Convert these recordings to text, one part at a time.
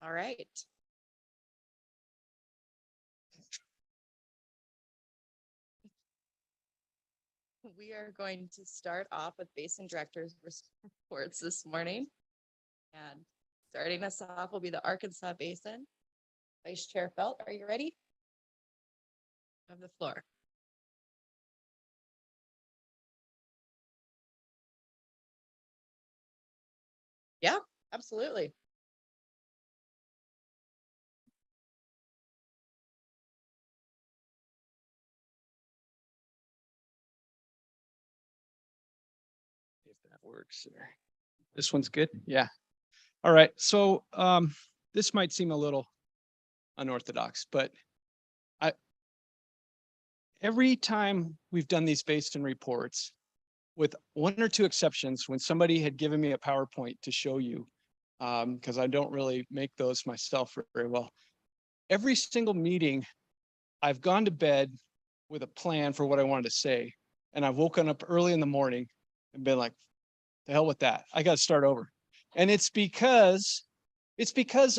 All right. We are going to start off with Basin Director's reports this morning. And starting us off will be the Arkansas Basin. Vice Chair Felt, are you ready? You have the floor. Yeah, absolutely. If that works there. This one's good. Yeah. All right. So this might seem a little unorthodox, but every time we've done these Basin reports, with one or two exceptions, when somebody had given me a PowerPoint to show you, because I don't really make those myself very well, every single meeting, I've gone to bed with a plan for what I wanted to say. And I've woken up early in the morning and been like, the hell with that. I got to start over. And it's because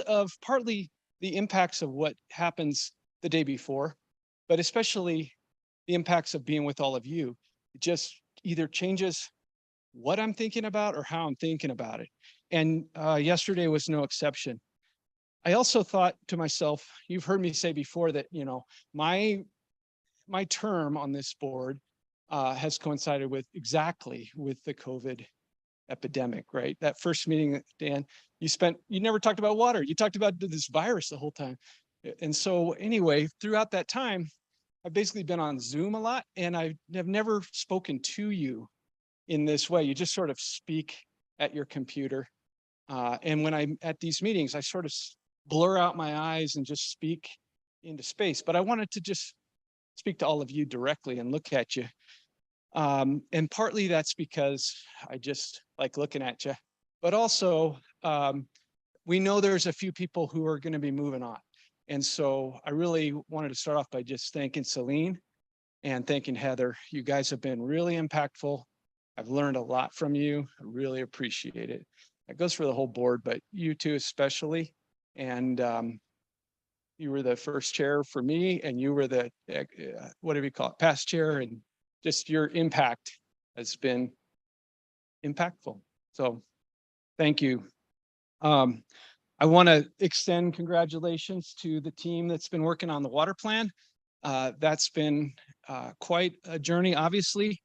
of partly the impacts of what happens the day before, but especially the impacts of being with all of you. It just either changes what I'm thinking about or how I'm thinking about it. And yesterday was no exception. I also thought to myself, you've heard me say before that, you know, my term on this board has coincided with exactly with the COVID epidemic, right? That first meeting, Dan, you never talked about water. You talked about this virus the whole time. And so anyway, throughout that time, I've basically been on Zoom a lot, and I have never spoken to you in this way. You just sort of speak at your computer. And when I'm at these meetings, I sort of blur out my eyes and just speak into space. But I wanted to just speak to all of you directly and look at you. And partly that's because I just like looking at you, but also we know there's a few people who are going to be moving on. And so I really wanted to start off by just thanking Celine and thanking Heather. You guys have been really impactful. I've learned a lot from you. I really appreciate it. That goes for the whole board, but you two especially. And you were the first chair for me, and you were the, whatever you call it, past chair, and just your impact has been impactful. So thank you. I want to extend congratulations to the team that's been working on the water plan. That's been quite a journey, obviously.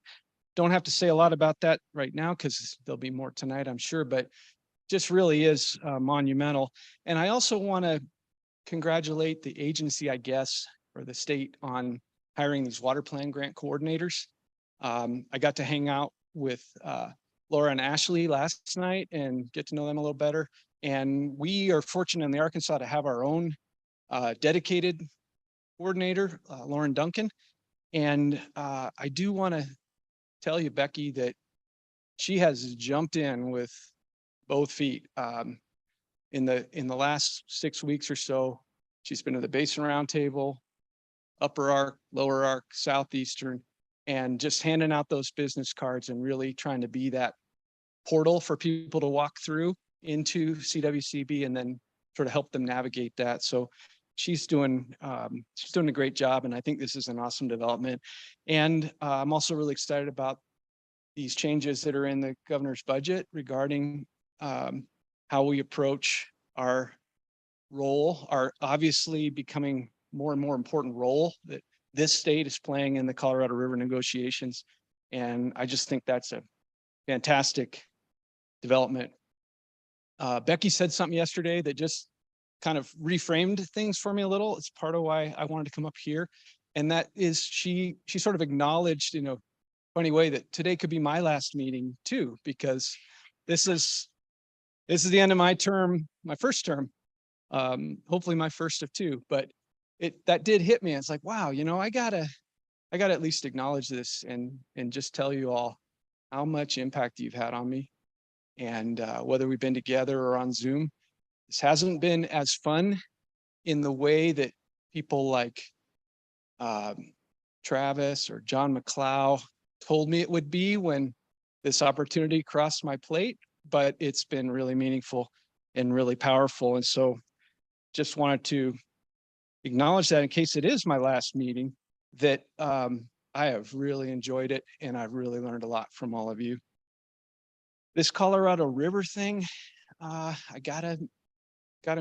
Don't have to say a lot about that right now because there'll be more tonight, I'm sure, but just really is monumental. And I also want to congratulate the agency, I guess, or the state on hiring these water plan grant coordinators. I got to hang out with Laura and Ashley last night and get to know them a little better. And we are fortunate in the Arkansas to have our own dedicated coordinator, Lauren Duncan. And I do want to tell you, Becky, that she has jumped in with both feet. In the last 6 weeks or so, she's been to the Basin Roundtable, Upper Ark, Lower Ark, Southeastern, and just handing out those business cards and really trying to be that portal for people to walk through into CWCB and then sort of help them navigate that. So she's doing a great job, and I think this is an awesome development. And I'm also really excited about these changes that are in the governor's budget regarding how we approach our role, our obviously becoming more and more important role that this state is playing in the Colorado River negotiations. And I just think that's a fantastic development. Becky said something yesterday that just kind of reframed things for me a little. It's part of why I wanted to come up here. And that is she sort of acknowledged in a funny way that today could be my last meeting too, because this is the end of my term, my first term, hopefully my first of two, but that did hit me. It's like, wow, you know, I gotta at least acknowledge this and just tell you all how much impact you've had on me. And whether we've been together or on Zoom, this hasn't been as fun in the way that people like Travis or John McLeod told me it would be when this opportunity crossed my plate, but it's been really meaningful and really powerful. And so just wanted to acknowledge that in case it is my last meeting, that I have really enjoyed it and I've really learned a lot from all of you. This Colorado River thing, I gotta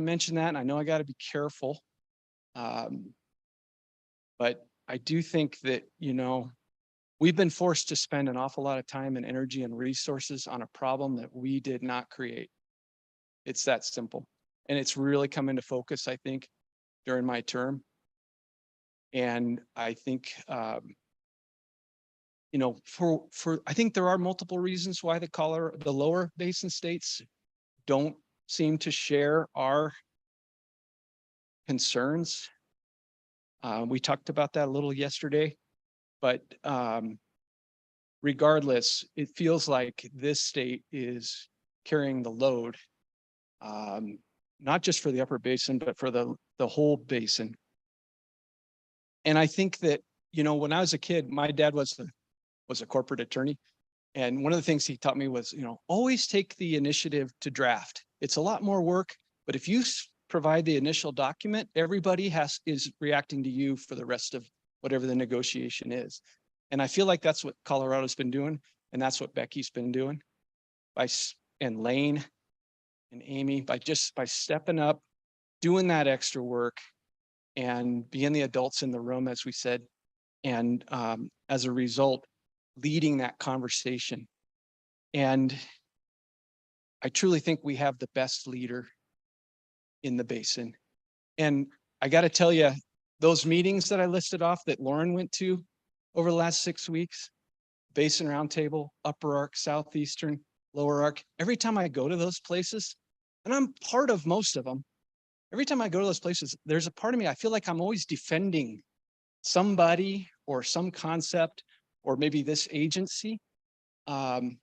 mention that, and I know I gotta be careful. But I do think that, we've been forced to spend an awful lot of time and energy and resources on a problem that we did not create. It's that simple. And it's really come into focus, I think, during my term. And I think, I think there are multiple reasons why the lower basin states don't seem to share our concerns. We talked about that a little yesterday, but regardless, it feels like this state is carrying the load, not just for the upper basin, but for the whole basin. And I think that, when I was a kid, my dad was a corporate attorney. And one of the things he taught me was, always take the initiative to draft. It's a lot more work, but if you provide the initial document, everybody is reacting to you for the rest of whatever the negotiation is. And I feel like that's what Colorado's been doing. And that's what Becky's been doing and Lane and Amy by stepping up, doing that extra work and being the adults in the room, as we said. And as a result, leading that conversation. And I truly think we have the best leader in the basin. And I got to tell you, those meetings that I listed off that Lauren went to over the last 6 weeks, Basin Roundtable, Upper Ark, Southeastern, Lower Ark, every time I go to those places, and I'm part of most of them, every time I go to those places, there's a part of me, I feel like I'm always defending somebody or some concept or maybe this agency. And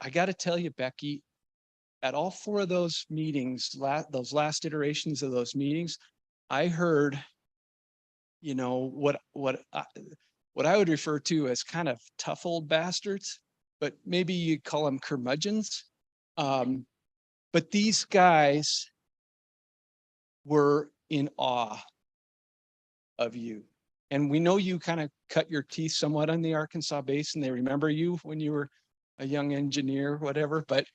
I got to tell you, Becky, at all 4 of those meetings, those last iterations of those meetings, I heard, what I would refer to as kind of tough old bastards, but maybe you'd call them curmudgeons. But these guys were in awe of you. And we know you kind of cut your teeth somewhat on the Arkansas Basin. They remember you when you were a young engineer, whatever, but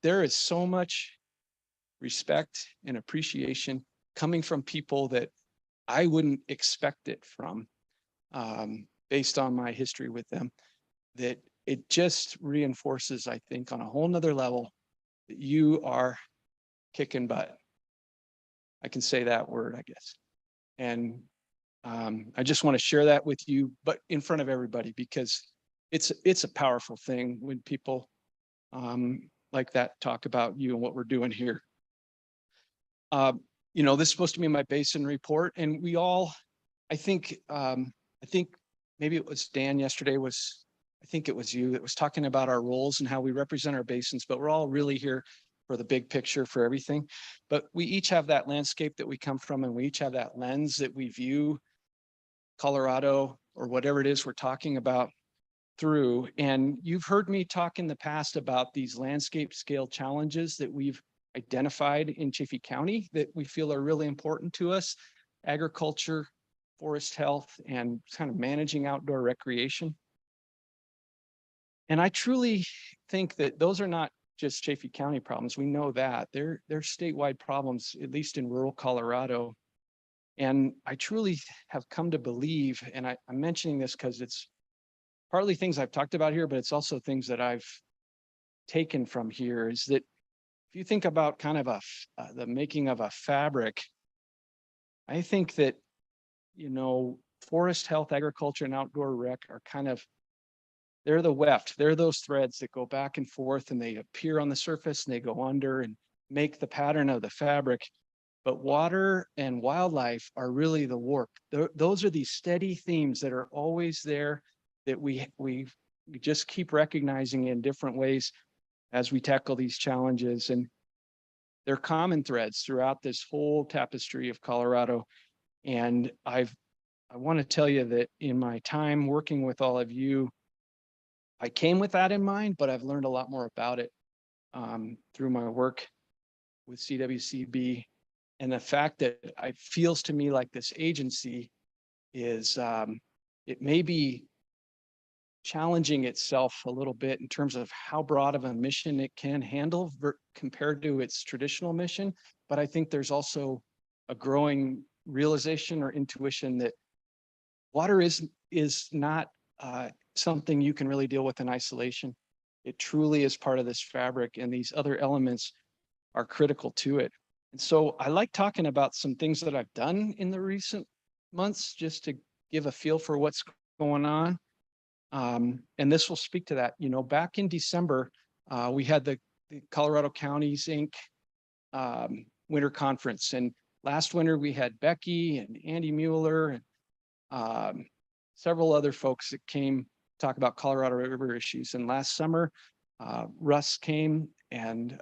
there is so much respect and appreciation coming from people that I wouldn't expect it from, based on my history with them, that it just reinforces, I think, on a whole nother level that you are kicking butt. I can say that word, I guess. And I just want to share that with you, but in front of everybody, because it's a powerful thing when people like that talk about you and what we're doing here. This is supposed to be my basin report, and we all, I think maybe it was Dan yesterday I think it was you that was talking about our roles and how we represent our basins, but we're all really here for the big picture, for everything. But we each have that landscape that we come from, and we each have that lens that we view Colorado or whatever it is we're talking about through. And you've heard me talk in the past about these landscape scale challenges that we've identified in Chaffee County that we feel are really important to us: agriculture, forest health, and kind of managing outdoor recreation. And I truly think that those are not just Chaffee County problems. We know that they're statewide problems, at least in rural Colorado. And I truly have come to believe, and I'm mentioning this because it's partly things I've talked about here, but it's also things that I've taken from here, is that if you think about kind of the making of a fabric, I think that, forest health, agriculture, and outdoor rec are they're the weft. They're those threads that go back and forth, and they appear on the surface and they go under and make the pattern of the fabric. But water and wildlife are really the warp. Those are these steady themes that are always there, that we just keep recognizing in different ways as we tackle these challenges. And they're common threads throughout this whole tapestry of Colorado. And I want to tell you that in my time working with all of you, I came with that in mind, but I've learned a lot more about it through my work. with CWCB. And the fact that it feels to me like this agency is, it may be challenging itself a little bit in terms of how broad of a mission it can handle compared to its traditional mission. But I think there's also a growing realization or intuition that water is not something you can really deal with in isolation. It truly is part of this fabric, and these other elements are critical to it. And so I like talking about some things that I've done in the recent months, just to give a feel for what's going on. And this will speak to that. You know, back in December, we had the Colorado Counties Inc. Winter Conference. And last winter we had Becky and Andy Mueller and several other folks that came to talk about Colorado River issues. And last summer, Russ came and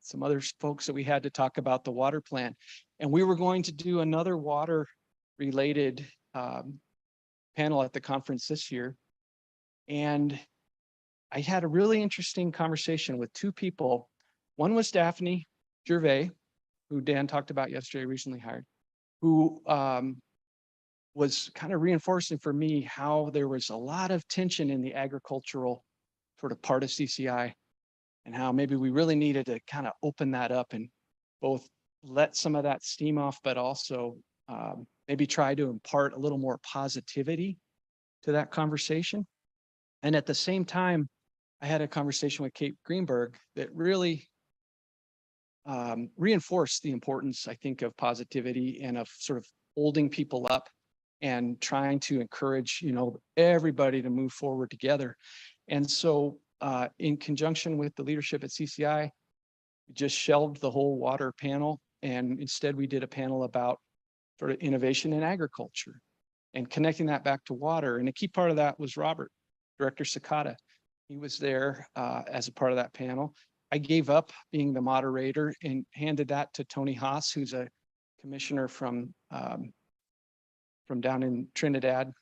some other folks that we had to talk about the water plan. And we were going to do another water related panel at the conference this year. And I had a really interesting conversation with two people. One was Daphne Gervais, who Dan talked about yesterday, recently hired, who was kind of reinforcing for me how there was a lot of tension in the agricultural sort of part of CCI, and how maybe we really needed to kind of open that up and both let some of that steam off, but also maybe try to impart a little more positivity to that conversation. And at the same time, I had a conversation with Kate Greenberg that really reinforced the importance, I think, of positivity and of sort of holding people up and trying to encourage, you know, everybody to move forward together. And so in conjunction with the leadership at CCI, we just shelved the whole water panel. And instead we did a panel about sort of innovation in agriculture and connecting that back to water. And a key part of that was Robert, Director Sakata. He was there as a part of that panel. I gave up being the moderator and handed that to Tony Haas, who's a commissioner from down in Trinidad.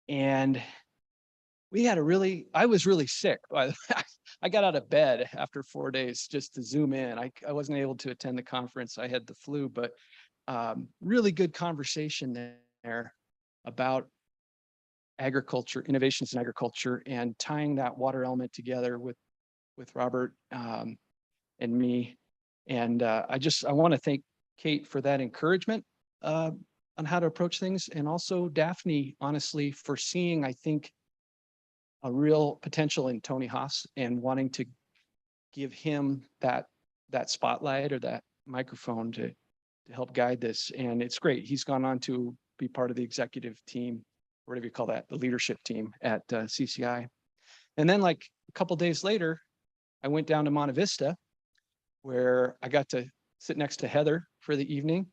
And we had I was really sick. I got out of bed after 4 days just to zoom in. I wasn't able to attend the conference. I had the flu, but really good conversation there about agriculture, innovations in agriculture, and tying that water element together with Robert and me. And I want to thank Kate for that encouragement on how to approach things, and also Daphne, honestly, for seeing, I think, a real potential in Tony Haas and wanting to give him that spotlight or that microphone to help guide this. And it's great. He's gone on to be part of the executive team, whatever you call that, the leadership team at CCI. And then like a couple of days later, I went down to Monte Vista, where I got to sit next to Heather for the evening,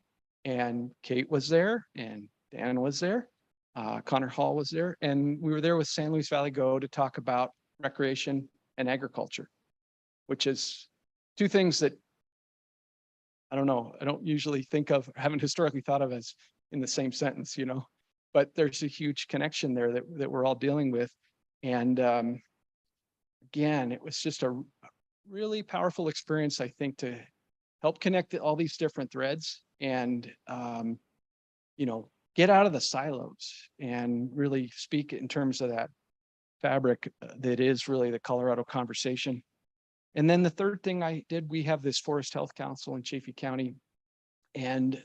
and Kate was there and Dan was there. Connor Hall was there, and we were there with San Luis Valley Go to talk about recreation and agriculture, which is two things that I don't know, I don't usually think of, haven't historically thought of as in the same sentence, you know, but there's a huge connection there that we're all dealing with. And again, it was just a really powerful experience, I think, to help connect all these different threads and, you know, get out of the silos and really speak in terms of that fabric that is really the Colorado conversation. And then the third thing I did, we have this Forest Health Council in Chaffee County, and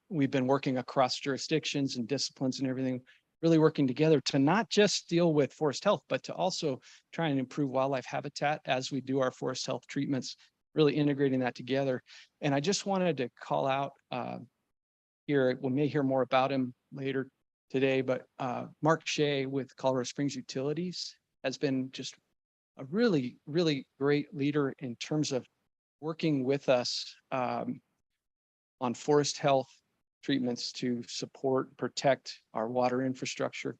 we've been working across jurisdictions and disciplines and everything, really working together to not just deal with forest health, but to also try and improve wildlife habitat as we do our forest health treatments, really integrating that together. And I just wanted to call out here, we may hear more about him later today, but Mark Shea with Colorado Springs Utilities has been just a really, really great leader in terms of working with us on forest health treatments to support, protect our water infrastructure,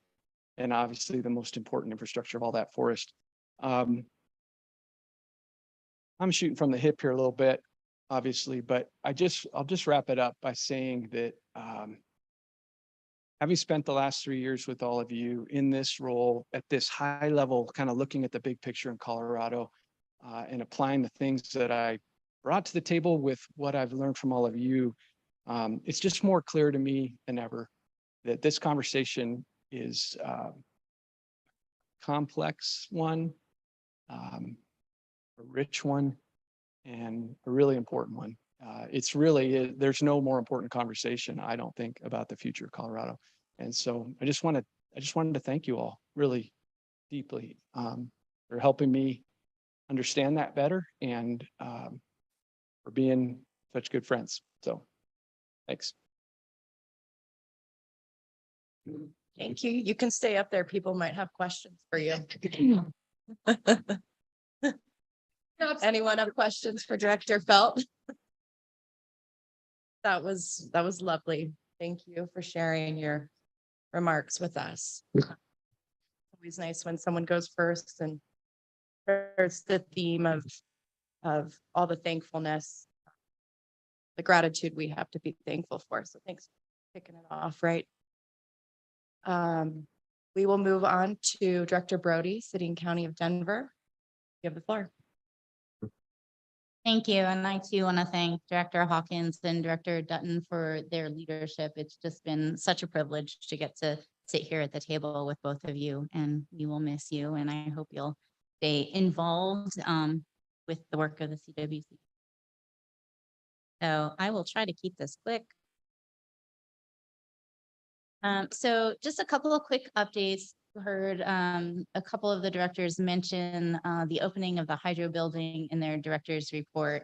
and obviously the most important infrastructure of all that forest. I'm shooting from the hip here a little bit, obviously, but I'll just wrap it up by saying that having spent the last 3 years with all of you in this role at this high level, kind of looking at the big picture in Colorado and applying the things that I brought to the table with what I've learned from all of you, it's just more clear to me than ever that this conversation is a complex one, a rich one, and a really important one. It's really, there's no more important conversation, I don't think, about the future of Colorado. And so I just wanted to thank you all really deeply for helping me understand that better and for being such good friends. So thanks. Thank you. You can stay up there. People might have questions for you. Anyone have questions for Director Felt? That was lovely. Thank you for sharing your remarks with us. Always nice when someone goes first and there's the theme of all the thankfulness, the gratitude we have to be thankful for. So thanks for kicking it off, right? We will move on to Director Brody, City and County of Denver. You have the floor. Thank you. And I too want to thank Director Hawkins and Director Dutton for their leadership. It's just been such a privilege to get to sit here at the table with both of you, and we will miss you. And I hope you'll stay involved with the work of the CWC. So I will try to keep this quick. So just a couple of quick updates. Heard a couple of the directors mention the opening of the Hydro building in their director's report.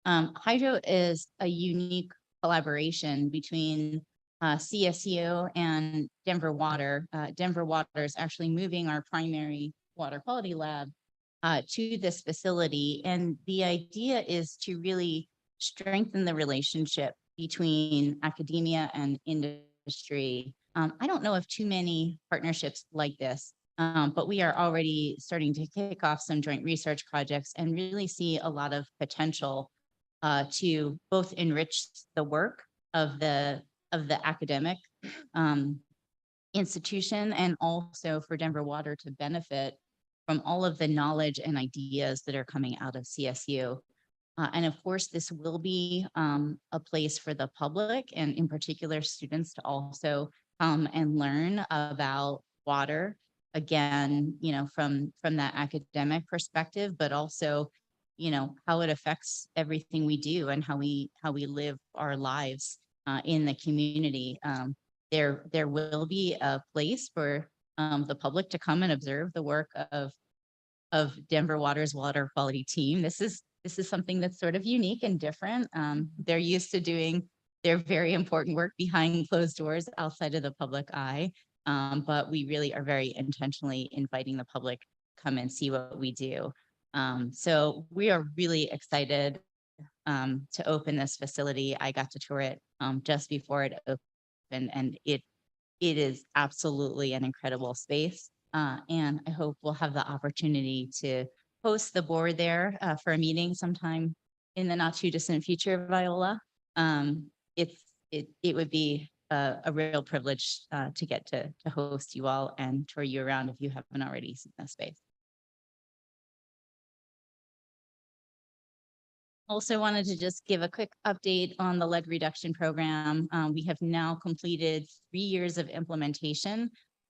Hydro is a unique collaboration between CSU and Denver Water. Denver Water is actually moving our primary water quality lab to this facility. And the idea is to really strengthen the relationship between academia and industry. I don't know of too many partnerships like this, but we are already starting to kick off some joint research projects and really see a lot of potential to both enrich the work of the academic institution and also for Denver Water to benefit from all of the knowledge and ideas that are coming out of CSU. And of course, this will be a place for the public and in particular students to also come and learn about water, again, you know, from that academic perspective, but also, you know, how it affects everything we do and how we live our lives in the community. There will be a place for the public to come and observe the work of Denver Water's water quality team. This is something that's sort of unique and different. They're used to doing their very important work behind closed doors outside of the public eye. But we really are very intentionally inviting the public come and see what we do. So we are really excited to open this facility. I got to tour it just before it opened, and it is absolutely an incredible space. And I hope we'll have the opportunity to host the board there for a meeting sometime in the not too distant future, Viola. It would be a real privilege to get to host you all and tour you around if you haven't already seen the space. Also wanted to just give a quick update on the lead reduction program. We have now completed 3 years of implementation.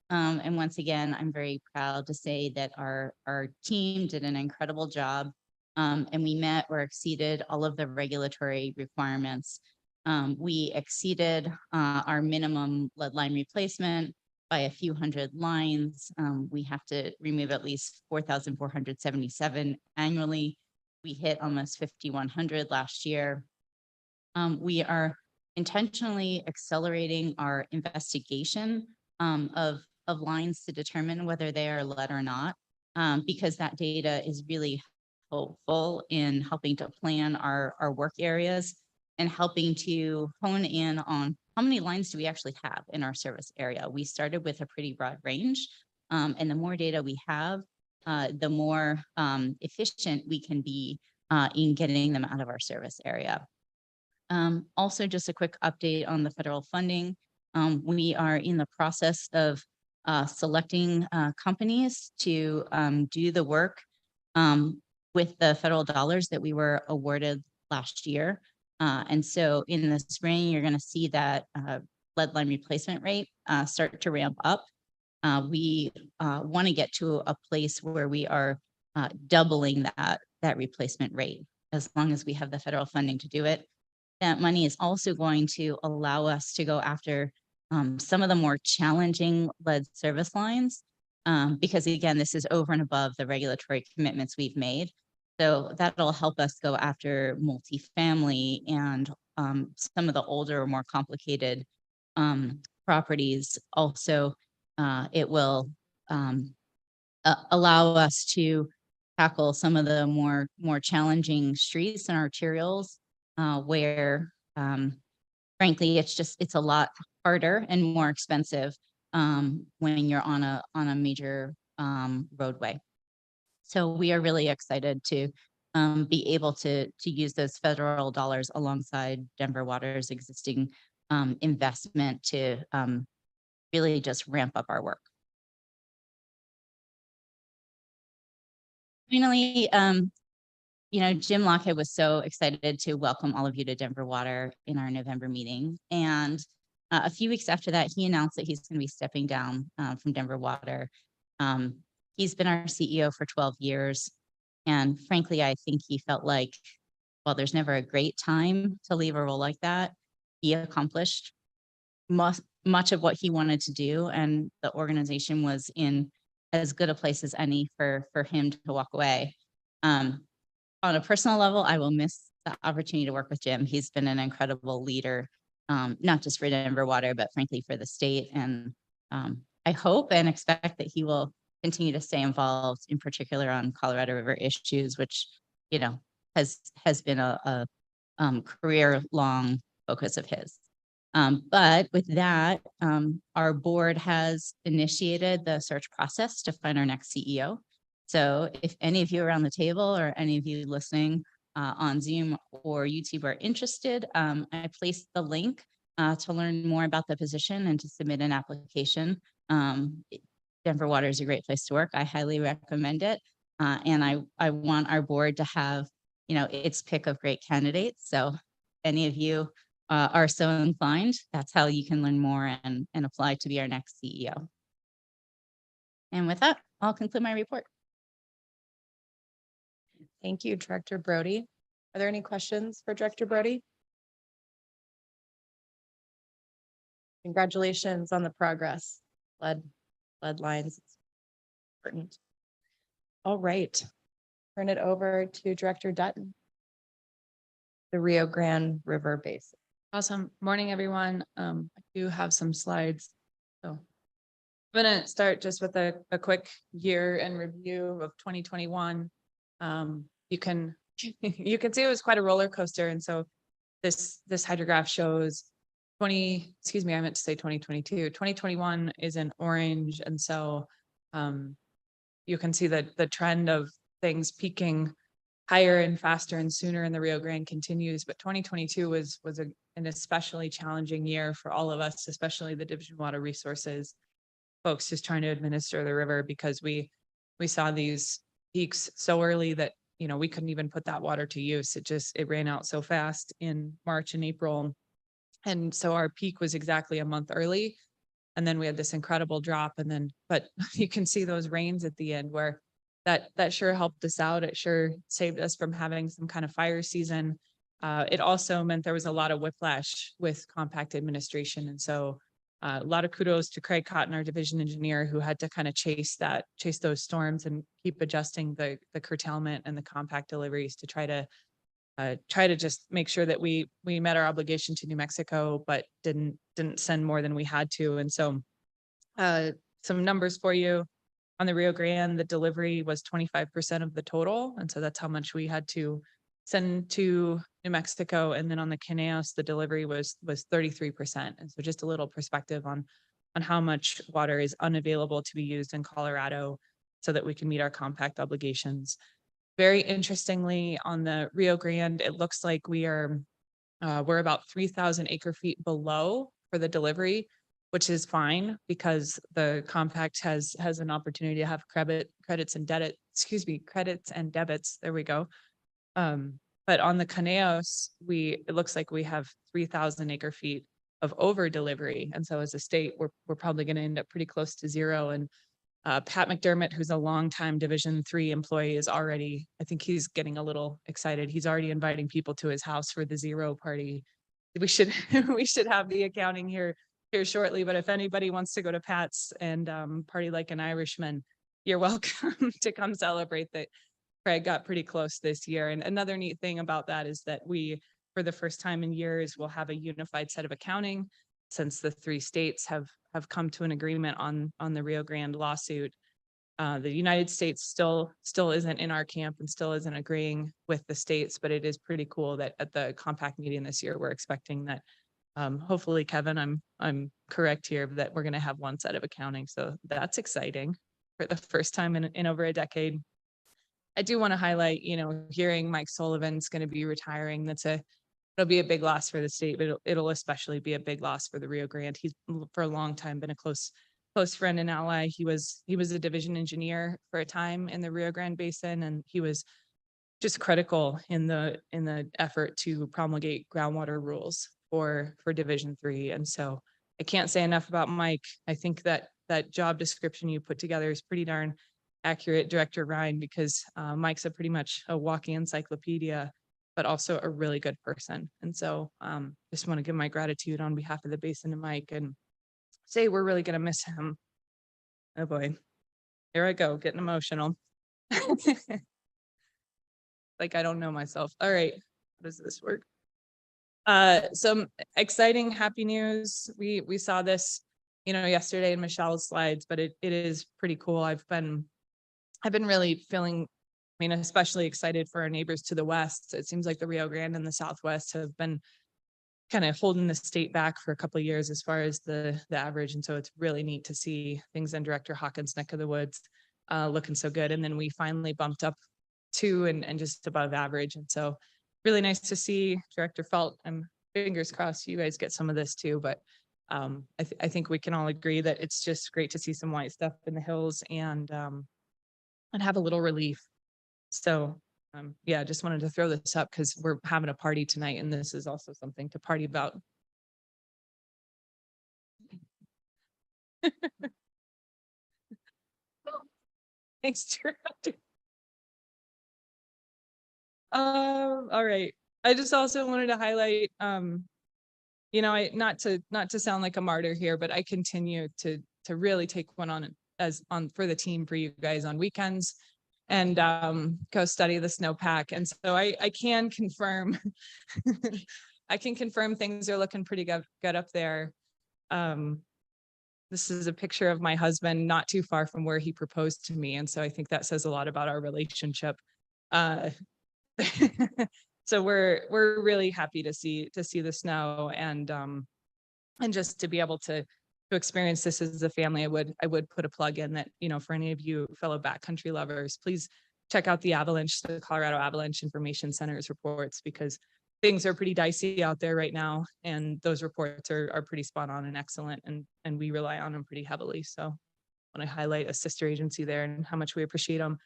And once again, I'm very proud to say that our team did an incredible job and we met or exceeded all of the regulatory requirements. We exceeded our minimum lead line replacement by a few hundred lines. We have to remove at least 4,477 annually. We hit almost 5,100 last year. We are intentionally accelerating our investigation of lines to determine whether they are lead or not, because that data is really helpful in helping to plan our work areas and helping to hone in on how many lines do we actually have in our service area. We started with a pretty broad range, and the more data we have, the more efficient we can be in getting them out of our service area. Also, just a quick update on the federal funding. We are in the process of selecting companies to do the work with the federal dollars that we were awarded last year. And so in the spring, you're going to see that lead line replacement rate start to ramp up. We want to get to a place where we are doubling that replacement rate as long as we have the federal funding to do it. That money is also going to allow us to go after some of the more challenging lead service lines. Because again, this is over and above the regulatory commitments we've made. So that'll help us go after multifamily and some of the older, more complicated properties. Also, it will allow us to tackle some of the more challenging streets and arterials where frankly, it's a lot harder and more expensive when you're on a major roadway. So we are really excited to be able to use those federal dollars alongside Denver Water's existing investment to really just ramp up our work. Finally, Jim Lockhead was so excited to welcome all of you to Denver Water in our November meeting. And a few weeks after that, he announced that he's going to be stepping down from Denver Water. He's been our CEO for 12 years. And frankly, I think he felt like, well, there's never a great time to leave a role like that. He accomplished much of what he wanted to do, and the organization was in as good a place as any for him to walk away. On a personal level, I will miss the opportunity to work with Jim. He's been an incredible leader, not just for Denver Water, but frankly for the state. And I hope and expect that he will continue to stay involved, in particular on Colorado River issues, which, has been a career-long focus of his. But with that, our board has initiated the search process to find our next CEO. So if any of you around the table or any of you listening on Zoom or YouTube are interested, I placed the link to learn more about the position and to submit an application. Denver Water is a great place to work. I highly recommend it. And I want our board to have, its pick of great candidates. So any of you are so inclined, that's how you can learn more and apply to be our next CEO. And with that, I'll conclude my report. Thank you, Director Brody. Are there any questions for Director Brody? Congratulations on the progress. Lead lines. It's important. All right. Turn it over to Director Dutton. The Rio Grande River Basin. Awesome. Morning, everyone. I do have some slides. So I'm going to start just with a quick year in review of 2021. You can see it was quite a roller coaster. And so this hydrograph shows 2022. 2021 is in orange. And so you can see that the trend of things peaking higher and faster and sooner in the Rio Grande continues. But 2022 was an especially challenging year for all of us, especially the Division of Water Resources folks just trying to administer the river, because we saw these peaks so early that we couldn't even put that water to use. It ran out so fast in March and April. And so our peak was exactly a month early. And then we had this incredible drop. But you can see those rains at the end where that sure helped us out. It sure saved us from having some kind of fire season. It also meant there was a lot of whiplash with compact administration. And so a lot of kudos to Craig Cotton, our division engineer, who had to kind of chase those storms and keep adjusting the curtailment and the compact deliveries to try to just make sure that we met our obligation to New Mexico, but didn't send more than we had to. And so some numbers for you. On the Rio Grande, the delivery was 25% of the total. And so that's how much we had to send to New Mexico. And then on the Caneos, the delivery was 33%. And so just a little perspective on how much water is unavailable to be used in Colorado so that we can meet our compact obligations. Very interestingly, on the Rio Grande, it looks like we're about 3,000 acre feet below for the delivery, which is fine because the compact has an opportunity to have credits and debits. There we go. But on the Caneos, it looks like we have 3,000 acre feet of over delivery. And so as a state, we're probably going to end up pretty close to zero. And Pat McDermott, who's a longtime Division III employee, is already, I think he's getting a little excited. He's already inviting people to his house for the zero party. We should we should have the accounting here shortly. But if anybody wants to go to Pat's and party like an Irishman, you're welcome to come celebrate that. Craig got pretty close this year. And another neat thing about that is that we, for the first time in years, will have a unified set of accounting, since the 3 states have come to an agreement on the Rio Grande lawsuit. The United States still isn't in our camp and still isn't agreeing with the states, but it is pretty cool that at the compact meeting this year, we're expecting that hopefully, Kevin, I'm correct here, that we're going to have one set of accounting. So that's exciting for the first time in over a decade. I do want to highlight, hearing Mike Sullivan's going to be retiring. It'll be a big loss for the state, but it'll especially be a big loss for the Rio Grande. He's for a long time been a close friend and ally. He was a division engineer for a time in the Rio Grande Basin, and he was just critical in the effort to promulgate groundwater rules for Division III. And so I can't say enough about Mike. I think that job description you put together is pretty darn accurate, Director Ryan, because Mike's pretty much a walking encyclopedia, but also a really good person. And so just want to give my gratitude on behalf of the basin to Mike and say we're really going to miss him. Oh boy, here I go, getting emotional. Like I don't know myself. All right, how does this work? Some exciting, happy news. We saw this, yesterday in Michelle's slides, but it is pretty cool. I've been really feeling, especially excited for our neighbors to the west. It seems like the Rio Grande and the Southwest have been kind of holding the state back for a couple of years as far as the average. And so it's really neat to see things in Director Hawkins' neck of the woods looking so good. And then we finally bumped up to and just above average. And so really nice to see. Director Felt, I'm fingers crossed you guys get some of this too, but I think we can all agree that it's just great to see some white stuff in the hills and have a little relief. So yeah, just wanted to throw this up because we're having a party tonight and this is also something to party about. Thanks, Director. All right. I just also wanted to highlight, not to sound like a martyr here, but I continue to really take one on for the team for you guys on weekends and go study the snowpack. And so I can confirm, I can confirm things are looking pretty good up there. This is a picture of my husband not too far from where he proposed to me. And so I think that says a lot about our relationship. So we're really happy to see the snow and just to be able to experience this as a family. I would put a plug in that, for any of you fellow backcountry lovers, please check out the Colorado Avalanche Information Center's reports, because things are pretty dicey out there right now. And those reports are pretty spot on and excellent. And we rely on them pretty heavily. So I want to highlight a sister agency there and how much we appreciate them.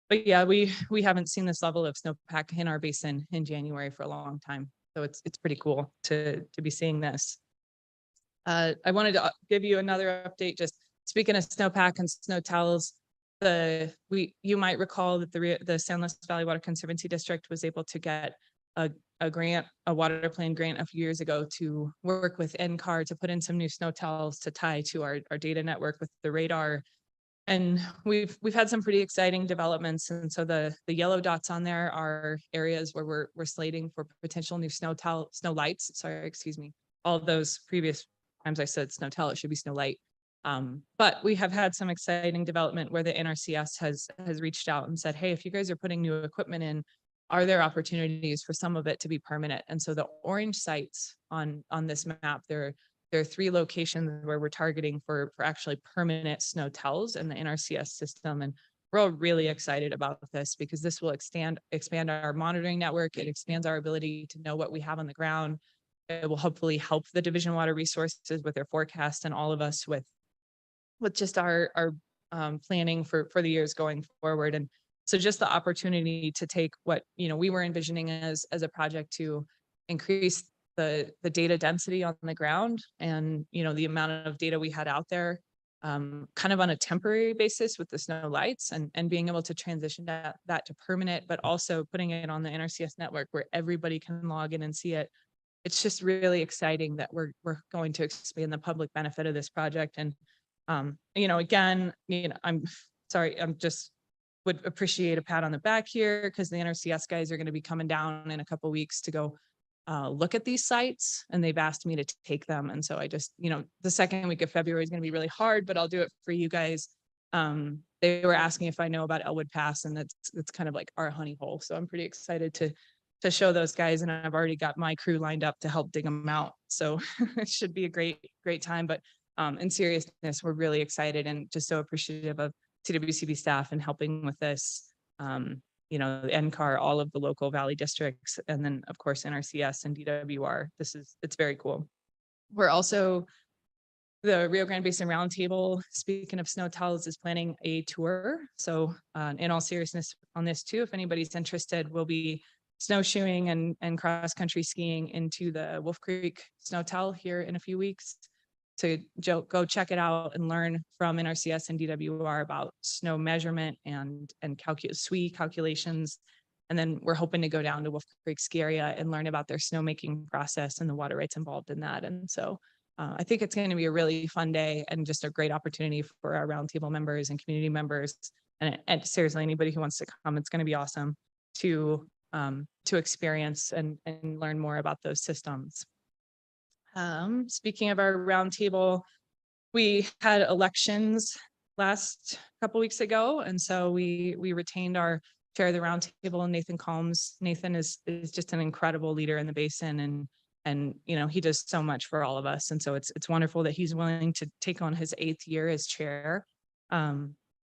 But yeah, we haven't seen this level of snowpack in our basin in January for a long time. So it's pretty cool to be seeing this. I wanted to give you another update. Just speaking of snowpack and snow towels, you might recall that the San Luis Valley Water Conservancy District was able to get a grant, a water plan grant a few years ago to work with NCAR to put in some new snow towels to tie to our data network with the radar. And we've had some pretty exciting developments. And so the yellow dots on there are areas where we're slating for potential new snow lights. Sorry, excuse me. All of those previous times I said snow towel, it should be snow light. But we have had some exciting development where the NRCS has reached out and said, hey, if you guys are putting new equipment in, are there opportunities for some of it to be permanent? And so the orange sites on this map, there are 3 locations where we're targeting for actually permanent snow towels in the NRCS system. And we're all really excited about this because this will expand our monitoring network. It expands our ability to know what we have on the ground. It will hopefully help the Division of Water Resources with their forecast and all of us with just our planning for the years going forward. And So just the opportunity to take what, we were envisioning as a project to increase the data density on the ground and, the amount of data we had out there, kind of on a temporary basis with the snow lights and being able to transition that to permanent, but also putting it on the NRCS network where everybody can log in and see it. It's just really exciting that we're going to expand the public benefit of this project. And, again, I'm sorry, I'm just would appreciate a pat on the back here because the NRCS guys are going to be coming down in a couple weeks to go look at these sites, and they've asked me to take them. And so I just, the second week of February is going to be really hard, but I'll do it for you guys. They were asking if I know about Elwood Pass, and that's kind of like our honey hole. So I'm pretty excited to show those guys, and I've already got my crew lined up to help dig them out. So it should be a great time. But in seriousness, we're really excited and just so appreciative of CWCB staff and helping with this. NCAR, all of the local Valley districts, and then of course NRCS and DWR. It's very cool. We're also, the Rio Grande Basin Roundtable, speaking of snow tells, is planning a tour. So in all seriousness on this too, if anybody's interested, we'll be snowshoeing and cross-country skiing into the Wolf Creek Snow Tell here in a few weeks. To go check it out and learn from NRCS and DWR about snow measurement and SWE calculations. And then we're hoping to go down to Wolf Creek ski area and learn about their snowmaking process and the water rights involved in that. And so I think it's going to be a really fun day and just a great opportunity for our roundtable members and community members. And seriously, anybody who wants to come, it's going to be awesome to experience and learn more about those systems. Speaking of our roundtable, we had elections last couple weeks ago, and so we retained our chair of the roundtable, Nathan Combs. Nathan is just an incredible leader in the basin, and he does so much for all of us, and so it's wonderful that he's willing to take on his 8th year as chair.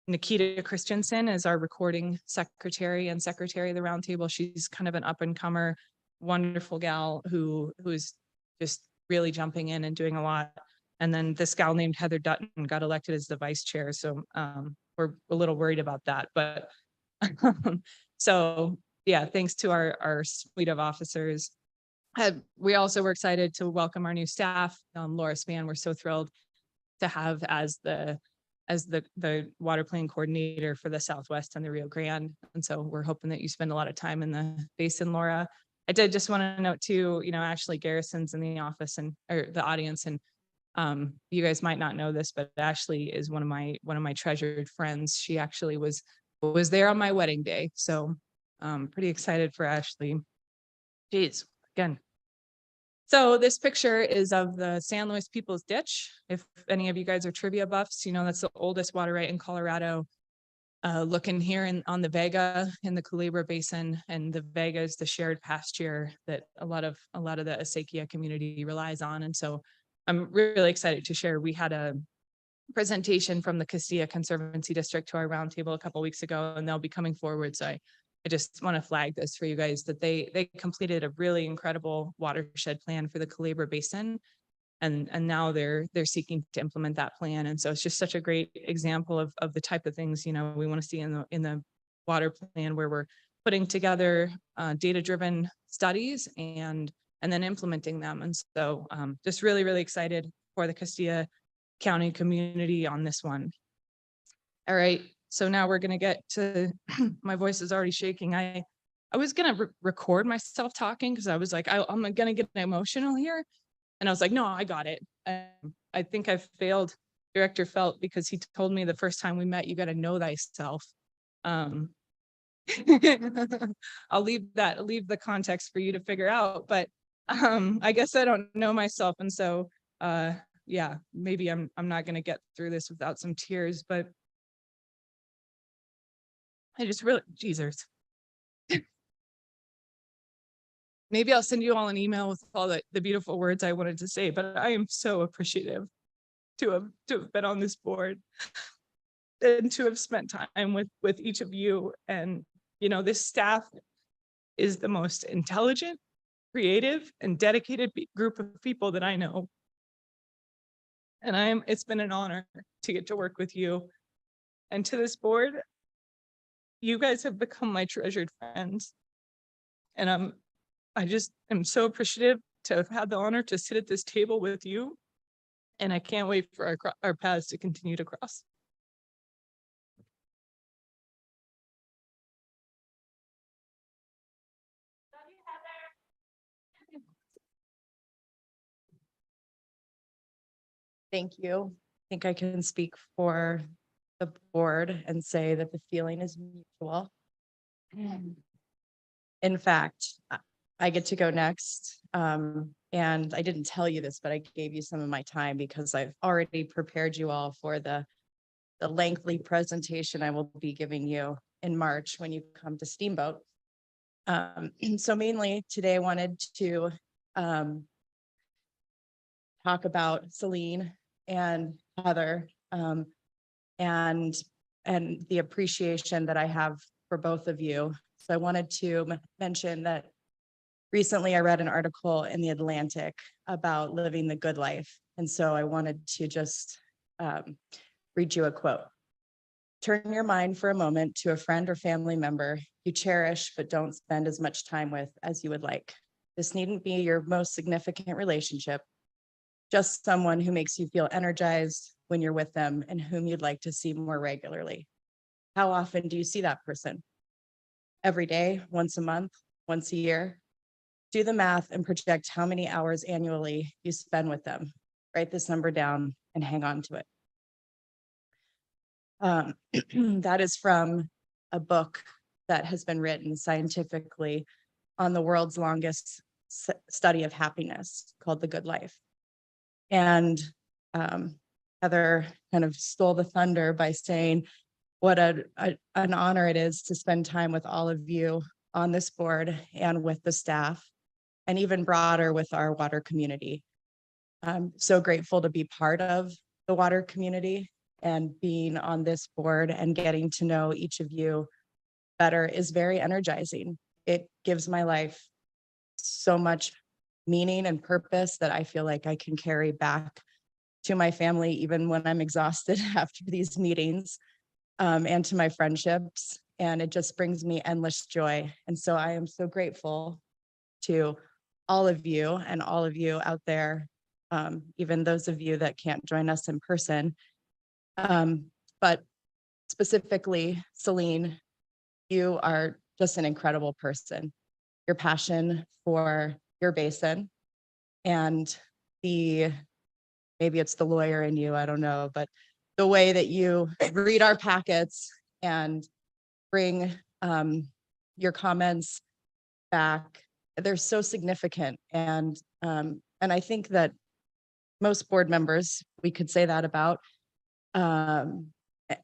Nikita Christensen is our recording secretary and secretary of the roundtable. She's kind of an up and comer, wonderful gal who's just really jumping in and doing a lot. And then this gal named Heather Dutton got elected as the vice chair. So we're a little worried about that, but so yeah, thanks to our suite of officers. We also were excited to welcome our new staff. Laura Spann, we're so thrilled to have as the water plan coordinator for the Southwest and the Rio Grande. And so we're hoping that you spend a lot of time in the basin, Laura. I did just want to note too, Ashley Garrison's in the office or the audience, and you guys might not know this, but Ashley is one of my treasured friends. She actually was there on my wedding day, so pretty excited for Ashley. Geez, again. So this picture is of the San Luis Peoples Ditch. If any of you guys are trivia buffs, that's the oldest water right in Colorado. Looking here on the Vega in the Culebra Basin, and the Vega is the shared pasture that a lot of the Acequia community relies on. And so I'm really excited to share. We had a presentation from the Castilla Conservancy District to our roundtable a couple of weeks ago, and they'll be coming forward. So I just want to flag this for you guys that they completed a really incredible watershed plan for the Culebra Basin. And now they're seeking to implement that plan. And so it's just such a great example of the type of things, we want to see in the water plan, where we're putting together data-driven studies and then implementing them. And so just really, really excited for the Castilla County community on this one. All right, so now we're going to get to, my voice is already shaking. I was going to record myself talking because I was like, I'm going to get emotional here. And I was like, no, I got it. I think I failed Director Felt because he told me the first time we met, you got to know thyself. I'll leave the context for you to figure out, but I guess I don't know myself. And so, yeah, maybe I'm not going to get through this without some tears, but I just really, Jesus. Maybe I'll send you all an email with all the beautiful words I wanted to say, but I am so appreciative to have been on this board and to have spent time with each of you. And, this staff is the most intelligent, creative, and dedicated group of people that I know. And it's been an honor to get to work with you. And to this board, you guys have become my treasured friends. And I just am so appreciative to have had the honor to sit at this table with you. And I can't wait for our paths to continue to cross. Thank you. I think I can speak for the board and say that the feeling is mutual. In fact, I get to go next. And I didn't tell you this, but I gave you some of my time because I've already prepared you all for the lengthy presentation I will be giving you in March when you come to Steamboat. So mainly today I wanted to talk about Celine and Heather, and the appreciation that I have for both of you. So I wanted to mention that recently I read an article in The Atlantic about living the good life. And so I wanted to just read you a quote. Turn your mind for a moment to a friend or family member you cherish but don't spend as much time with as you would like. This needn't be your most significant relationship, just someone who makes you feel energized when you're with them and whom you'd like to see more regularly. How often do you see that person? Every day, once a month, once a year? Do the math and project how many hours annually you spend with them. Write this number down and hang on to it. That is from a book that has been written scientifically on the world's longest study of happiness called The Good Life. And Heather kind of stole the thunder by saying what an honor it is to spend time with all of you on this board and with the staff, and even broader with our water community. I'm so grateful to be part of the water community, and being on this board and getting to know each of you better is very energizing. It gives my life so much meaning and purpose that I feel like I can carry back to my family, even when I'm exhausted after these meetings, and to my friendships. And it just brings me endless joy. And so I am so grateful to all of you and all of you out there, even those of you that can't join us in person. But specifically, Celine, you are just an incredible person. Your passion for your basin and maybe it's the lawyer in you, I don't know, but the way that you read our packets and bring your comments back, they're so significant. And I think that most board members, we could say that about. And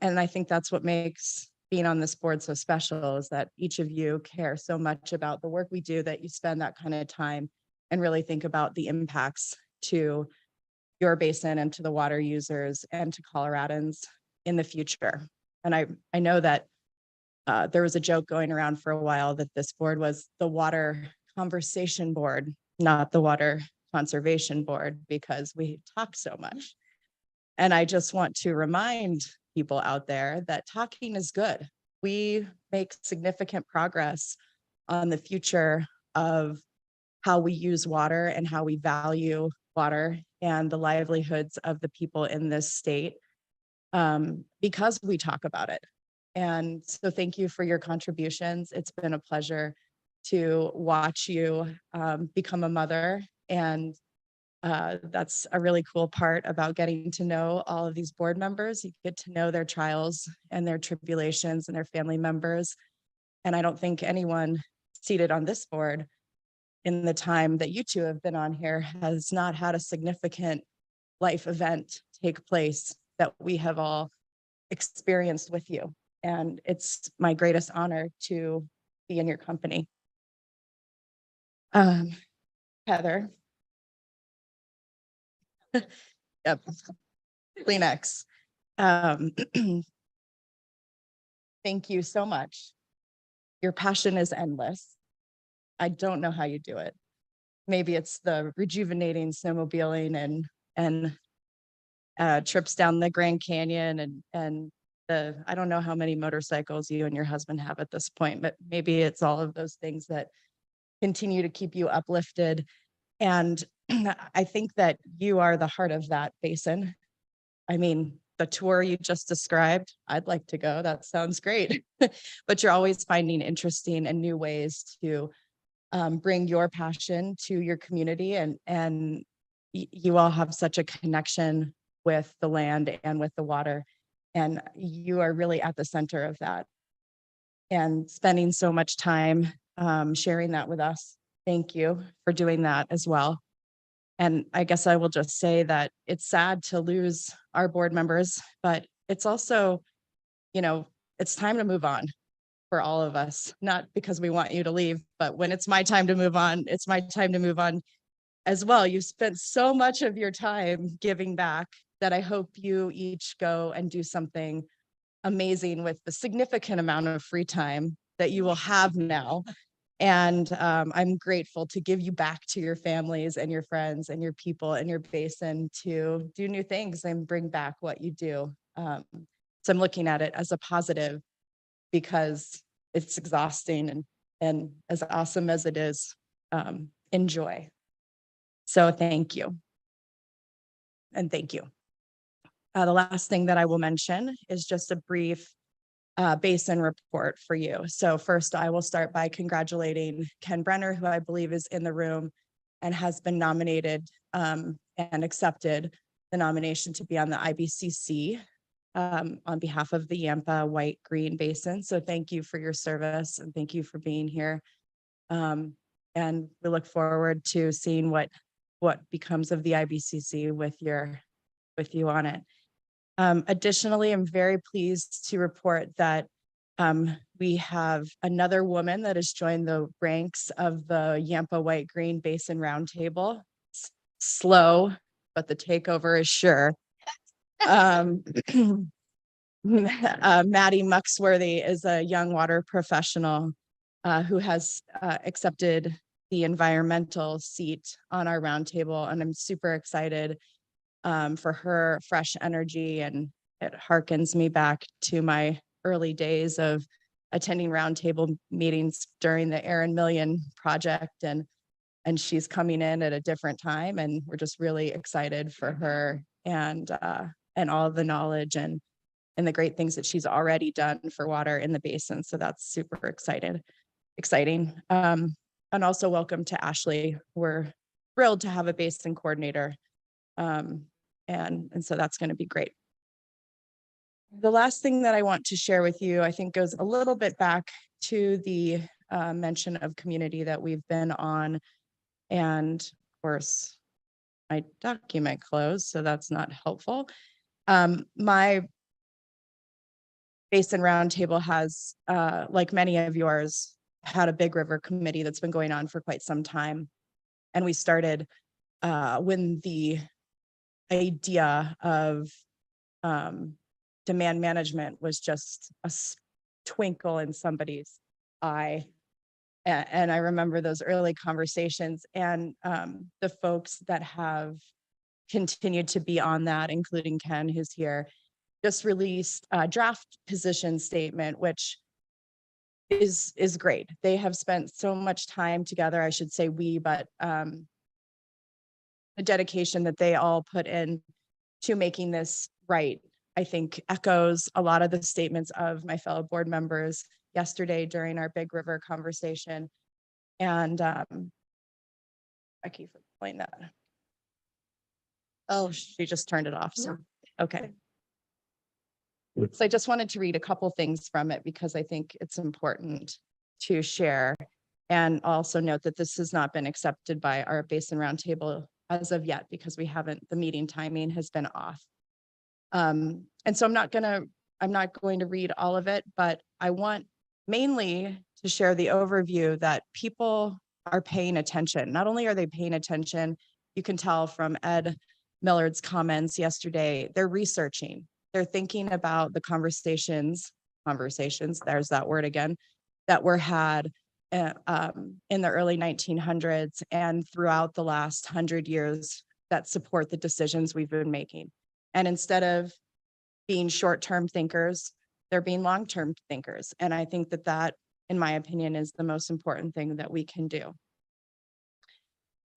I think that's what makes being on this board so special, is that each of you care so much about the work we do that you spend that kind of time and really think about the impacts to your basin and to the water users and to Coloradans in the future. And I know that there was a joke going around for a while that this board was the water conversation board, not the water conservation board, because we talk so much. And I just want to remind people out there that talking is good. We make significant progress on the future of how we use water and how we value water and the livelihoods of the people in this state, because we talk about it. And so thank you for your contributions. It's been a pleasure to watch you become a mother. And that's a really cool part about getting to know all of these board members. You get to know their trials and their tribulations and their family members. And I don't think anyone seated on this board in the time that you two have been on here has not had a significant life event take place that we have all experienced with you. And it's my greatest honor to be in your company. Heather. Yep. Kleenex. Thank you so much. Your passion is endless. I don't know how you do it. Maybe it's the rejuvenating snowmobiling and trips down the Grand Canyon and I don't know how many motorcycles you and your husband have at this point, but maybe it's all of those things that continue to keep you uplifted. And I think that you are the heart of that basin. I mean, the tour you just described, I'd like to go. That sounds great. But you're always finding interesting and new ways to bring your passion to your community. And you all have such a connection with the land and with the water. And you are really at the center of that. And spending so much time sharing that with us. Thank you for doing that as well. And I guess I will just say that it's sad to lose our board members, but it's also, it's time to move on for all of us, not because we want you to leave, but when it's my time to move on, it's my time to move on as well. You've spent so much of your time giving back that I hope you each go and do something amazing with the significant amount of free time that you will have now. And I'm grateful to give you back to your families and your friends and your people and your basin to do new things and bring back what you do. So I'm looking at it as a positive because it's exhausting and as awesome as it is, enjoy. So thank you. And thank you. The last thing that I will mention is just a brief basin report for you. So first, I will start by congratulating Ken Brenner, who I believe is in the room and has been nominated and accepted the nomination to be on the IBCC on behalf of the Yampa White Green Basin. So thank you for your service and thank you for being here. And we look forward to seeing what becomes of the IBCC with you on it. Additionally, I'm very pleased to report that we have another woman that has joined the ranks of the Yampa White Green Basin Roundtable. Slow, but the takeover is sure. Maddie Muxworthy is a young water professional who has accepted the environmental seat on our roundtable, and I'm super excited for her fresh energy, and it harkens me back to my early days of attending roundtable meetings during the Aaron Million project, and she's coming in at a different time, and we're just really excited for her and all the knowledge and the great things that she's already done for water in the basin. So that's super exciting. And also welcome to Ashley. We're thrilled to have a basin coordinator. And so that's going to be great. The last thing that I want to share with you, I think goes a little bit back to the mention of community that we've been on. And of course, my document closed, so that's not helpful. My Basin Roundtable has, like many of yours, had a Big River committee that's been going on for quite some time. And we started when the idea of demand management was just a twinkle in somebody's eye. And I remember those early conversations, and the folks that have continued to be on that, including Ken, who's here, just released a draft position statement, which is great. They have spent so much time together, I should say we, but the dedication that they all put in to making this right, I think echoes a lot of the statements of my fellow board members yesterday during our Big River conversation. And I keep playing that. Oh, she just turned it off. So, okay. So I just wanted to read a couple things from it because I think it's important to share, and also note that this has not been accepted by our Basin Roundtable as of yet because we haven't, the meeting timing has been off. And so I'm not going to read all of it, but I want mainly to share the overview that people are paying attention. Not only are they paying attention, you can tell from Ed Millard's comments yesterday, they're researching. They're thinking about the conversations, there's that word again, that were had in the early 1900s and throughout the last 100 years that support the decisions we've been making. And instead of being short-term thinkers, They're being long-term thinkers. And I think that that, in my opinion, is the most important thing that we can do.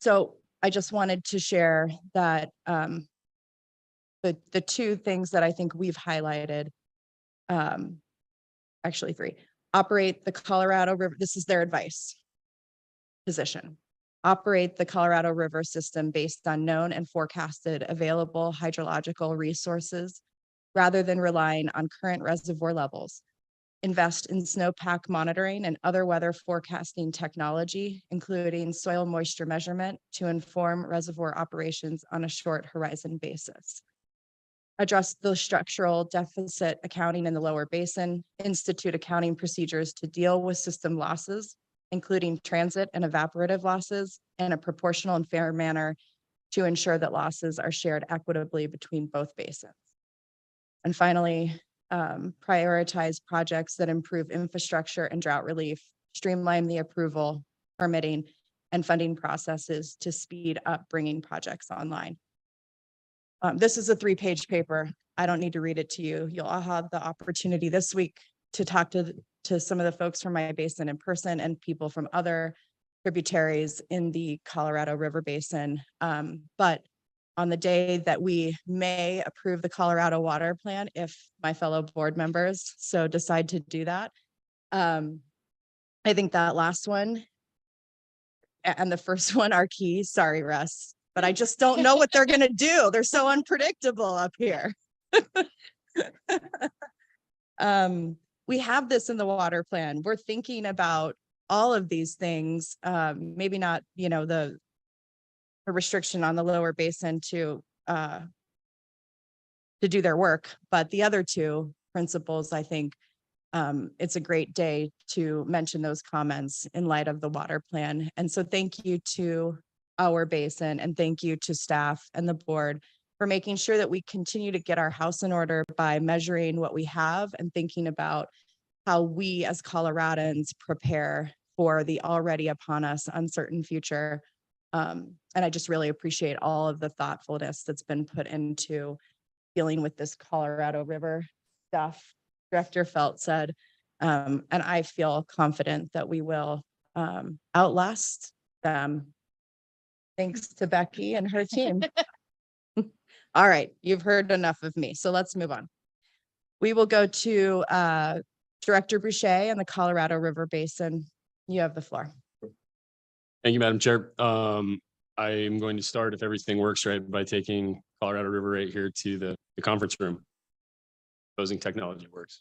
So I just wanted to share that the two things that I think we've highlighted, actually three, operate the Colorado River, this is their advice position. Operate the Colorado River system based on known and forecasted available hydrological resources rather than relying on current reservoir levels. Invest in snowpack monitoring and other weather forecasting technology, including soil moisture measurement, to inform reservoir operations on a short horizon basis. Address the structural deficit accounting in the lower basin, institute accounting procedures to deal with system losses, including transit and evaporative losses, in a proportional and fair manner to ensure that losses are shared equitably between both basins. And finally, prioritize projects that improve infrastructure and drought relief, streamline the approval, permitting, and funding processes to speed up bringing projects online. This is a 3-page paper. I don't need to read it to you. You'll all have the opportunity this week to talk to some of the folks from my basin in person and people from other tributaries in the Colorado River Basin. But on the day that we may approve the Colorado Water Plan, if my fellow board members so decide to do that, I think that last one and the first one are key. Sorry, Russ, but I just don't know what they're going to do. They're so unpredictable up here. We have this in the water plan. We're thinking about all of these things, maybe not, the restriction on the lower basin to do their work, but the other two principles, I think it's a great day to mention those comments in light of the water plan. And so thank you to our basin and thank you to staff and the board for making sure that we continue to get our house in order by measuring what we have and thinking about how we as Coloradans prepare for the already upon us uncertain future. And I just really appreciate all of the thoughtfulness that's been put into dealing with this Colorado River stuff. Director Felt said, and I feel confident that we will outlast them. Thanks to Becky and her team. All right, you've heard enough of me, so let's move on. We will go to Director Boucher and the Colorado River Basin. You have the floor. Thank you, Madam Chair. I am going to start, if everything works right, by taking Colorado River right here to the conference room. Supposing technology works.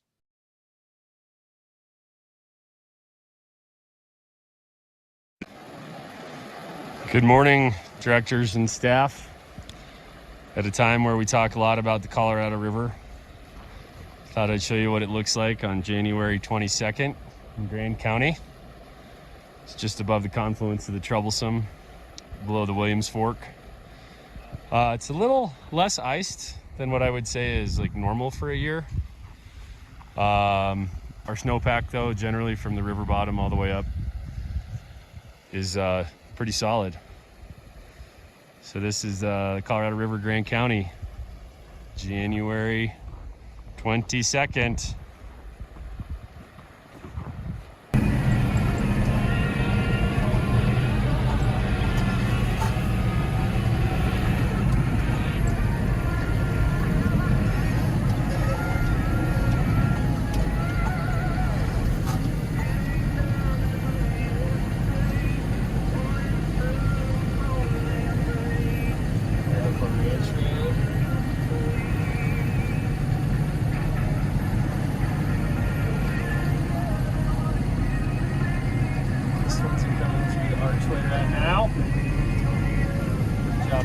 Good morning, directors and staff. At a time where we talk a lot about the Colorado River, thought I'd show you what it looks like on January 22nd in Grand County. It's just above the confluence of the Troublesome, below the Williams Fork. It's a little less iced than what I would say is like normal for a year. Our snowpack, though, generally from the river bottom all the way up, is pretty solid. So this is Colorado River, Grand County, January 22nd.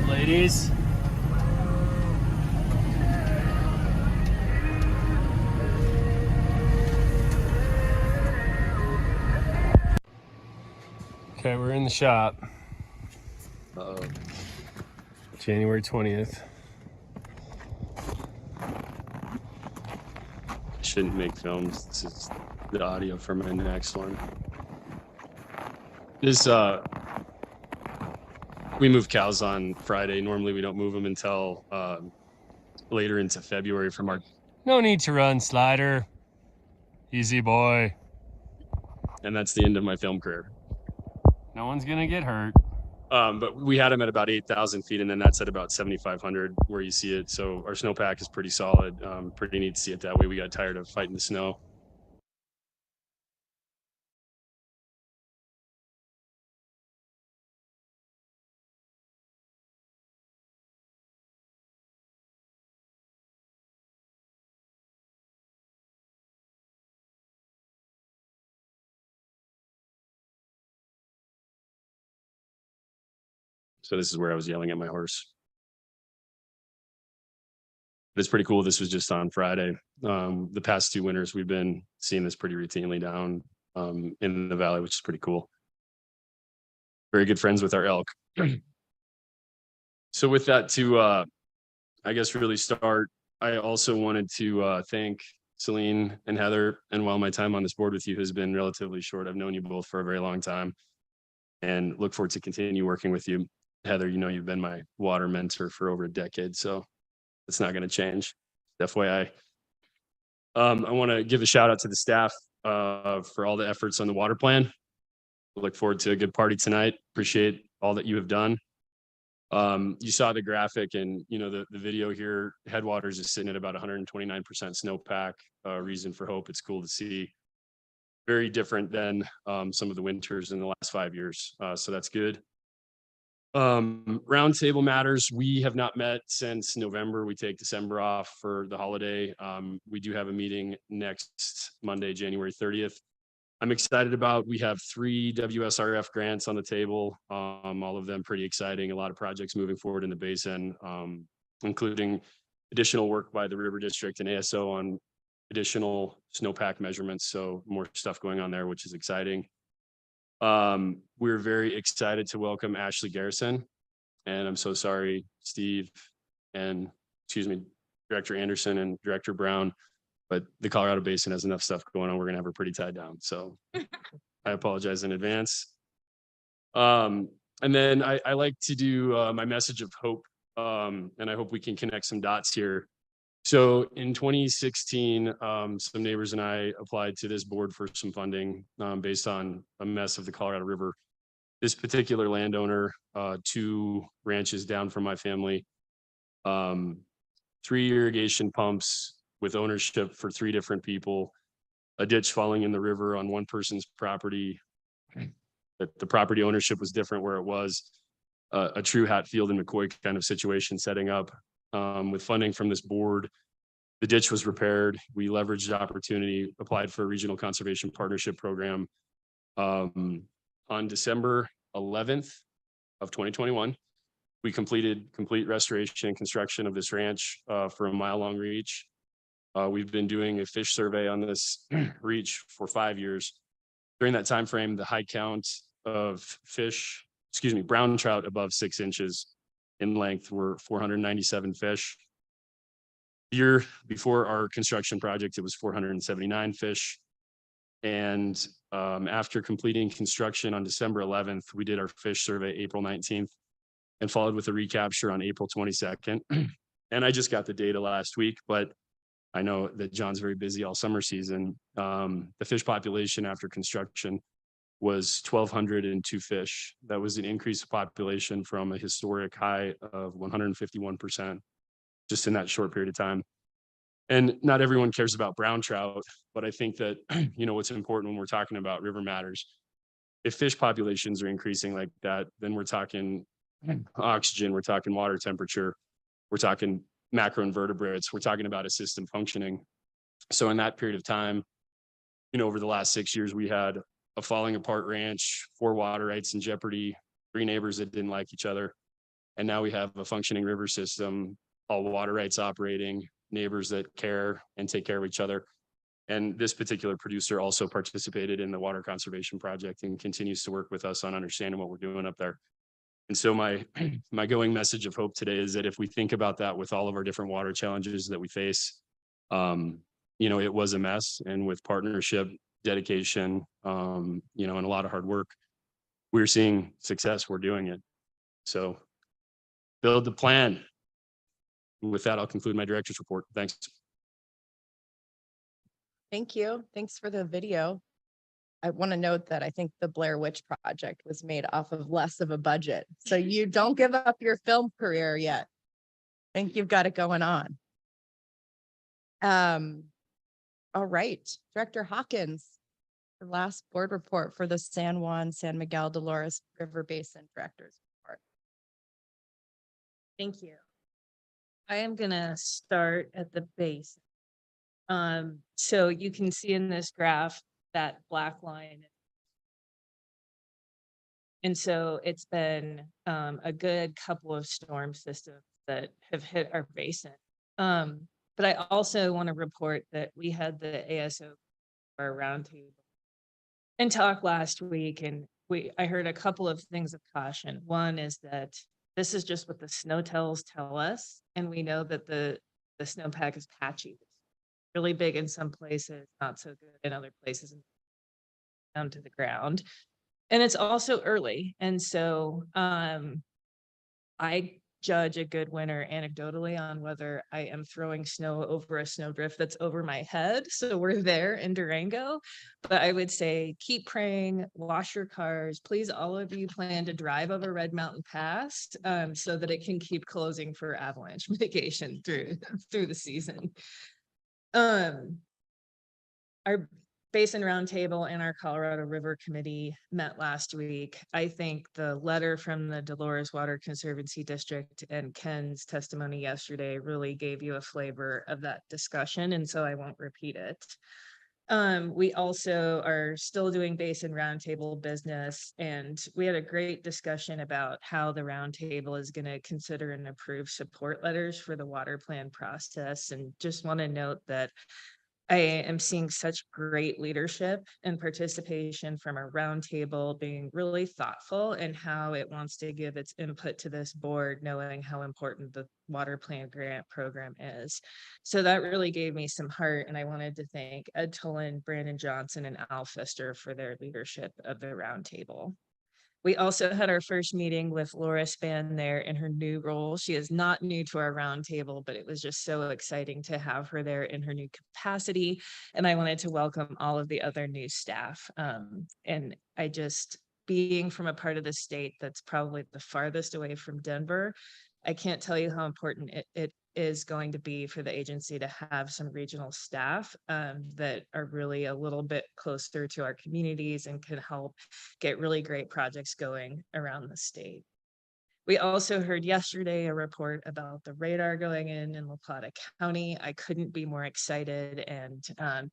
Ladies. Okay, we're in the shop. January 20th. Shouldn't make films. This is the audio for my next one. This we move cows on Friday. Normally we don't move them until later into February from our. No need to run, Slider. Easy boy. And that's the end of my film career. No one's gonna get hurt. But we had them at about 8,000 feet, and then that's at about 7,500 where you see it. So our snowpack is pretty solid. Pretty neat to see it that way. We got tired of fighting the snow. So this is where I was yelling at my horse. But it's pretty cool. This was just on Friday. The past 2 winters, we've been seeing this pretty routinely down in the valley, which is pretty cool. Very good friends with our elk. So with that to, I guess, really start, I also wanted to thank Celine and Heather. And while my time on this board with you has been relatively short, I've known you both for a very long time and look forward to continue working with you. Heather, you know, you've been my water mentor for over a decade, so it's not going to change. FYI. I want to give a shout out to the staff for all the efforts on the water plan. Look forward to a good party tonight. Appreciate all that you have done. You saw the graphic and, you know, the video here. Headwaters is sitting at about 129% snowpack. Reason for hope. It's cool to see. Very different than some of the winters in the last 5 years. So that's good. Roundtable matters. We have not met since November. We take December off for the holiday. We do have a meeting next Monday, January 30th. I'm excited about, we have 3 WSRF grants on the table. All of them pretty exciting. A lot of projects moving forward in the basin, including additional work by the River District and ASO on additional snowpack measurements. So more stuff going on there, which is exciting. We're very excited to welcome Ashley Garrison, and I'm so sorry, Steve and Director Anderson and Director Brown, but the Colorado Basin has enough stuff going on. We're gonna have her pretty tied down. So I apologize in advance. And then I like to do my message of hope, and I hope we can connect some dots here. So in 2016, some neighbors and I applied to this board for some funding based on a mess of the Colorado River. This particular landowner, 2 ranches down from my family, 3 irrigation pumps with ownership for 3 different people, a ditch falling in the river on one person's property. That the property ownership was different where it was, a true Hatfield and McCoy kind of situation setting up. With funding from this board, the ditch was repaired. We leveraged the opportunity, applied for a regional conservation partnership program. On December 11th of 2021, we completed complete restoration and construction of this ranch for a mile-long reach. We've been doing a fish survey on this reach for 5 years. During that time frame, the high count of brown trout above 6 inches in length were 497 fish. The year before our construction project, it was 479 fish. And after completing construction on December 11th, we did our fish survey April 19th and followed with a recapture on April 22nd. And I just got the data last week, but I know that John's very busy all summer season. The fish population after construction was 1,202 fish. That was an increase of population from a historic high of 151% just in that short period of time. And not everyone cares about brown trout, but I think that, you know, what's important when we're talking about river matters, if fish populations are increasing like that, then we're talking oxygen, we're talking water temperature, we're talking macroinvertebrates, we're talking about a system functioning. So in that period of time, you know, over the last 6 years, we had a falling apart ranch, 4 water rights in jeopardy, 3 neighbors that didn't like each other. And now we have a functioning river system, all water rights operating, neighbors that care and take care of each other. And this particular producer also participated in the water conservation project and continues to work with us on understanding what we're doing up there. And so my going message of hope today is that if we think about that with all of our different water challenges that we face, you know, it was a mess, and with partnership, dedication, you know, and a lot of hard work, we're seeing success. We're doing it. So build the plan. With that, I'll conclude my director's report. Thanks. Thank you. Thanks for the video. I want to note that I think the Blair Witch Project was made off of less of a budget. So you don't give up your film career yet. I think you've got it going on. All right, Director Hawkins, the last board report for the San Juan, San Miguel, Dolores River Basin Directors Report. Thank you. I am gonna start at the base. So you can see in this graph that black line. And so it's been a good couple of storm systems that have hit our basin. But I also want to report that we had the ASO our roundtable and talk last week, and I heard a couple of things of caution. One is that this is just what the snow tells tell us, and we know that the snowpack is patchy, really big in some places, not so good in other places, and down to the ground. And it's also early, and so I judge a good winter anecdotally on whether I am throwing snow over a snowdrift that's over my head. So we're there in Durango, but I would say keep praying, wash your cars. Please, all of you plan to drive over Red Mountain Pass so that it can keep closing for avalanche mitigation through the season. Our Basin Roundtable and our Colorado River Committee met last week. I think the letter from the Dolores Water Conservancy District and Ken's testimony yesterday really gave you a flavor of that discussion, and so I won't repeat it. We also are still doing Basin Roundtable business, and we had a great discussion about how the roundtable is going to consider and approve support letters for the water plan process, and just want to note that I am seeing such great leadership and participation from our roundtable, being really thoughtful in how it wants to give its input to this board, knowing how important the water plan grant program is. So that really gave me some heart, and I wanted to thank Ed Tolan, Brandon Johnson, and Al Pfister for their leadership of the roundtable. We also had our first meeting with Laura Span there in her new role. She is not new to our roundtable, but it was just so exciting to have her there in her new capacity. And I wanted to welcome all of the other new staff. And I just, being from a part of the state that's probably the farthest away from Denver, I can't tell you how important it is going to be for the agency to have some regional staff that are really a little bit closer to our communities and can help get really great projects going around the state. We also heard yesterday a report about the radar going in La Plata County. I couldn't be more excited, and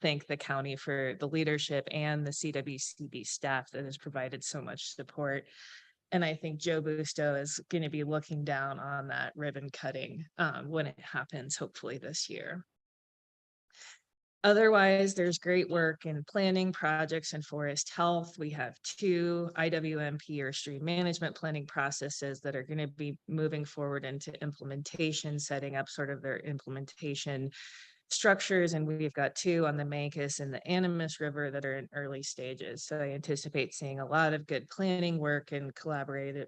thank the county for the leadership and the CWCB staff that has provided so much support. And I think Joe Busto is going to be looking down on that ribbon cutting when it happens, hopefully this year. Otherwise, there's great work in planning projects and forest health. We have 2 IWMP or stream management planning processes that are going to be moving forward into implementation, setting up sort of their implementation structures, and we've got 2 on the Mancos and the Animas River that are in early stages. So I anticipate seeing a lot of good planning work and collaboration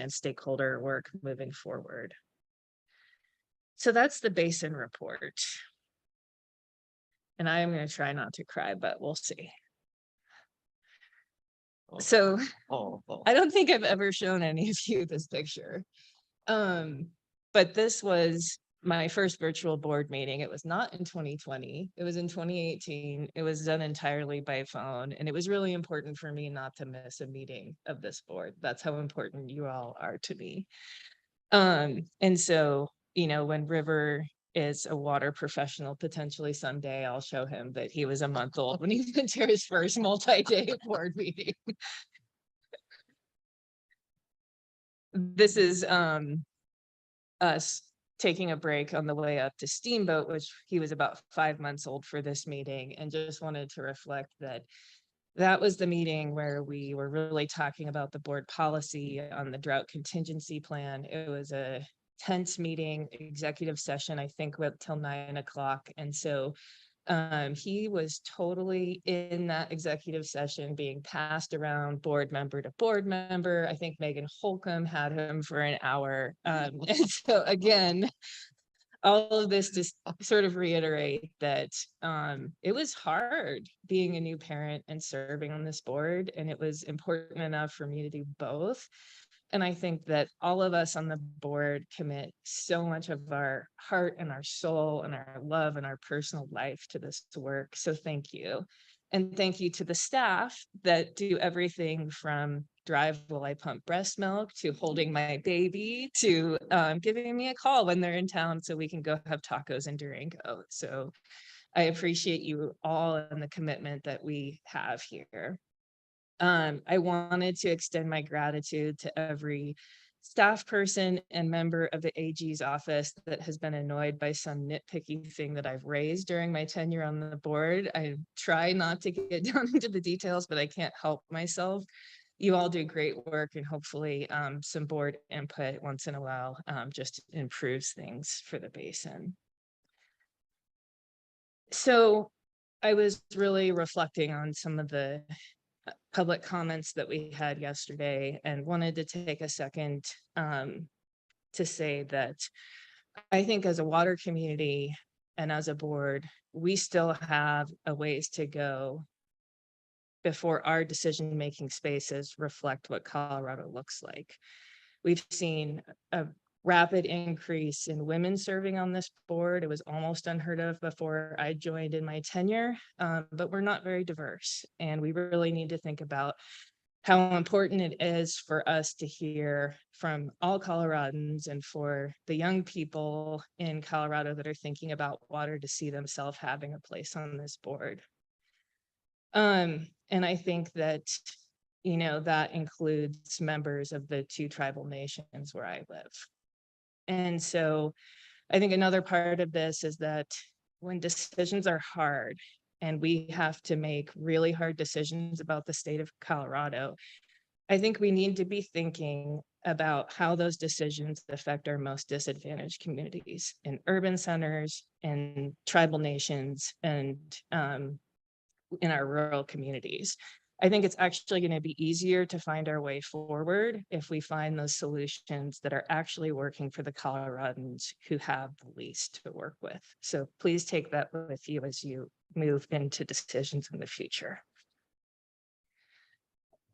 and stakeholder work moving forward. So that's the basin report. And I'm going to try not to cry, but we'll see. So I don't think I've ever shown any of you this picture. But this was my first virtual board meeting. It was not in 2020. It was in 2018. It was done entirely by phone. And it was really important for me not to miss a meeting of this board. That's how important you all are to me. And so, you know, when River is a water professional, potentially someday I'll show him that he was a month old when he went to his first multi-day board meeting. This is us taking a break on the way up to Steamboat, which he was about 5 months old for this meeting, and just wanted to reflect that that was the meeting where we were really talking about the board policy on the drought contingency plan. It was a tense meeting, executive session, I think went till 9 o'clock. And so he was totally in that executive session being passed around board member to board member. I think Megan Holcomb had him for an hour. And so again, all of this to sort of reiterate that it was hard being a new parent and serving on this board, and it was important enough for me to do both. And I think that all of us on the board commit so much of our heart and our soul and our love and our personal life to this work. So thank you. And thank you to the staff that do everything from drive while I pump breast milk to holding my baby to giving me a call when they're in town so we can go have tacos in Durango. So I appreciate you all and the commitment that we have here. I wanted to extend my gratitude to every staff person and member of the AG's office that has been annoyed by some nitpicky thing that I've raised during my tenure on the board. I try not to get down into the details, but I can't help myself. You all do great work, and hopefully some board input once in a while just improves things for the basin. So I was really reflecting on some of the public comments that we had yesterday and wanted to take a second to say that I think as a water community and as a board, we still have a ways to go before our decision-making spaces reflect what Colorado looks like. We've seen a rapid increase in women serving on this board. It was almost unheard of before I joined in my tenure, but we're not very diverse. And we really need to think about how important it is for us to hear from all Coloradans and for the young people in Colorado that are thinking about water to see themselves having a place on this board. And I think that, you know, that includes members of the 2 tribal nations where I live. And so I think another part of this is that when decisions are hard and we have to make really hard decisions about the state of Colorado, I think we need to be thinking about how those decisions affect our most disadvantaged communities in urban centers and tribal nations and in our rural communities. I think it's actually going to be easier to find our way forward if we find those solutions that are actually working for the Coloradans who have the least to work with. So please take that with you as you move into decisions in the future.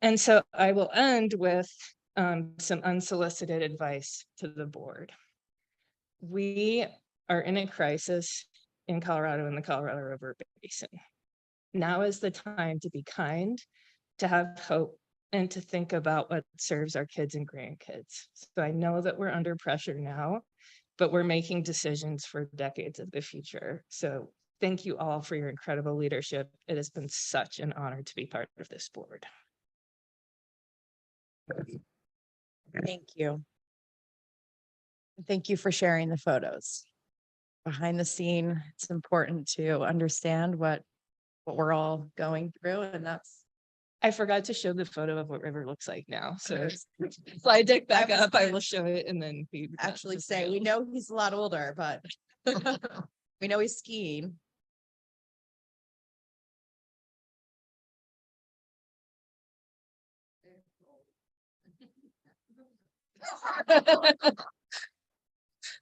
And so I will end with some unsolicited advice to the board. We are in a crisis in Colorado in the Colorado River Basin. Now is the time to be kind, to have hope, and to think about what serves our kids and grandkids. So I know that we're under pressure now, but we're making decisions for decades of the future. So thank you all for your incredible leadership. It has been such an honor to be part of this board. Thank you. Thank you for sharing the photos. Behind the scene, it's important to understand what we're all going through, and that's. I forgot to show the photo of what River looks like now. So slide deck back up, I will show it and then we Actually say, we know he's a lot older, but we know he's skiing.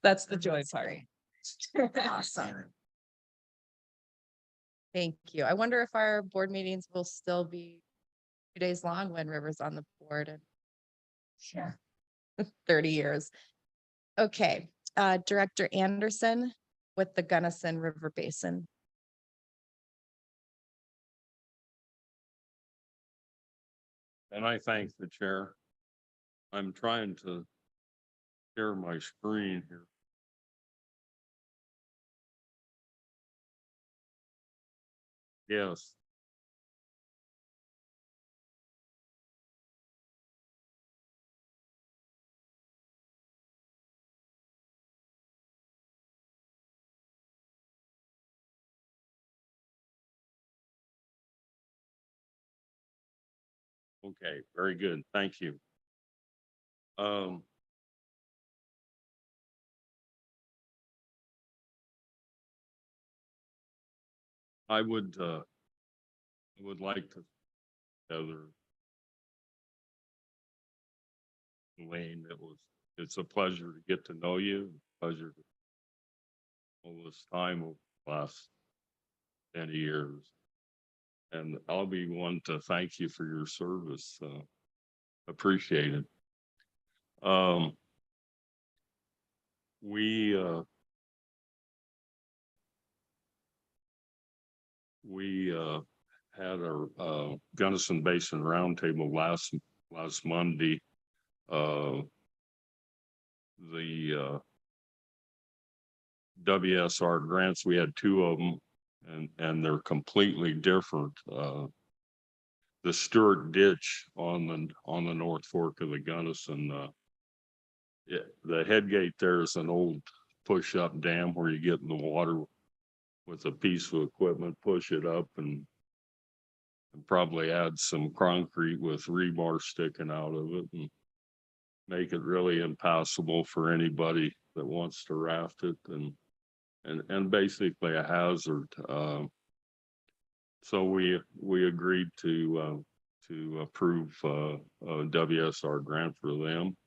That's the joy part. Awesome. Thank you. I wonder if our board meetings will still be 2 days long when River's on the board and Sure. 30 years. Okay, Director Anderson with the Gunnison River Basin. And I thank the chair. I'm trying to share my screen here. Yes. Okay, very good. Thank you. I would like to together. Wayne, it's a pleasure to get to know you, pleasure to all this time over the last many years. And I'll be one to thank you for your service. Appreciate it. We had our Gunnison Basin Roundtable last Monday. The WSR grants, we had two of them, and they're completely different. The Stewart Ditch on the North Fork of the Gunnison, the head gate there is an old push-up dam where you get in the water with a piece of equipment, push it up, and probably add some concrete with rebar sticking out of it and make it really impassable for anybody that wants to raft it, and basically a hazard. So we agreed to approve a WSR grant for them.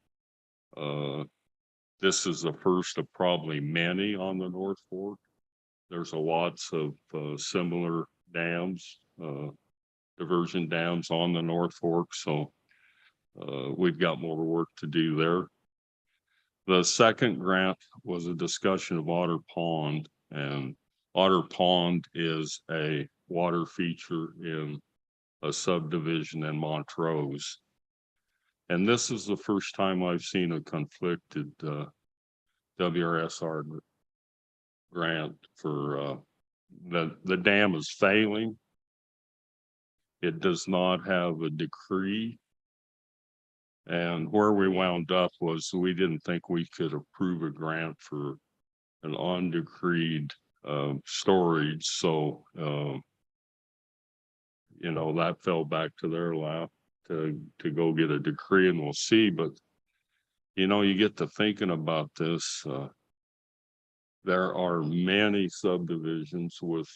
This is the first of probably many on the North Fork. There's lots of similar dams, diversion dams on the North Fork, so we've got more work to do there. The second grant was a discussion of Otter Pond, and Otter Pond is a water feature in a subdivision in Montrose. And this is the first time I've seen a conflicted WRSR grant for the dam is failing. It does not have a decree. And where we wound up was we didn't think we could approve a grant for an undecreed storage. So, you know, that fell back to their lap to go get a decree, and we'll see. But, you know, you get to thinking about this. There are many subdivisions with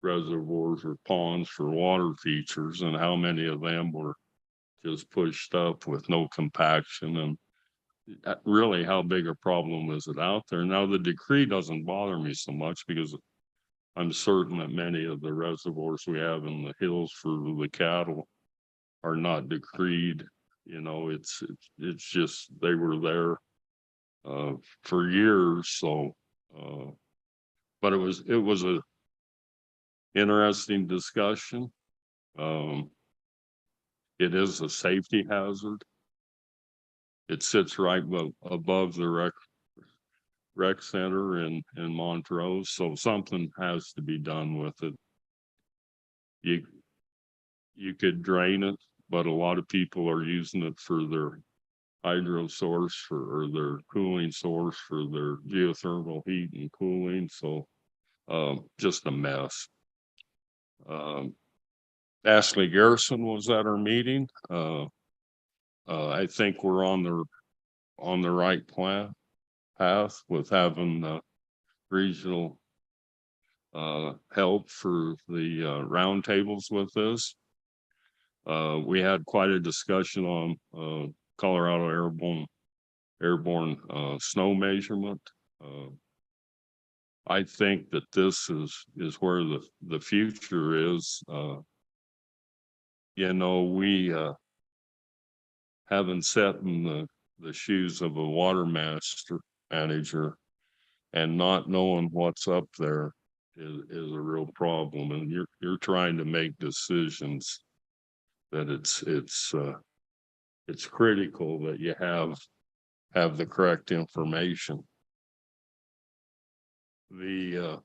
reservoirs or ponds for water features, and how many of them were just pushed up with no compaction, and really how big a problem is it out there? Now the decree doesn't bother me so much because I'm certain that many of the reservoirs we have in the hills for the cattle are not decreed. You know, it's just they were there for years. So but it was a interesting discussion. It is a safety hazard. It sits right above the rec center in Montrose, so something has to be done with it. You could drain it, but a lot of people are using it for their hydro source or their cooling source for their geothermal heat and cooling. So just a mess. Ashley Garrison was at our meeting. I think we're on the right path with having regional help for the roundtables with this. We had quite a discussion on Colorado airborne snow measurement. I think that this is where the future is. You know, we haven't sat in the shoes of a water manager, and not knowing what's up there is a real problem. And you're trying to make decisions that it's critical that you have the correct information. The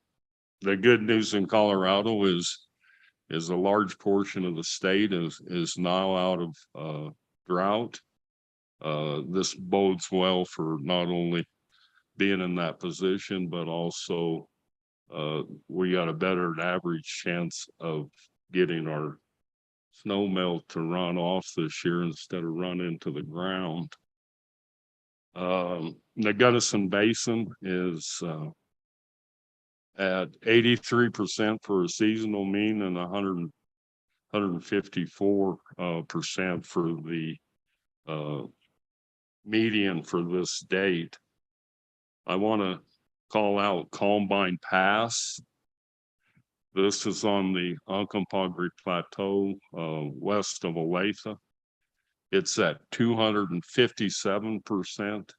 good news in Colorado is a large portion of the state is now out of drought. This bodes well for not only being in that position, but also we got a better than average chance of getting our snow melt to run off this year instead of run into the ground. The Gunnison Basin is at 83% for a seasonal mean and 154% for the median for this date. I want to call out Columbine Pass. This is on the Uncompahgre Plateau, west of Olathe. It's at 257%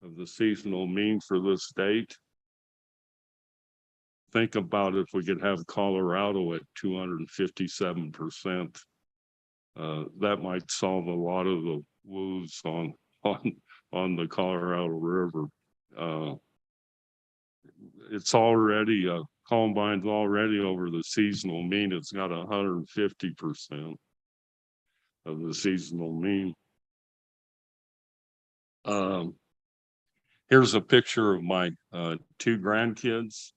of the seasonal mean for this state. Think about if we could have Colorado at 257%. That might solve a lot of the woes on the Colorado River. It's already Columbine's already over the seasonal mean. It's got 150% of the seasonal mean. Here's a picture of my two grandkids.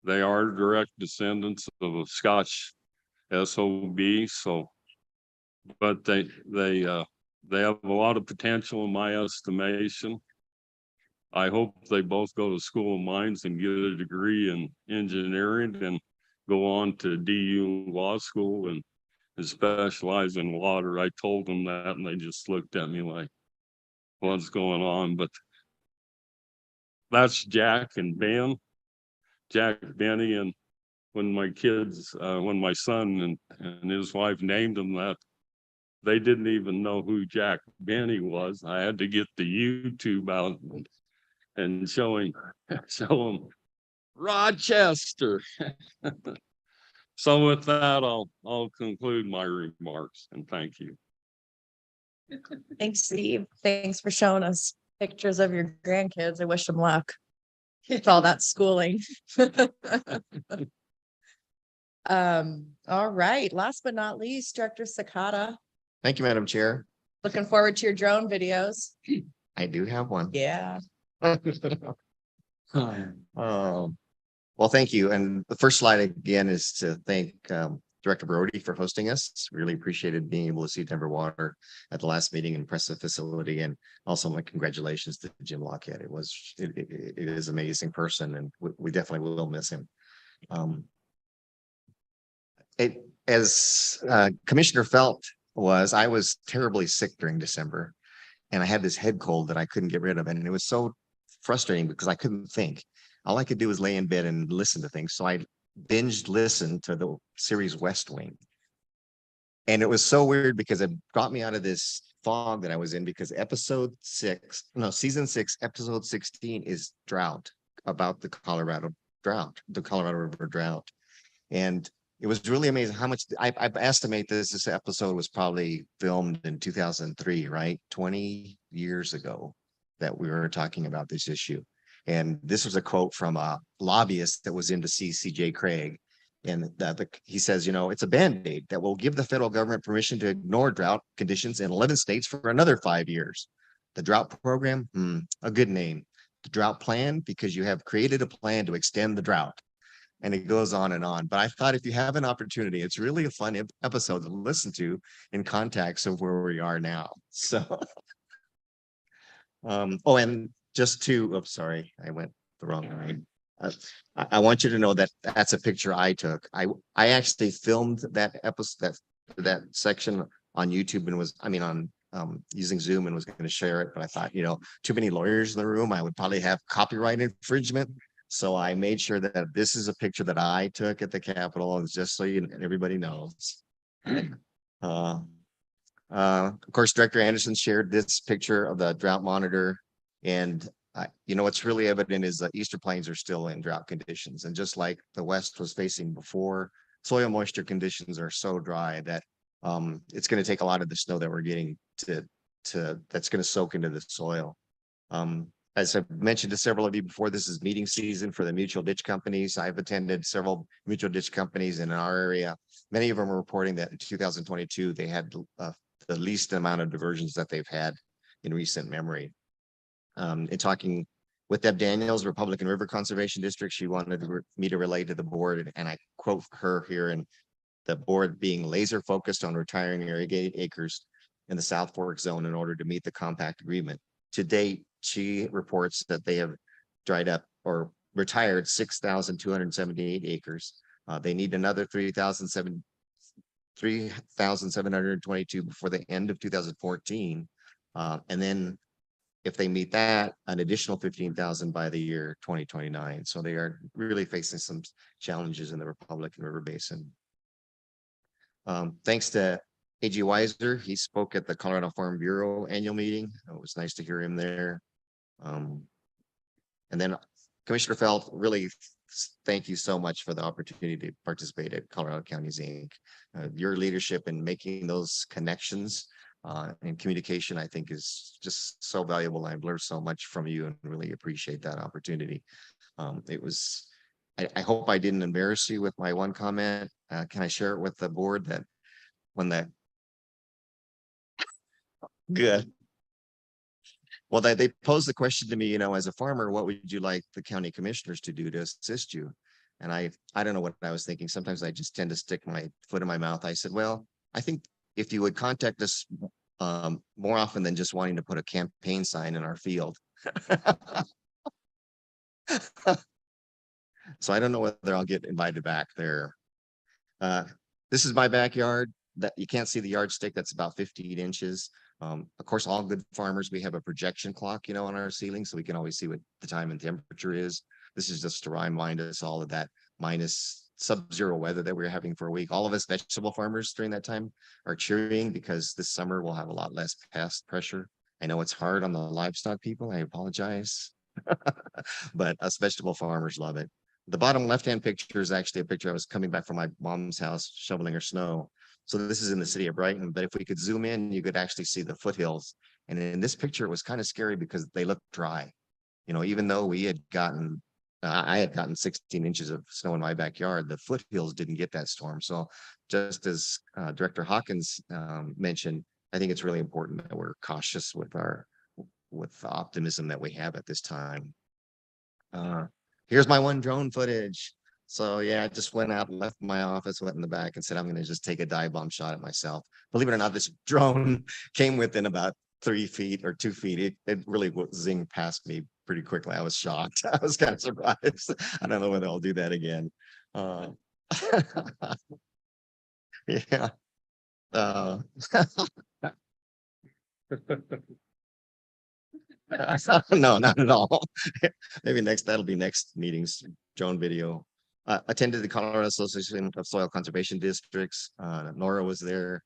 They are direct descendants of a Scotch SOB, so but they have a lot of potential in my estimation. I hope they both go to School of Mines and get a degree in engineering and go on to DU Law School and specialize in water. I told them that and they just looked at me like, what's going on? But that's Jack and Ben. Jack, Benny, and when my son and his wife named him that, they didn't even know who Jack Benny was. I had to get the YouTube out and show him Rochester. So with that, I'll conclude my remarks and thank you. Thanks, Steve. Thanks for showing us pictures of your grandkids. I wish them luck with all that schooling. All right. Last but not least, Director Sakata. Thank you, Madam Chair. Looking forward to your drone videos. I do have one. Yeah. Well, thank you. And the first slide again is to thank Director Brody for hosting us. Really appreciated being able to see Denver Water at the last meeting and impressive facility. And also my congratulations to Jim Lockhead. It is an amazing person and we definitely will miss him. As Commissioner Felt I was terribly sick during December and I had this head cold that I couldn't get rid of. And it was so frustrating because I couldn't think. All I could do was lay in bed and listen to things. So I binged listened to the series West Wing. And it was so weird because it got me out of this fog that I was in because season 6, episode 16 is drought, about the Colorado River drought. And it was really amazing how much I estimate this episode was probably filmed in 2003, right? 20 years ago that we were talking about this issue. And this was a quote from a lobbyist that was in to see CJ Craig. And he says, it's a Band-Aid that will give the federal government permission to ignore drought conditions in 11 states for another 5 years. The drought program, a good name. The drought plan, because you have created a plan to extend the drought. And it goes on and on. But I thought if you have an opportunity, it's really a fun episode to listen to in context of where we are now. So, and just to, sorry, I went the wrong way. I want you to know that that's a picture I took. I actually filmed that episode, that section on YouTube and on using Zoom and was going to share it. But I thought, too many lawyers in the room, I would probably have copyright infringement. So I made sure that this is a picture that I took at the Capitol, and just so everybody knows. Of course, Director Anderson shared this picture of the drought monitor. And what's really evident is the Eastern Plains are still in drought conditions. And just like the West was facing before, soil moisture conditions are so dry that it's going to take a lot of the snow that we're getting that's going to soak into the soil. As I've mentioned to several of you before, this is meeting season for the mutual ditch companies. I've attended several mutual ditch companies in our area. Many of them are reporting that in 2022, they had the least amount of diversions that they've had in recent memory. In talking with Deb Daniels, Republican River Conservation District, she wanted me to relate to the board, and I quote her here, in the board being laser focused on retiring irrigated acres in the South Fork zone in order to meet the compact agreement. To date, she reports that they have dried up or retired 6,278 acres. They need another 3,722 before the end of 2014. And then if they meet that, an additional 15,000 by the year 2029. So they are really facing some challenges in the Republican River Basin. Thanks to A.G. Weiser, he spoke at the Colorado Farm Bureau annual meeting. It was nice to hear him there. And then Commissioner Felt, really thank you so much for the opportunity to participate at Colorado Counties Inc. Your leadership in making those connections and communication, I think, is just so valuable. I've learned so much from you and really appreciate that opportunity. I hope I didn't embarrass you with my one comment. Can I share it with the board that when the good. Well, they posed the question to me, you know, as a farmer, what would you like the county commissioners to do to assist you? And I don't know what I was thinking. Sometimes I just tend to stick my foot in my mouth. I said, well, I think if you would contact us more often than just wanting to put a campaign sign in our field. So I don't know whether I'll get invited back there. This is my backyard. That you can't see the yardstick. That's about 15 inches. Of course, all good farmers, we have a projection clock, you know, on our ceiling, so we can always see what the time and temperature is. This is just to remind us all of that minus sub-zero weather that we're having for a week. All of us vegetable farmers during that time are cheering because this summer we'll have a lot less pest pressure. I know it's hard on the livestock people. I apologize, but us vegetable farmers love it. The bottom left-hand picture is actually a picture I was coming back from my mom's house shoveling her snow. So this is in the city of Brighton, but if we could zoom in, you could actually see the foothills. And in this picture, it was kind of scary because they looked dry. You know, even though we had gotten, I had gotten 16 inches of snow in my backyard, the foothills didn't get that storm. So just as Director Hawkins mentioned, I think it's really important that we're cautious with the optimism that we have at this time. Here's my one drone footage. So yeah, I just went out, left my office, went in the back and said, I'm going to just take a dive bomb shot at myself. Believe it or not, this drone came within about 3 feet or 2 feet. It really zinged past me pretty quickly. I was shocked. I was kind of surprised. I don't know whether I'll do that again. Yeah. No, not at all. Maybe that'll be next meeting's drone video. Attended the Colorado Association of Soil Conservation Districts. Nora was there.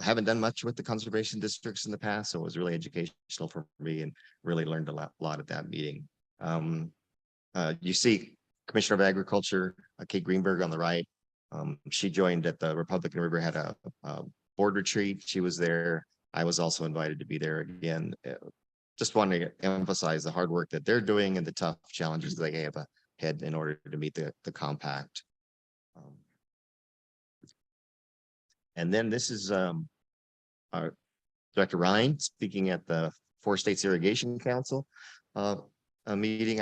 Haven't done much with the conservation districts in the past, so it was really educational for me and really learned a lot at that meeting. You see Commissioner of Agriculture, Kate Greenberg on the right. She joined at the Republican River, had a board retreat. She was there. I was also invited to be there again. Just wanting to emphasize the hard work that they're doing and the tough challenges they have ahead in order to meet the compact. And then this is our Director Ryan speaking at the Four States Irrigation Council a meeting.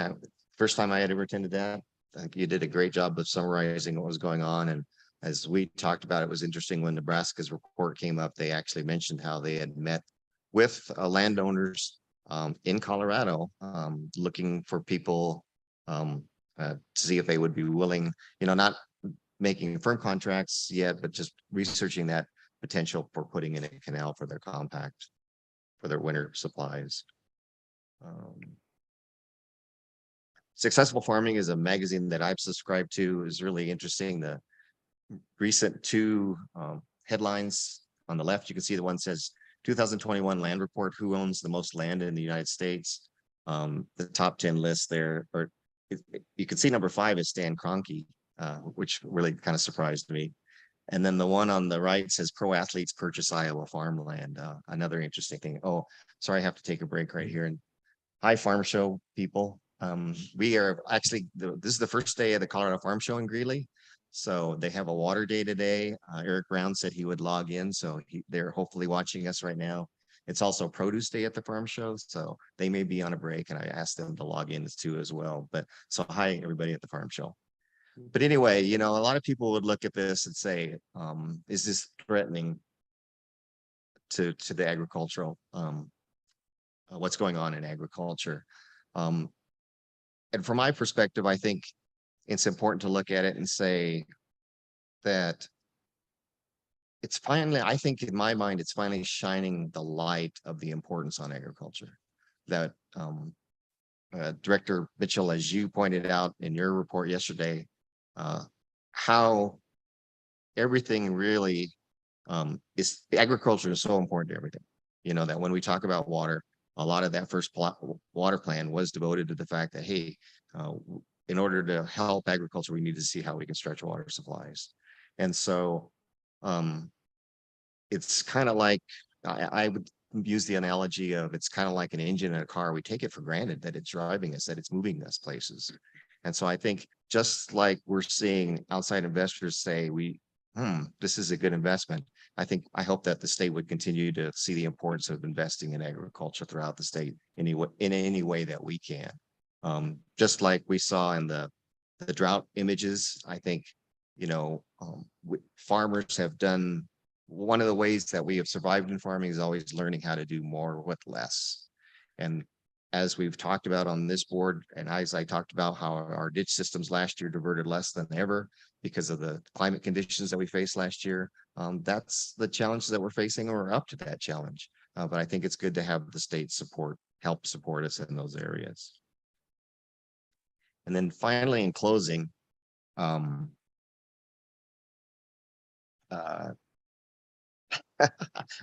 First time I had ever attended that. I think you did a great job of summarizing what was going on. And as we talked about, it was interesting when Nebraska's report came up, they actually mentioned how they had met with landowners in Colorado, looking for people to see if they would be willing, you know, not making firm contracts yet, but just researching that potential for putting in a canal for their compact, for their winter supplies. Successful Farming is a magazine that I've subscribed to. Is really interesting. The recent two headlines on the left, you can see the one says 2021 land report, who owns the most land in the United States. The top 10 list there, or you can see number 5 is Stan Kroenke, which really kind of surprised me. And then the one on the right says pro athletes purchase Iowa farmland. Another interesting thing. Oh, sorry, I have to take a break right here. And hi, Farm Show people. We are actually, this is the first day of the Colorado Farm Show in Greeley. So they have a water day today. Eric Brown said he would log in. So they're hopefully watching us right now. It's also produce day at the farm show. So they may be on a break and I asked them to log in too as well. But so hi, everybody at the farm show. But anyway, you know, a lot of people would look at this and say, is this threatening to the agricultural, what's going on in agriculture? And from my perspective, I think it's important to look at it and say that it's finally, I think in my mind, it's finally shining the light of the importance on agriculture. that Director Mitchell, as you pointed out in your report yesterday, how everything really is agriculture is so important to everything. You know, that when we talk about water, a lot of that first water plan was devoted to the fact that, hey, in order to help agriculture, we need to see how we can stretch water supplies. And so it's kind of like, I would use the analogy of it's kind of like an engine in a car. We take it for granted that it's driving us, that it's moving us places. And so I think just like we're seeing outside investors say, this is a good investment. I hope that the state would continue to see the importance of investing in agriculture throughout the state in any way that we can. Just like we saw in the drought images, I think, you know, farmers have done, one of the ways that we have survived in farming is always learning how to do more with less. And as we've talked about on this board, and as I talked about how our ditch systems last year diverted less than ever because of the climate conditions that we faced last year, that's the challenges that we're facing, or we're up to that challenge. But I think it's good to have the state help support us in those areas. And then finally, in closing, I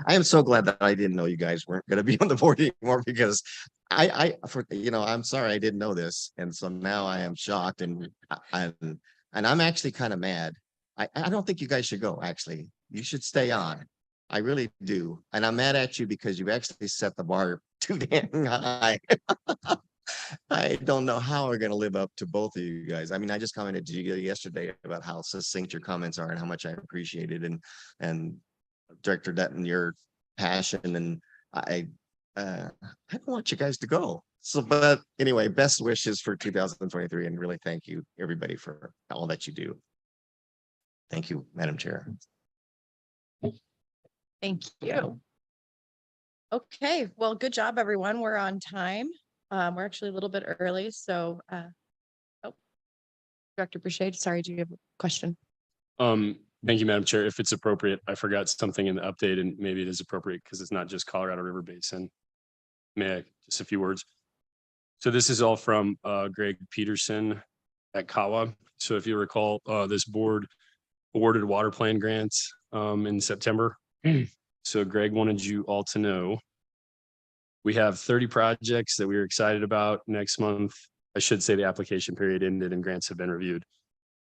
am so glad that I didn't know you guys weren't going to be on the board anymore, because I'm sorry I didn't know this. And so now I am shocked, and I'm actually kind of mad. I don't think you guys should go. Actually, you should stay on. I really do. And I'm mad at you because you've actually set the bar too damn high. I don't know how we're going to live up to both of you guys. I mean, I just commented to you yesterday about how succinct your comments are and how much I appreciate it. And Director Dutton, your passion, and I don't want you guys to go. So, but anyway, best wishes for 2023, and really thank you everybody for all that you do. Thank you, Madam Chair. Thank you. Okay, well, good job, everyone. We're on time. We're actually a little bit early, so Director Boucher, sorry, do you have a question? Thank you, Madam Chair. If it's appropriate, I forgot something in the update, and maybe it is appropriate because it's not just Colorado River Basin. May I, just a few words? So this is all from Greg Peterson at CAWA. So if you recall, this board awarded water plan grants in September. So Greg wanted you all to know we have 30 projects that we are excited about next month. I should say the application period ended and grants have been reviewed.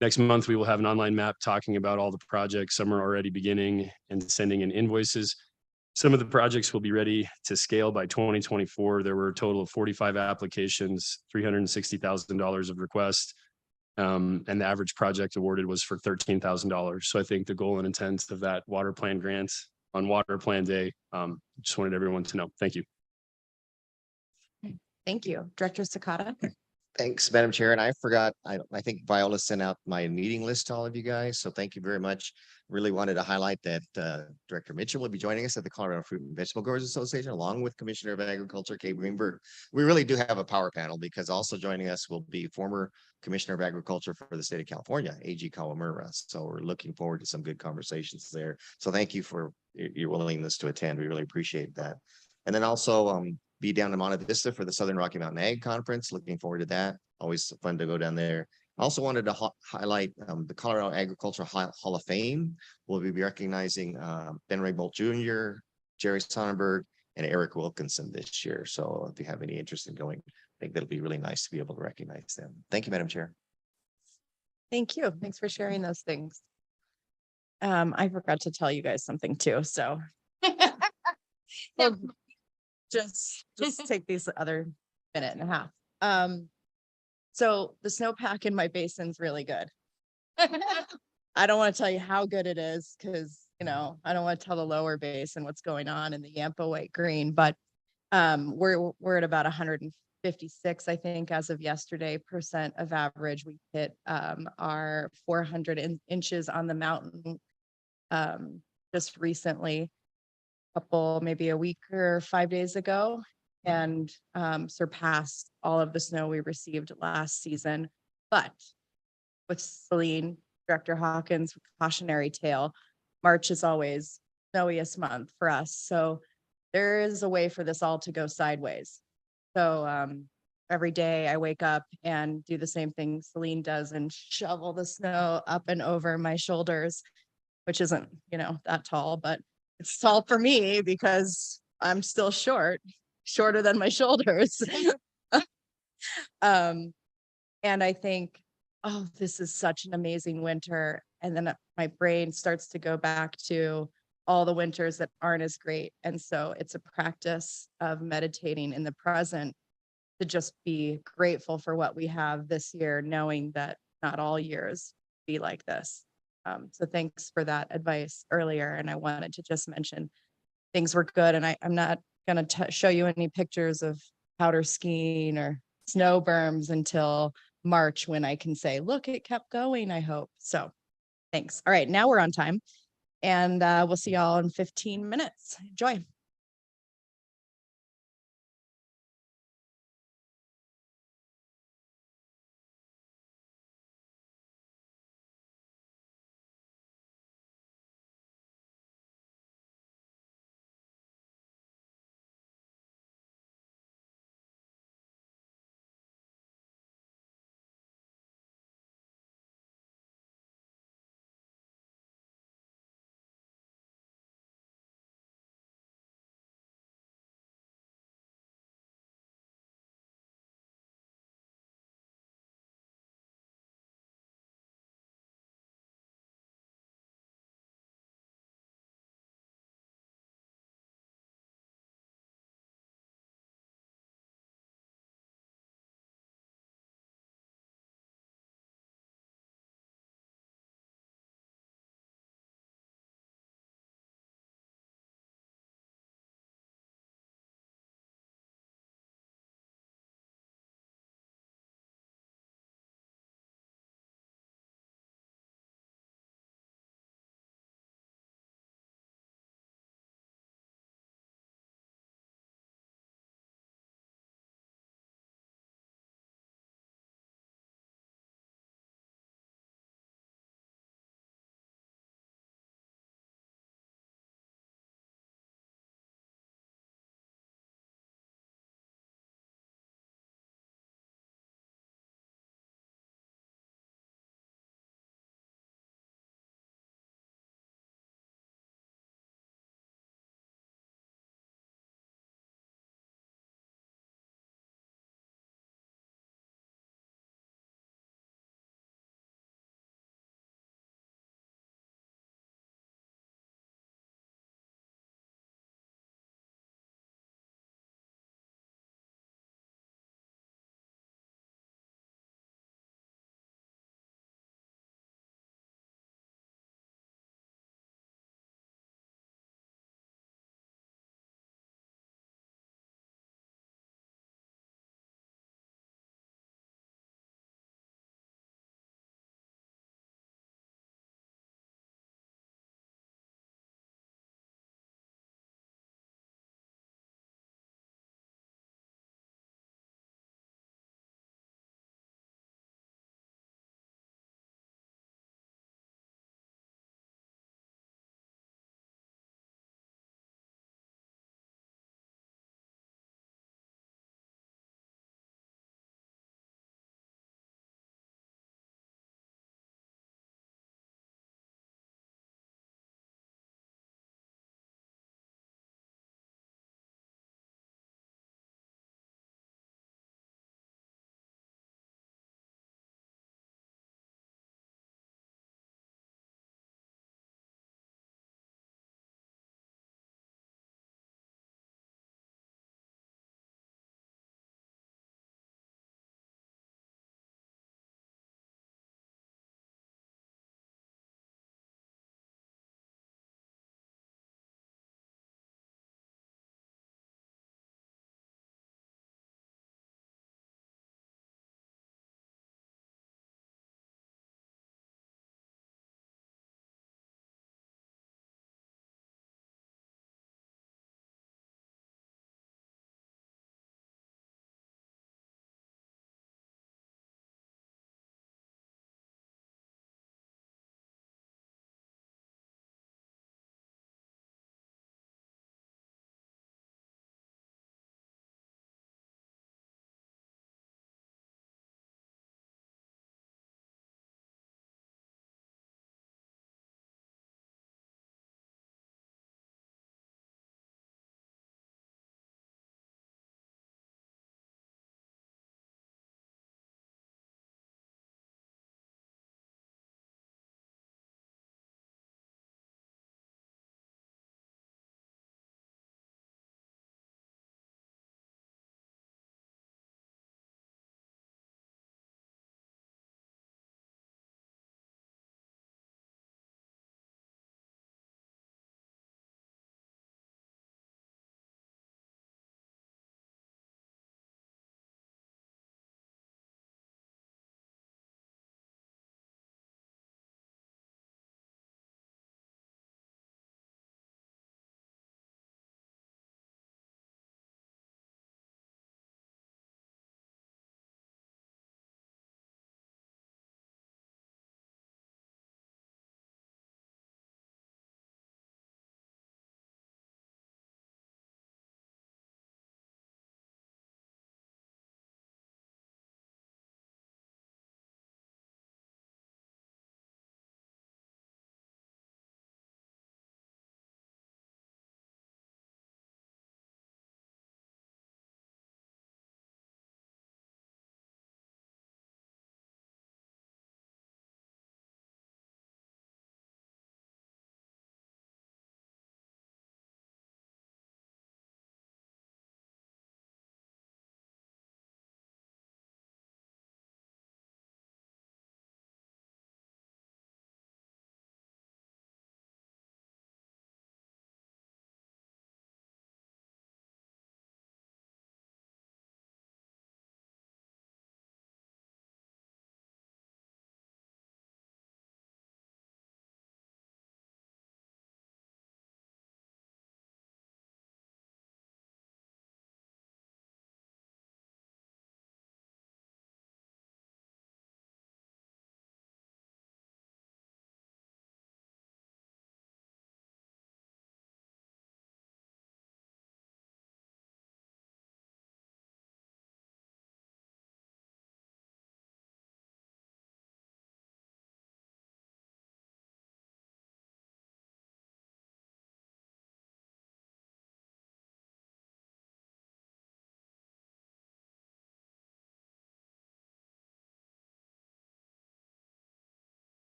Next month, we will have an online map talking about all the projects. Some are already beginning and sending in invoices. Some of the projects will be ready to scale by 2024. There were a total of 45 applications, $360,000 of requests, and the average project awarded was for $13,000. So I think the goal and intent of that water plan grant on Water Plan Day, just wanted everyone to know. Thank you. Thank you. Director Sakata. Thanks, Madam Chair. And I forgot, I think Viola sent out my meeting list to all of you guys. So thank you very much. Really wanted to highlight that Director Mitchell will be joining us at the Colorado Fruit and Vegetable Growers Association, along with Commissioner of Agriculture, Kay Greenberg. We really do have a power panel, because also joining us will be former Commissioner of Agriculture for the state of California, A.G. Kawamura. So we're looking forward to some good conversations there. So thank you for your willingness to attend. We really appreciate that. And then also be down in Monte Vista for the Southern Rocky Mountain Ag Conference. Looking forward to that. Always fun to go down there. I also wanted to highlight the Colorado Agricultural Hall of Fame. We'll be recognizing Ben Raybolt Jr., Jerry Sonnenberg, and Eric Wilkinson this year. So if you have any interest in going, I think that'll be really nice to be able to recognize them. Thank you, Madam Chair. Thank you. Thanks for sharing those things. I forgot to tell you guys something too, so. Well, just take these other minute and a half. So the snowpack in my basin's really good. I don't want to tell you how good it is, because I don't want to tell the lower basin what's going on in the Yampa White Green, but we're at about 156, I think, as of yesterday, % of average. We hit our 400 inches on the mountain just recently, maybe a week or 5 days ago, and surpassed all of the snow we received last season. But with Celine, Director Hawkins' cautionary tale, March is always snowiest month for us. So there is a way for this all to go sideways. So every day I wake up and do the same thing Celine does and shovel the snow up and over my shoulders, which isn't, that tall, but it's tall for me because I'm still shorter than my shoulders. And I think, oh, this is such an amazing winter. And then my brain starts to go back to all the winters that aren't as great. And so it's a practice of meditating in the present to just be grateful for what we have this year, knowing that not all years be like this. So thanks for that advice earlier. And I wanted to just mention things were good. And I'm not going to show you any pictures of powder skiing or snow berms until March when I can say, look, it kept going, I hope. So thanks. All right, now we're on time and we'll see y'all in 15 minutes. Enjoy.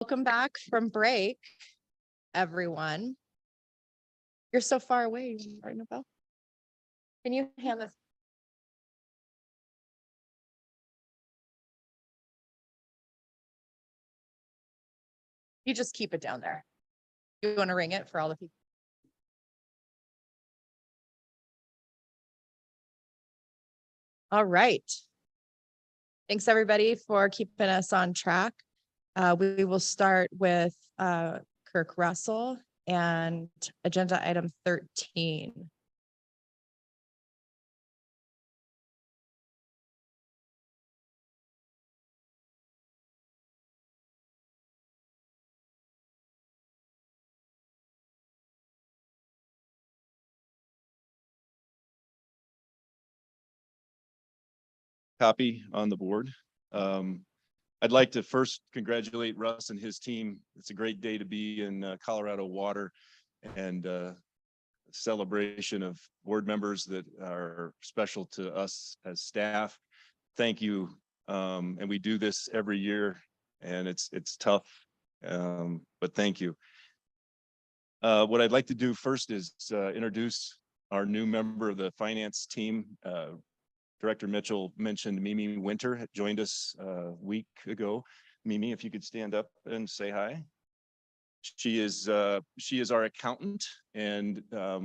Welcome back from break, everyone. You're so far away, Annabelle. Can you hand this? You just keep it down there. You want to ring it for all the people? All right. Thanks, everybody, for keeping us on track. We will start with Kirk Russell and agenda item 13. Copy on the board. I'd like to first congratulate Russ and his team. It's a great day to be in Colorado water and celebration of board members that are special to us as staff. Thank you. And we do this every year and it's tough, but thank you. What I'd like to do first is introduce our new member of the finance team. Director Mitchell mentioned Mimi Winter had joined us a week ago. Mimi, if you could stand up and say hi. She is our accountant, and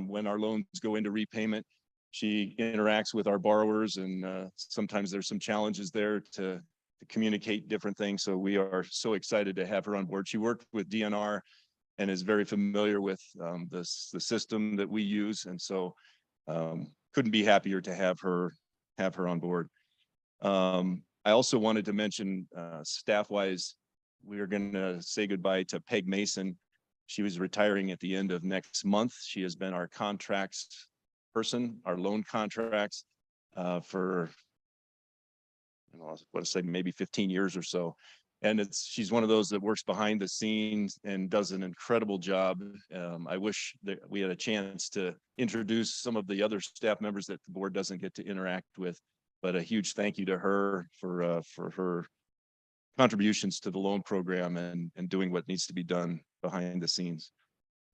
when our loans go into repayment, she interacts with our borrowers, and sometimes there's some challenges there to communicate different things. So we are so excited to have her on board. She worked with DNR and is very familiar with the system that we use, and so couldn't be happier to have her on board. I also wanted to mention staff-wise, we are going to say goodbye to Peg Mason. She was retiring at the end of next month. She has been our contracts person, our loan contracts for, I want to say maybe 15 years or so. And she's one of those that works behind the scenes and does an incredible job. I wish that we had a chance to introduce some of the other staff members that the board doesn't get to interact with, but a huge thank you to her for her contributions to the loan program and doing what needs to be done behind the scenes.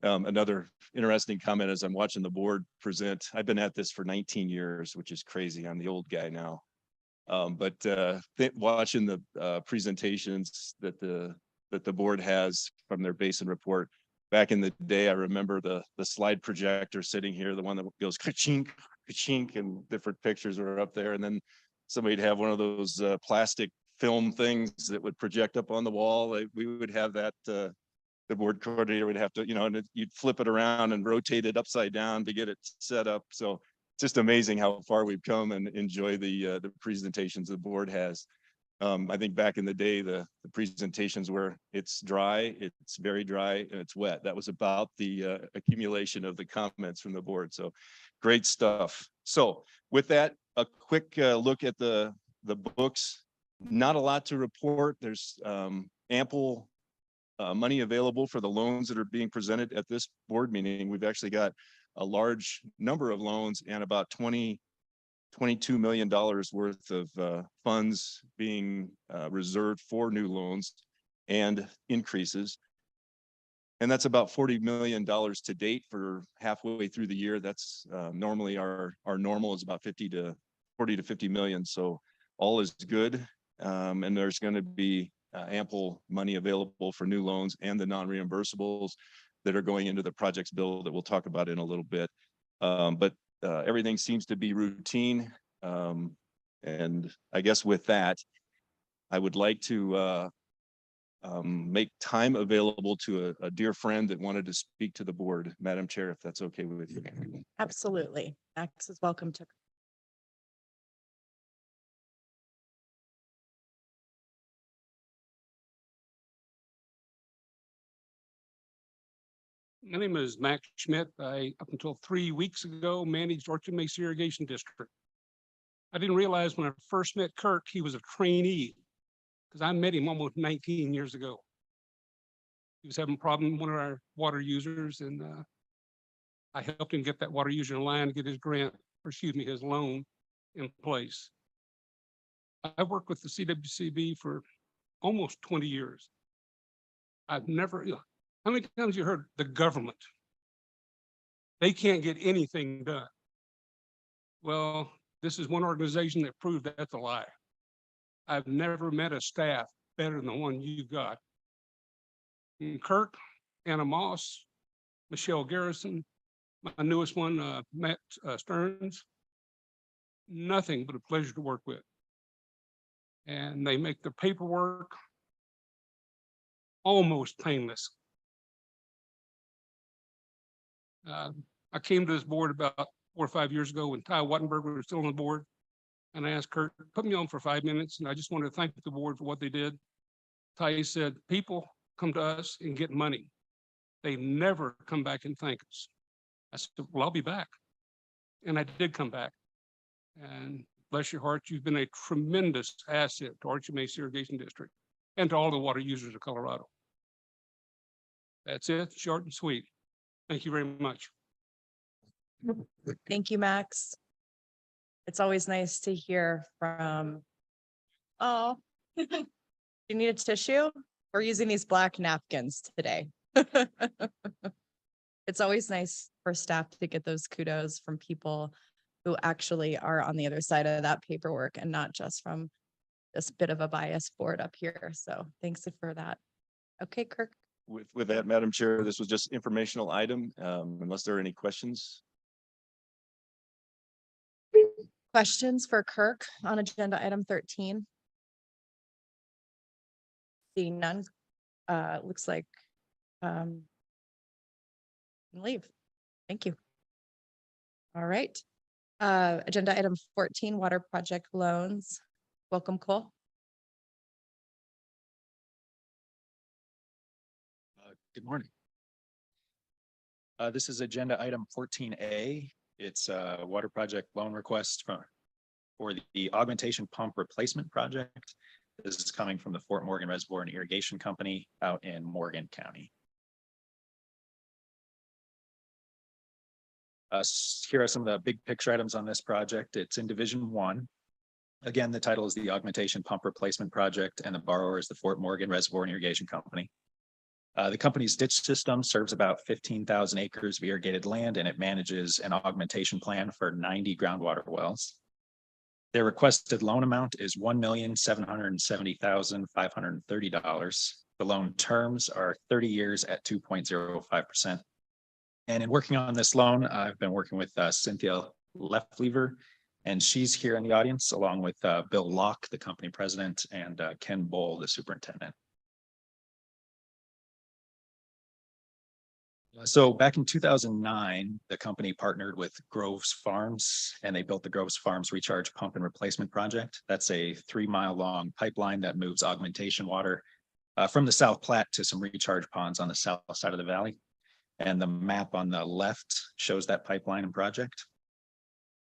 Another interesting comment as I'm watching the board present, I've been at this for 19 years, which is crazy. I'm the old guy now. But watching the presentations that the board has from their basin report, back in the day, I remember the slide projector sitting here, the one that goes ka-chink, ka-chink, and different pictures are up there. And then somebody'd have one of those plastic film things that would project up on the wall. We would have that, the board coordinator would have to, and you'd flip it around and rotate it upside down to get it set up. So just amazing how far we've come and enjoy the presentations the board has. I think back in the day, the presentations where it's dry, it's very dry, and it's wet. That was about the accumulation of the comments from the board. So great stuff. So with that, a quick look at the books. Not a lot to report. There's ample money available for the loans that are being presented at this board meeting. We've actually got a large number of loans and about $22 million worth of funds being reserved for new loans and increases. And that's about $40 million to date for halfway through the year. That's normally our normal is about 40 to 50 million. So all is good. And there's going to be ample money available for new loans and the non-reimbursables that are going into the projects bill that we'll talk about in a little bit. But everything seems to be routine. And I guess with that, I would like to make time available to a dear friend that wanted to speak to the board. Madam Chair, if that's okay with you. Absolutely. Max is welcome to. My name is Max Schmidt. I, up until 3 weeks ago, managed Orchard Mesa Irrigation District. I didn't realize when I first met Kirk, he was a trainee because I met him almost 19 years ago. He was having a problem with one of our water users, and I helped him get that water user in line to get his grant, or excuse me, his loan in place. I worked with the CWCB for almost 20 years. I've never, how many times you heard the government? They can't get anything done. Well, this is one organization that proved that's a lie. I've never met a staff better than the one you got. And Kirk, Anna Moss, Michelle Garrison, my newest one, Matt Stearns. Nothing but a pleasure to work with. And they make the paperwork almost painless. I came to this board about 4 or 5 years ago when Ty Wattenberg was still on the board. And I asked Kurt, put me on for 5 minutes. And I just wanted to thank the board for what they did. Ty said, people come to us and get money. They never come back and thank us. I said, well, I'll be back. And I did come back. And bless your heart, you've been a tremendous asset to Archie Mesa Irrigation District and to all the water users of Colorado. That's it, short and sweet. Thank you very much. Thank you, Max. It's always nice to hear from, oh, you need a tissue? We're using these black napkins today. It's always nice for staff to get those kudos from people who actually are on the other side of that paperwork and not just from this bit of a bias board up here. So thanks for that. Okay, Kirk. With that, Madam Chair, this was just informational item, unless there are any questions. Questions for Kirk on agenda item 13? Seeing none, looks like leave. Thank you. All right. Agenda item 14, water project loans. Welcome, Cole. Good morning. This is agenda item 14A. It's a water project loan request for the augmentation pump replacement project. This is coming from the Fort Morgan Reservoir and Irrigation Company out in Morgan County. Here are some of the big picture items on this project. It's in Division 1. Again, the title is the Augmentation Pump Replacement Project, and the borrower is the Fort Morgan Reservoir and Irrigation Company. The company's ditch system serves about 15,000 acres of irrigated land, and it manages an augmentation plan for 90 groundwater wells. Their requested loan amount is $1,770,530. The loan terms are 30 years at 2.05%. And in working on this loan, I've been working with Cynthia Leflever, and she's here in the audience along with Bill Locke, the company president, and Ken Bowl, the superintendent. So back in 2009, the company partnered with Groves Farms, and they built the Groves Farms Recharge Pump and Replacement Project. That's a 3-mile long pipeline that moves augmentation water from the South Platte to some recharge ponds on the south side of the valley. And the map on the left shows that pipeline and project.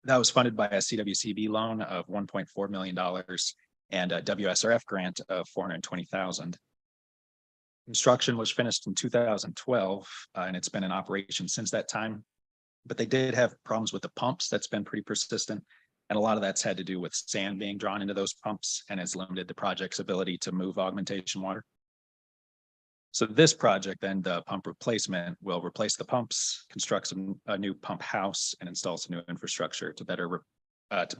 That was funded by a CWCB loan of $1.4 million and a WSRF grant of $420,000. Construction was finished in 2012, and it's been in operation since that time. But they did have problems with the pumps. That's been pretty persistent. And a lot of that's had to do with sand being drawn into those pumps, and has limited the project's ability to move augmentation water. So this project, then, the pump replacement, will replace the pumps, construct a new pump house, and install some new infrastructure to better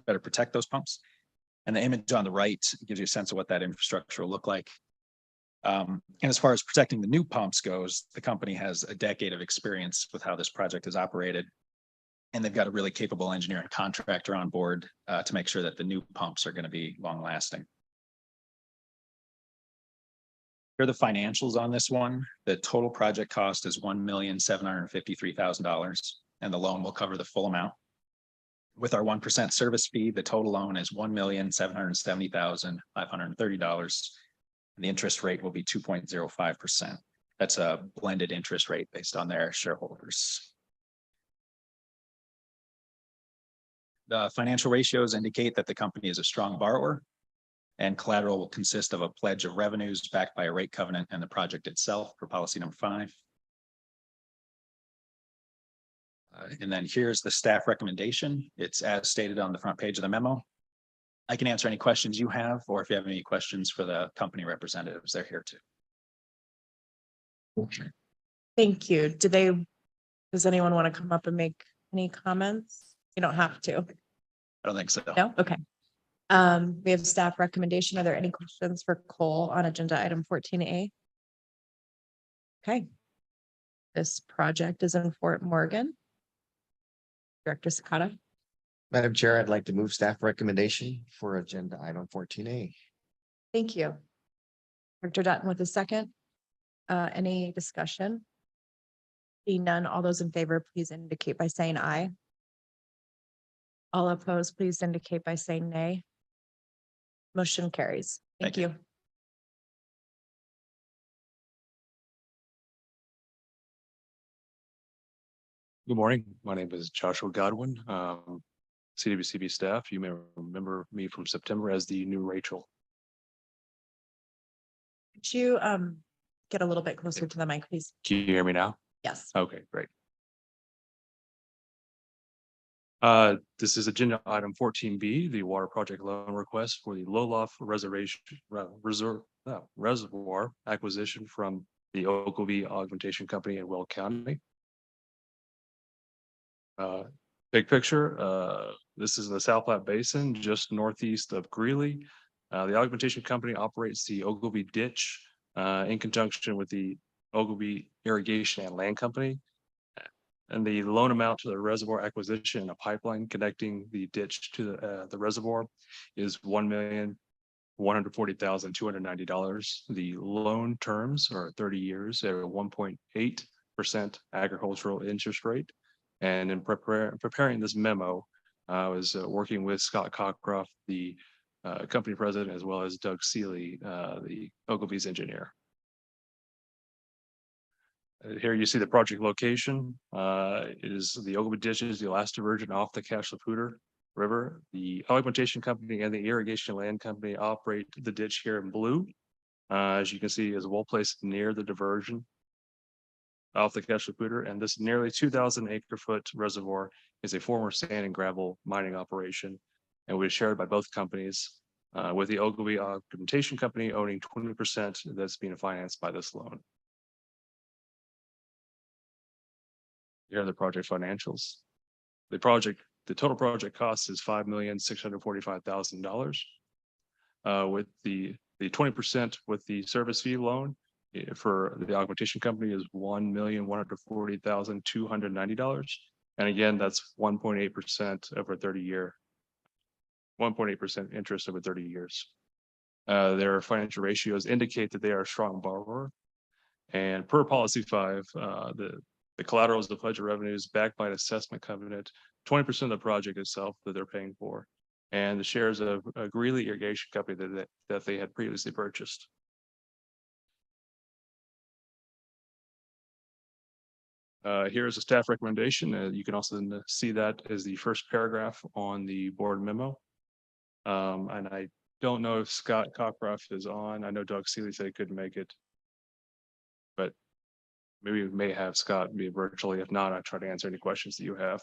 protect those pumps. And the image on the right gives you a sense of what that infrastructure will look like. And as far as protecting the new pumps goes, the company has a decade of experience with how this project is operated. And they've got a really capable engineer and contractor on board to make sure that the new pumps are going to be long lasting. Here are the financials on this one. The total project cost is $1,753,000, and the loan will cover the full amount. With our 1% service fee, the total loan is $1,770,530. The interest rate will be 2.05%. That's a blended interest rate based on their shareholders. The financial ratios indicate that the company is a strong borrower, and collateral will consist of a pledge of revenues backed by a rate covenant and the project itself for policy number 5. And then here's the staff recommendation. It's as stated on the front page of the memo. I can answer any questions you have, or if you have any questions for the company representatives, they're here too. Thank you. Does anyone want to come up and make any comments? You don't have to. I don't think so. No? Okay. We have staff recommendation. Are there any questions for Cole on agenda item 14A? Okay. This project is in Fort Morgan. Director Sakata. Madam Chair, I'd like to move staff recommendation for agenda item 14A. Thank you. Director Dutton with a second. Any discussion? Seeing none, all those in favor, please indicate by saying aye. All opposed, please indicate by saying nay. Motion carries. Thank Thank you. Good morning. My name is Joshua Godwin, CWCB staff. You may remember me from September as the new Rachel. Could you get a little bit closer to the mic, please? Can you hear me now? Yes. Okay, great. This is agenda item 14B, the water project loan request for the Loloff Reservoir acquisition from the Ogilvy Augmentation Company in Will County. Big picture, this is the South Platte Basin, just northeast of Greeley. The Augmentation Company operates the Ogilvy Ditch in conjunction with the Ogilvy Irrigation and Land Company. And the loan amount to the reservoir acquisition and a pipeline connecting the ditch to the reservoir is $1,140,290. The loan terms are 30 years at a 1.8% agricultural interest rate. And in preparing this memo, I was working with Scott Cockcroft, the company president, as well as Doug Seeley, the Ogilvy's engineer. Here you see the project location. It is the Ogilvy ditches, the last diversion off the Cache-la-Poudre River. The Augmentation Company and the Irrigation Land Company operate the ditch here in blue. As you can see, is well placed near the diversion off the Cache-la-Poudre, and this nearly 2,000 acre-foot reservoir is a former sand and gravel mining operation, and was shared by both companies, with the Ogilvy Augmentation Company owning 20% that's being financed by this loan. Here are the project financials. The total project cost is $5,645,000. With the 20% with the service fee loan for the Augmentation Company is $1,140,290. And again, that's 1.8% over 30-year, 1.8% interest over 30 years. Their financial ratios indicate that they are a strong borrower. And per policy 5, the collateral is the pledge of revenues backed by an assessment covenant, 20% of the project itself that they're paying for, and the shares of a Greeley Irrigation Company that they had previously purchased. Here's a staff recommendation. You can also see that as the first paragraph on the board memo. And I don't know if Scott Cockcroft is on. I know Doug Seeley said he couldn't make it, but maybe we may have Scott be virtually. If not, I'll try to answer any questions that you have.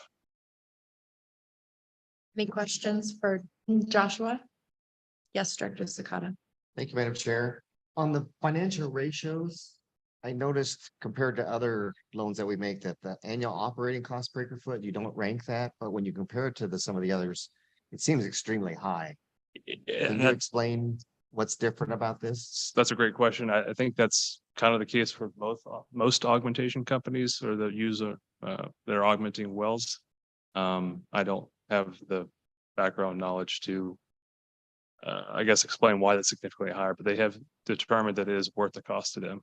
Any questions for Joshua? Yes, Director Sakata. Thank you, Madam Chair. On the financial ratios, I noticed compared to other loans that we make that the annual operating cost per acre foot, you don't rank that, but when you compare it to some of the others, it seems extremely high. Can you explain what's different about this? That's a great question. I think that's kind of the case for most augmentation companies or that use they're augmenting wells. I don't have the background knowledge to I guess explain why that's significantly higher, but they have determined that it is worth the cost to them.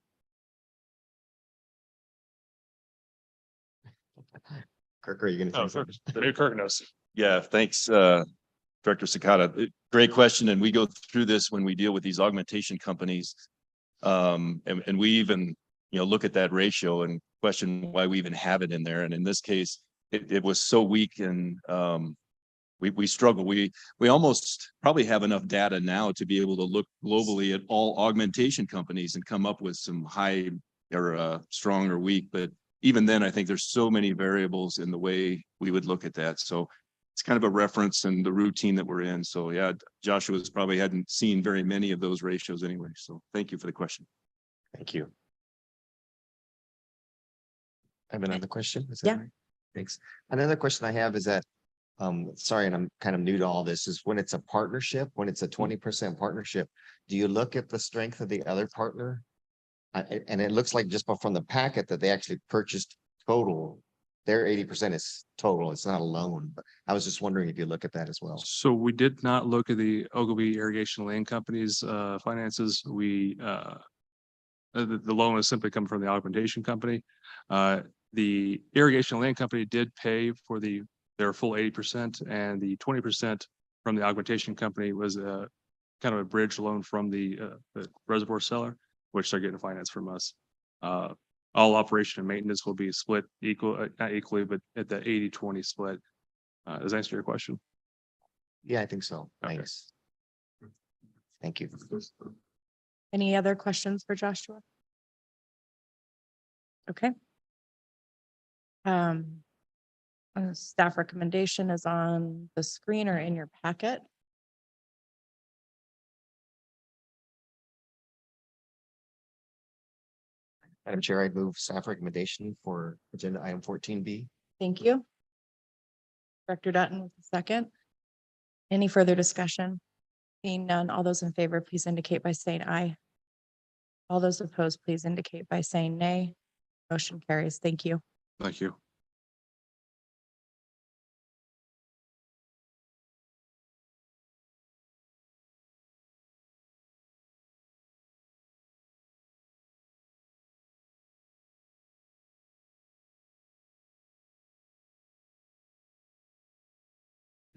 Kirk, are you going to say something? The new Kirk knows. Yeah, thanks, Director Sakata. Great question. And we go through this when we deal with these augmentation companies. And we even, look at that ratio and question why we even have it in there. And in this case, it was so weak and we struggle. We almost probably have enough data now to be able to look globally at all augmentation companies and come up with some high or strong or weak. But even then, I think there's so many variables in the way we would look at that. So it's kind of a reference and the routine that we're in. So yeah, Joshua's probably hadn't seen very many of those ratios anyway. So thank you for the question. Thank you. I have another question. Is that Yeah. all right? Thanks. Another question I have is that, sorry, and I'm kind of new to all this, is when it's a partnership, when it's a 20% partnership, do you look at the strength of the other partner? And it looks like just from the packet that they actually purchased total. Their 80% is total. It's not a loan, but I was just wondering if you look at that as well. So we did not look at the Ogilvy Irrigation Land Company's finances. The loan is simply coming from the augmentation company. The irrigation land company did pay for their full 80%, and the 20% from the augmentation company was a kind of a bridge loan from the reservoir seller, which they're getting finance from us. All operation and maintenance will be split not equally, but at the 80-20 split. Does that answer your question? Yeah, I think so. Okay. Thanks. Thank you. Any other questions for Joshua? Okay. Staff recommendation is on the screen or in your packet. Madam Chair, I'd move staff recommendation for agenda item 14B. Thank you. Director Dutton with the second. Any further discussion? Seeing none, all those in favor, please indicate by saying aye. All those opposed, please indicate by saying nay. Motion carries. Thank you. Thank you.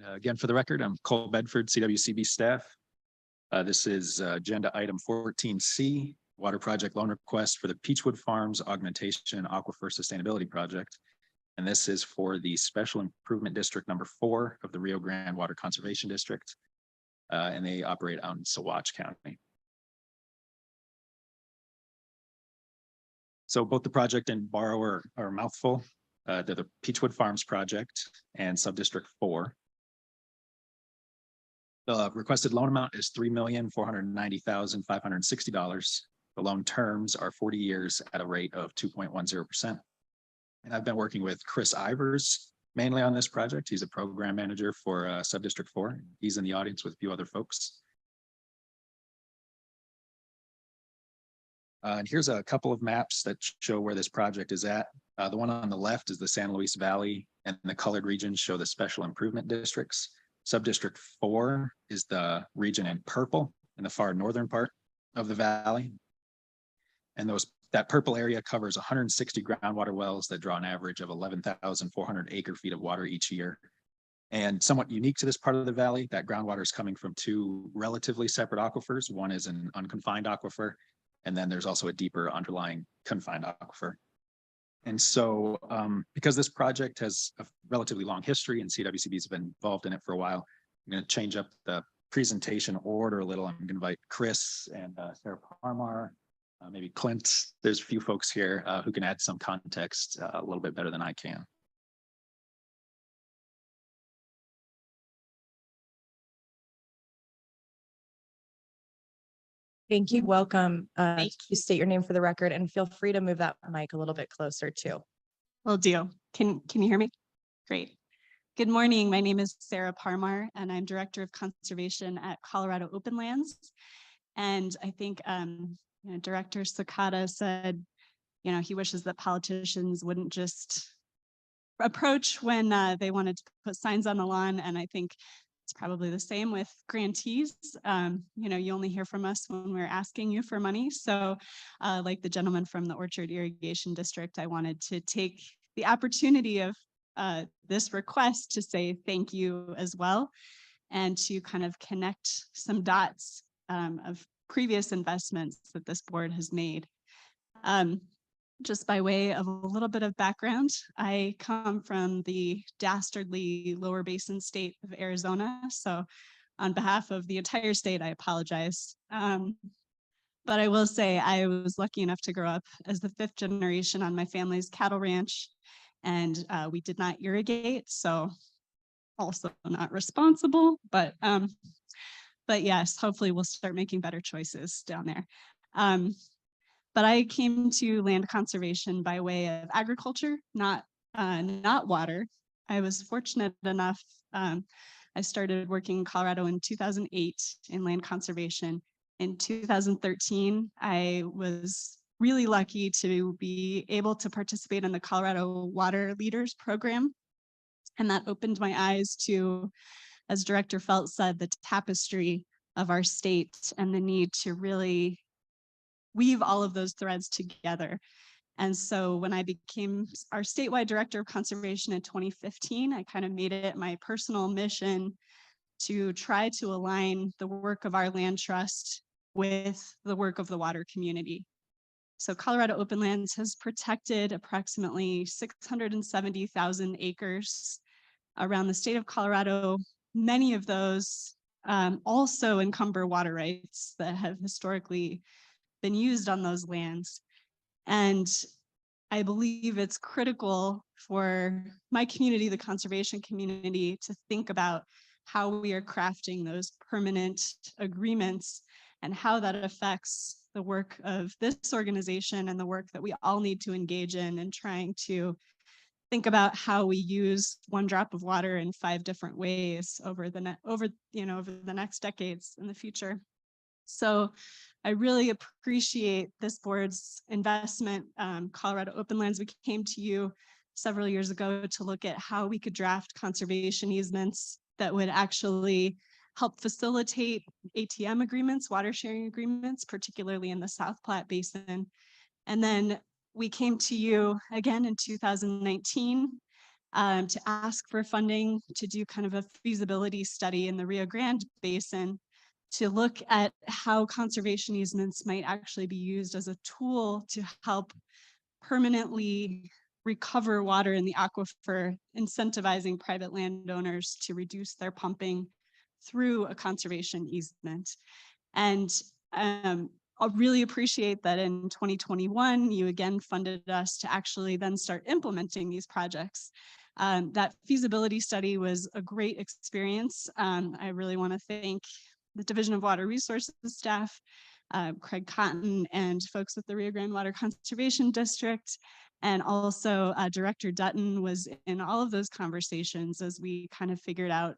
Again, for the record, I'm Cole Bedford, CWCB staff. This is agenda item 14C, water project loan request for the Peachwood Farms Augmentation Aquifer Sustainability Project. And this is for the Special Improvement District number 4 of the Rio Grande Water Conservation District. And they operate out in Saguache County. So both the project and borrower are a mouthful. They're the Peachwood Farms project and Subdistrict 4. The requested loan amount is $3,490,560. The loan terms are 40 years at a rate of 2.10%. And I've been working with Chris Ivers mainly on this project. He's a program manager for Subdistrict 4. He's in the audience with a few other folks. And here's a couple of maps that show where this project is at. The one on the left is the San Luis Valley, and the colored regions show the special improvement districts. Subdistrict 4 is the region in purple in the far northern part of the valley. And that purple area covers 160 groundwater wells that draw an average of 11,400 acre feet of water each year. And somewhat unique to this part of the valley, that groundwater is coming from 2 relatively separate aquifers. One is an unconfined aquifer, and then there's also a deeper underlying confined aquifer. And so because this project has a relatively long history and CWCB has been involved in it for a while, I'm going to change up the presentation order a little. I'm going to invite Chris and Sarah Parmar, maybe Clint. There's a few folks here who can add some context a little bit better than I can. Thank you. Welcome. You state your name for the record and feel free to move that mic a little bit closer too. Will do. Can you hear me? Great. Good morning. My name is Sarah Parmar, and I'm Director of Conservation at Colorado Open Lands. And I think Director Sakata said, he wishes that politicians wouldn't just approach when they wanted to put signs on the lawn. And I think it's probably the same with grantees. You only hear from us when we're asking you for money. So like the gentleman from the Orchard Irrigation District, I wanted to take the opportunity of this request to say thank you as well, and to kind of connect some dots of previous investments that this board has made. Just by way of a little bit of background, I come from the dastardly lower basin state of Arizona. So on behalf of the entire state, I apologize. But I will say I was lucky enough to grow up as the 5th generation on my family's cattle ranch, and we did not irrigate, so also not responsible, but yes, hopefully we'll start making better choices down there. But I came to land conservation by way of agriculture, not water. I was fortunate enough. I started working in Colorado in 2008 in land conservation. In 2013, I was really lucky to be able to participate in the Colorado Water Leaders Program. And that opened my eyes to, as Director Felt said, the tapestry of our state and the need to really weave all of those threads together. And so when I became our statewide director of conservation in 2015, I kind of made it my personal mission to try to align the work of our land trust with the work of the water community. So Colorado Open Lands has protected approximately 670,000 acres around the state of Colorado. Many of those also encumber water rights that have historically been used on those lands. And I believe it's critical for my community, the conservation community, to think about how we are crafting those permanent agreements and how that affects the work of this organization and the work that we all need to engage in trying to think about how we use one drop of water in 5 different ways over the next decades in the future. So I really appreciate this board's investment. Colorado Open Lands, we came to you several years ago to look at how we could draft conservation easements that would actually help facilitate ATM agreements, water sharing agreements, particularly in the South Platte Basin. And then we came to you again in 2019 to ask for funding to do kind of a feasibility study in the Rio Grande Basin to look at how conservation easements might actually be used as a tool to help permanently recover water in the aquifer, incentivizing private landowners to reduce their pumping through a conservation easement. And I really appreciate that in 2021, you again funded us to actually then start implementing these projects. That feasibility study was a great experience. I really want to thank the Division of Water Resources staff, Craig Cotton, and folks with the Rio Grande Water Conservation District. And also Director Dutton was in all of those conversations as we kind of figured out,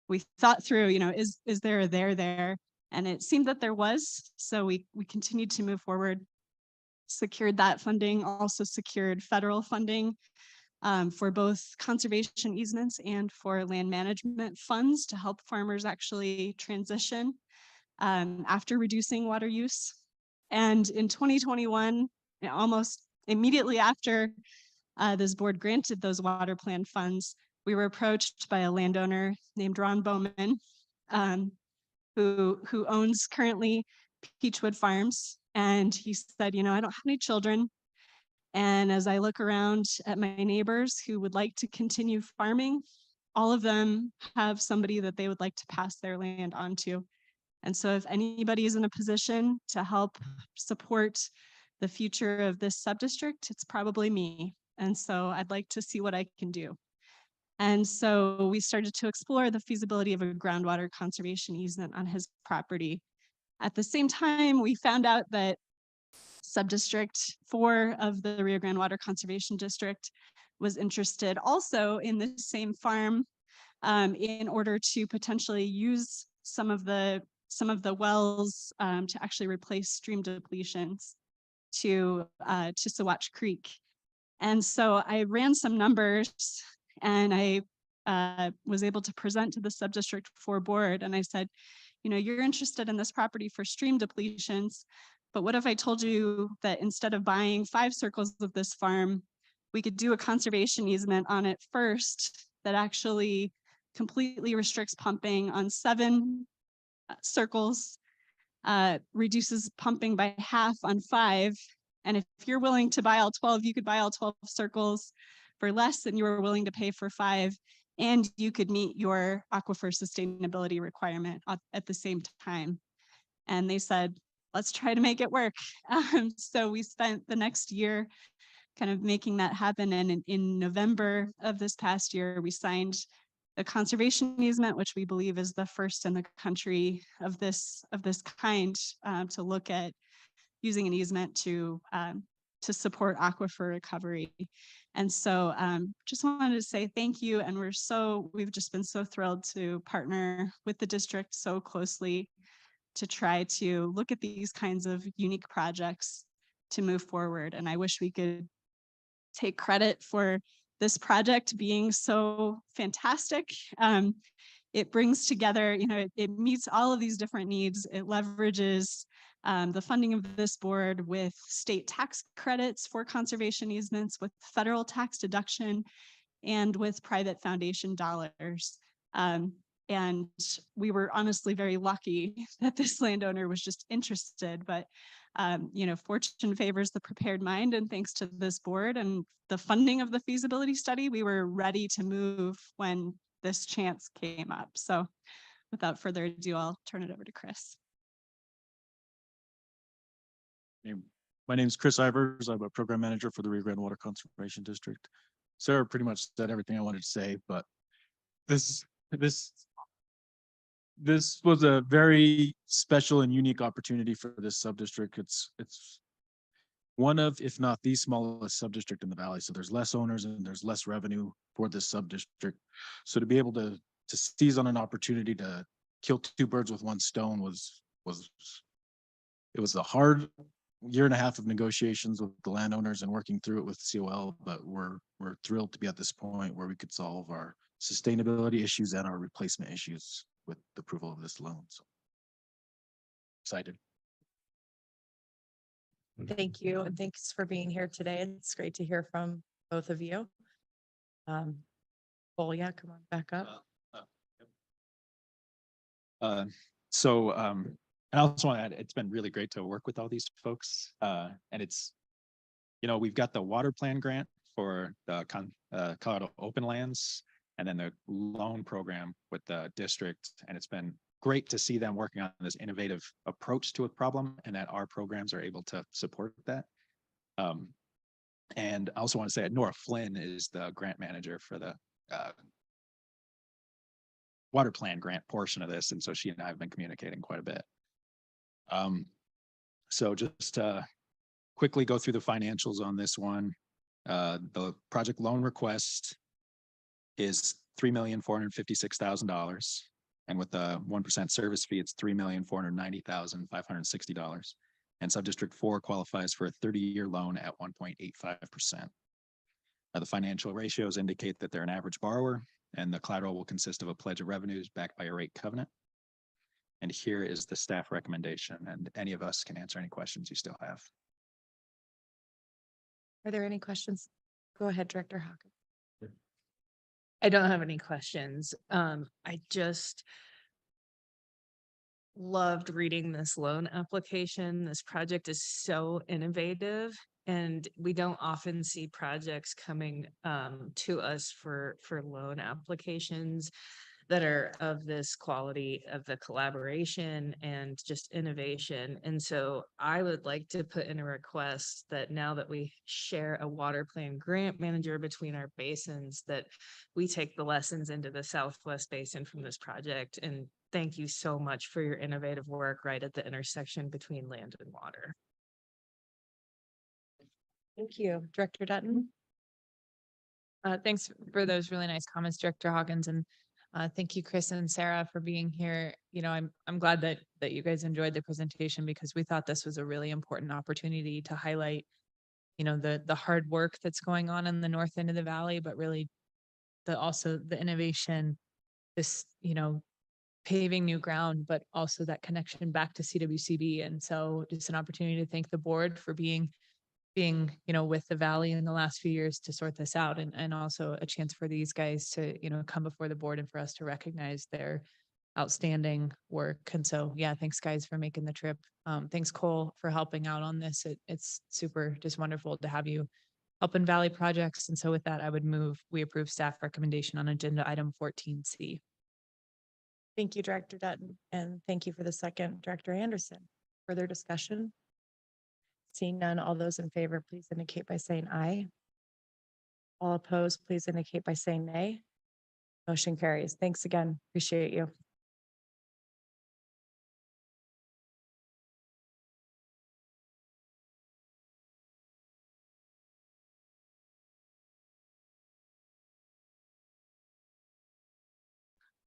we thought through, is there a there? And it seemed that there was. So we continued to move forward, secured that funding, also secured federal funding for both conservation easements and for land management funds to help farmers actually transition after reducing water use. And in 2021, almost immediately after this board granted those water plan funds, we were approached by a landowner named Ron Bowman, who owns currently Peachwood Farms. And he said, I don't have any children. And as I look around at my neighbors who would like to continue farming, all of them have somebody that they would like to pass their land on to. And so if anybody is in a position to help support the future of this subdistrict, it's probably me. And so I'd like to see what I can do. And so we started to explore the feasibility of a groundwater conservation easement on his property. At the same time, we found out that Subdistrict 4 of the Rio Grande Water Conservation District was interested also in the same farm in order to potentially use some of the wells to actually replace stream depletions to Saguache Creek. And so I ran some numbers and I was able to present to the Subdistrict 4 board. And I said, you're interested in this property for stream depletions, but what if I told you that instead of buying 5 circles of this farm, we could do a conservation easement on it first that actually completely restricts pumping on 7 circles, reduces pumping by half on 5. And if you're willing to buy all 12, you could buy all 12 circles for less than you were willing to pay for 5. And you could meet your aquifer sustainability requirement at the same time. And they said, let's try to make it work. So we spent the next year kind of making that happen. And in November of this past year, we signed a conservation easement, which we believe is the first in the country of this kind, to look at using an easement to support aquifer recovery. And so just wanted to say thank you. And we've just been so thrilled to partner with the district so closely to try to look at these kinds of unique projects to move forward. And I wish we could take credit for this project being so fantastic. It brings together, it meets all of these different needs. It leverages the funding of this board with state tax credits for conservation easements, with federal tax deduction, and with private foundation dollars. And we were honestly very lucky that this landowner was just interested, but fortune favors the prepared mind, and thanks to this board and the funding of the feasibility study, we were ready to move when this chance came up. So without further ado, I'll turn it over to Chris. My name is Chris Ivers. I'm a program manager for the Rio Grande Water Conservation District. Sarah pretty much said everything I wanted to say, but this was a very special and unique opportunity for this sub-district. It's one of, if not the smallest sub-district in the valley. So there's less owners and there's less revenue for this sub-district. So to be able to seize on an opportunity to kill two birds with one stone was a hard year and a half of negotiations with the landowners and working through it with COL, but we're thrilled to be at this point where we could solve our sustainability issues and our replacement issues with the approval of this loan. So excited. Thank you, and thanks for being here today. It's great to hear from both of you. Yeah, come on back up. I also want to add, it's been really great to work with all these folks. And it's, we've got the water plan grant for the Colorado Open Lands, and then the loan program with the district. And it's been great to see them working on this innovative approach to a problem, and that our programs are able to support that. And I also want to say that Nora Flynn is the grant manager for the water plan grant portion of this. And so she and I have been communicating quite a bit. So just quickly go through the financials on this one. The project loan request is $3,456,000. And with the 1% service fee, it's $3,490,560. And Subdistrict 4 qualifies for a 30-year loan at 1.85%. The financial ratios indicate that they're an average borrower, and the collateral will consist of a pledge of revenues backed by a rate covenant. And here is the staff recommendation, and any of us can answer any questions you still have. Are there any questions? Go ahead, Director Hawkins. I don't have any questions. I just loved reading this loan application. This project is so innovative, and we don't often see projects coming to us for loan applications that are of this quality of the collaboration and just innovation. And so I would like to put in a request that now that we share a water plan grant manager between our basins, that we take the lessons into the Southwest Basin from this project. And thank you so much for your innovative work right at the intersection between land and water. Thank you. Director Dutton. Thanks for those really nice comments, Director Hawkins, and thank you, Chris and Sarah, for being here. I'm glad that you guys enjoyed the presentation, because we thought this was a really important opportunity to highlight, the hard work that's going on in the north end of the valley, but really also the innovation, this, paving new ground, but also that connection back to CWCB. And so it's an opportunity to thank the board for being with the valley in the last few years to sort this out, and also a chance for these guys to, come before the board and for us to recognize their outstanding work. And so, yeah, thanks guys for making the trip. Thanks Cole for helping out on this. It's super just wonderful to have you help in Valley projects. And so with that, I would move, we approve staff recommendation on agenda item 14C. Thank you, Director Dutton, and thank you for the second, Director Anderson. Further discussion? Seeing none, all those in favor, please indicate by saying aye. All opposed, please indicate by saying nay. Motion carries. Thanks again. Appreciate you.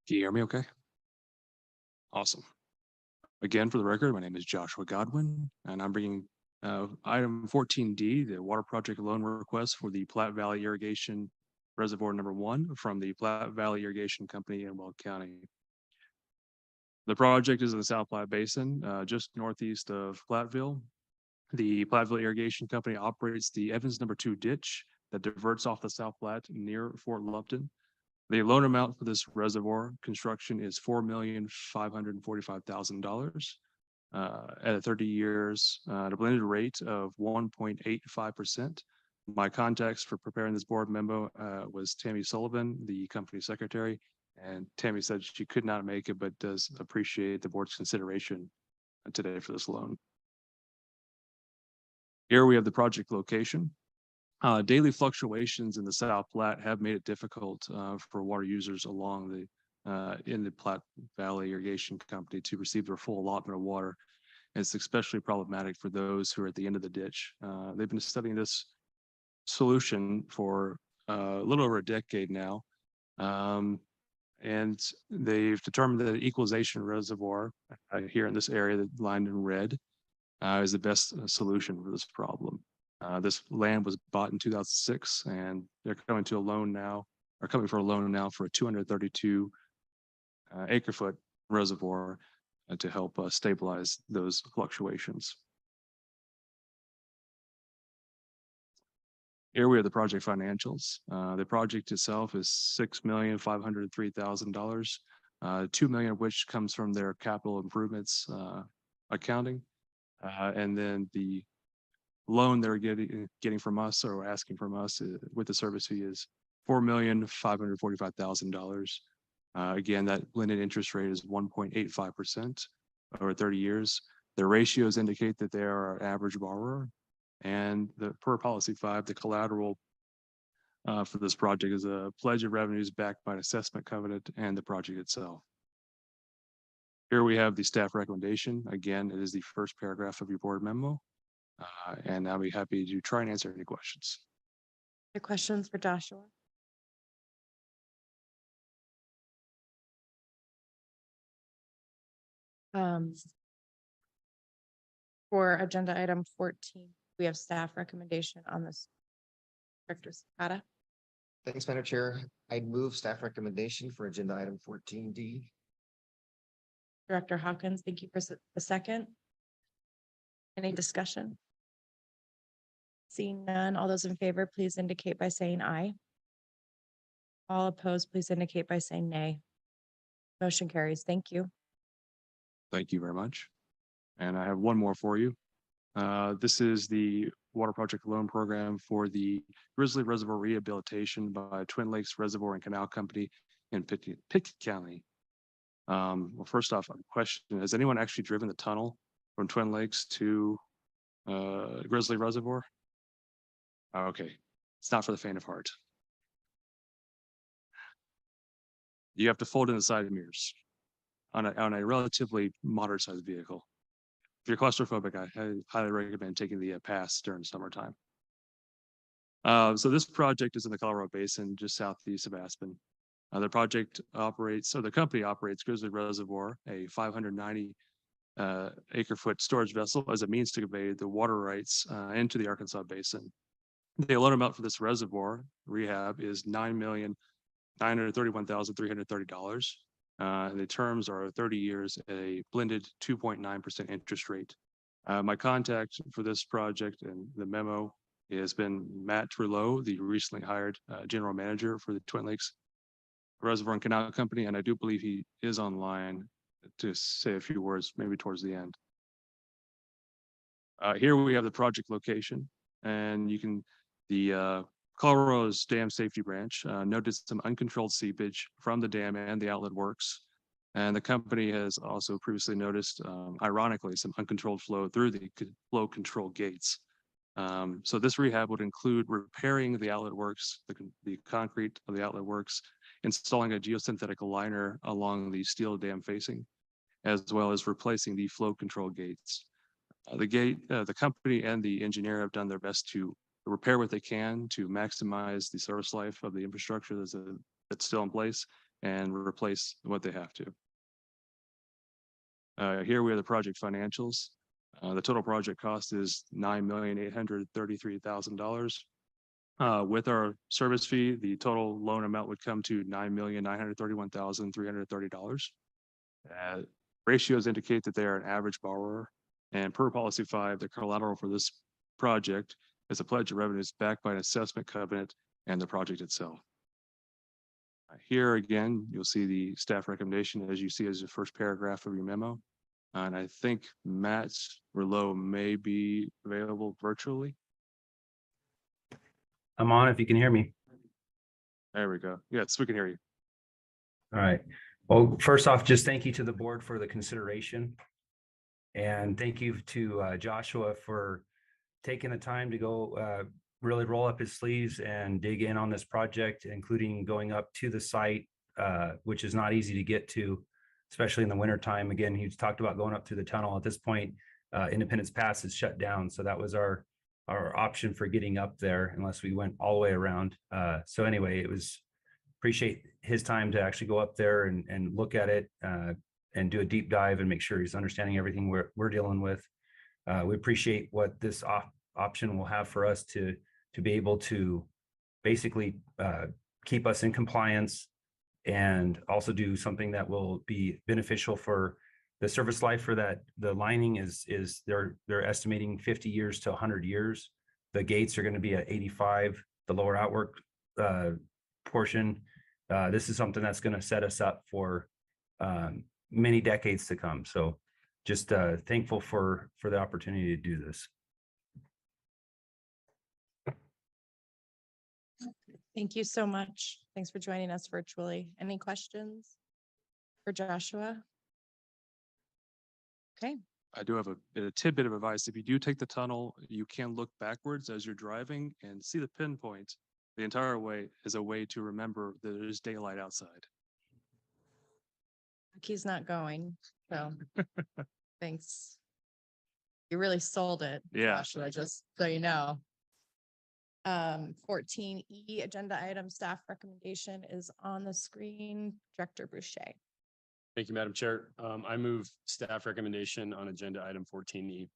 Can you hear me okay? Awesome. Again, for the record, my name is Joshua Godwin, and I'm bringing item 14D, the water project loan request for the Platte Valley Irrigation Reservoir number 1 from the Platte Valley Irrigation Company in Weld County. The project is in the South Platte Basin, just northeast of Platteville. The Platteville Irrigation Company operates the Evans number 2 ditch that diverts off the South Platte near Fort Lupton. The loan amount for this reservoir construction is $4,545,000 at 30 years at a blended rate of 1.85%. My contacts for preparing this board memo was Tammy Sullivan, the company secretary, and Tammy said she could not make it, but does appreciate the board's consideration today for this loan. Here we have the project location. Daily fluctuations in the South Platte have made it difficult for water users along the in the Platte Valley Irrigation Company to receive their full allotment of water. And it's especially problematic for those who are at the end of the ditch. They've been studying this solution for a little over a decade now. And they've determined that an equalization reservoir here in this area that lined in red is the best solution for this problem. This land was bought in 2006, and they're coming to a loan now, or coming for a loan now for a 232 acre foot reservoir to help stabilize those fluctuations. Here we have the project financials. The project itself is $6,503,000, $2 million of which comes from their capital improvements accounting, and then the loan they're getting from us or asking from us with the service fee is $4,545,000. Again, that blended interest rate is 1.85% over 30 years. The ratios indicate that they are our average borrower, and the per policy 5, the collateral for this project is a pledge of revenues backed by an assessment covenant and the project itself. Here we have the staff recommendation. Again, it is the first paragraph of your board memo. And I'll be happy to try and answer any questions. Any questions for Joshua? For agenda item 14, we have staff recommendation on this. Director Sakata. Thanks, Madam Chair. I move staff recommendation for agenda item 14D. Director Hawkins, thank you for the second. Any discussion? Seeing none, all those in favor, please indicate by saying aye. All opposed, please indicate by saying nay. Motion carries. Thank you. Thank you very much. And I have one more for you. This is the water project loan program for the Grizzly Reservoir rehabilitation by Twin Lakes Reservoir and Canal Company in Pickett County. Well, first off, a question: has anyone actually driven the tunnel from Twin Lakes to Grizzly Reservoir? Okay, it's not for the faint of heart. You have to fold in the side mirrors on a relatively moderate sized vehicle. If you're claustrophobic, I highly recommend taking the pass during summertime. So this project is in the Colorado Basin, just southeast of Aspen. The project operates, so the company operates Grizzly Reservoir, a 590 acre foot storage vessel, as a means to convey the water rights into the Arkansas Basin. The loan amount for this reservoir rehab is $9,931,330. The terms are 30 years at a blended 2.9% interest rate. My contact for this project and the memo has been Matt Trullo, the recently hired general manager for the Twin Lakes Reservoir and Canal Company, and I do believe he is online to say a few words, maybe towards the end. Here we have the project location, and you can, the Colorado's Dam Safety Branch noticed some uncontrolled seepage from the dam and the outlet works. And the company has also previously noticed, ironically, some uncontrolled flow through the flow control gates. So this rehab would include repairing the outlet works, the concrete of the outlet works, installing a geosynthetic liner along the steel dam facing, as well as replacing the flow control gates. The company and the engineer have done their best to repair what they can to maximize the service life of the infrastructure that's still in place, and replace what they have to. Here we have the project financials. The total project cost is $9,833,000. With our service fee, the total loan amount would come to $9,931,330. Ratios indicate that they are an average borrower, and per policy 5, the collateral for this project is a pledge of revenues backed by an assessment covenant and the project itself. Here again, you'll see the staff recommendation as you see as the first paragraph of your memo. And I think Matt Rouleau may be available virtually. I'm on if you can hear me. There we go. Yes, we can hear you. All right. Well, first off, just thank you to the board for the consideration. And thank you to Joshua for taking the time to go really roll up his sleeves and dig in on this project, including going up to the site, which is not easy to get to, especially in the wintertime. Again, he's talked about going up through the tunnel. At this point, Independence Pass is shut down. So that was our option for getting up there unless we went all the way around. So anyway, appreciate his time to actually go up there and look at it and do a deep dive and make sure he's understanding everything we're dealing with. We appreciate what this option will have for us to be able to basically keep us in compliance and also do something that will be beneficial for the service life for that. The lining is they're estimating 50 years to 100 years. The gates are going to be at 85, the lower outwork portion. This is something that's going to set us up for many decades to come. So just thankful for the opportunity to do this. Thank you so much. Thanks for joining us virtually. Any questions for Joshua? Okay. I do have a tidbit of advice. If you do take the tunnel, you can look backwards as you're driving and see the pinpoint the entire way as a way to remember that there's daylight outside. He's not going, so thanks. You really sold it. Yeah. Joshua, just so you know. 14E agenda item staff recommendation is on the screen. Director Boucher. Thank you, Madam Chair. I move staff recommendation on agenda item 14E.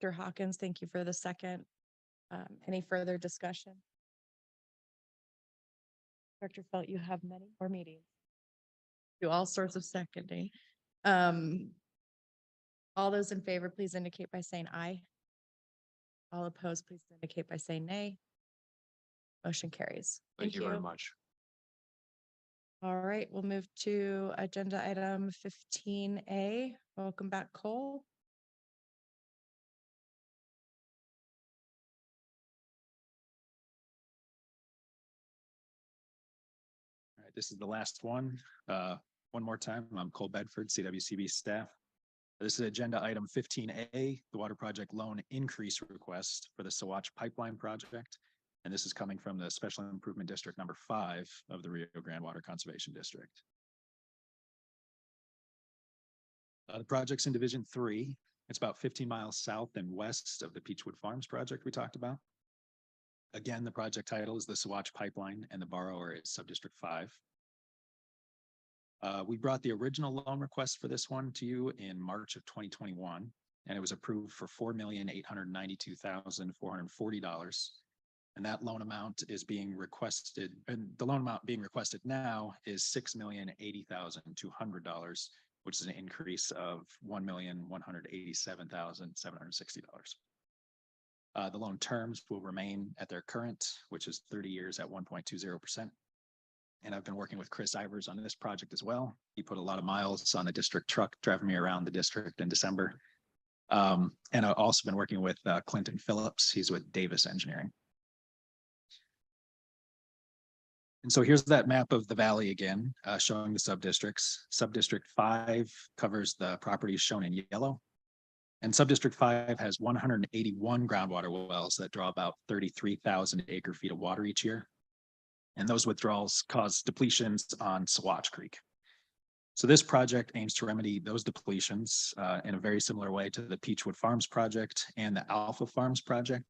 Dr. Hawkins, thank you for the second. Any further discussion? Dr. Felt, you have many more meetings. Do all sorts of seconding. All those in favor, please indicate by saying aye. All opposed, please indicate by saying nay. Motion carries. Thank you very much. All right, we'll move to agenda item 15A. Welcome back, Cole. All right, this is the last one. One more time, I'm Cole Bedford, CWCB staff. This is agenda item 15A, the water project loan increase request for the Sawatch Pipeline project. And this is coming from the Special Improvement District number 5 of the Rio Grande Water Conservation District. The project's in Division 3. It's about 15 miles south and west of the Peachwood Farms project we talked about. Again, the project title is the Sawatch Pipeline and the borrower is Subdistrict 5. We brought the original loan request for this one to you in March of 2021, and it was approved for $4,892,440. And that loan amount is being requested, and the loan amount being requested now is $6,080,200, which is an increase of $1,187,760. The loan terms will remain at their current, which is 30 years at 1.20%. And I've been working with Chris Ivers on this project as well. He put a lot of miles on the district truck, driving me around the district in December. And I've also been working with Clinton Phillips. He's with Davis Engineering. And so here's that map of the valley again, showing the subdistricts. Subdistrict 5 covers the properties shown in yellow. And Subdistrict 5 has 181 groundwater wells that draw about 33,000 acre feet of water each year. And those withdrawals cause depletions on Sawatch Creek. So this project aims to remedy those depletions in a very similar way to the Peachwood Farms project and the Alpha Farms project.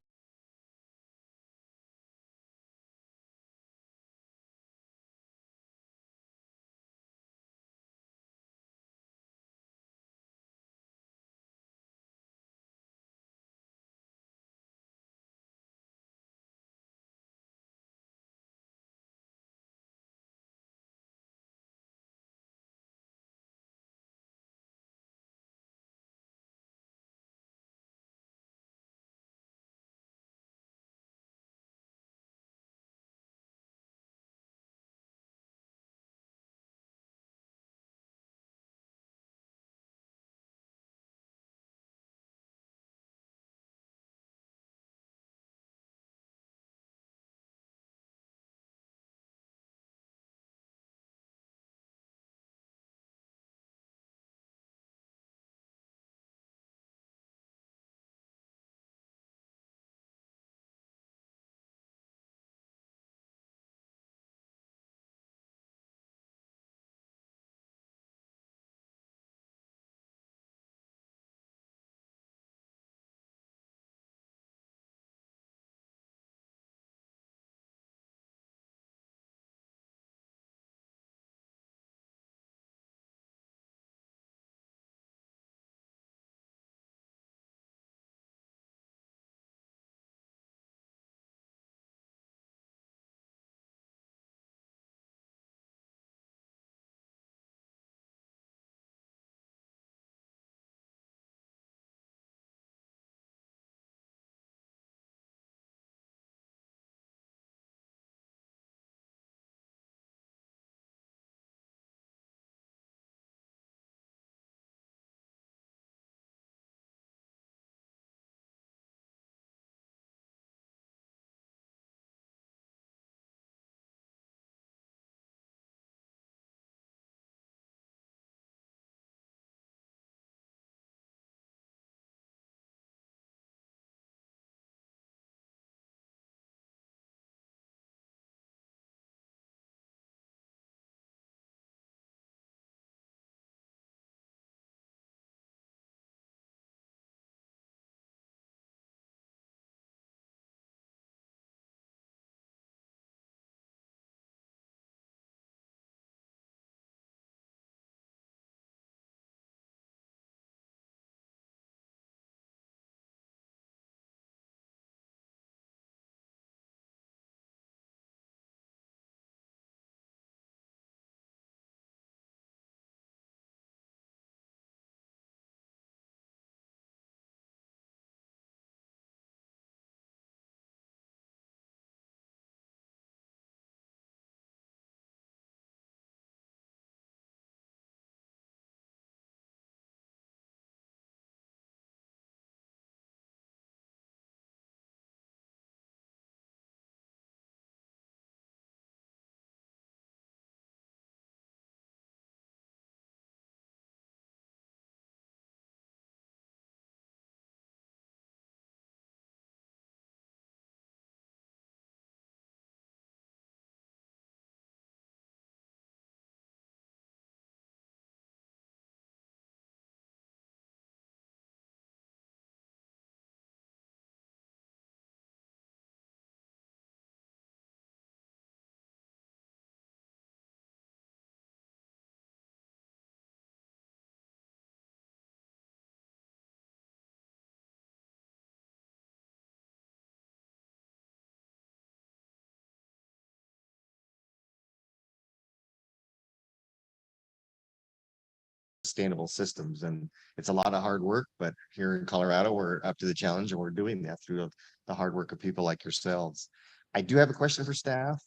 sustainable systems. And it's a lot of hard work, but here in Colorado, we're up to the challenge and we're doing that through the hard work of people like yourselves. I do have a question for staff,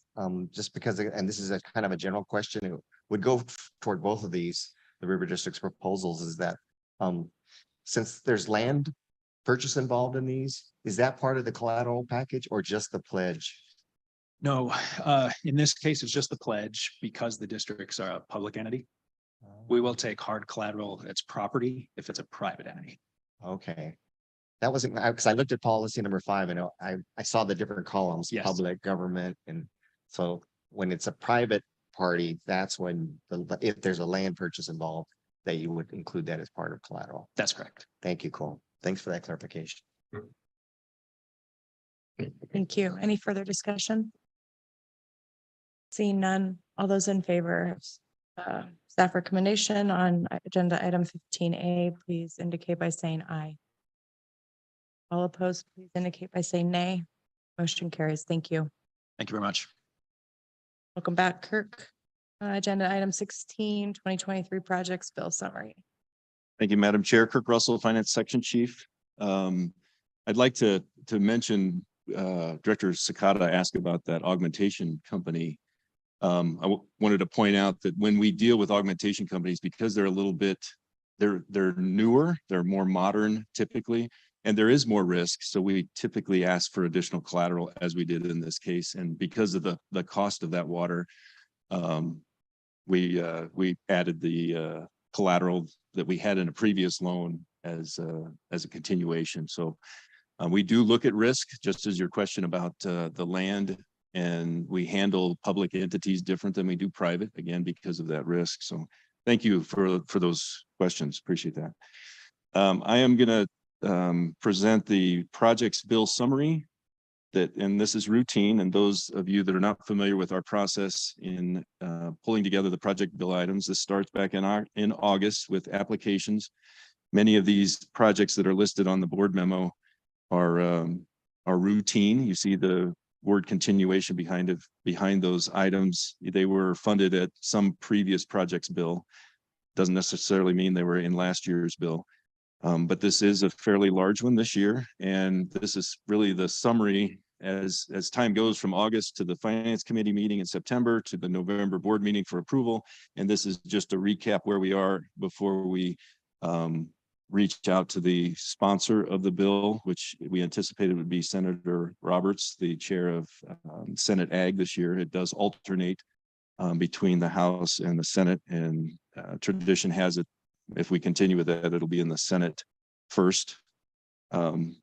just because, and this is a kind of a general question, it would go toward both of these, the River District's proposals, is that since there's land purchase involved in these, is that part of the collateral package or just the pledge? No, in this case, it's just the pledge because the districts are a public entity. We will take hard collateral that's property if it's a private entity. Okay. That wasn't, because I looked at policy number 5 and I saw the different columns, Yes. public, government. And so when it's a private party, that's when, if there's a land purchase involved, that you would include that as part of collateral. That's correct. Thank you, Cole. Thanks for that clarification. Thank you. Any further discussion? Seeing none, all those in favor of staff recommendation on agenda item 15A, please indicate by saying aye. All opposed, please indicate by saying nay. Motion carries. Thank you. Thank you very much. Welcome back, Kirk. Agenda item 16, 2023 projects bill summary. Thank you, Madam Chair. Kirk Russell, Finance Section Chief. I'd like to mention, Director Sakata asked about that augmentation company. I wanted to point out that when we deal with augmentation companies, because they're a little bit, they're newer, they're more modern typically, and there is more risk. So we typically ask for additional collateral as we did in this case. And because of the cost of that water, we added the collateral that we had in a previous loan as a continuation. So we do look at risk, just as your question about the land, and we handle public entities different than we do private, again, because of that risk. So thank you for those questions. Appreciate that. I am going to present the projects bill summary and this is routine. And those of you that are not familiar with our process in pulling together the project bill items, this starts back in August with applications. Many of these projects that are listed on the board memo are routine. You see the word continuation behind those items. They were funded at some previous projects bill. Doesn't necessarily mean they were in last year's bill. But this is a fairly large one this year. And this is really the summary as time goes from August to the Finance Committee meeting in September to the November board meeting for approval. And this is just a recap where we are before we reached out to the sponsor of the bill, which we anticipated would be Senator Roberts, the chair of Senate Ag this year. It does alternate between the House and the Senate, and tradition has it, if we continue with that, it'll be in the Senate first.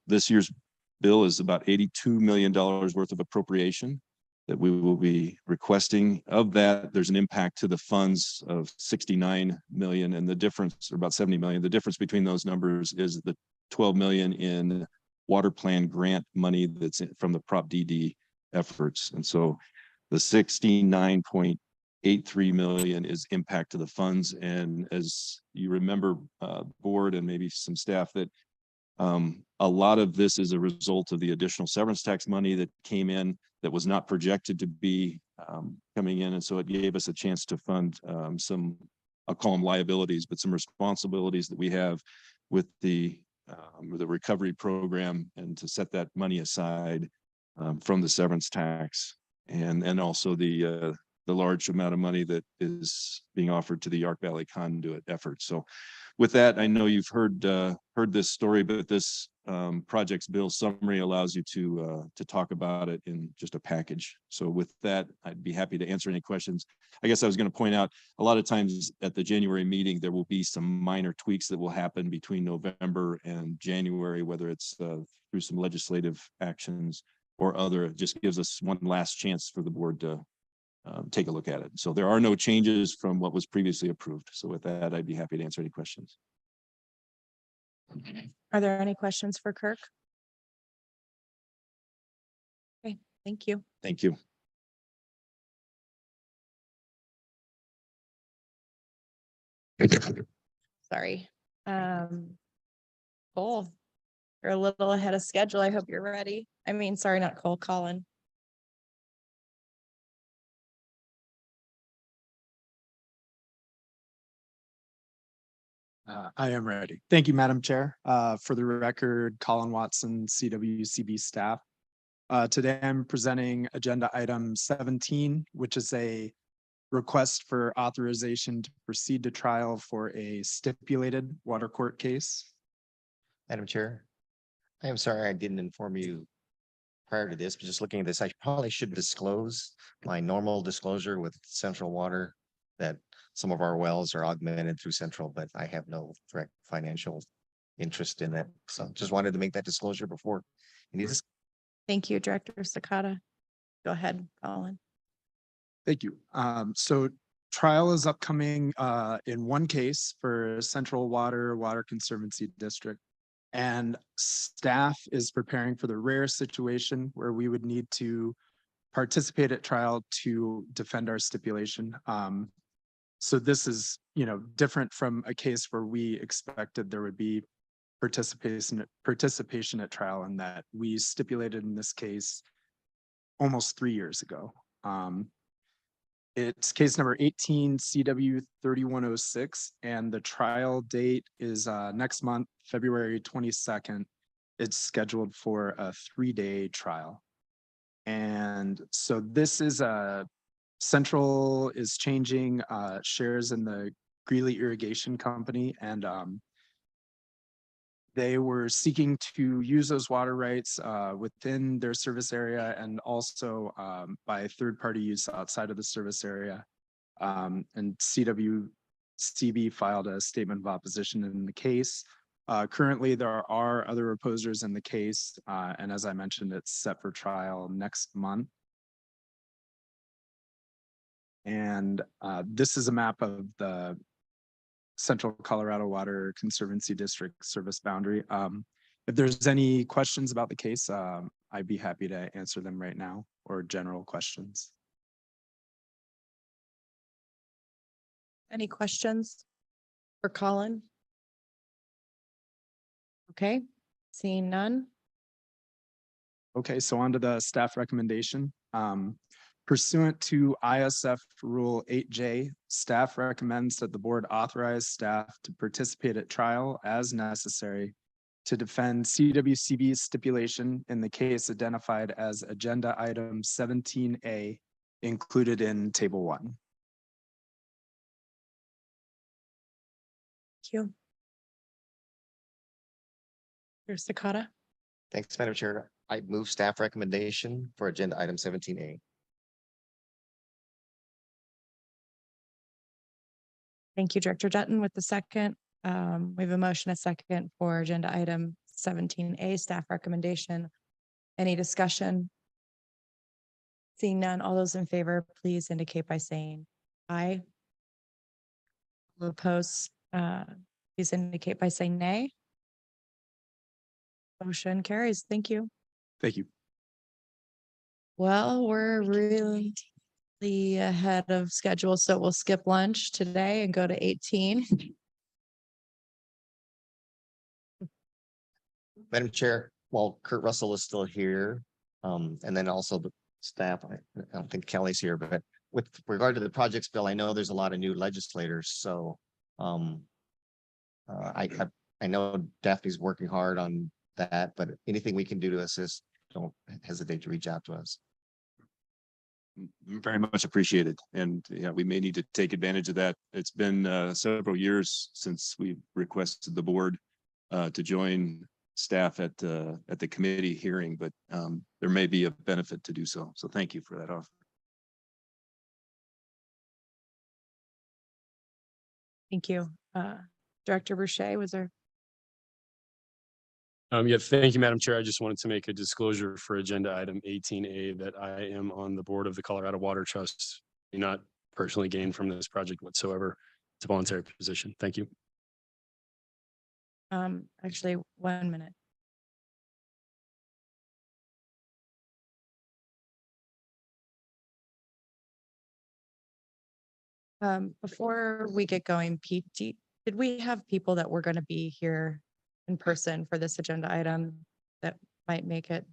This year's bill is about $82 million worth of appropriation that we will be requesting. Of that, there's an impact to the funds of 69 million, and the difference, or about 70 million. The difference between those numbers is the 12 million in water plan grant money that's from the Prop DD efforts. And so the 69.83 million is impact to the funds. And as you remember, board and maybe some staff, that a lot of this is a result of the additional severance tax money that came in that was not projected to be coming in. And so it gave us a chance to fund some, I'll call them liabilities, but some responsibilities that we have with the recovery program, and to set that money aside from the severance tax, and also the large amount of money that is being offered to the Yark Valley conduit effort. So with that, I know you've heard this story, but this project's bill summary allows you to talk about it in just a package. So with that, I'd be happy to answer any questions. I guess I was going to point out, a lot of times at the January meeting, there will be some minor tweaks that will happen between November and January, whether it's through some legislative actions or other. It just gives us one last chance for the board to take a look at it. So there are no changes from what was previously approved. So with that, I'd be happy to answer any questions. Are there any questions for Kirk? Okay, thank you. Thank you. Sorry. Cole, you're a little ahead of schedule. I hope you're ready. I mean, sorry, not Cole, Colin. I am ready. Thank you, Madam Chair. For the record, Colin Watson, CWCB staff. Today I'm presenting agenda item 17, which is a request for authorization to proceed to trial for a stipulated water court case. Madam Chair, I am sorry I didn't inform you prior to this, but just looking at this, I probably should disclose my normal disclosure with Central Water that some of our wells are augmented through Central, but I have no direct financial interest in that. So just wanted to make that disclosure before. any dis- Thank you, Director Sakata. Go ahead, Colin. Thank you. So trial is upcoming in one case for Central Water Conservancy District. And staff is preparing for the rare situation where we would need to participate at trial to defend our stipulation. So this is, different from a case where we expected there would be participation at trial, and that we stipulated in this case almost 3 years ago. It's case number 18 CW 3106, and the trial date is next month, February 22nd. It's scheduled for a 3-day trial. And so this is Central is changing shares in the Greeley Irrigation Company, and they were seeking to use those water rights within their service area and also by third-party use outside of the service area. And CWCB filed a statement of opposition in the case. Currently, there are other opposers in the case, and as I mentioned, it's set for trial next month. And this is a map of the Central Colorado Water Conservancy District service boundary. If there's any questions about the case, I'd be happy to answer them right now, or general questions. Any questions for Colin? Okay, seeing none. Okay, so on to the staff recommendation. Pursuant to ISF Rule 8J, staff recommends that the board authorize staff to participate at trial as necessary to defend CWCB's stipulation in the case identified as agenda item 17A included in table 1. Thank you. Here's Sakata. Thanks, Madam Chair. I move staff recommendation for agenda item 17A. Thank you, Director Dutton with the second. We have a motion, a second for agenda item 17A, staff recommendation. Any discussion? Seeing none, all those in favor, please indicate by saying aye. All opposed, please indicate by saying nay. Motion carries. Thank you. Thank you. Well, we're really ahead of schedule, so we'll skip lunch today and go to 18. Madam Chair, while Kurt Russell is still here, and then also the staff, I don't think Kelly's here, but with regard to the projects bill, I know there's a lot of new legislators, so I know Daphne's working hard on that, but anything we can do to assist, don't hesitate to reach out to us. Very much appreciated. And yeah, we may need to take advantage of that. It's been several years since we requested the board to join staff at the committee hearing, but there may be a benefit to do so. So thank you for that offer. Thank you. Director Boucher, was there? Yeah, thank you, Madam Chair. I just wanted to make a disclosure for agenda item 18A that I am on the board of the Colorado Water Trust. Do not personally gain from this project whatsoever. It's a voluntary position. Thank you. Actually, 1 minute. Before we get going, Pete, did we have people that were going to be here in person for this agenda item that might make it?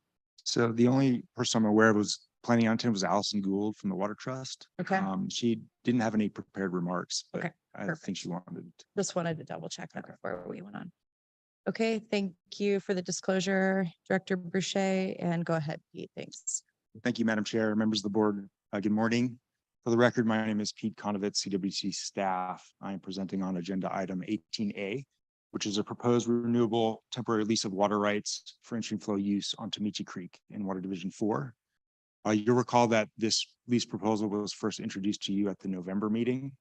So the only person I'm aware of was planning on attending was Allison Gould from the Water Trust. Okay. She didn't have any prepared remarks, but Okay, I think she wanted. Just wanted to double check that before we went on. Okay, thank you for the disclosure, Director Boucher, and go ahead, Pete, thanks. Thank you, Madam Chair, members of the board. Good morning. For the record, my name is Pete Conovitz, CWC staff. I am presenting on agenda item 18A, which is a proposed renewable temporary lease of water rights for in-stream flow use on Tamichi Creek in Water Division 4. You'll recall that this lease proposal was first introduced to you at the November meeting,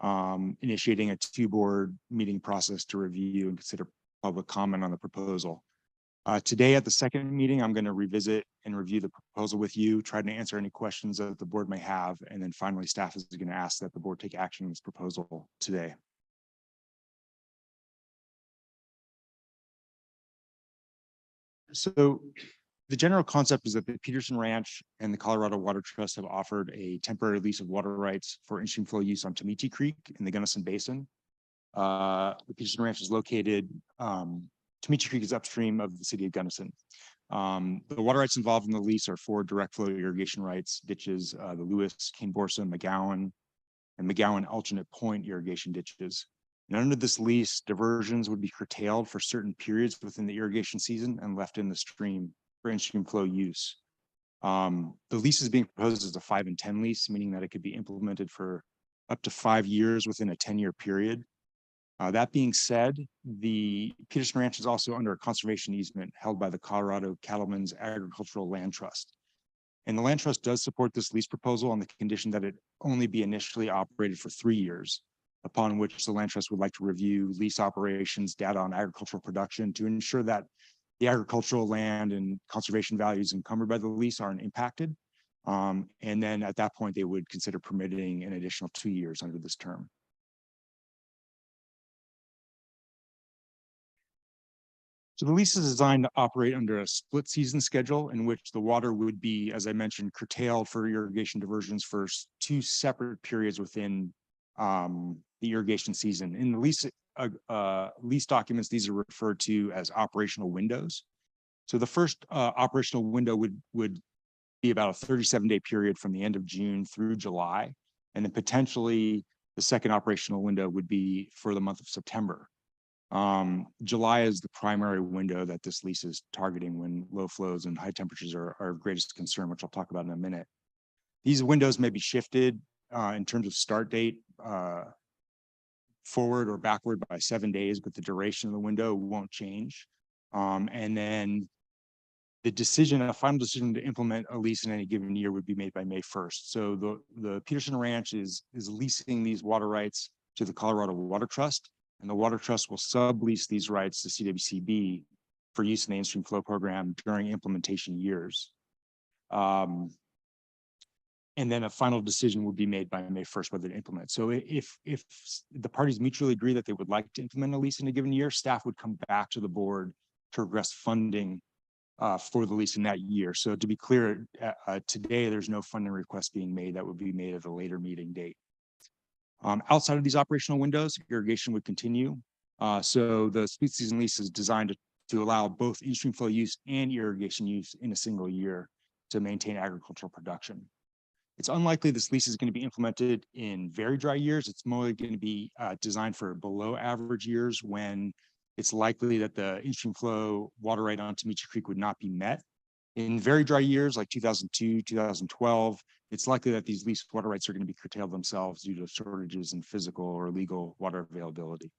initiating a two-board meeting process to review and consider public comment on the proposal. Today at the second meeting, I'm going to revisit and review the proposal with you, try to answer any questions that the board may have, and then finally staff is going to ask that the board take action on this proposal today. So the general concept is that the Peterson Ranch and the Colorado Water Trust have offered a temporary lease of water rights for in-stream flow use on Tamichi Creek in the Gunnison Basin. The Peterson Ranch is located, Tamichi Creek is upstream of the city of Gunnison. The water rights involved in the lease are 4 direct flow irrigation rights, ditches, the Lewis, Cane Borsa, McGowan, and McGowan Alternate Point irrigation ditches. And under this lease, diversions would be curtailed for certain periods within the irrigation season and left in the stream for in-stream flow use. The lease is being proposed as a 5 and 10 lease, meaning that it could be implemented for up to 5 years within a 10-year period. That being said, the Peterson Ranch is also under a conservation easement held by the Colorado Cattlemen's Agricultural Land Trust. And the Land Trust does support this lease proposal on the condition that it only be initially operated for 3 years, upon which the Land Trust would like to review lease operations, data on agricultural production to ensure that the agricultural land and conservation values encumbered by the lease aren't impacted. And then at that point, they would consider permitting an additional 2 years under this term. So the lease is designed to operate under a split season schedule in which the water would be, as I mentioned, curtailed for irrigation diversions for 2 separate periods within the irrigation season. In the lease documents, these are referred to as operational windows. So the first operational window would be about a 37-day period from the end of June through July. And then potentially the second operational window would be for the month of September. July is the primary window that this lease is targeting when low flows and high temperatures are of greatest concern, which I'll talk about in a minute. These windows may be shifted in terms of start date forward or backward by 7 days, but the duration of the window won't change. And then a final decision to implement a lease in any given year would be made by May 1st. So the Peterson Ranch is leasing these water rights to the Colorado Water Trust, and the Water Trust will sublease these rights to CWCB for use in the in-stream flow program during implementation years. And then a final decision would be made by May 1st whether to implement. So if the parties mutually agree that they would like to implement a lease in a given year, staff would come back to the board to request funding for the lease in that year. So to be clear, today there's no funding request being made. That would be made at a later meeting date. Outside of these operational windows, irrigation would continue. So the split season lease is designed to allow both in-stream flow use and irrigation use in a single year to maintain agricultural production. It's unlikely this lease is going to be implemented in very dry years. It's more going to be designed for below average years when it's likely that the in-stream flow water right on Tamichi Creek would not be met. In very dry years like 2002, 2012, it's likely that these leased water rights are going to be curtailed themselves due to shortages in physical or legal water availability.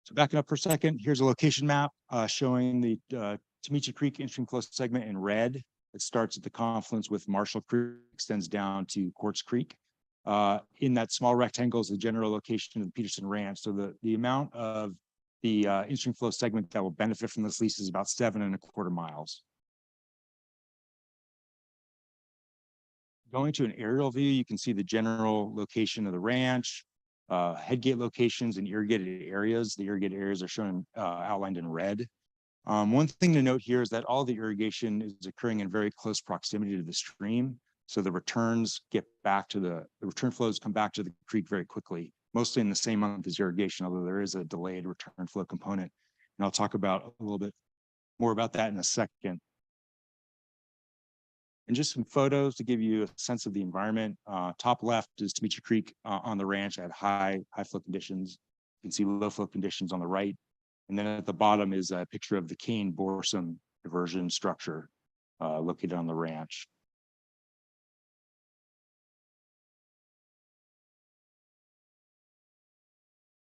So backing up for a second, here's a location map showing the Tamichi Creek in-stream flow segment in red. It starts at the confluence with Marshall Creek, extends down to Quartz Creek. In that small rectangle is the general location of the Peterson Ranch. So the amount of the in-stream flow segment that will benefit from this lease is about 7.25 miles. Going to an aerial view, you can see the general location of the ranch, headgate locations and irrigated areas. The irrigated areas are shown outlined in red. One thing to note here is that all the irrigation is occurring in very close proximity to the stream. So the returns get back to the return flows come back to the creek very quickly, mostly in the same month as irrigation, although there is a delayed return flow component. And I'll talk about a little bit more about that in a second. And just some photos to give you a sense of the environment. Top left is Temecha Creek on the ranch at high flow conditions. You can see low flow conditions on the right. And then at the bottom is a picture of the Kane Borsum diversion structure located on the ranch.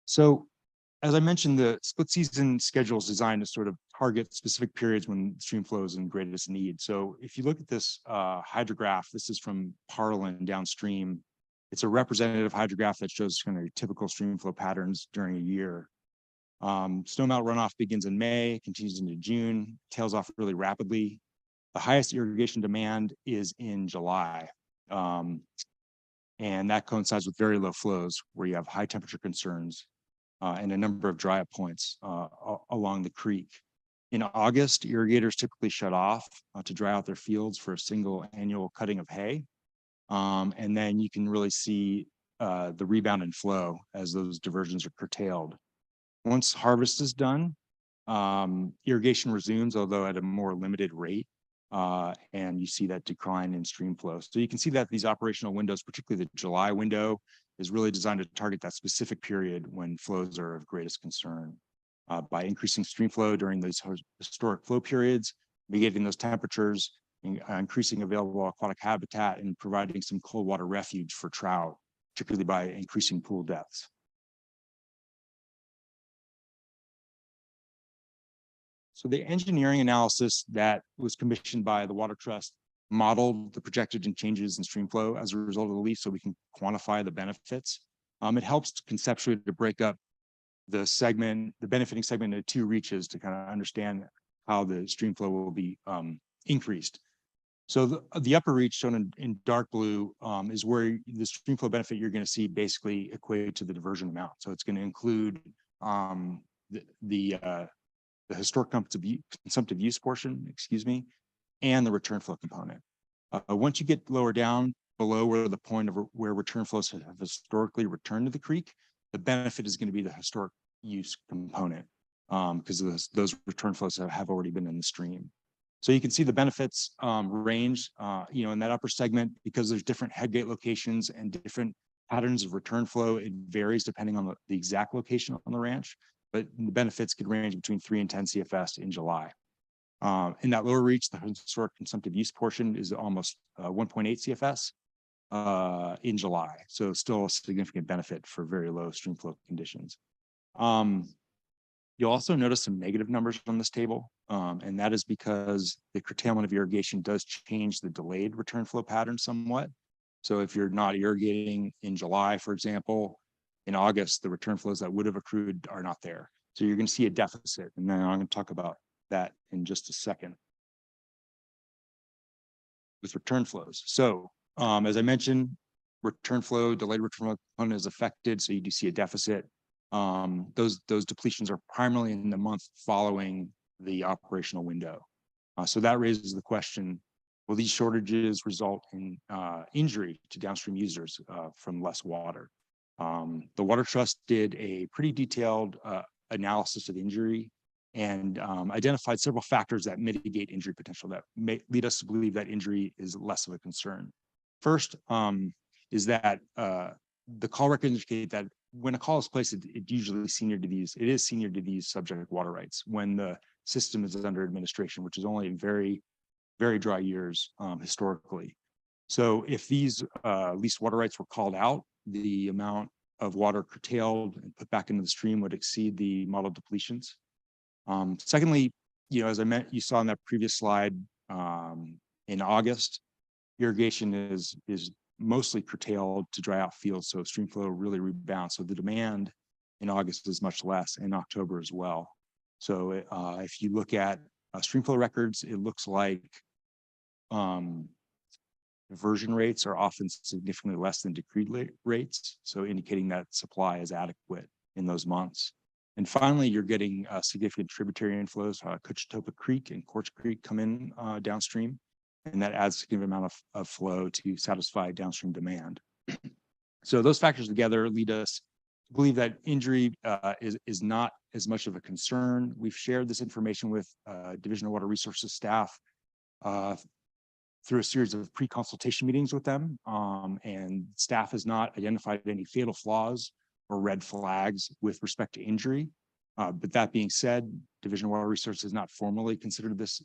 So as I mentioned, the split season schedule is designed to sort of target specific periods when stream flow is in greatest need. So if you look at this hydrograph, this is from Parlin downstream. It's a representative hydrograph that shows kind of typical stream flow patterns during a year. Snowmelt runoff begins in May, continues into June, tails off really rapidly. The highest irrigation demand is in July. And that coincides with very low flows where you have high temperature concerns and a number of dry up points along the creek. In August, irrigators typically shut off to dry out their fields for a single annual cutting of hay. And then you can really see the rebound in flow as those diversions are curtailed. Once harvest is done, irrigation resumes, although at a more limited rate. And you see that decline in stream flow. So you can see that these operational windows, particularly the July window, is really designed to target that specific period when flows are of greatest concern. By increasing stream flow during these historic flow periods, mitigating those temperatures, increasing available aquatic habitat, and providing some cold water refuge for trout, particularly by increasing pool depths. So the engineering analysis that was commissioned by the Water Trust modeled the projected changes in stream flow as a result of the leaf so we can quantify the benefits. It helps conceptually to break up the segment, the benefiting segment into two reaches to kind of understand how the stream flow will be increased. So the upper reach shown in dark blue is where the stream flow benefit you're going to see basically equate to the diversion amount. So it's going to include the historic consumptive use portion, and the return flow component. Once you get lower down below where the point of where return flows have historically returned to the creek, the benefit is going to be the historic use component because those return flows have already been in the stream. So you can see the benefits range, in that upper segment because there's different headgate locations and different patterns of return flow. It varies depending on the exact location on the ranch, but the benefits could range between 3 and 10 CFS in July. In that lower reach, the historic consumptive use portion is almost 1.8 CFS in July. So still a significant benefit for very low stream flow conditions. You'll also notice some negative numbers on this table, and that is because the curtailment of irrigation does change the delayed return flow pattern somewhat. So if you're not irrigating in July, for example, in August, the return flows that would have accrued are not there. So you're going to see a deficit, and then I'm going to talk about that in just a second. With return flows. So as I mentioned, return flow, delayed return flow component is affected, so you do see a deficit. Those depletions are primarily in the month following the operational window. So that raises the question, will these shortages result in injury to downstream users from less water? The Water Trust did a pretty detailed analysis of injury and identified several factors that mitigate injury potential that may lead us to believe that injury is less of a concern. First is that the call records indicate that when a call is placed, it is senior to these subject water rights when the system is under administration, which is only in very, very dry years historically. So if these leased water rights were called out, the amount of water curtailed and put back into the stream would exceed the model depletions. Secondly, as you saw in that previous slide, in August, irrigation is mostly curtailed to dry out fields, so stream flow really rebounds. So the demand in August is much less, in October as well. So if you look at stream flow records, it looks like diversion rates are often significantly less than decreed rates, so indicating that supply is adequate in those months. And finally, you're getting significant tributary inflows. Cochetopa Creek and Quartz Creek come in downstream, and that adds a significant amount of flow to satisfy downstream demand. So those factors together lead us believe that injury is not as much of a concern. We've shared this information with Division of Water Resources staff through a series of pre-consultation meetings with them, and staff has not identified any fatal flaws or red flags with respect to injury. But that being said, Division of Water Resources has not formally considered this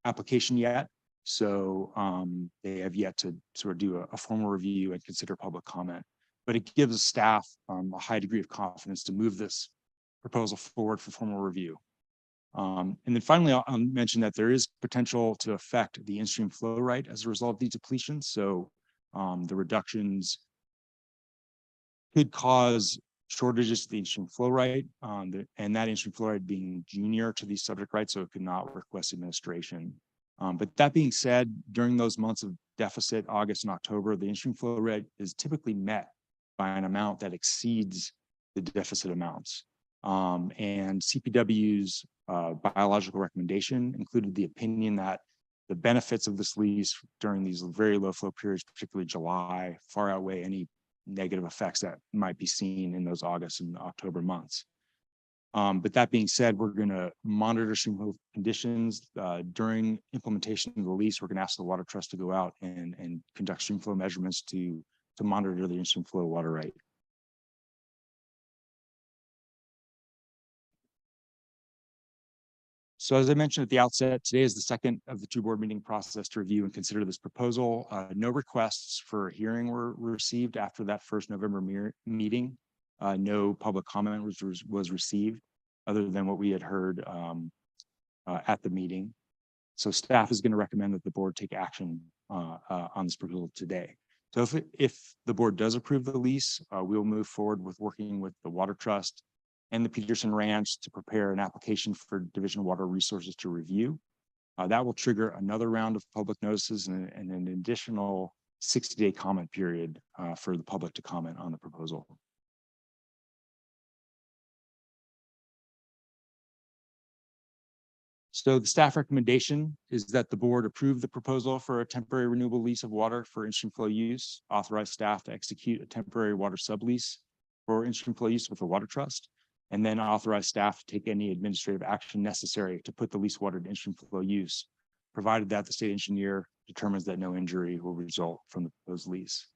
application yet. So they have yet to sort of do a formal review and consider public comment. But it gives staff a high degree of confidence to move this proposal forward for formal review. And then finally, I'll mention that there is potential to affect the in-stream flow rate as a result of these depletions. So the reductions could cause shortages to the in-stream flow rate, and that in-stream flow rate being junior to these subject rights, so it could not request administration. But that being said, during those months of deficit, August and October, the in-stream flow rate is typically met by an amount that exceeds the deficit amounts. And CPW's biological recommendation included the opinion that the benefits of this lease during these very low flow periods, particularly July, far outweigh any negative effects that might be seen in those August and October months. But that being said, we're going to monitor stream flow conditions during implementation of the lease. We're going to ask the Water Trust to go out and conduct stream flow measurements to monitor the in-stream flow water rate. So as I mentioned at the outset, today is the second of the two board meeting process to review and consider this proposal. No requests for a hearing were received after that first November meeting. No public comment was received other than what we had heard at the meeting. So staff is going to recommend that the board take action on this proposal today. So if the board does approve the lease, we'll move forward with working with the Water Trust and the Peterson Ranch to prepare an application for Division of Water Resources to review. That will trigger another round of public notices and an additional 60-day comment period for the public to comment on the proposal. So the staff recommendation is that the board approve the proposal for a temporary renewable lease of water for in-stream flow use, authorize staff to execute a temporary water sublease for in-stream flow use with the Water Trust, and then authorize staff to take any administrative action necessary to put the leased water to in-stream flow use, provided that the state engineer determines that no injury will result from the proposed lease.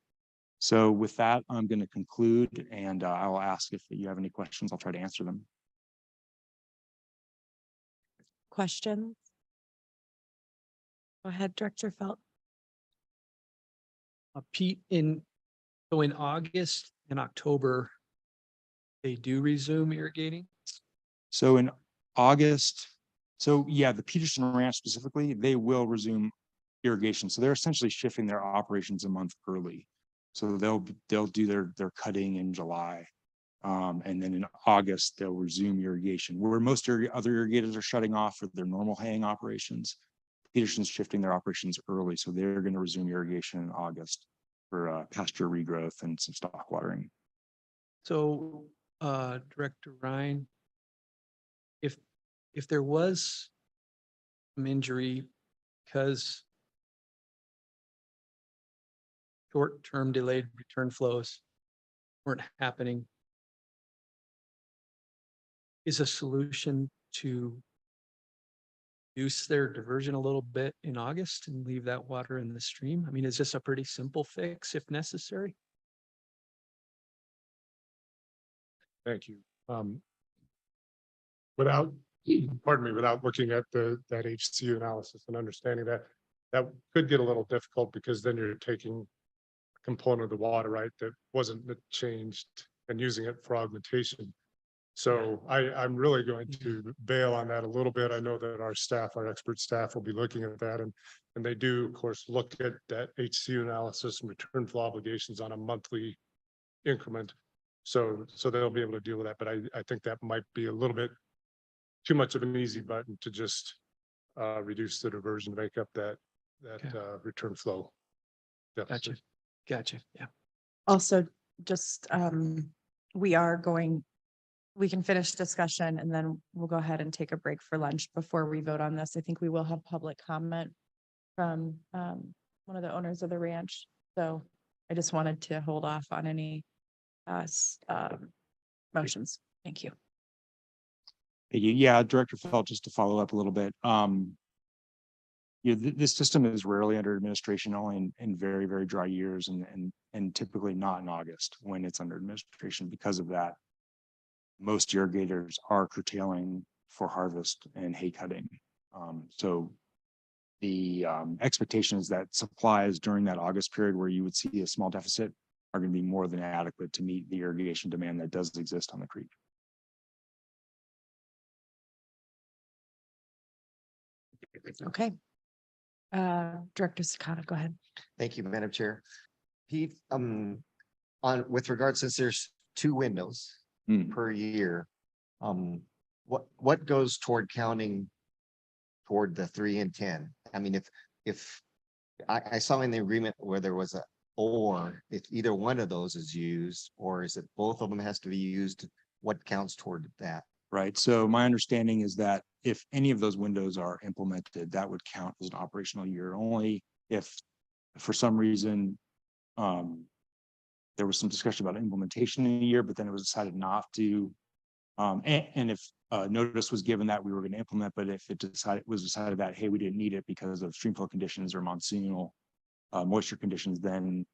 So with that, I'm going to conclude, and I will ask if you have any questions. I'll try to answer them. Questions? Go ahead, Director Felt. Pete, in August and October, they do resume irrigating? So in August, so yeah, the Peterson Ranch specifically, they will resume irrigation. So they're essentially shifting their operations a month early. So they'll do their cutting in July. And then in August, they'll resume irrigation. Where most other irrigators are shutting off for their normal haying operations, Peterson's shifting their operations early. So they're going to resume irrigation in August for pasture regrowth and some stock watering. So Director Ryan, if there was some injury because short-term delayed return flows weren't happening, is a solution to reduce their diversion a little bit in August and leave that water in the stream? I mean, is this a pretty simple fix if necessary? Thank you. Without looking at that HCU analysis and understanding that could get a little difficult, because then you're taking a component of the water, right, that wasn't changed and using it for augmentation. So I'm really going to bail on that a little bit. I know that our expert staff will be looking at that, and they do, of course, look at that HCU analysis and return flow obligations on a monthly increment. So they'll be able to deal with that. But I think that might be a little bit too much of an easy button to just reduce the diversion to make up that return flow deficit. Gotcha. Yeah. Also, just we can finish discussion and then we'll go ahead and take a break for lunch before we vote on this. I think we will have public comment from one of the owners of the ranch. So I just wanted to hold off on any motions. Thank you. Yeah, Director Felt, just to follow up a little bit. This system is rarely under administration, only in very, very dry years and typically not in August when it's under administration. Because of that, most irrigators are curtailing for harvest and hay cutting. So the expectation is that supplies during that August period where you would see a small deficit are going to be more than adequate to meet the irrigation demand that does exist on the creek. Okay. Director Sakata, go ahead. Thank you, Madam Chair. Pete, with regards, since there's 2 windows per year, what goes toward counting toward the 3 and 10? I mean, if I saw in the agreement where there was or if either one of those is used, or is it both of them has to be used, what counts toward that? Right. So my understanding is that if any of those windows are implemented, that would count as an operational year. Only if for some reason there was some discussion about implementation in a year, but then it was decided not to. And if notice was given that we were going to implement, but if it was decided that, hey, we didn't need it because of streamflow conditions or monsoonal moisture conditions, then,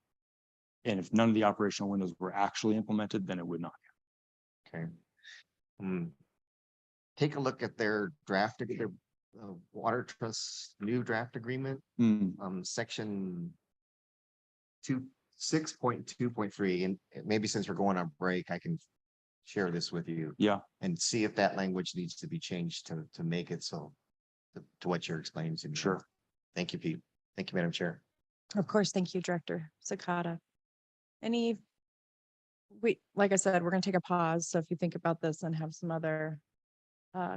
and if none of the operational windows were actually implemented, then it would not. Okay. Take a look at their draft, their water trust new draft agreement, section 6.2.3, and maybe since we're going on break, I can share this with you. Yeah. And see if that language needs to be changed to make it so to what you're explaining to me. Sure. Thank you, Pete. Thank you, Madam Chair. Of course, thank you, Director Sakata. Like I said, we're going to take a pause. So if you think about this and have some other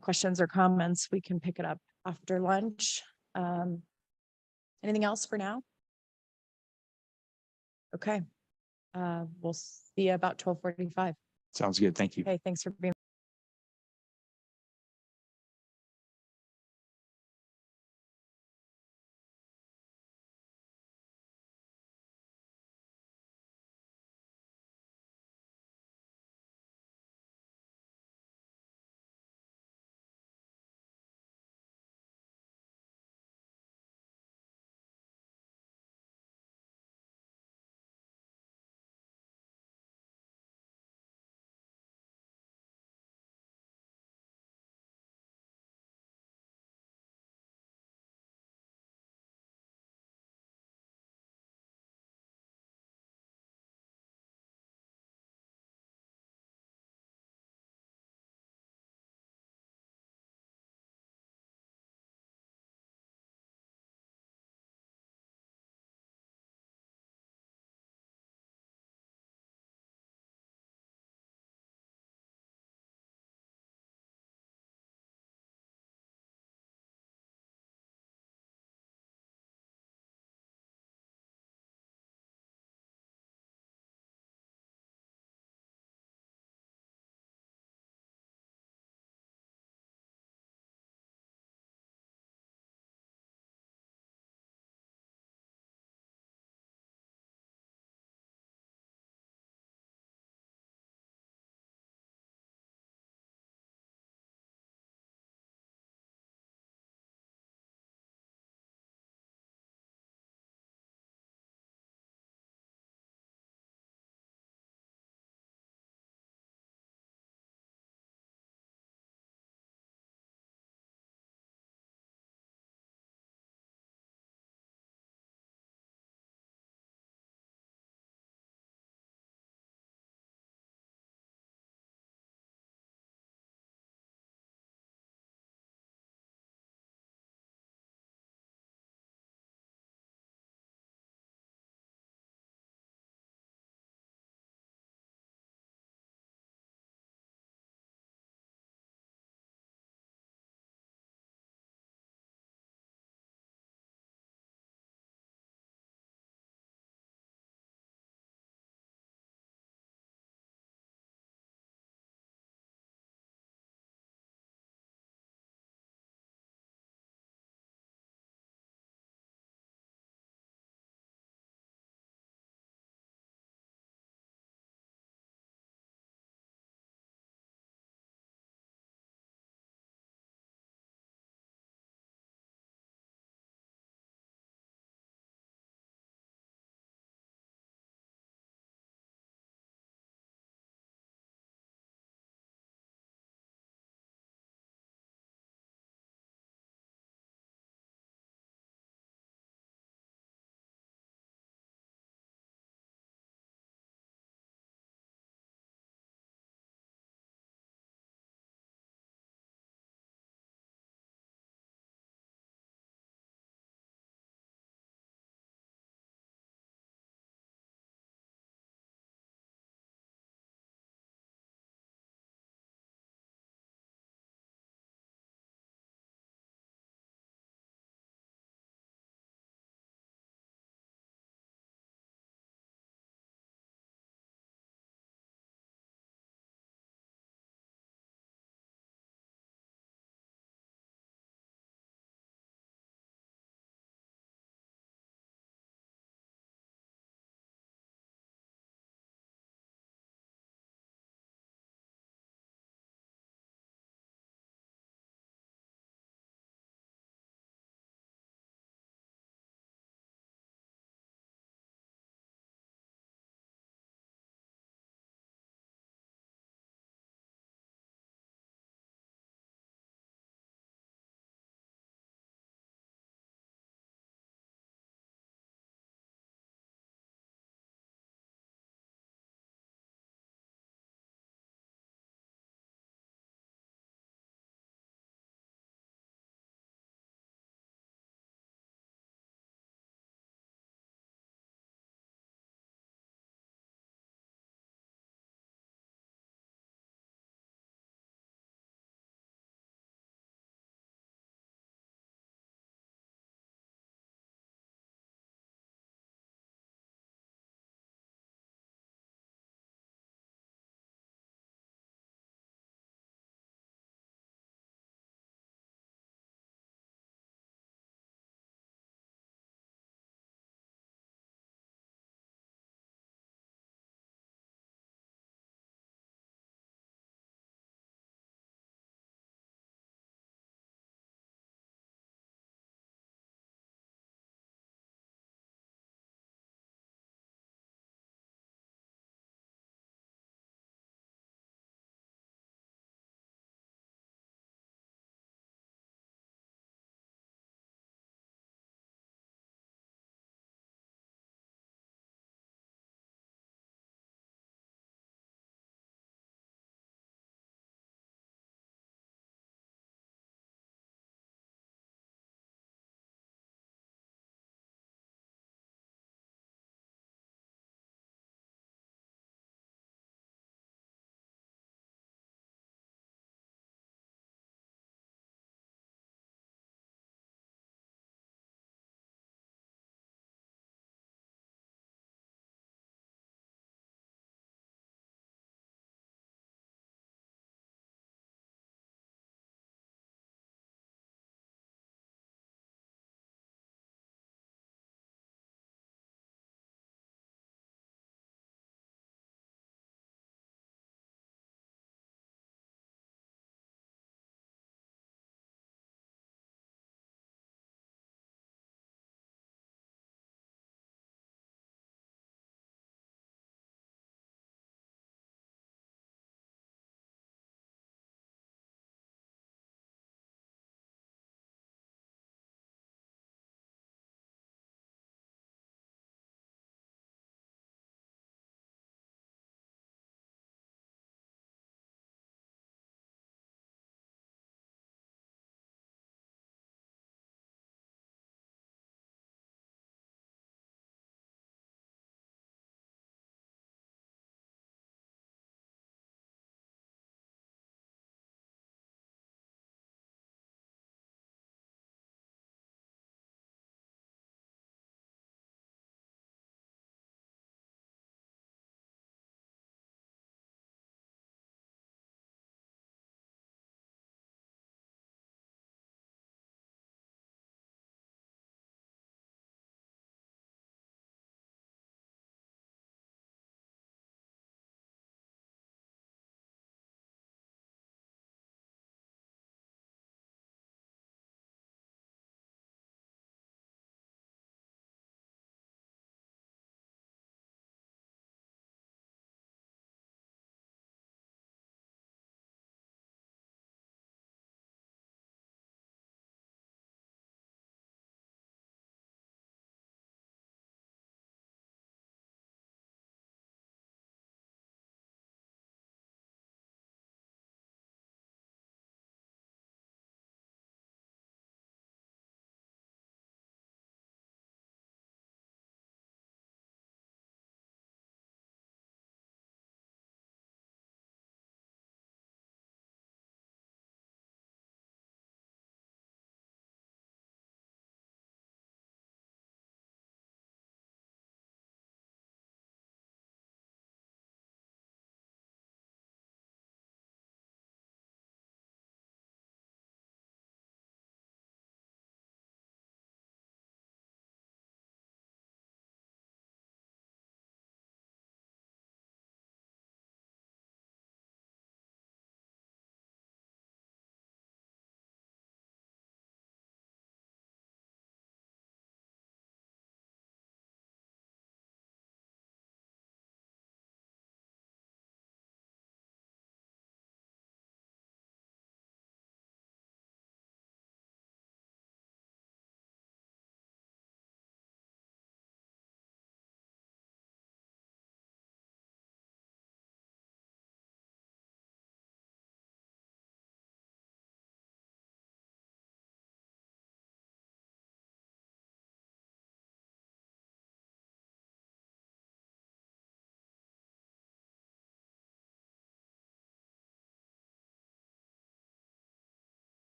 questions or comments, we can pick it up after lunch. Anything else for now? Okay. We'll see you about 12:45. Sounds good. Thank you. Okay, thanks for being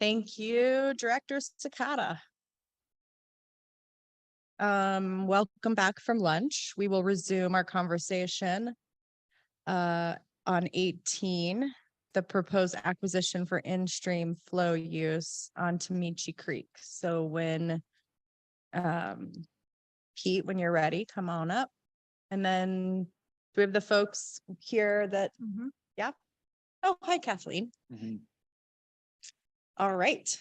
Thank you, Director Sakata. Welcome back from lunch. We will resume our conversation on 18, the proposed acquisition for in-stream flow use on Tamichi Creek. So when Pete, when you're ready, come on up. And then do we have the folks here that, yeah? Oh, hi, Kathleen. All right.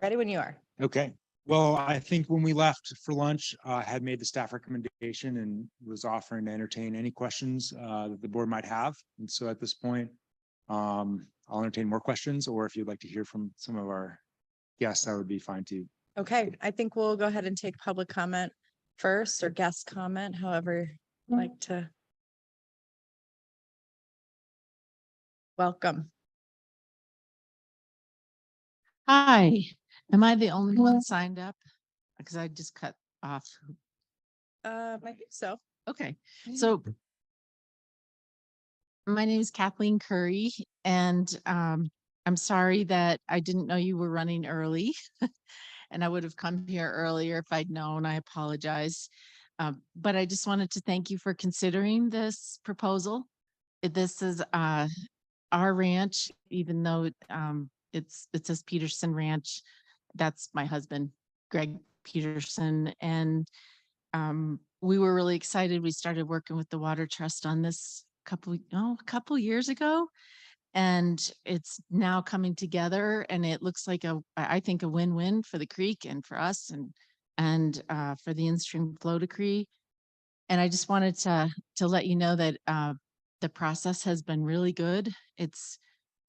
Ready when you are. Okay, well, I think when we left for lunch, I had made the staff recommendation and was offering to entertain any questions that the board might have. And so at this point, I'll entertain more questions, or if you'd like to hear from some of our guests, that would be fine too. Okay, I think we'll go ahead and take public comment first or guest comment, however you'd like to. Welcome. Hi, am I the only one signed up? Because I just cut off. I think so. Okay, so my name is Kathleen Curry, and I'm sorry that I didn't know you were running early. And I would have come here earlier if I'd known. I apologize. But I just wanted to thank you for considering this proposal. This is our ranch, even though it says Peterson Ranch. That's my husband, Greg Peterson. And we were really excited. We started working with the Water Trust on this a couple years ago. And it's now coming together, and it looks like I think a win-win for the creek and for us and for the in-stream flow decree. And I just wanted to let you know that the process has been really good. It's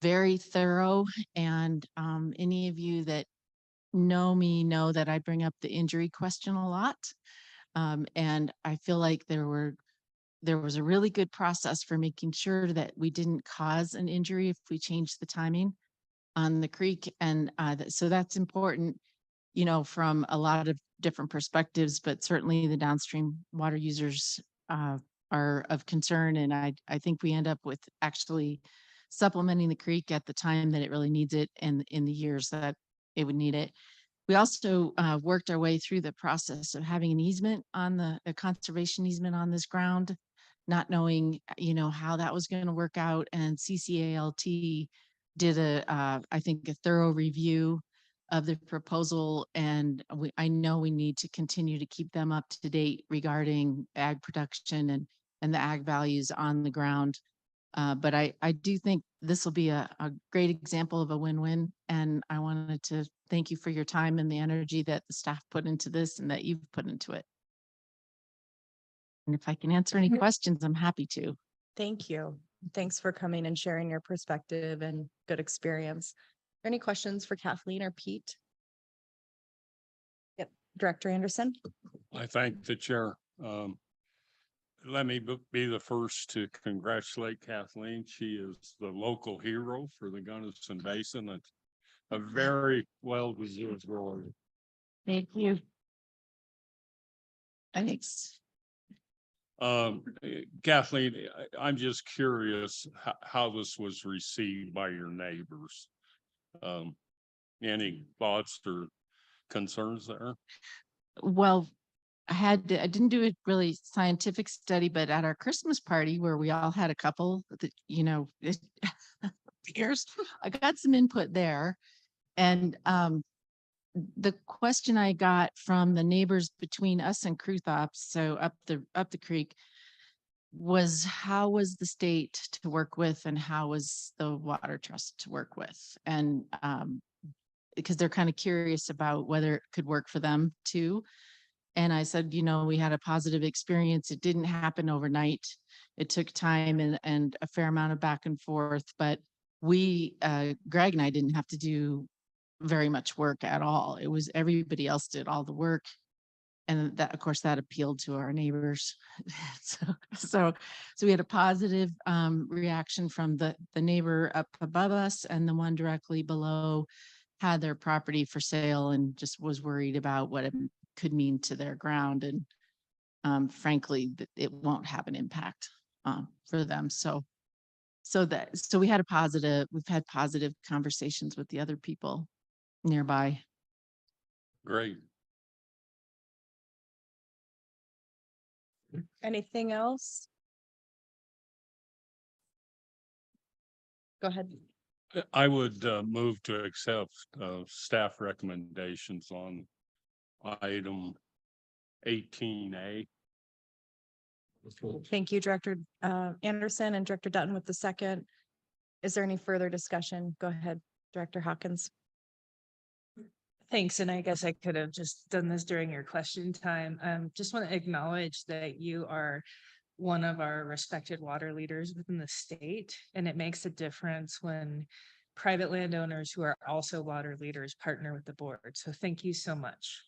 very thorough, and any of you that know me know that I bring up the injury question a lot. And I feel like there was a really good process for making sure that we didn't cause an injury if we changed the timing on the creek. And so that's important, you know, from a lot of different perspectives, but certainly the downstream water users are of concern. And I think we end up with actually supplementing the creek at the time that it really needs it and in the years that it would need it. We also worked our way through the process of having an easement on a conservation easement on this ground, not knowing, you know, how that was going to work out. And CCALT did I think a thorough review of the proposal. And I know we need to continue to keep them up to date regarding ag production and the ag values on the ground. But I do think this will be a great example of a win-win. And I wanted to thank you for your time and the energy that the staff put into this and that you've put into it. And if I can answer any questions, I'm happy to. Thank you. Thanks for coming and sharing your perspective and good experience. Any questions for Kathleen or Pete? Yep, Director Anderson. I thank the chair. Let me be the first to congratulate Kathleen. She is the local hero for the Gunnison Basin. It's a very well-deserved role. Thank you. Thanks. Kathleen, I'm just curious how this was received by your neighbors. Any thoughts or concerns there? Well, I didn't do a really scientific study, but at our Christmas party where we all had a couple that, you know, beers, I got some input there. And the question I got from the neighbors between us and Kruthops, so up the creek, was how was the state to work with and how was the Water Trust to work with? And because they're kind of curious about whether it could work for them too. And I said, you know, we had a positive experience. It didn't happen overnight. It took time and a fair amount of back and forth, but Greg and I didn't have to do very much work at all. It was everybody else did all the work. And that, of course, that appealed to our neighbors. so we had a positive reaction from the neighbor up above us, and the one directly below had their property for sale and just was worried about what it could mean to their ground. And frankly, it won't have an impact for them. So so we had we've had positive conversations with the other people nearby. Great. Anything else? Go ahead. I would move to accept staff recommendations on item 18A. Thank you, Director Anderson and Director Dutton with the second. Is there any further discussion? Go ahead, Director Hawkins. Thanks, and I guess I could have just done this during your question time. Just want to acknowledge that you are one of our respected water leaders within the state, and it makes a difference when private landowners who are also water leaders partner with the board. So thank you so much.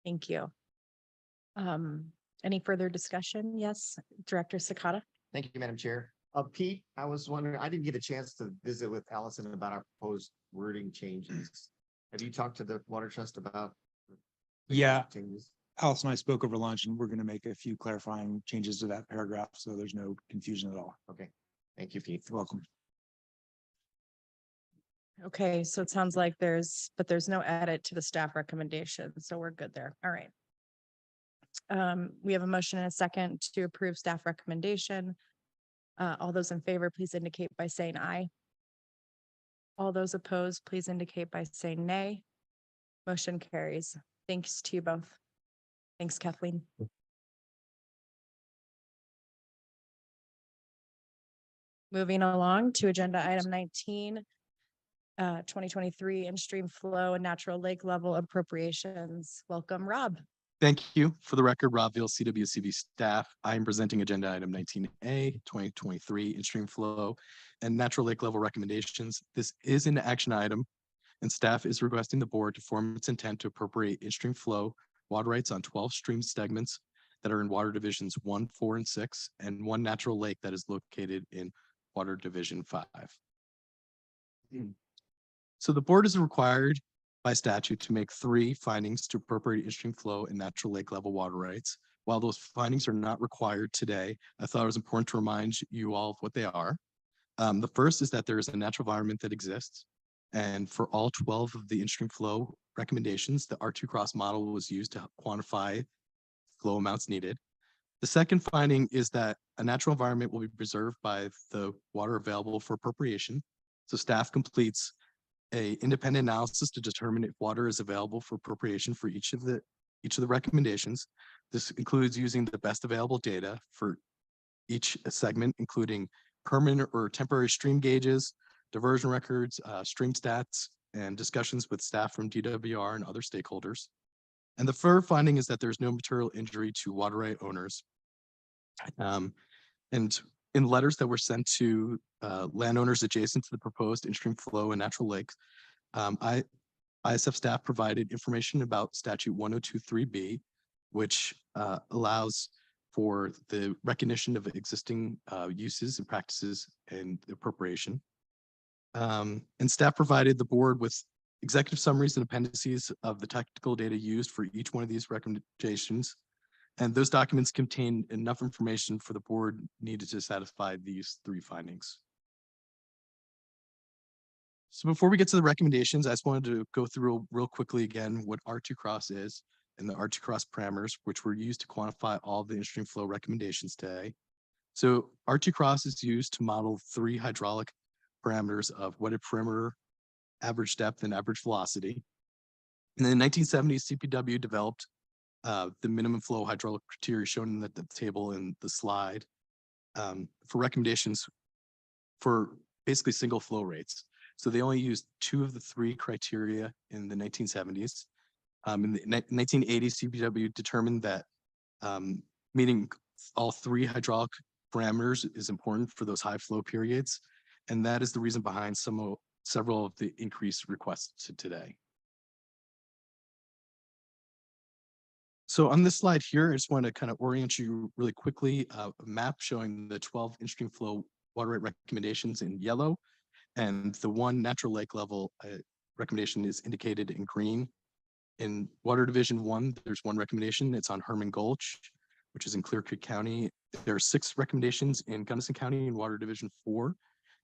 Thank you. Any further discussion? Yes, Director Sakata. Thank you, Madam Chair. Pete, I was wondering, I didn't get a chance to visit with Allison about our proposed wording changes. Have you talked to the Water Trust about? the Yeah. Changes? Alice and I spoke over lunch and we're going to make a few clarifying changes to that paragraph, so there's no confusion at all. Okay, thank you, Pete. You're welcome. Okay, so it sounds like there's no edit to the staff recommendation, so we're good there. All right. We have a motion and a second to approve staff recommendation. All those in favor, please indicate by saying aye. All those opposed, please indicate by saying nay. Motion carries. Thanks to you both. Thanks, Kathleen. Moving along to agenda item 19, 2023 in-stream flow and natural lake level appropriations. Welcome, Rob. Thank you. For the record, Rob Veal, CWCB staff. I am presenting agenda item 19A, 2023 in-stream flow and natural lake level recommendations. This is an action item, and staff is requesting the board to form its intent to appropriate in-stream flow water rights on 12 stream segments that are in water divisions 1, 4, and 6, and one natural lake that is located in water division 5. So the board is required by statute to make 3 findings to appropriate in-stream flow and natural lake level water rights. While those findings are not required today, I thought it was important to remind you all of what they are. The first is that there is a natural environment that exists. And for all 12 of the in-stream flow recommendations, the R2 cross model was used to quantify flow amounts needed. The second finding is that a natural environment will be preserved by the water available for appropriation. So staff completes a independent analysis to determine if water is available for appropriation for each of the recommendations. This includes using the best available data for each segment, including permanent or temporary stream gauges, diversion records, stream stats, and discussions with staff from DWR and other stakeholders. And the third finding is that there's no material injury to water right owners. And in letters that were sent to landowners adjacent to the proposed in-stream flow and natural lakes, ISF staff provided information about statute 1023B, which allows for the recognition of existing uses and practices and appropriation. And staff provided the board with executive summaries and appendices of the technical data used for each one of these recommendations. And those documents contain enough information for the board needed to satisfy these 3 findings. So before we get to the recommendations, I just wanted to go through real quickly again what R2 cross is and the R2 cross parameters, which were used to quantify all the in-stream flow recommendations today. So R2 cross is used to model 3 hydraulic parameters of wetted perimeter, average depth, and average velocity. In the 1970s, CPW developed the minimum flow hydraulic criteria shown in the table in the slide for recommendations for basically single flow rates. So they only used 2 of the 3 criteria in the 1970s. In the 1980s, CPW determined that meeting all 3 hydraulic parameters is important for those high flow periods. And that is the reason behind several of the increased requests to today. So on this slide here, I just want to kind of orient you really quickly, a map showing the 12 in-stream flow water rate recommendations in yellow, and the 1 natural lake level recommendation is indicated in green. In water division 1, there's 1 recommendation. It's on Herman Gulch, which is in Clear Creek County. There are 6 recommendations in Gunnison County in Water Division 4,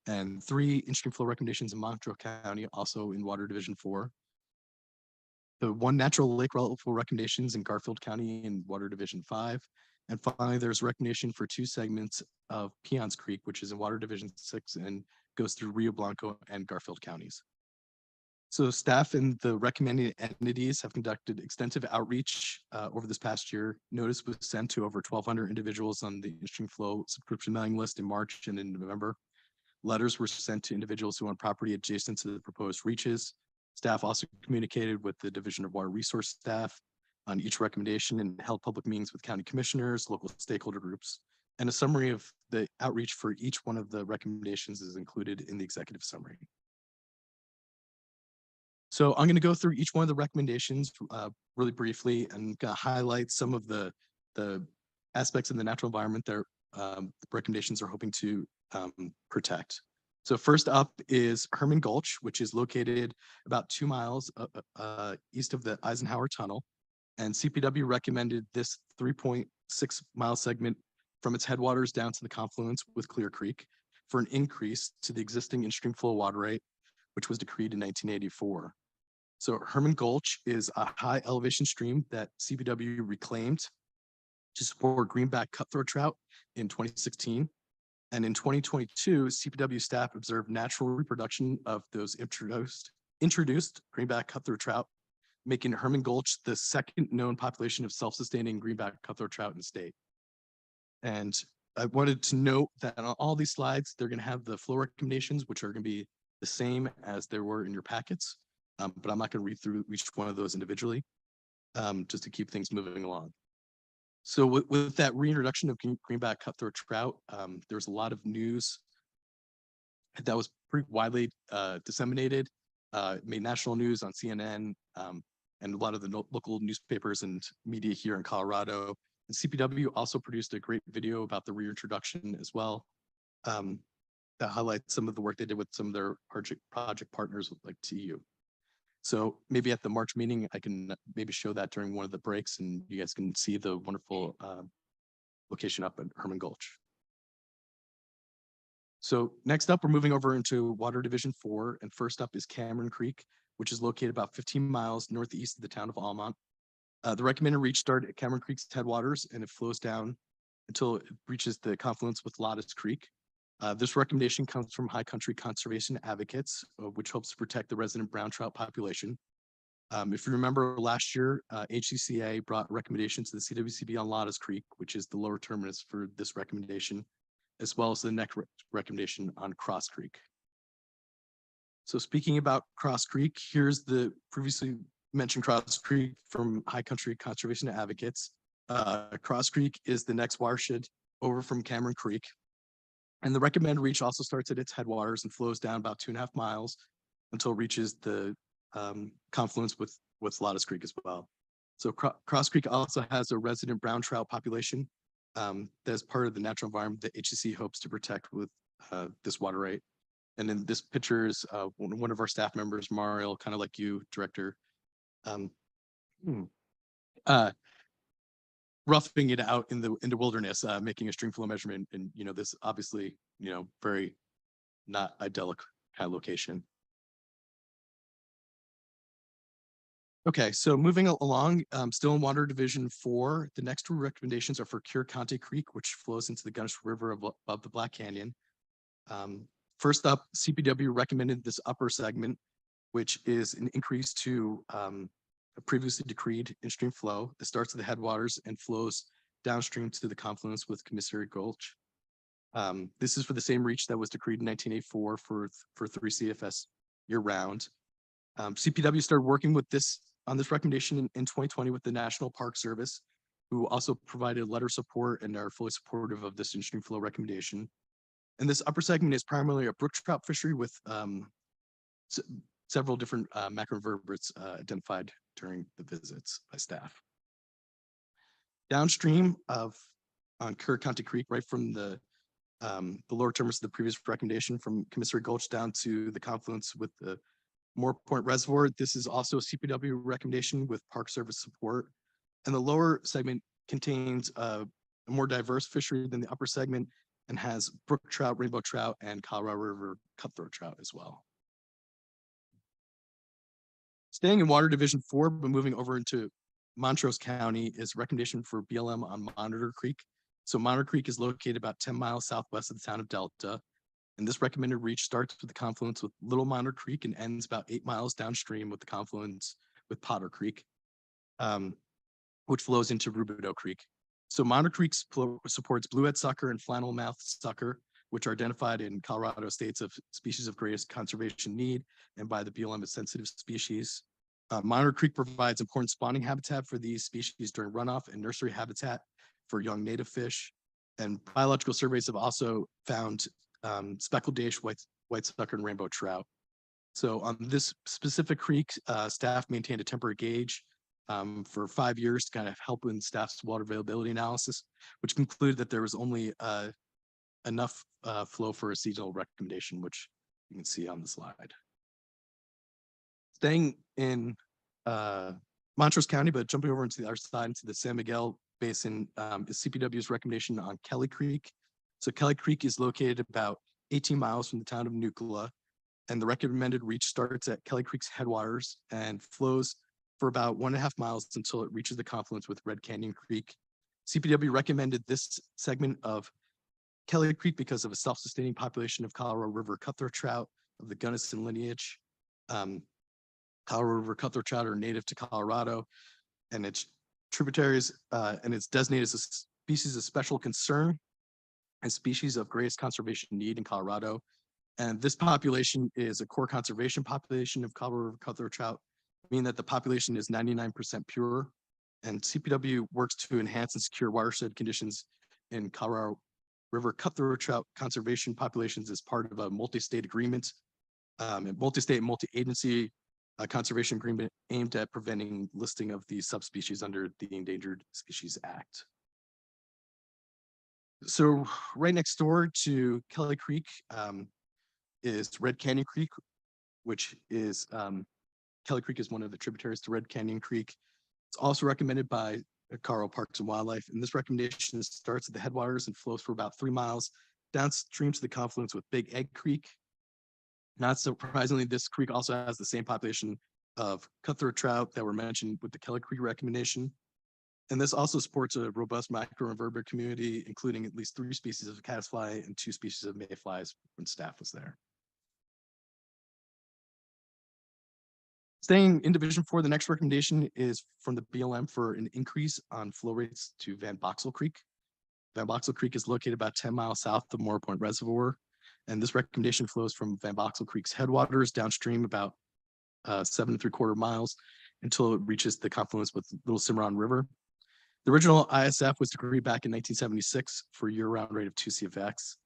and 3 in-stream flow recommendations in Montrose County, also in Water Division 4. The 1 natural lake flow recommendations in Garfield County in Water Division 5. And finally, there's recommendation for 2 segments of Peons Creek, which is in Water Division 6 and goes through Rio Blanco and Garfield counties. So staff and the recommending entities have conducted extensive outreach over this past year. Notice was sent to over 1,200 individuals on the in-stream flow subscription mailing list in March and in November. Letters were sent to individuals who own property adjacent to the proposed reaches. Staff also communicated with the Division of Water Resource staff on each recommendation and held public meetings with county commissioners, local stakeholder groups, and a summary of the outreach for each one of the recommendations is included in the executive summary. So I'm going to go through each one of the recommendations really briefly and highlight some of the aspects of the natural environment that the recommendations are hoping to protect. So first up is Herman Gulch, which is located about 2 miles east of the Eisenhower Tunnel. And CPW recommended this 3.6 mile segment from its headwaters down to the confluence with Clear Creek for an increase to the existing in-stream flow water rate, which was decreed in 1984. So Herman Gulch is a high elevation stream that CPW reclaimed to support greenback cutthroat trout in 2016. And in 2022, CPW staff observed natural reproduction of those introduced greenback cutthroat trout, making Herman Gulch the 2nd known population of self-sustaining greenback cutthroat trout in the state. And I wanted to note that on all these slides, they're going to have the flow recommendations, which are going to be the same as there were in your packets. But I'm not going to read through each one of those individually, just to keep things moving along. So with that reintroduction of greenback cutthroat trout, there's a lot of news that was pretty widely disseminated, made national news on CNN, and a lot of the local newspapers and media here in Colorado. And CPW also produced a great video about the reintroduction as well, that highlights some of the work they did with some of their project partners like TU. So maybe at the March meeting, I can maybe show that during one of the breaks and you guys can see the wonderful location up at Herman Gulch. So next up, we're moving over into Water Division 4. And first up is Cameron Creek, which is located about 15 miles northeast of the town of Almont. The recommended reach started at Cameron Creek's headwaters and it flows down until it reaches the confluence with Lottis Creek. This recommendation comes from High Country Conservation Advocates, which hopes to protect the resident brown trout population. If you remember last year, HCCA brought recommendations to the CWCB on Lottis Creek, which is the lower terminus for this recommendation, as well as the next recommendation on Cross Creek. So speaking about Cross Creek, here's the previously mentioned Cross Creek from High Country Conservation Advocates. Cross Creek is the next watershed over from Cameron Creek. And the recommended reach also starts at its headwaters and flows down about 2.5 miles until it reaches the confluence with Lottis Creek as well. So Cross Creek also has a resident brown trout population that's part of the natural environment that HCC hopes to protect with this water rate. And in this picture is one of our staff members, Mario, kind of like you, Director, roughing it out in the wilderness, making a stream flow measurement, and this obviously very not idyllic kind of location. Okay, so moving along, still in Water Division 4, the next 2 recommendations are for Cure Conte Creek, which flows into the Gunnish River above the Black Canyon. First up, CPW recommended this upper segment, which is an increase to a previously decreed in-stream flow that starts at the headwaters and flows downstream to the confluence with Commissary Gulch. This is for the same reach that was decreed in 1984 for 3 CFS year-round. CPW started working with on this recommendation in 2020 with the National Park Service, who also provided letter support and are fully supportive of this in-stream flow recommendation. And this upper segment is primarily a brook trout fishery with several different macroinvertebrates identified during the visits by staff. Downstream on Cure Conte Creek, right from the lower terminus of the previous recommendation from Commissary Gulch down to the confluence with the Moore Point Reservoir. This is also a CPW recommendation with Park Service support. And the lower segment contains a more diverse fishery than the upper segment and has brook trout, rainbow trout, and Colorado River cutthroat trout as well. Staying in Water Division 4, but moving over into Montrose County is recommendation for BLM on Monitor Creek. So Monitor Creek is located about 10 miles southwest of the town of Delta. And this recommended reach starts with the confluence with Little Monitor Creek and ends about 8 miles downstream with the confluence with Potter Creek, which flows into Rubidoux Creek. So Monitor Creek supports bluehead sucker and flannelmouth sucker, which are identified in Colorado states of species of greatest conservation need and by the BLM as sensitive species. Monitor Creek provides important spawning habitat for these species during runoff and nursery habitat for young native fish. And biological surveys have also found speckled dace, white sucker, and rainbow trout. So on this specific creek, staff maintained a temporary gauge for 5 years to kind of help in staff's water availability analysis, which concluded that there was only enough flow for a seasonal recommendation, which you can see on the slide. Staying in Montrose County, but jumping over into the other side, into the San Miguel Basin, is CPW's recommendation on Kelly Creek. So Kelly Creek is located about 18 miles from the town of Nucala, and the recommended reach starts at Kelly Creek's headwaters and flows for about 1.5 miles until it reaches the confluence with Red Canyon Creek. CPW recommended this segment of Kelly Creek because of a self-sustaining population of Colorado River cutthroat trout of the Gunnison lineage. Colorado River cutthroat trout are native to Colorado, and its tributaries, and it's designated as a species of special concern and species of greatest conservation need in Colorado. And this population is a core conservation population of Colorado River cutthroat trout, meaning that the population is 99% pure. And CPW works to enhance and secure watershed conditions in Colorado River cutthroat trout conservation populations as part of a multi-state agreement, multi-state and multi-agency conservation agreement aimed at preventing listing of these subspecies under the Endangered Species Act. So right next door to Kelly Creek is Red Canyon Creek, which is Kelly Creek is one of the tributaries to Red Canyon Creek. It's also recommended by Colorado Parks and Wildlife, and this recommendation starts at the headwaters and flows for about 3 miles downstream to the confluence with Big Egg Creek. Not surprisingly, this creek also has the same population of cutthroat trout that were mentioned with the Kelly Creek recommendation. And this also supports a robust microinvertebrate community, including at least 3 species of caddisfly and 2 species of mayflies when staff was there. Staying in Division 4, the next recommendation is from the BLM for an increase on flow rates to Van Boxel Creek. Van Boxel Creek is located about 10 miles south of Moore Point Reservoir. And this recommendation flows from Van Boxel Creek's headwaters downstream about 7 3/4 miles until it reaches the confluence with Little Cimarron River. The original ISF was decreed back in 1976 for a year-round rate of 2 CFX.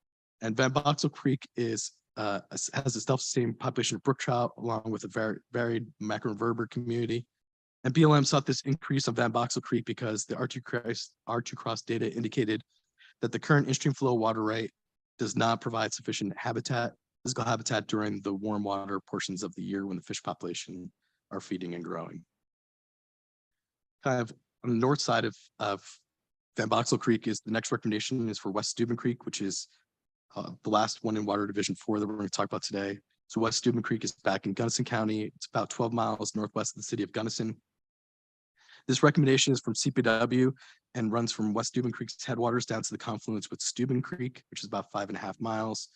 And Van Boxel Creek has a self-sustaining population of brook trout along with a varied macroinvertebrate community. And BLM sought this increase on Van Boxel Creek because the R2 data indicated that the current in-stream flow water rate does not provide sufficient physical habitat during the warm water portions of the year when the fish population are feeding and growing. Kind of on the north side of Van Boxel Creek is the next recommendation is for West Steuben Creek, which is the last one in Water Division 4 that we're going to talk about today. So West Steuben Creek is back in Gunnison County. It's about 12 miles northwest of the city of Gunnison. This recommendation is from CPW and runs from West Steuben Creek's headwaters down to the confluence with Steuben Creek, which is about 5.5 miles.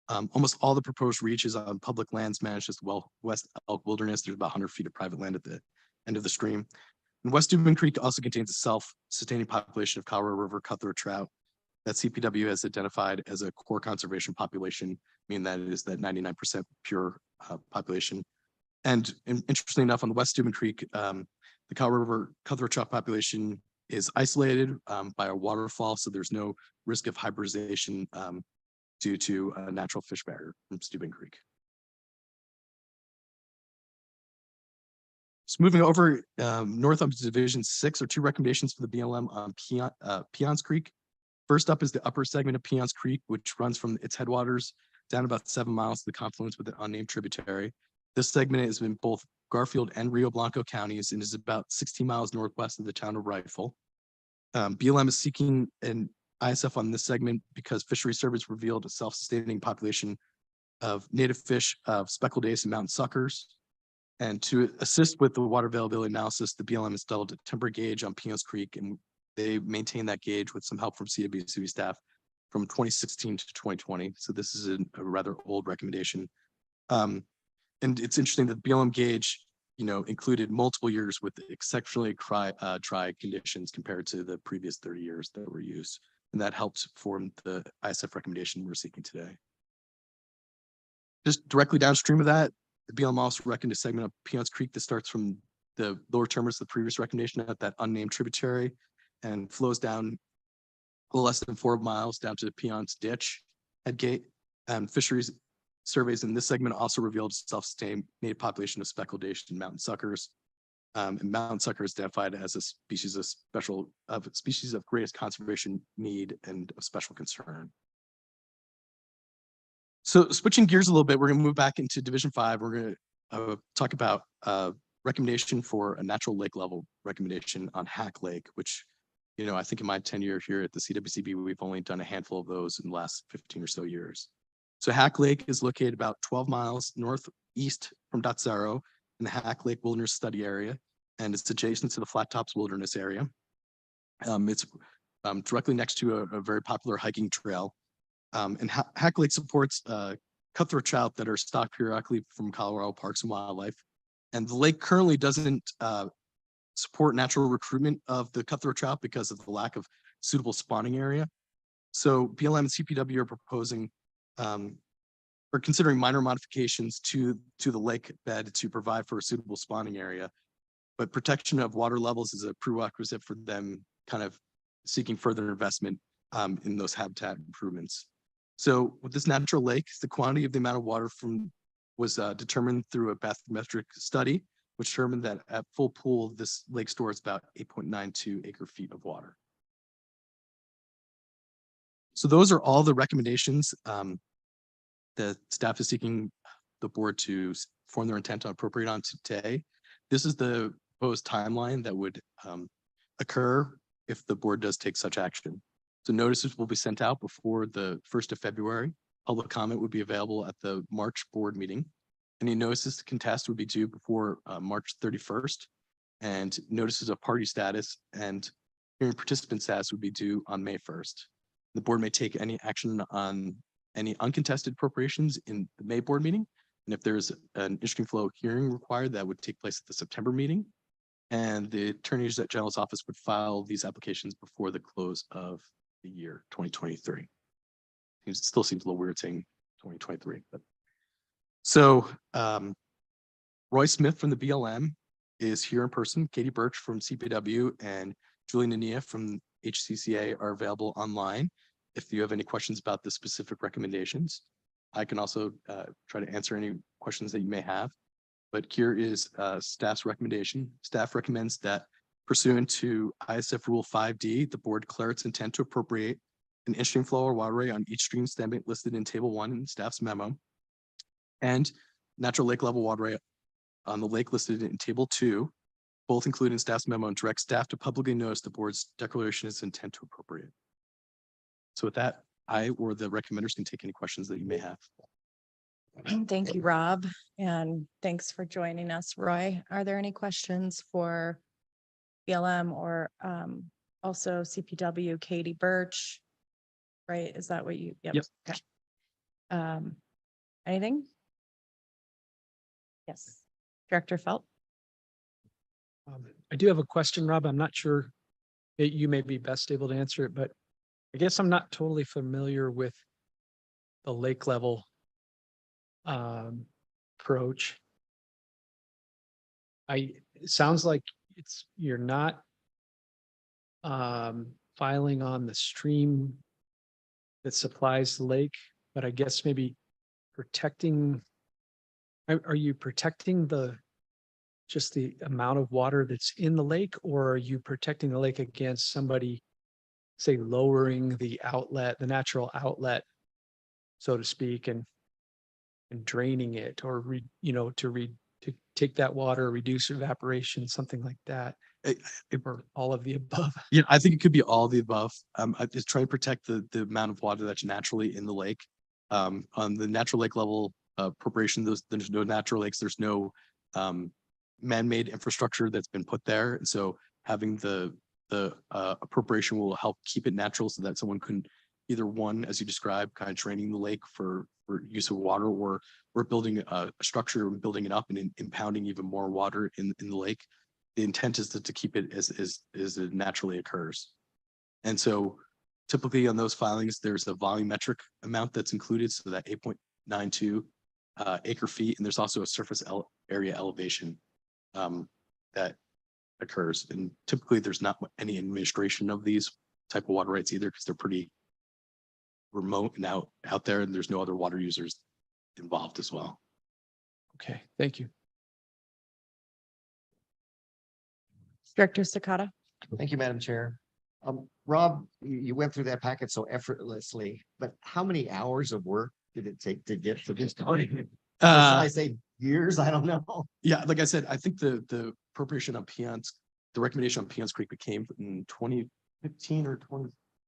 Almost all the proposed reach is on public lands managed as well. West Elk Wilderness, there's about 100 feet of private land at the end of the stream. And West Steuben Creek also contains a self-sustaining population of Colorado River cutthroat trout that CPW has identified as a core conservation population, meaning that it is that 99% pure population. And interestingly enough, on the West Steuben Creek, the Colorado River cutthroat trout population is isolated by a waterfall, so there's no risk of hybridization due to a natural fish barrier from Steuben Creek. So moving over north of Division 6 are 2 recommendations for the BLM on Peons Creek. First up is the upper segment of Peons Creek, which runs from its headwaters down about 7 miles to the confluence with an unnamed tributary. This segment is in both Garfield and Rio Blanco counties and is about 16 miles northwest of the town of Rifle. BLM is seeking an ISF on this segment because fishery service revealed a self-sustaining population of native fish of speckled ace and mountain suckers. And to assist with the water availability analysis, the BLM installed a temporary gauge on Pinos Creek, and they maintained that gauge with some help from CWC staff from 2016 to 2020. So this is a rather old recommendation. And it's interesting that the BLM gauge, included multiple years with exceptionally dry conditions compared to the previous 30 years that were used. And that helped form the ISF recommendation we're seeking today. Just directly downstream of that, the BLM also recommended a segment of Pions Creek that starts from the lower terminus of the previous recommendation at that unnamed tributary and flows down a little less than 4 miles down to the Pions Ditch head gate. Fisheries surveys in this segment also revealed a self-sustained native population of speckled ace and mountain suckers. And mountain sucker is identified as a species of greatest conservation need and of special concern. So switching gears a little bit, we're going to move back into Division 5. We're going to talk about recommendation for a natural lake level recommendation on Hack Lake, which, I think in my tenure here at the CWCB, we've only done a handful of those in the last 15 or so years. So Hack Lake is located about 12 miles northeast from Dotsero in the Hack Lake Wilderness Study Area, and it's adjacent to the Flat Tops Wilderness Area. It's directly next to a very popular hiking trail. And Hack Lake supports cutthroat trout that are stocked periodically from Colorado Parks and Wildlife. And the lake currently doesn't support natural recruitment of the cutthroat trout because of the lack of suitable spawning area. So BLM and CPW are proposing or considering minor modifications to the lake bed to provide for a suitable spawning area. But protection of water levels is a prerequisite for them kind of seeking further investment in those habitat improvements. So with this natural lake, the quantity of the amount of water was determined through a bathymetric study, which determined that at full pool, this lake stores about 8.92 acre feet of water. So those are all the recommendations that staff is seeking the board to form their intent to appropriate on today. This is the proposed timeline that would occur if the board does take such action. So notices will be sent out before the 1st of February. Public comment would be available at the March board meeting. Any notices to contest would be due before March 31st, and notices of party status and hearing participant status would be due on May 1st. The board may take any action on any uncontested appropriations in the May board meeting. And if there's an issuing flow hearing required, that would take place at the September meeting. And the Attorney General's office would file these applications before the close of the year 2023. It still seems a little weird saying 2023, but so Roy Smith from the BLM is here in person. Katie Birch from CPW and Julie Nania from HCCA are available online if you have any questions about the specific recommendations. I can also try to answer any questions that you may have, but here is staff's recommendation. Staff recommends that pursuant to ISF Rule 5D, the board declare its intent to appropriate an in-stream flow or waterway on each stream segment listed in Table 1 in staff's memo, and natural lake level waterway on the lake listed in Table 2, both included in staff's memo, and direct staff to publicly notice the board's declaration is intent to appropriate. So with that, I or the recommenders can take any questions that you may have. Thank you, Rob, and thanks for joining us, Roy. Are there any questions for BLM or also CPW, Katie Birch? Right, is that what you? Yep. Okay. Anything? Yes, Director Felt. I do have a question, Rob. I'm not sure that you may be best able to answer it, but I guess I'm not totally familiar with the lake level approach. It sounds like you're not filing on the stream that supplies the lake, but I guess maybe protecting. Are you protecting just the amount of water that's in the lake, or are you protecting the lake against somebody, say, lowering the outlet, the natural outlet, so to speak, and draining it, or to take that water, reduce evaporation, something like that? Or all of the above. Yeah, I think it could be all of the above. I just try to protect the amount of water that's naturally in the lake. On the natural lake level appropriation, there's no natural lakes, there's no man-made infrastructure that's been put there. And so having the appropriation will help keep it natural so that someone can either one, as you described, kind of training the lake for use of water, or building a structure and building it up and impounding even more water in the lake. The intent is to keep it as it naturally occurs. And so typically on those filings, there's a volumetric amount that's included, so that 8.92 acre feet, and there's also a surface area elevation that occurs. And typically there's not any administration of these type of water rights either, because they're pretty remote and out there, and there's no other water users involved as well. Okay, thank you. Director Sakata. Thank you, Madam Chair. Rob, you went through that packet so effortlessly, but how many hours of work did it take to get to this point? Or should I say years? I don't know. Yeah, like I said, I think the appropriation on Peons, the recommendation on Peons Creek became in 2015 or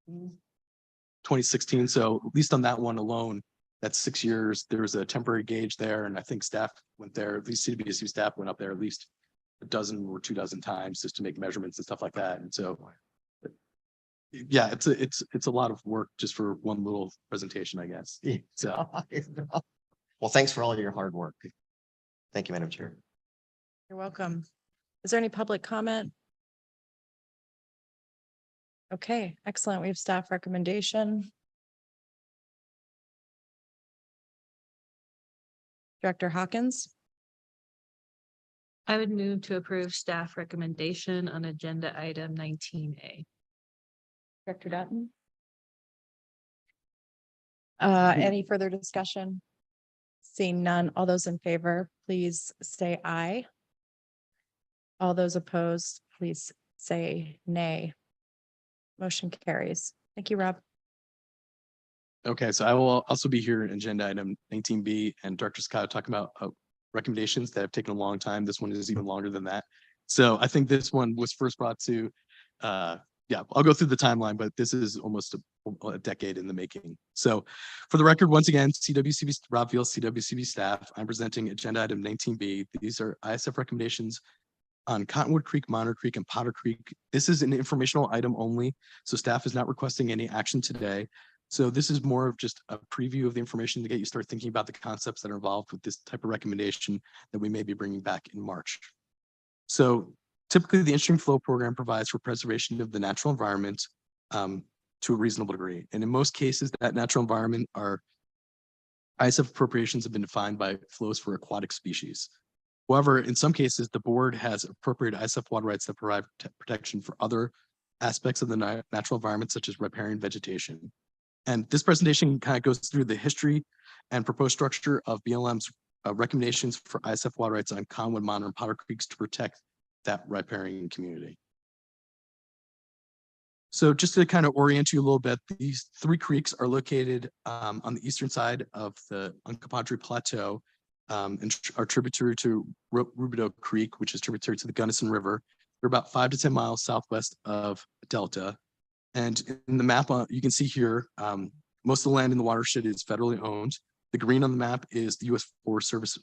2016. So at least on that one alone, that's 6 years. There was a temporary gauge there, and I think staff went there, at least CWSU staff went up there at least a dozen or 2 dozen times just to make measurements and stuff like that. And so, yeah, it's a lot of work just for one little presentation, I guess. So, well, thanks for all your hard work. Thank you, Madam Chair. You're welcome. Is there any public comment? Okay, excellent. We have staff recommendation. Director Hawkins. I would move to approve staff recommendation on agenda item 19A. Director Dutton. Any further discussion? Seeing none, all those in favor, please say aye. All those opposed, please say nay. Motion carries. Thank you, Rob. okay, so I will also be here in agenda item 19B, and Director Scott talking about recommendations that have taken a long time. This one is even longer than that. So I think this one was first brought to, yeah, I'll go through the timeline, but this is almost a decade in the making. So for the record, once again, CWCB, Rob Veal, CWCB staff, I'm presenting agenda item 19B. These are ISF recommendations on Cottonwood Creek, Monter Creek, and Potter Creek. This is an informational item only, so staff is not requesting any action today. So this is more of just a preview of the information to get you start thinking about the concepts that are involved with this type of recommendation that we may be bringing back in March. So typically the in-stream flow program provides for preservation of the natural environment to a reasonable degree. And in most cases, that natural environment are ISF appropriations have been defined by flows for aquatic species. However, in some cases, the board has appropriated ISF water rights that provide protection for other aspects of the natural environment, such as riparian vegetation. And this presentation kind of goes through the history and proposed structure of BLM's recommendations for ISF water rights on Cottonwood, Monter, and Potter Creeks to protect that riparian community. So just to kind of orient you a little bit, these 3 creeks are located on the eastern side of the Uncompahgre Plateau and are tributary to Rubidoux Creek, which is tributary to the Gunnison River. They're about 5 to 10 miles southwest of Delta. And in the map, you can see here, most of the land in the watershed is federally owned. The green on the map is the U.S. Forest Service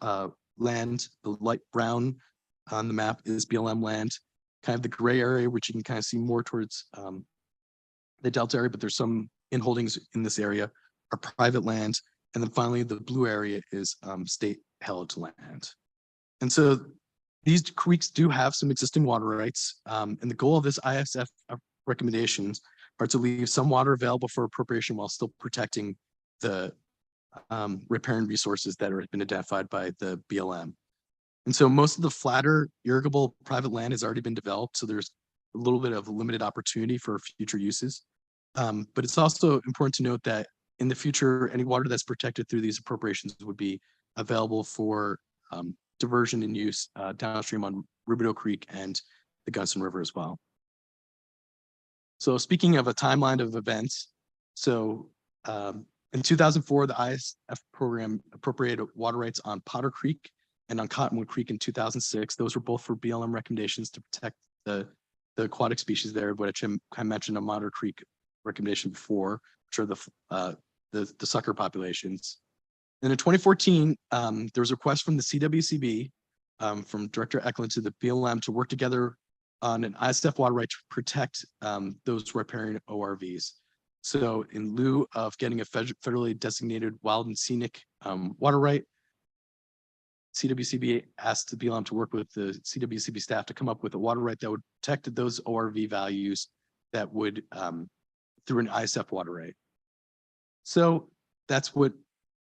land. The light brown on the map is BLM land. Kind of the gray area, which you can kind of see more towards the Delta area, but there's some inholdings in this area, are private land. And then finally, the blue area is state held land. And so these creeks do have some existing water rights. And the goal of this ISF recommendations are to leave some water available for appropriation while still protecting the riparian resources that have been identified by the BLM. And so most of the flatter irrigable private land has already been developed. So there's a little bit of limited opportunity for future uses. But it's also important to note that in the future, any water that's protected through these appropriations would be available for diversion and use downstream on Rubidoux Creek and the Gunnison River as well. So speaking of a timeline of events, so in 2004, the ISF program appropriated water rights on Potter Creek and on Cottonwood Creek in 2006. Those were both for BLM recommendations to protect the the aquatic species there, which I mentioned a Monitor Creek recommendation before, which are the sucker populations. And in 2014, there was a request from the CWCB, from Director Eklund to the BLM to work together on an ISF water right to protect those riparian ORVs. So in lieu of getting a federally designated wild and scenic water right, CWCB asked the BLM to work with the CWCB staff to come up with a water right that would protect those ORV values that would through an ISF water right. So that's what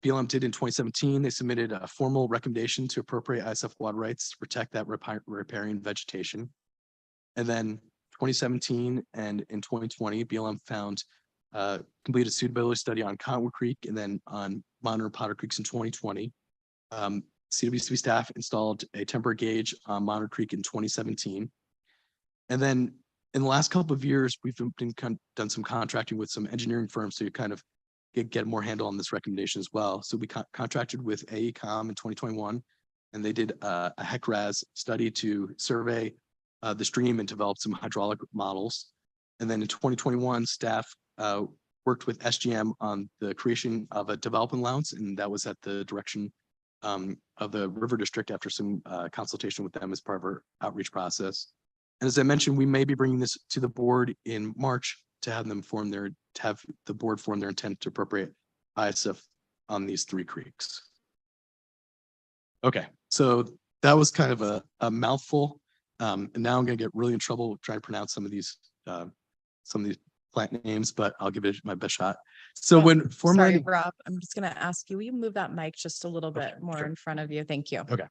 BLM did in 2017. They submitted a formal recommendation to appropriate ISF water rights to protect that riparian vegetation. And then 2017 and in 2020, BLM completed a suitability study on Cottonwood Creek and then on Monitor and Potter Creeks in 2020. CWCB staff installed a temporary gauge on Monitor Creek in 2017. And then in the last couple of years, we've done some contracting with some engineering firms to kind of get more handle on this recommendation as well. So we contracted with AECOM in 2021, and they did a HEC-RAS study to survey the stream and develop some hydraulic models. And then in 2021, staff worked with SGM on the creation of a development allowance, and that was at the direction of the River District after some consultation with them as part of our outreach process. And as I mentioned, we may be bringing this to the board in March to have the board form their intent to appropriate ISF on these 3 creeks. Okay, so that was kind of a mouthful. And now I'm going to get really in trouble trying to pronounce some of these plant names, but I'll give it my best shot. So when formulating, Sorry, Rob, I'm just going to ask you, will you move that mic just a little bit more in front of you? Thank you. Okay.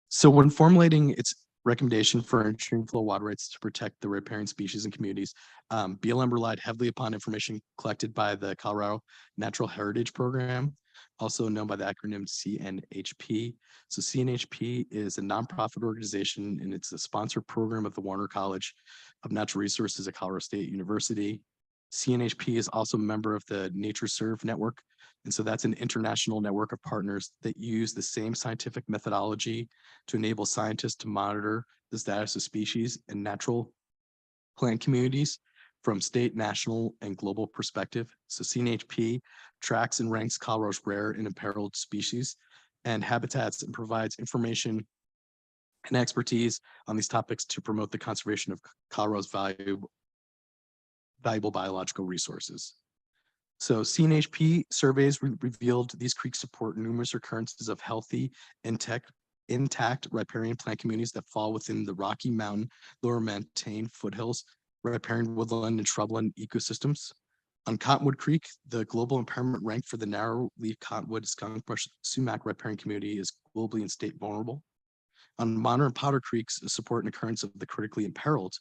So when formulating its recommendation for ensuring flow water rights to protect the riparian species and communities, BLM relied heavily upon information collected by the Colorado Natural Heritage Program, also known by the acronym CNHP. So CNHP is a nonprofit organization, and it's a sponsored program of the Warner College of Natural Resources at Colorado State University. CNHP is also a member of the NatureServe network. And so that's an international network of partners that use the same scientific methodology to enable scientists to monitor the status of species and natural plant communities from state, national, and global perspective. So CNHP tracks and ranks Colorado's rare and imperiled species and habitats and provides information and expertise on these topics to promote the conservation of Colorado's valuable biological resources. So CNHP surveys revealed these creeks support numerous occurrences of healthy, intact riparian plant communities that fall within the Rocky Mountain, Lower Montane foothills, riparian woodland and shrubland ecosystems. On Cottonwood Creek, the global impairment rank for the narrow leaf cottonwood skunk brush sumac riparian community is globally and state vulnerable. On Monitor and Powder Creeks, support an occurrence of the critically imperiled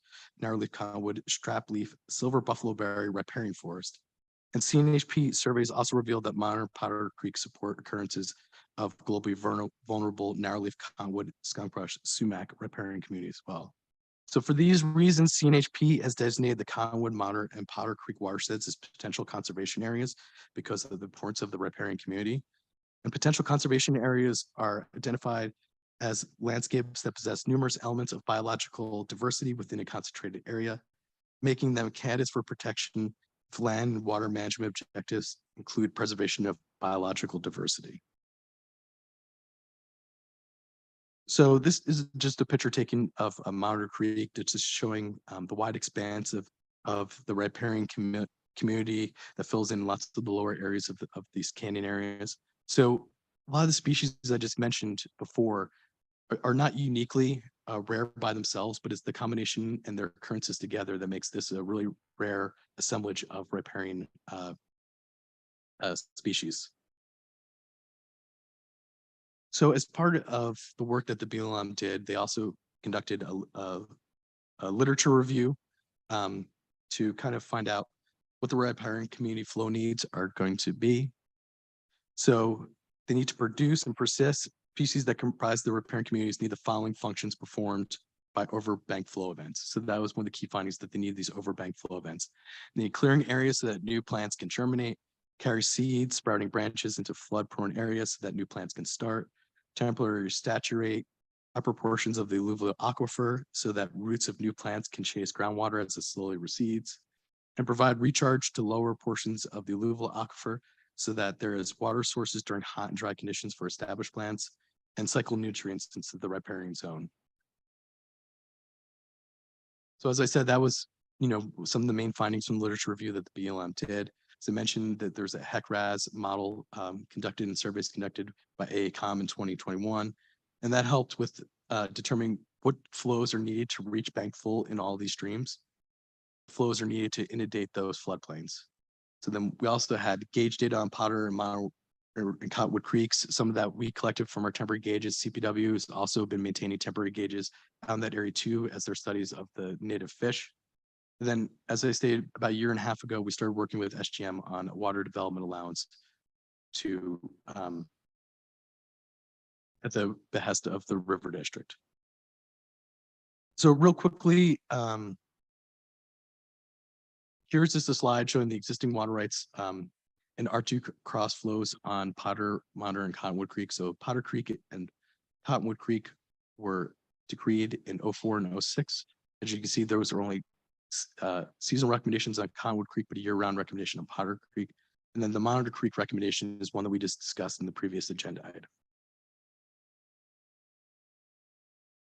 narrowleaf cottonwood, strapleaf, silver buffalo berry riparian forest. And CNHP surveys also revealed that Monitor and Powder Creek support occurrences of globally vulnerable narrowleaf cottonwood, skunk brush, sumac riparian communities as well. So for these reasons, CNHP has designated the Cottonwood, Monitor, and Powder Creek watersheds as potential conservation areas because of the importance of the riparian community. And potential conservation areas are identified as landscapes that possess numerous elements of biological diversity within a concentrated area, making them candidates for protection if land and water management objectives include preservation of biological diversity. So this is just a picture taken of a Monitor Creek that's just showing the wide expanse of the riparian community that fills in lots of the lower areas of these canyon areas. So a lot of the species I just mentioned before are not uniquely rare by themselves, but it's the combination and their occurrences together that makes this a really rare assemblage of riparian species. So as part of the work that the BLM did, they also conducted a literature review to kind of find out what the riparian community flow needs are going to be. So they need to produce and persist. Species that comprise the riparian communities need the following functions performed by overbank flow events. So that was one of the key findings, that they need these overbank flow events. They need clearing areas so that new plants can germinate, carry seeds, sprouting branches into flood prone areas so that new plants can start, temporary saturate, upper portions of the alluvial aquifer so that roots of new plants can chase groundwater as it slowly recedes, and provide recharge to lower portions of the alluvial aquifer so that there is water sources during hot and dry conditions for established plants, and cycle nutrients into the riparian zone. So as I said, that was, some of the main findings from the literature review that the BLM did. As I mentioned, that there's a HEC-RAS model conducted and surveys conducted by AECOM in 2021. And that helped with determining what flows are needed to reach bank full in all these streams. Flows are needed to inundate those floodplains. So then we also had gauge data on Potter and Cottonwood Creeks. Some of that we collected from our temporary gauges. CPW has also been maintaining temporary gauges on that area too, as their studies of the native fish. And then, as I stated, about a year and a half ago, we started working with SGM on water development allowance to at the behest of the River District. So real quickly, here's just a slide showing the existing water rights and R2 cross flows on Potter, Monitor, and Cottonwood Creek. So Potter Creek and Cottonwood Creek were decreed in 04 and 06. As you can see, those are only seasonal recommendations on Cottonwood Creek, but a year-round recommendation on Potter Creek. And then the Monitor Creek recommendation is one that we just discussed in the previous agenda item.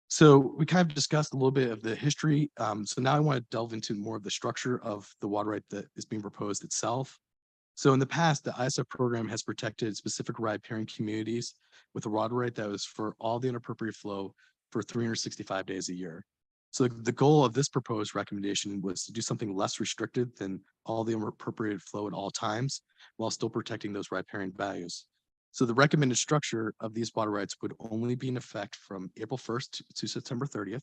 So we kind of discussed a little bit of the history. So now I want to delve into more of the structure of the water right that is being proposed itself. So in the past, the ISF program has protected specific riparian communities with a water right that was for all the inappropriate flow for 365 days a year. So the goal of this proposed recommendation was to do something less restricted than all the inappropriate flow at all times, while still protecting those riparian values. So the recommended structure of these water rights would only be in effect from April 1st to September 30th,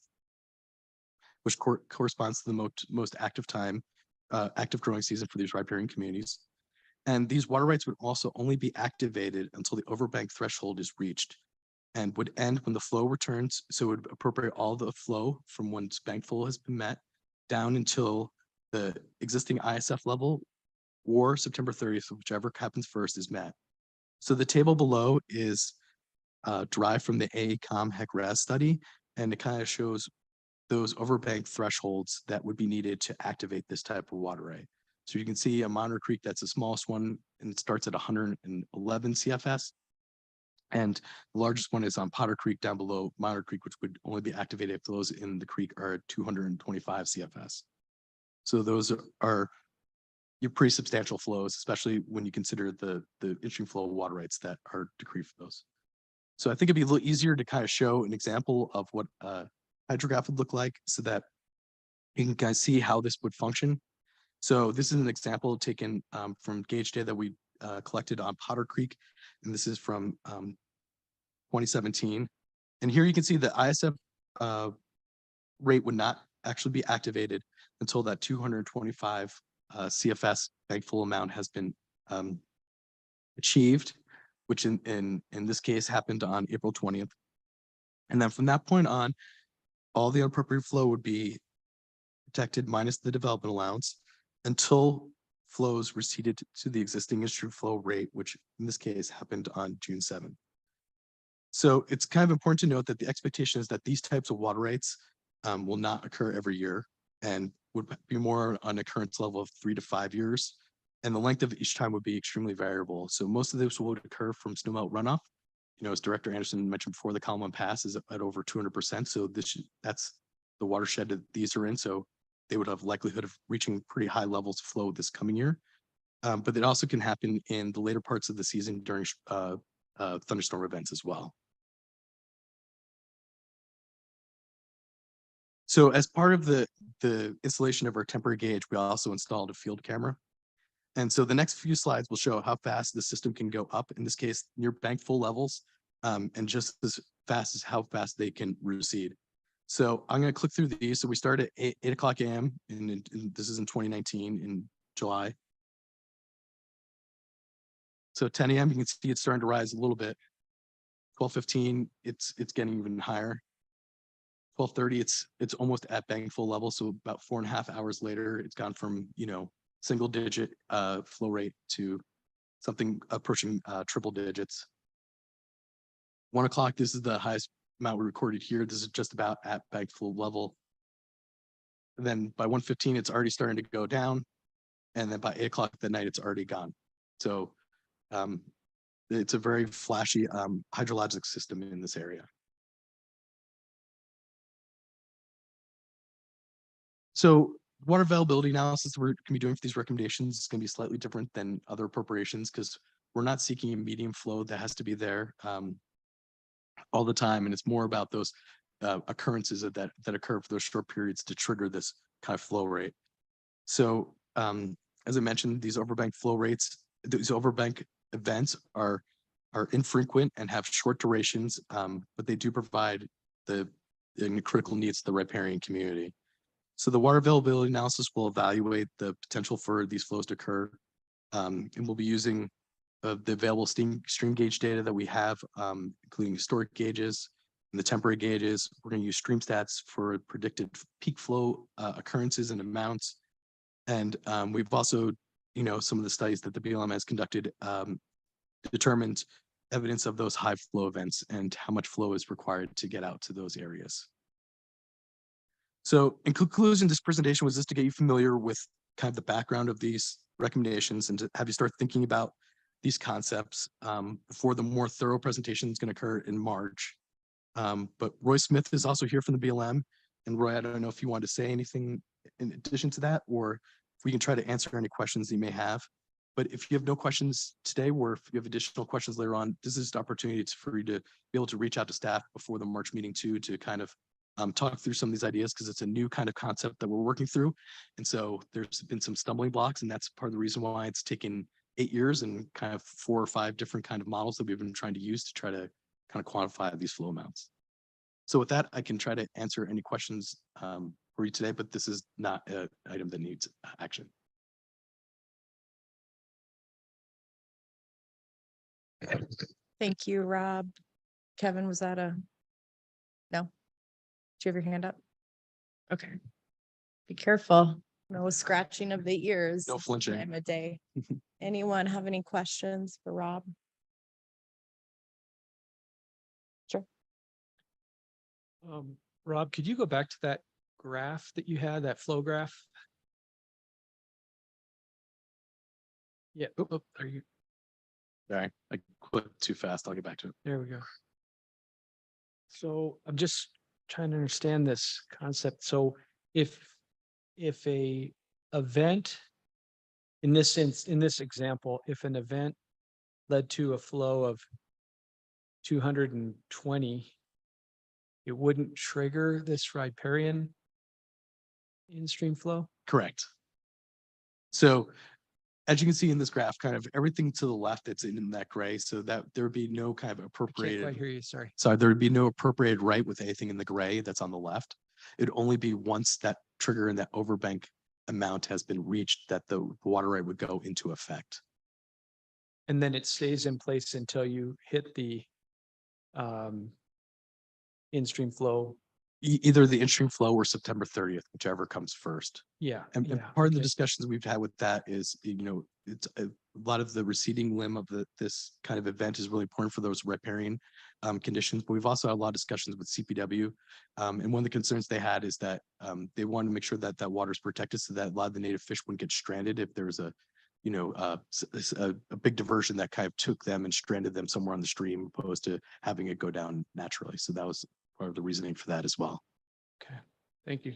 which corresponds to the most active time, active growing season for these riparian communities. And these water rights would also only be activated until the overbank threshold is reached and would end when the flow returns. So it would appropriate all the flow from once bank full has been met down until the existing ISF level or September 30th, whichever happens first, is met. So the table below is derived from the AECOM HEC-RAS study, and it kind of shows those overbank thresholds that would be needed to activate this type of water right. So you can see a Monitor Creek, that's the smallest one, and it starts at 111 CFS. And the largest one is on Potter Creek down below Monitor Creek, which would only be activated if those in the creek are at 225 CFS. So those are your pretty substantial flows, especially when you consider the in-stream flow of water rights that are decreed for those. So I think it'd be a little easier to kind of show an example of what a hydrograph would look like so that you can kind of see how this would function. So this is an example taken from gauge data that we collected on Potter Creek, and this is from 2017. And here you can see the ISF rate would not actually be activated until that 225 CFS bank full amount has been achieved, which in this case happened on April 20th. And then from that point on, all the appropriate flow would be protected minus the development allowance until flows receded to the existing issue flow rate, which in this case happened on June 7th. So it's kind of important to note that the expectation is that these types of water rights will not occur every year and would be more on occurrence level of 3 to 5 years. And the length of each time would be extremely variable. So most of this would occur from snowmelt runoff. You know, as Director Anderson mentioned before, the Column Pass is at over 200%. So that's the watershed that these are in. So they would have likelihood of reaching pretty high levels of flow this coming year. But it also can happen in the later parts of the season during thunderstorm events as well. So as part of the installation of our temporary gauge, we also installed a field camera. And so the next few slides will show how fast the system can go up, in this case, near bank full levels, and just as fast as how fast they can recede. So I'm going to click through these. So we start at 8 o'clock a.m. and this is in 2019 in July. So 10 a.m. you can see it's starting to rise a little bit. 12:15, it's getting even higher. 12:30, it's almost at bank full level. So about 4.5 hours later, it's gone from, single digit flow rate to something approaching triple digits. 1 o'clock, this is the highest amount we recorded here. This is just about at bank flow level. And then by 1:15, it's already starting to go down. And then by 8 o'clock that night, it's already gone. So it's a very flashy hydrologic system in this area. So water availability analysis we're going to be doing for these recommendations is going to be slightly different than other appropriations because we're not seeking a medium flow that has to be there all the time. And it's more about those occurrences that occur for those short periods to trigger this kind of flow rate. So as I mentioned, these overbank flow rates, these overbank events are infrequent and have short durations, but they do provide the critical needs to the riparian community. So the water availability analysis will evaluate the potential for these flows to occur. And we'll be using the available stream gauge data that we have, including historic gauges and the temporary gauges. We're going to use stream stats for predicted peak flow occurrences and amounts. And we've also, some of the studies that the BLM has conducted determined evidence of those high flow events and how much flow is required to get out to those areas. So in conclusion, this presentation was just to get you familiar with kind of the background of these recommendations and to have you start thinking about these concepts before the more thorough presentation is going to occur in March. But Roy Smith is also here from the BLM. And Roy, I don't know if you want to say anything in addition to that, or if we can try to answer any questions you may have. But if you have no questions today, or if you have additional questions later on, this is an opportunity for you to be able to reach out to staff before the March meeting too, to kind of talk through some of these ideas, because it's a new kind of concept that we're working through. And so there's been some stumbling blocks, and that's part of the reason why it's taken 8 years and kind of 4 or 5 different kind of models that we've been trying to use to try to kind of quantify these flow amounts. So with that, I can try to answer any questions for you today, but this is not an item that needs action. Thank you, Rob. Kevin, was that a no? Do you have your hand up? Okay. Be careful. No scratching of the ears. No flinching. Time of day. Anyone have any questions for Rob? Sure. Rob, could you go back to that graph that you had, that flow graph? Yeah. Oh, are you? Sorry, I clicked too fast. I'll get back to it. There we go. So I'm just trying to understand this concept. So if a event in this example, if an event led to a flow of 220, it wouldn't trigger this riparian in-stream flow? Correct. So as you can see in this graph, kind of everything to the left that's in that gray, so that there would be no kind of I can't appropriated. quite hear you, sorry. Sorry, there would be no appropriated right with anything in the gray that's on the left. It'd only be once that trigger and that overbank amount has been reached that the water right would go into effect. And then it stays in place until you hit the in-stream flow. Either the in-stream flow or September 30th, whichever comes first. Yeah. And yeah, part of the okay. discussions we've had with that is, it's a lot of the receding limb of this kind of event is really important for those riparian conditions. But we've also had a lot of discussions with CPW. And one of the concerns they had is that they wanted to make sure that that water is protected so that a lot of the native fish wouldn't get stranded if there was a big diversion that kind of took them and stranded them somewhere on the stream, opposed to having it go down naturally. So that was part of the reasoning for that as well. Okay, thank you.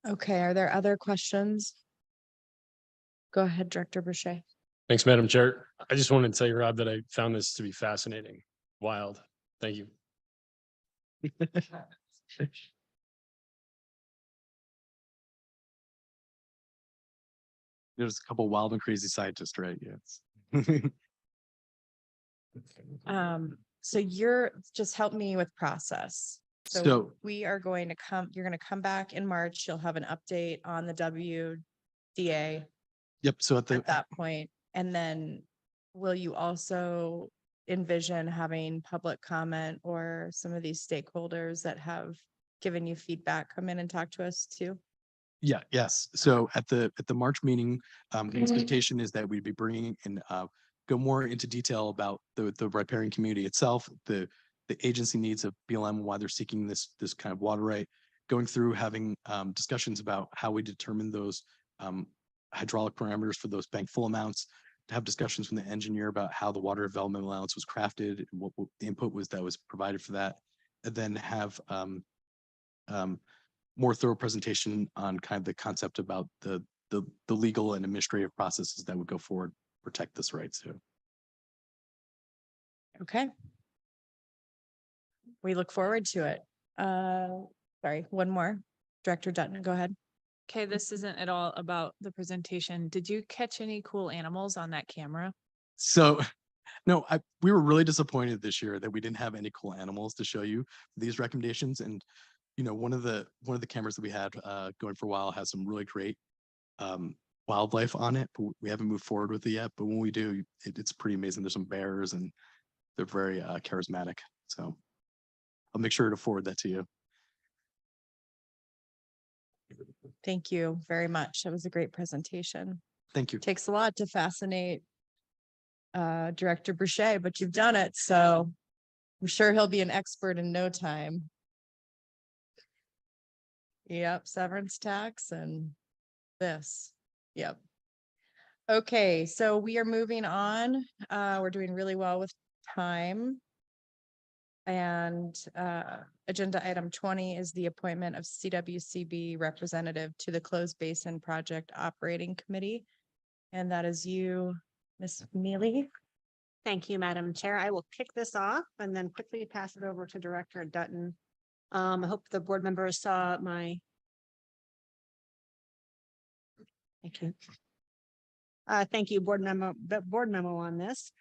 Okay, are there other questions? Go ahead, Director Boucher. Thanks, Madam Chair. I just wanted to tell you, Rob, that I found this to be fascinating, wild. Thank you. There's a couple wild and crazy scientists, right? Yes. So you're just help me with process. So So- we are going to you're going to come back in March. You'll have an update on the WDA Yep. So at at that point. And then will you also envision having public comment or some of these stakeholders that have given you feedback come in and talk to us too? Yeah, yes. So at the March meeting, the expectation is that we'd be bringing in, go more into detail about the riparian community itself, the agency needs of BLM, why they're seeking this kind of water right, going through having discussions about how we determine those hydraulic parameters for those bank full amounts, to have discussions from the engineer about how the water development allowance was crafted, and what the input was that was provided for that, and then have more thorough presentation on kind of the concept about the legal and administrative processes that would go forward, protect this right too. Okay. We look forward to it. Sorry, one more. Director Dutton, go ahead. Okay, this isn't at all about the presentation. Did you catch any cool animals on that camera? So, no, we were really disappointed this year that we didn't have any cool animals to show you these recommendations. And, you know, one of the cameras that we had going for a while has some really great wildlife on it, but we haven't moved forward with it yet. But when we do, it's pretty amazing. There's some bears and they're very charismatic. So I'll make sure to forward that to you. Thank you very much. That was a great presentation. Thank you. Takes a lot to fascinate Director Boucher, but you've done it. So I'm sure he'll be an expert in no time. Yep, severance tax and this. Yep. Okay, so we are moving on. We're doing really well with time. And agenda item 20 is the appointment of CWCB representative to the Closed Basin Project Operating Committee. And that is you, Ms. Mealy. Thank you, Madam Chair. I will kick this off and then quickly pass it over to Director Dutton. I hope the board members saw my. Thank you. Thank you, board memo on this.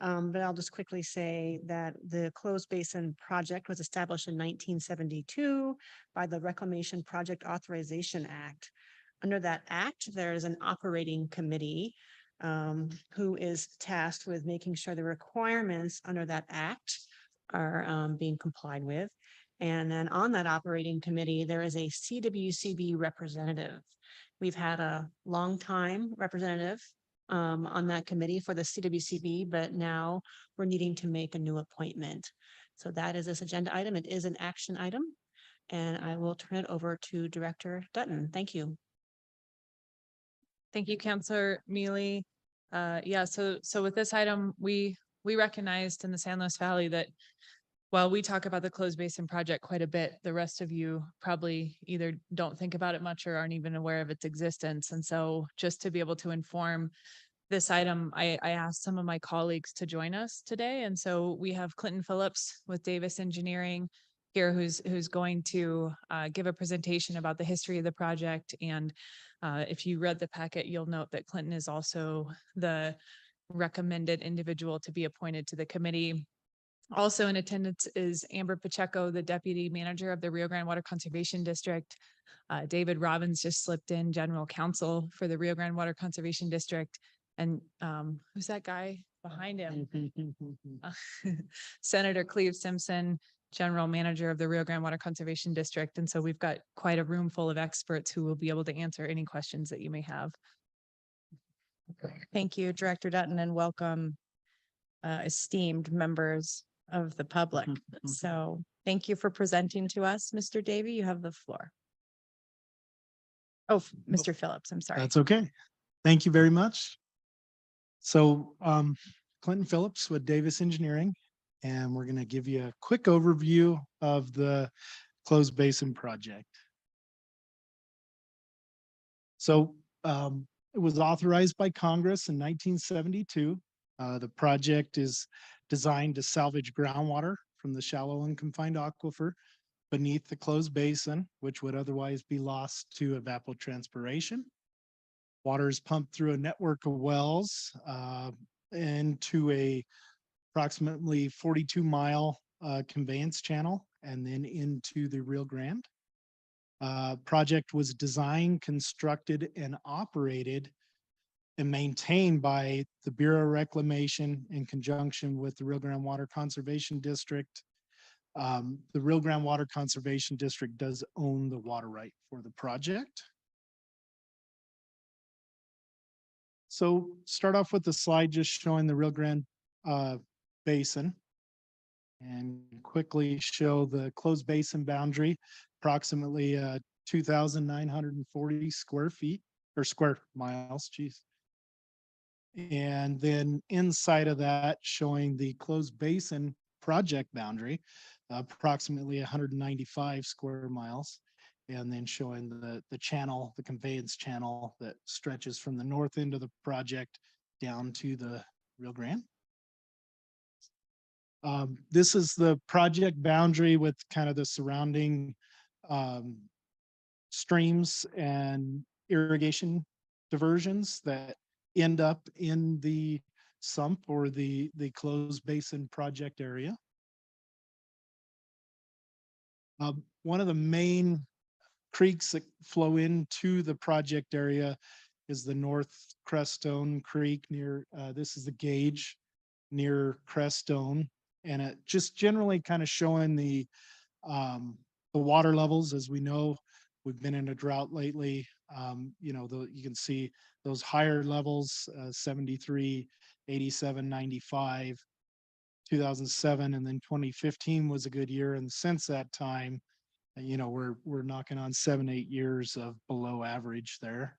But I'll just quickly say that the Closed Basin Project was established in 1972 by the Reclamation Project Authorization Act. Under that act, there is an operating committee who is tasked with making sure the requirements under that act are being complied with. And then on that operating committee, there is a CWCB representative. We've had a long time representative on that committee for the CWCB, but now we're needing to make a new appointment. So that is this agenda item. It is an action item. And I will turn it over to Director Dutton. Thank you. Thank you, Councilor Mealy. Yeah, so with this item, we recognized in the San Luis Valley that while we talk about the Closed Basin Project quite a bit, the rest of you probably either don't think about it much or aren't even aware of its existence. And so just to be able to inform this item, I asked some of my colleagues to join us today. And so we have Clinton Phillips with Davis Engineering here who's going to give a presentation about the history of the project. And if you read the packet, you'll note that Clinton is also the recommended individual to be appointed to the committee. Also in attendance is Amber Pacheco, the Deputy Manager of the Rio Grande Water Conservation District. David Robbins just slipped in, General Counsel for the Rio Grande Water Conservation District. And who's that guy behind him? Senator Cleve Simpson, General Manager of the Rio Grande Water Conservation District. And so we've got quite a room full of experts who will be able to answer any questions that you may have. Thank you, Director Dutton, and welcome esteemed members of the public. So thank you for presenting to us, Mr. Davey. You have the floor. Oh, Mr. Phillips, I'm sorry. That's okay. Thank you very much. So Clinton Phillips with Davis Engineering, and we're going to give you a quick overview of the Closed Basin Project. So it was authorized by Congress in 1972. The project is designed to salvage groundwater from the shallow and confined aquifer beneath the closed basin, which would otherwise be lost to evapotranspiration. Water is pumped through a network of wells into a approximately 42-mile conveyance channel and then into the Rio Grande. Project was designed, constructed, and operated and maintained by the Bureau of Reclamation in conjunction with the Rio Grande Water Conservation District. The Rio Grande Water Conservation District does own the water right for the project. So start off with the slide just showing the Rio Grande Basin. And quickly show the closed basin boundary, approximately 2,940 square feet or square miles, geez. And then inside of that, showing the closed basin project boundary, approximately 195 square miles. And then showing the channel, the conveyance channel that stretches from the north end of the project down to the Rio Grande. This is the project boundary with kind of the surrounding streams and irrigation diversions that end up in the sump or the closed basin project area. One of the main creeks that flow into the project area is the North Crestone Creek near, this is the gauge near Crestone. And it just generally kind of showing the water levels. As we know, we've been in a drought lately. You know, you can see those higher levels, 73, 87, 95, 2007, and then 2015 was a good year. And since that time, you know, we're knocking on 7-8 years of below average there.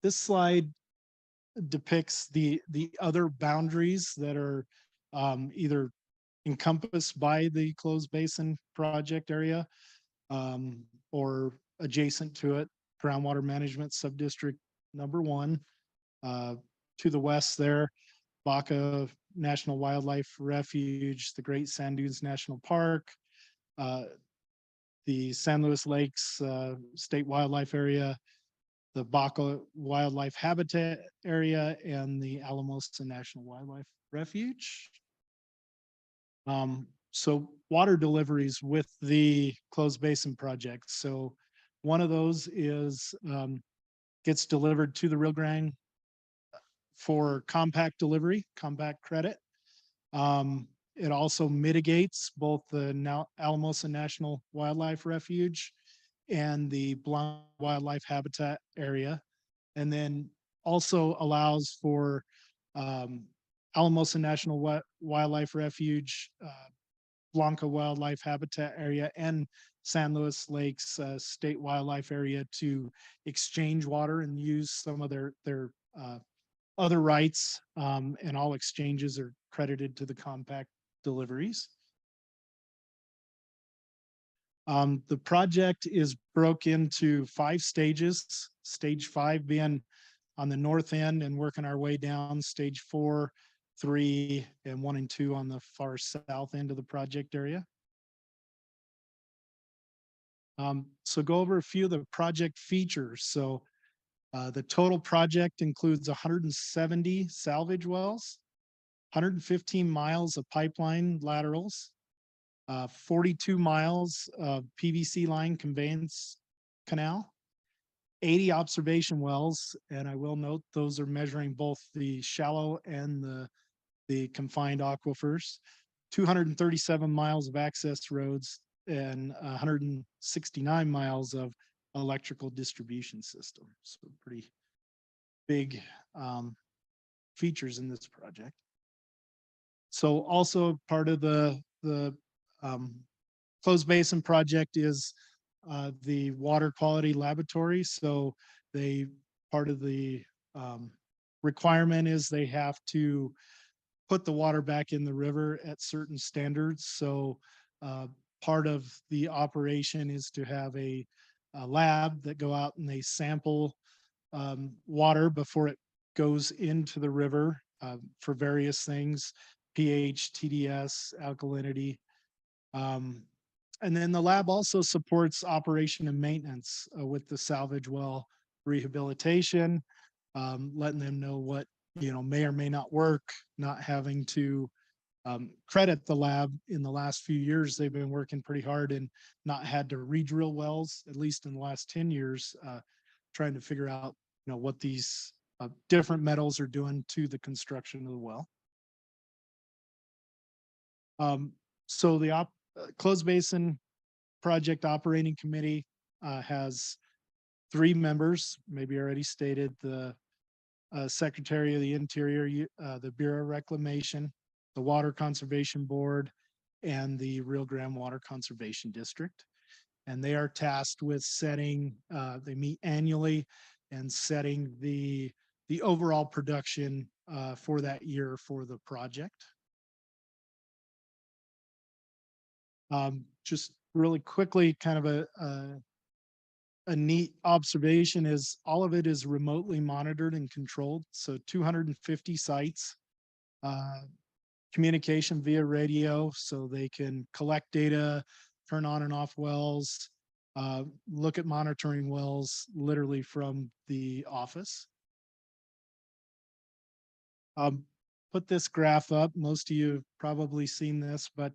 This slide depicts the other boundaries that are either encompassed by the closed basin project area or adjacent to it. Groundwater Management Subdistrict number 1. To the west there, Baca National Wildlife Refuge, the Great Sand Dunes National Park, the San Luis Lakes State Wildlife Area, the Baca Wildlife Habitat Area, and the Alamosa National Wildlife Refuge. So water deliveries with the closed basin project. So one of those is gets delivered to the Rio Grande for compact delivery, compact credit. It also mitigates both the Alamosa National Wildlife Refuge and the Blanc Wildlife Habitat Area, and then also allows for Alamosa National Wildlife Refuge, Blanca Wildlife Habitat Area, and San Luis Lakes State Wildlife Area to exchange water and use some of their other rights, and all exchanges are credited to the compact deliveries. The project is broke into 5 stages, stage 5 being on the north end and working our way down, stage 4, 3, and 1 and 2 on the far south end of the project area. So go over a few of the project features. So the total project includes 170 salvage wells, 115 miles of pipeline laterals, 42 miles of PVC line conveyance canal, 80 observation wells, and I will note those are measuring both the shallow and the confined aquifers, 237 miles of access roads, and 169 miles of electrical distribution system. So pretty big features in this project. So also part of the closed basin project is the water quality laboratory. So part of the requirement is they have to put the water back in the river at certain standards. So part of the operation is to have a lab that go out and they sample water before it goes into the river for various things, pH, TDS, alkalinity. And then the lab also supports operation and maintenance with the salvage well rehabilitation, letting them know what, you know, may or may not work, not having to credit the lab. In the last few years, they've been working pretty hard and not had to re-drill wells, at least in the last 10 years, trying to figure out, you know, what these different metals are doing to the construction of the well. So the closed basin project operating committee has three members, maybe already stated, the Secretary of the Interior, the Bureau of Reclamation, the Water Conservation Board, and the Rio Grande Water Conservation District. And they are tasked with setting, they meet annually and setting the overall production for that year for the project. Just really quickly, kind of a neat observation is all of it is remotely monitored and controlled. So 250 sites, communication via radio, so they can collect data, turn on and off wells, look at monitoring wells literally from the office. Put this graph up. Most of you have probably seen this, but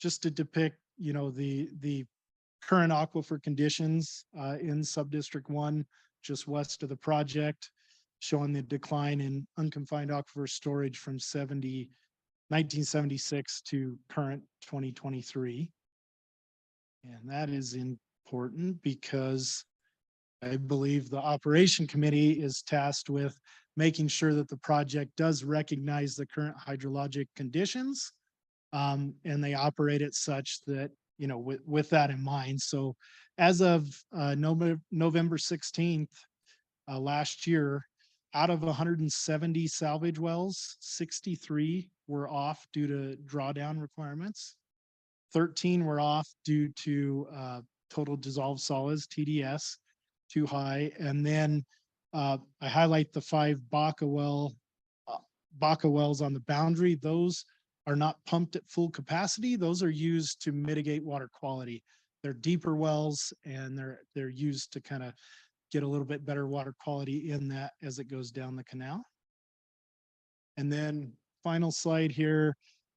just to depict, you know, the current aquifer conditions in Subdistrict 1, just west of the project, showing the decline in unconfined aquifer storage from 1976 to current 2023. And that is important because I believe the operation committee is tasked with making sure that the project does recognize the current hydrologic conditions. And they operate it such that, you know, with that in mind. So as of November 16th, last year, out of 170 salvage wells, 63 were off due to drawdown requirements. 13 were off due to total dissolved solids, TDS, too high. And then I highlight the 5 Baca wells on the boundary. Those are not pumped at full capacity. Those are used to mitigate water quality. They're deeper wells and they're used to kind of get a little bit better water quality in that as it goes down the canal. And then final slide here.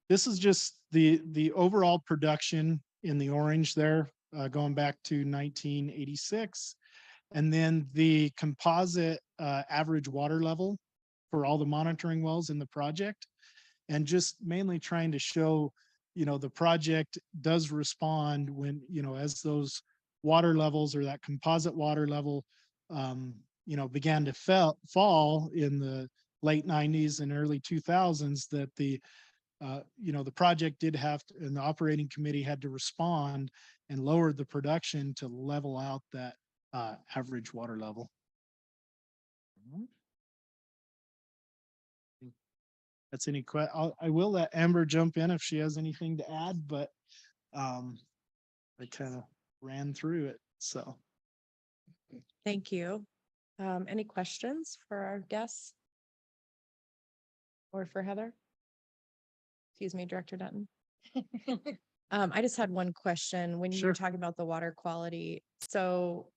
This is just the overall production in the orange there, going back to 1986. And then the composite average water level for all the monitoring wells in the project. And just mainly trying to show, you know, the project does respond when, you know, as those water levels or that composite water level, you know, began to fall in the late 90s and early 2000s, that the, you know, the project did have to, and the operating committee had to respond and lowered the production to level out that average water level. That's any I will let Amber jump in if she has anything to add, but I kind of ran through it, so. Thank you. Any questions for our guests? Or for Heather? Excuse me, Director Dutton. I just had one question. When you were talking about the water quality, so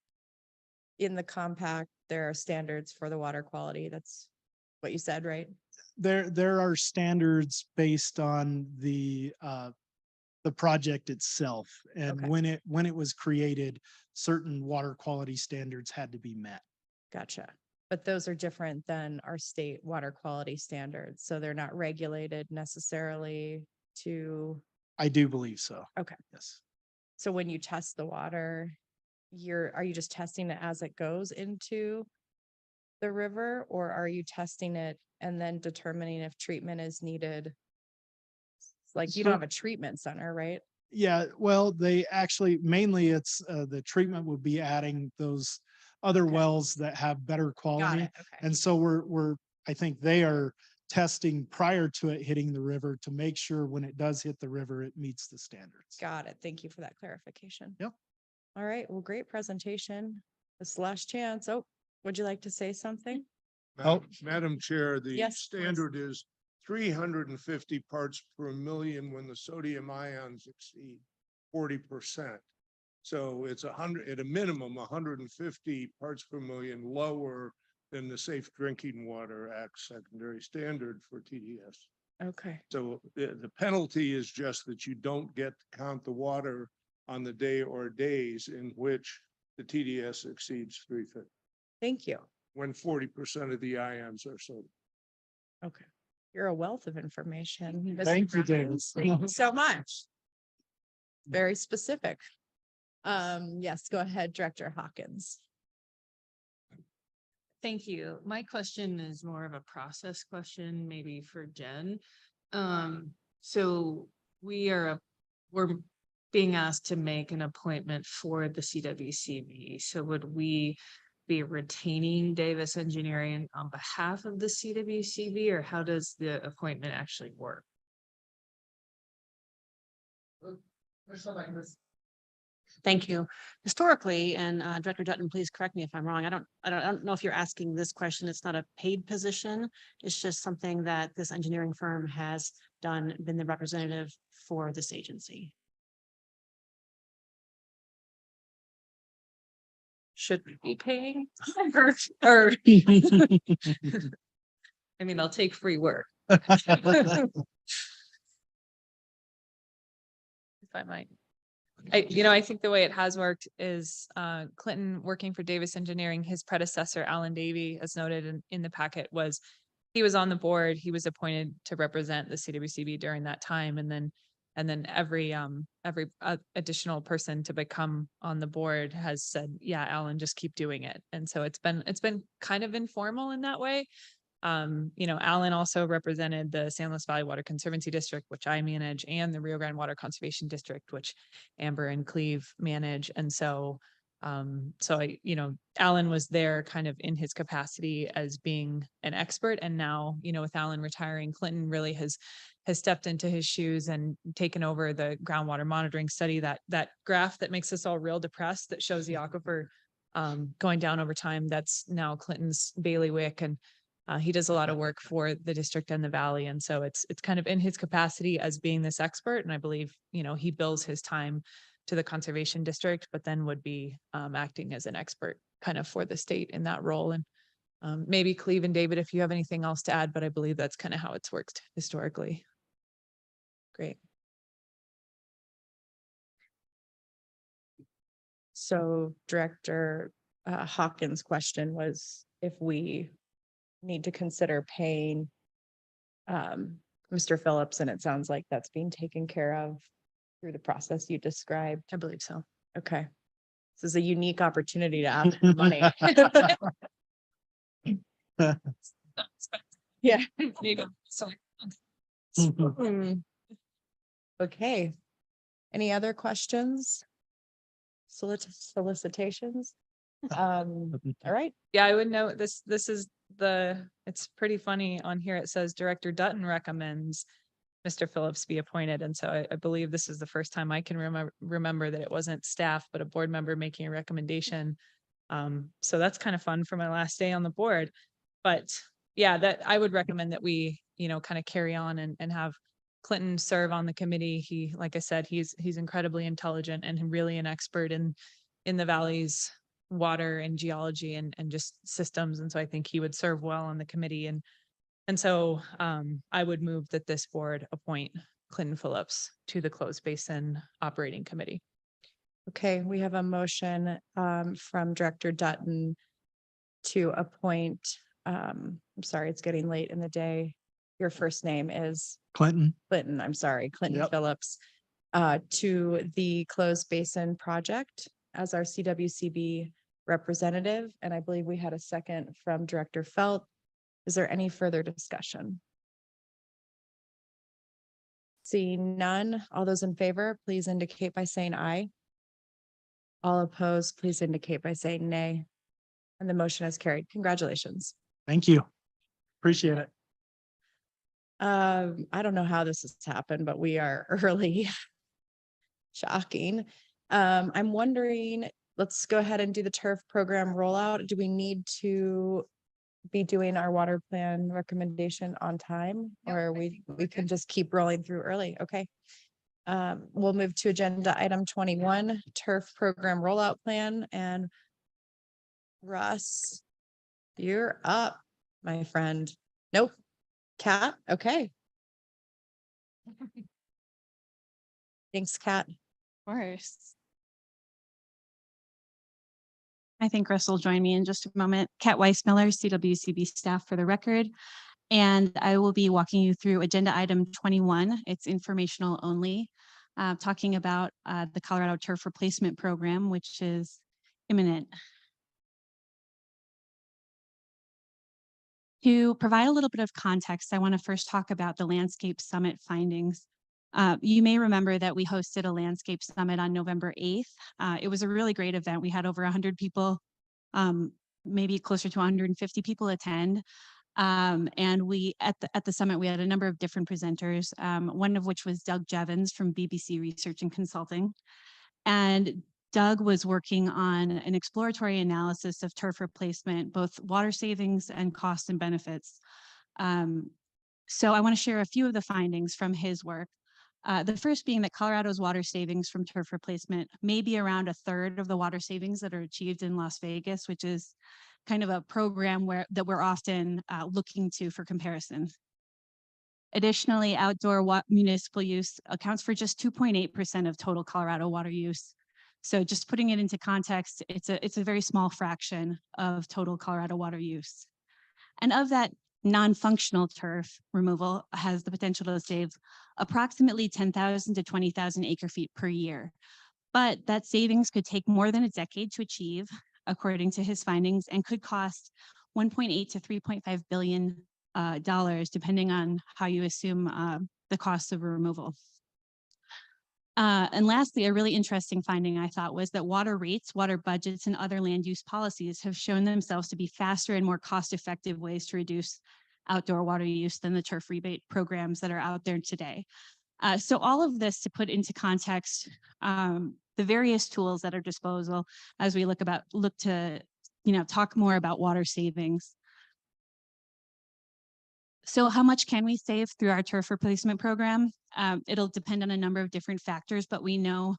in the compact, there are standards for the water quality. That's what you said, right? There are standards based on the project itself, and Okay. when it was created, certain water quality standards had to be met. Gotcha. But those are different than our state water quality standards, so they're not regulated necessarily to. I do believe so. Okay. Yes. So when you test the water, are you just testing it as it goes into the river, or are you testing it and then determining if treatment is needed? Like you don't have a treatment center, right? Yeah, well, they actually, mainly it's the treatment would be adding those other wells that have better quality. Got it. Okay. And so I think they are testing prior to it hitting the river to make sure when it does hit the river, it meets the standards. Got it. Thank you for that clarification. Yep. All right. Well, great presentation. This last chance. Oh, would you like to say something? Madam Chair, the Yes, please. standard is 350 parts per million when the sodium ions exceed 40%. So it's 100, at a minimum, 150 parts per million lower than the Safe Drinking Water Act secondary standard for TDS. Okay. So the penalty is just that you don't get to count the water on the day or days in which the TDS exceeds 350. Thank you. When 40% of the ions are sodium. Okay. You're a wealth of information. Mr. Thank you, Brown. David. Thank you so much. Very specific. Yes, go ahead, Director Hawkins. Thank you. My question is more of a process question, maybe for Jen. So we're being asked to make an appointment for the CWCB. So would we be retaining Davis Engineering on behalf of the CWCB, or how does the appointment actually work? Thank you. Historically, and Director Dutton, please correct me if I'm wrong. I don't know if you're asking this question. It's not a paid position. It's just something that this engineering firm has done, been the representative for this agency. Should we be paying? Or I mean, I'll take free work. If I might. I think the way it has worked is Clinton working for Davis Engineering, his predecessor, Alan Davey, as noted in the packet, he was on the board. He was appointed to represent the CWCB during that time. And then every additional person to become on the board has said, yeah, Alan, just keep doing it. And so it's been kind of informal in that way. Alan also represented the San Luis Valley Water Conservancy District, which I manage, and the Rio Grande Water Conservation District, which Amber and Cleve manage. And so, Alan was there kind of in his capacity as being an expert. And now, with Alan retiring, Clinton really has stepped into his shoes and taken over the groundwater monitoring study, that graph that makes us all real depressed, that shows the aquifer going down over time. That's now Clinton's bailiwick, and he does a lot of work for the district and the valley. And so it's kind of in his capacity as being this expert. And I believe, he bills his time to the conservation district, but then would be acting as an expert kind of for the state in that role. And maybe Cleve and David, if you have anything else to add, but I believe that's kind of how it's worked historically. Great. So Director Hawkins' question was if we need to consider paying Mr. Phillips, and it sounds like that's being taken care of through the process you described. I believe so. Okay. This is a unique opportunity to ask for money. Yeah. Okay. Any other questions? Solicitations? All right. Yeah, I would note this is it's pretty funny on here. It says Director Dutton recommends Mr. Phillips be appointed. And so I believe this is the first time I can remember that it wasn't staff, but a board member making a recommendation. So that's kind of fun for my last day on the board. But yeah, that I would recommend that we, kind of carry on and have Clinton serve on the committee. He, like I said, he's incredibly intelligent and really an expert in the valley's water and geology and just systems. And so I think he would serve well on the committee. And so I would move that this board appoint Clinton Phillips to the Closed Basin Operating Committee. Okay, we have a motion from Director Dutton to appoint, I'm sorry, it's getting late in the day. Your first name is? Clinton. Clinton, I'm sorry, Clinton Yep. Phillips, to the Closed Basin Project as our CWCB representative. And I believe we had a second from Director Felt. Is there any further discussion? Seeing none, all those in favor, please indicate by saying aye. All opposed, please indicate by saying nay. And the motion is carried. Congratulations. Thank you. Appreciate it. I don't know how this has happened, but we are early. Shocking. I'm wondering, let's go ahead and do the turf program rollout. Do we need to be doing our water plan recommendation on time, or we can just keep rolling through early? Okay. We'll move to agenda item 21, turf program rollout plan. And Russ, you're up, my friend. Nope. Kat, okay. Thanks, Kat. Of course. I think Russ will join me in just a moment. Kat Weissmiller, CWCB staff for the record. And I will be walking you through agenda item 21. It's informational only, talking about the Colorado Turf Replacement Program, which is imminent. To provide a little bit of context, I want to first talk about the Landscape Summit findings. You may remember that we hosted a Landscape Summit on November 8th. It was a really great event. We had over 100 people, maybe closer to 150 people attend. And we at the summit, we had a number of different presenters, one of which was Doug Jevons from BBC Research and Consulting. And Doug was working on an exploratory analysis of turf replacement, both water savings and costs and benefits. So I want to share a few of the findings from his work. The first being that Colorado's water savings from turf replacement may be around 1/3 of the water savings that are achieved in Las Vegas, which is kind of a program that we're often looking to for comparison. Additionally, outdoor municipal use accounts for just 2.8% of total Colorado water use. So just putting it into context, it's a very small fraction of total Colorado water use. And of that, non-functional turf removal has the potential to save approximately 10,000 to 20,000 acre feet per year. But that savings could take more than a decade to achieve, according to his findings, and could cost $1.8 to $3.5 billion, depending on how you assume the cost of removal. And lastly, a really interesting finding I thought was that water rates, water budgets, and other land use policies have shown themselves to be faster and more cost-effective ways to reduce outdoor water use than the turf rebate programs that are out there today. So all of this to put into context the various tools at our disposal as we look to talk more about water savings. So how much can we save through our turf replacement program? It'll depend on a number of different factors, but we know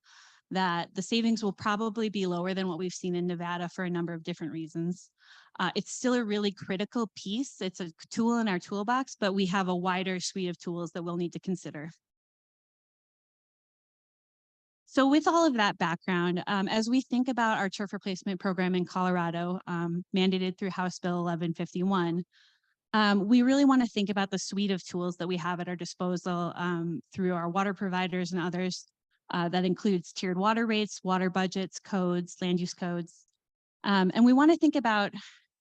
that the savings will probably be lower than what we've seen in Nevada for a number of different reasons. It's still a really critical piece. It's a tool in our toolbox, but we have a wider suite of tools that we'll need to consider. So with all of that background, as we think about our turf replacement program in Colorado, mandated through House Bill 1151, we really want to think about the suite of tools that we have at our disposal through our water providers and others. That includes tiered water rates, water budgets, codes, land use codes. And we want to think about,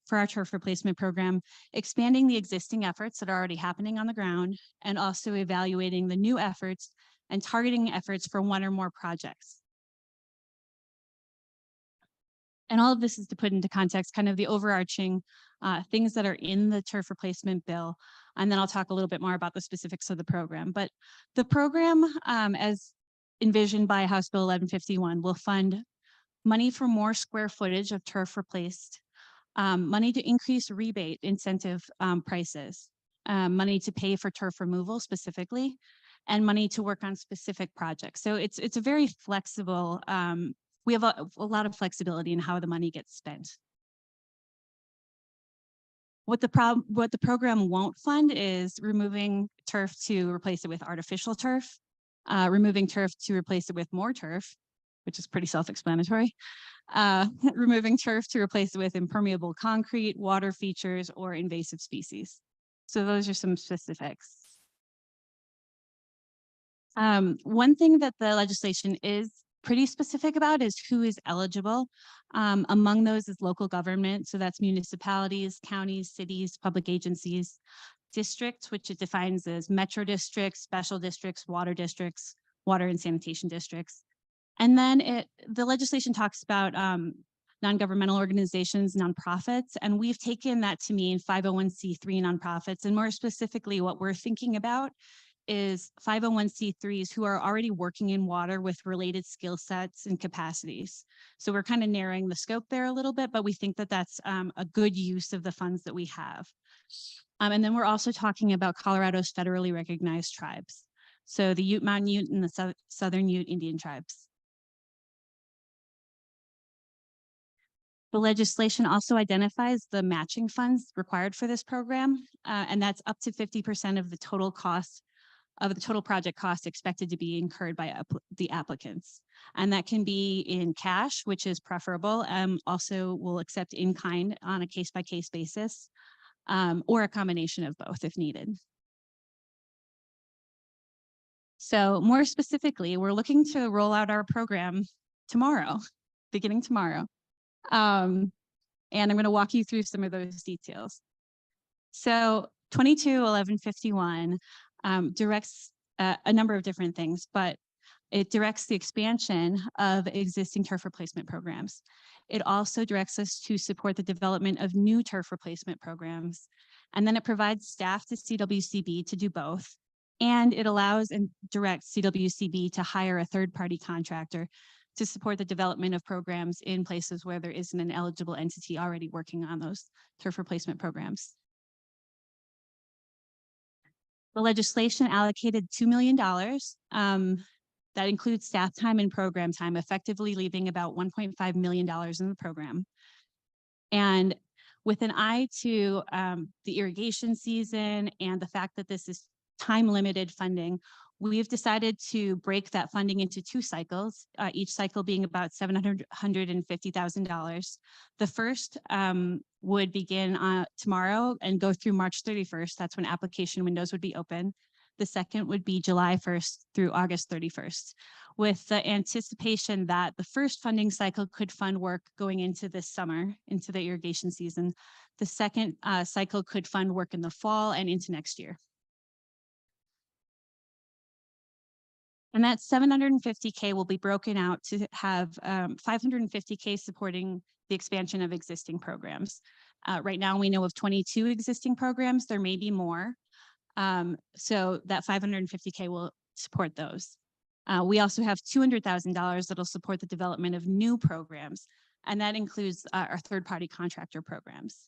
for our turf replacement program, expanding the existing efforts that are already happening on the ground and also evaluating the new efforts and targeting efforts for one or more projects. And all of this is to put into context kind of the overarching things that are in the turf replacement bill. And then I'll talk a little bit more about the specifics of the program. But the program, as envisioned by House Bill 1151, will fund money for more square footage of turf replaced, money to increase rebate incentive prices, money to pay for turf removal specifically, and money to work on specific projects. So it's a very flexible, we have a lot of flexibility in how the money gets spent. What the program won't fund is removing turf to replace it with artificial turf, removing turf to replace it with more turf, which is pretty self-explanatory, removing turf to replace it with impermeable concrete, water features, or invasive species. So those are some specifics. One thing that the legislation is pretty specific about is who is eligible. Among those is local government. So that's municipalities, counties, cities, public agencies, districts, which it defines as metro districts, special districts, water and sanitation districts. And then the legislation talks about non-governmental organizations, nonprofits, and we've taken that to mean 501c3 nonprofits. And more specifically, what we're thinking about is 501c3s who are already working in water with related skill sets and capacities. So we're kind of narrowing the scope there a little bit, but we think that that's a good use of the funds that we have. And then we're also talking about Colorado's federally recognized tribes. So the Ute, Mountain Ute, and the Southern Ute Indian tribes. The legislation also identifies the matching funds required for this program, and that's up to 50% of the total cost of the total project cost expected to be incurred by the applicants. And that can be in cash, which is preferable. Also, we'll accept in kind on a case-by-case basis, or a combination of both if needed. So more specifically, we're looking to roll out our program tomorrow, beginning tomorrow. And I'm going to walk you through some of those details. So 22-1151 directs a number of different things, but it directs the expansion of existing turf replacement programs. It also directs us to support the development of new turf replacement programs. And then it provides staff to CWCB to do both. And it allows and directs CWCB to hire a third-party contractor to support the development of programs in places where there isn't an eligible entity already working on those turf replacement programs. The legislation allocated $2 million. That includes staff time and program time, effectively leaving about $1.5 million in the program. And with an eye to the irrigation season and the fact that this is time-limited funding, we've decided to break that funding into 2 cycles, each cycle being about $750,000. The first would begin tomorrow and go through March 31st. That's when application windows would be open. The second would be July 1st through August 31st, with the anticipation that the first funding cycle could fund work going into this summer, into the irrigation season. The second cycle could fund work in the fall and into next year. And that $750K will be broken out to have $550K supporting the expansion of existing programs. Right now, we know of 22 existing programs. There may be more. So that $550K will support those. We also have $200,000 that'll support the development of new programs, and that includes our third-party contractor programs.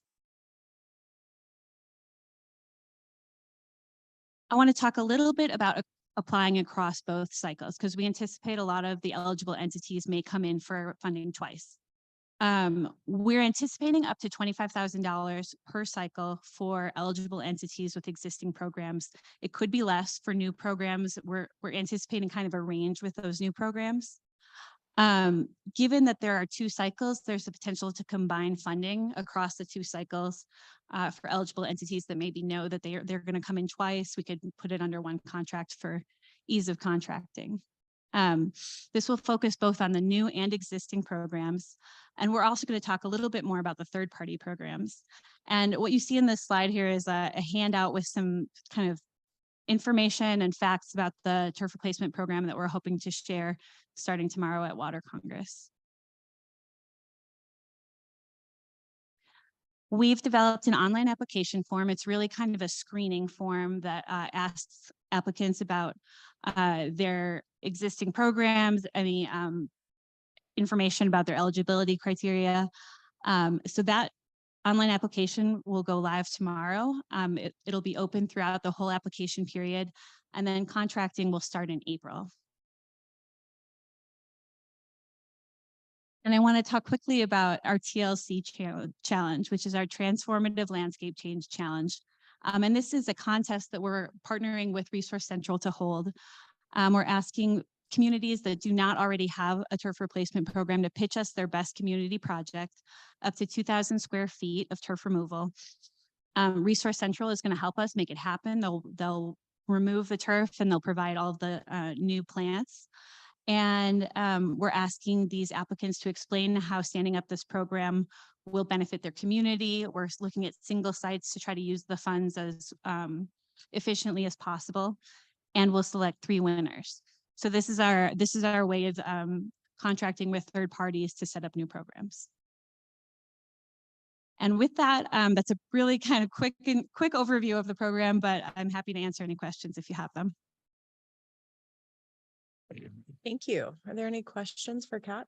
I want to talk a little bit about applying across both cycles, because we anticipate a lot of the eligible entities may come in for funding twice. We're anticipating up to $25,000 per cycle for eligible entities with existing programs. It could be less for new programs. We're anticipating kind of a range with those new programs. Given that there are 2 cycles, there's the potential to combine funding across the 2 cycles for eligible entities that maybe know that they're going to come in twice. We could put it under one contract for ease of contracting. This will focus both on the new and existing programs. And we're also going to talk a little bit more about the third-party programs. And what you see in this slide here is a handout with some kind of information and facts about the turf replacement program that we're hoping to share starting tomorrow at Water Congress. We've developed an online application form. It's really kind of a screening form that asks applicants about their existing programs, any information about their eligibility criteria. So that online application will go live tomorrow. It'll be open throughout the whole application period, and then contracting will start in April. And I want to talk quickly about our TLC challenge, which is our Transformative Landscape Change Challenge. And this is a contest that we're partnering with Resource Central to hold. We're asking communities that do not already have a turf replacement program to pitch us their best community project, up to 2,000 square feet of turf removal. Resource Central is going to help us make it happen. They'll remove the turf and they'll provide all of the new plants. And we're asking these applicants to explain how standing up this program will benefit their community. We're looking at single sites to try to use the funds as efficiently as possible. And we'll select 3 winners. So this is our way of contracting with third parties to set up new programs. And with that, that's a really kind of quick overview of the program, but I'm happy to answer any questions if you have them. Thank you. Are there any questions for Kat?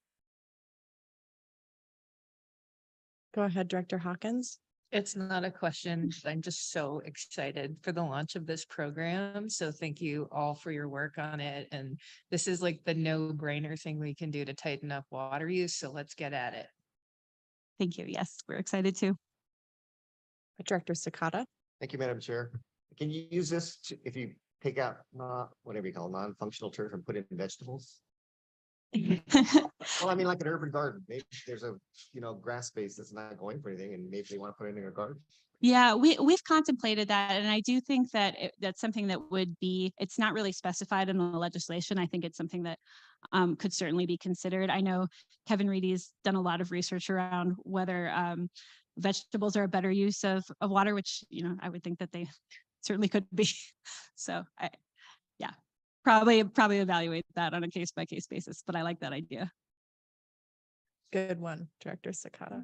Go ahead, Director Hawkins. It's not a question. I'm just so excited for the launch of this program. So thank you all for your work on it. And this is like the no-brainer thing we can do to tighten up water use. So let's get at it. Thank you. Yes, we're excited too. Director Sakata. Thank you, Madam Chair. Can you use this if you take out whatever you call non-functional turf and put in vegetables? Well, I mean, like an urban garden, maybe there's a grass space that's not going for anything, and maybe they want to put it in a garden. Yeah, we've contemplated that, and I do think that that's something that would be. It's not really specified in the legislation. I think it's something that could certainly be considered. I know Kevin Reedy's done a lot of research around whether vegetables are a better use of water, which, you know, I would think that they certainly could be. So yeah, probably evaluate that on a case by case basis, but I like that idea. Good one, Director Sakata.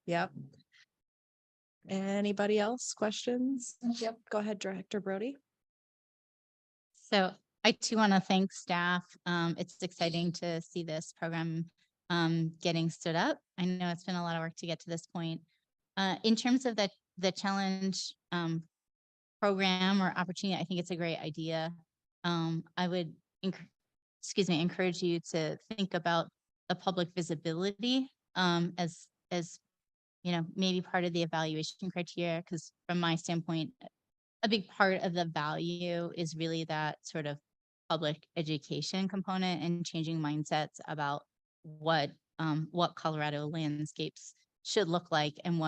Yep. Anybody else? Questions? Yep, go ahead, Director Brody. So I too want to thank staff. It's exciting to see this program getting stood up. I know it's been a lot of work to get to this point. In terms of the challenge program or opportunity, I think it's a great idea. I would encourage you to think about the public visibility as you know, maybe part of the evaluation criteria, because from my standpoint, a big part of the value is really that sort of public education component and changing mindsets about what Colorado landscapes should look like and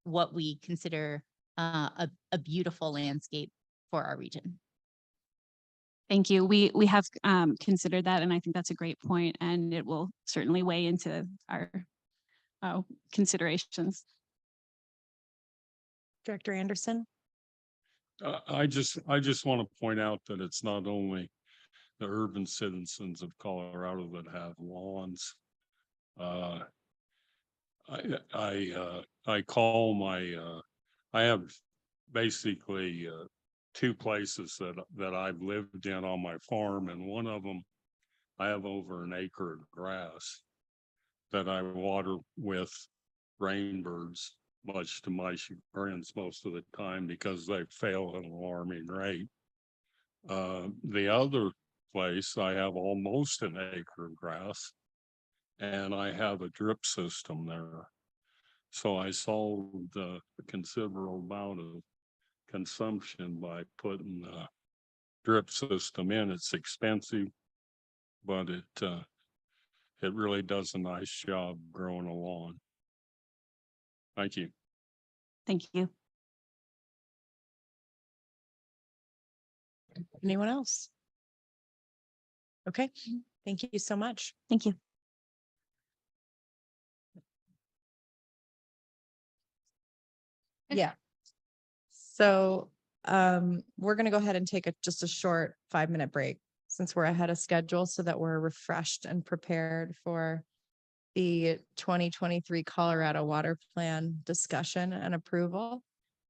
what we consider a beautiful landscape for our region. Thank you. We have considered that, and I think that's a great point, and it will certainly weigh into our considerations. Director Anderson. I just want to point out that it's not only the urban citizens of Colorado that have lawns. I call I have basically two places that I've lived in on my farm, and one of them I have over an acre of grass that I water with rainbirds, much to my chagrin most of the time because they fail at an alarming rate. The other place I have almost an acre of grass, and I have a drip system there. So I solved a considerable amount of consumption by putting a drip system in. It's expensive, but it really does a nice job growing a lawn. Thank you. Thank you. Anyone else? Okay, thank you so much. Thank you. Yeah. So we're going to go ahead and take just a short 5-minute break since we're ahead of schedule so that we're refreshed and prepared for the 2023 Colorado Water Plan discussion and approval,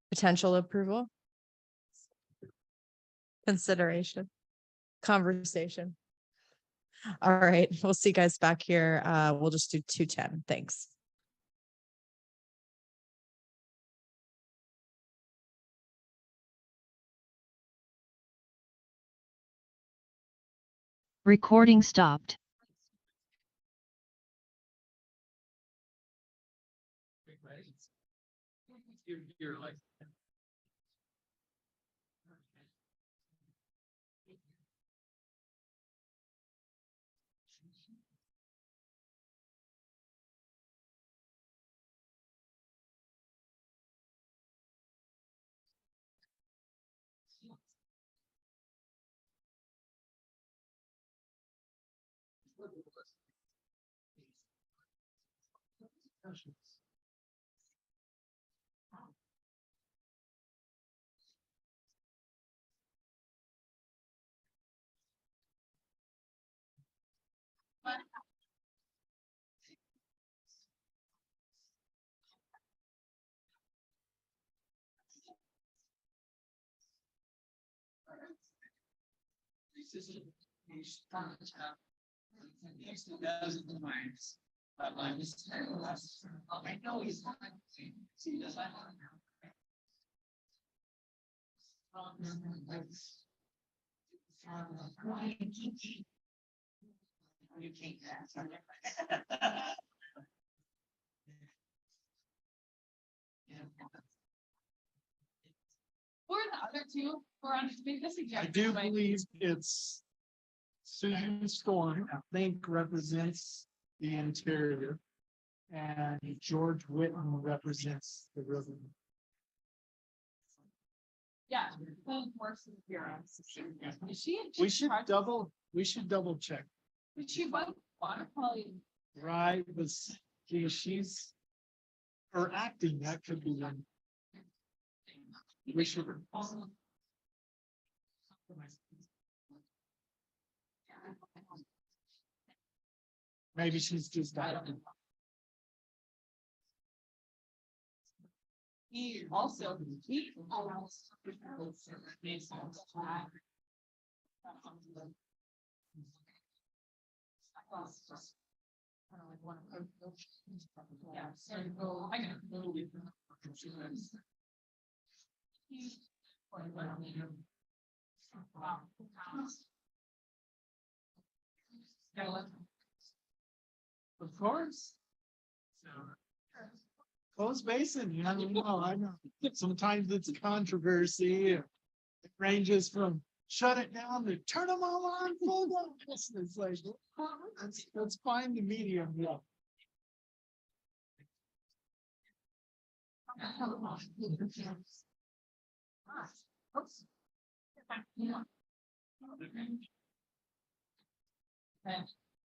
potential approval, consideration, conversation. All right, we'll see you guys back here. We'll just do 2:10. Thanks. Recording stopped. You're like. I know he's not. Who are the other two who are on this? I do believe it's Susan Storm, I think represents the interior. And George Whitten represents the river. Yeah. Is she? We should double check. Did she run water quality? Right, but she's or acting, that could be one. We should. Maybe she's just. He also, Of course. Closed basin, you know, I know. Sometimes it's controversy. It ranges from shut it down to turn them all on full blast. It's like, let's find the medium. Yeah.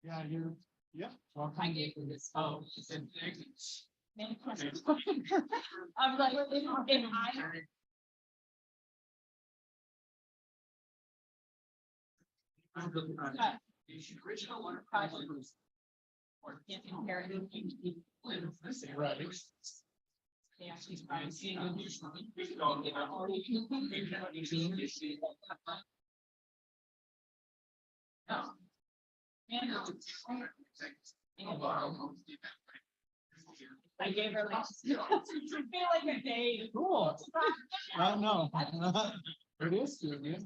Yeah, you're, yeah. I gave her this. Oh, she said, thank you. I'm like, if I. Original one project was. Or if inherited. Right. Yeah, she's probably seeing. No. I gave her like, feel like a day. Cool. I know. It is good, yeah.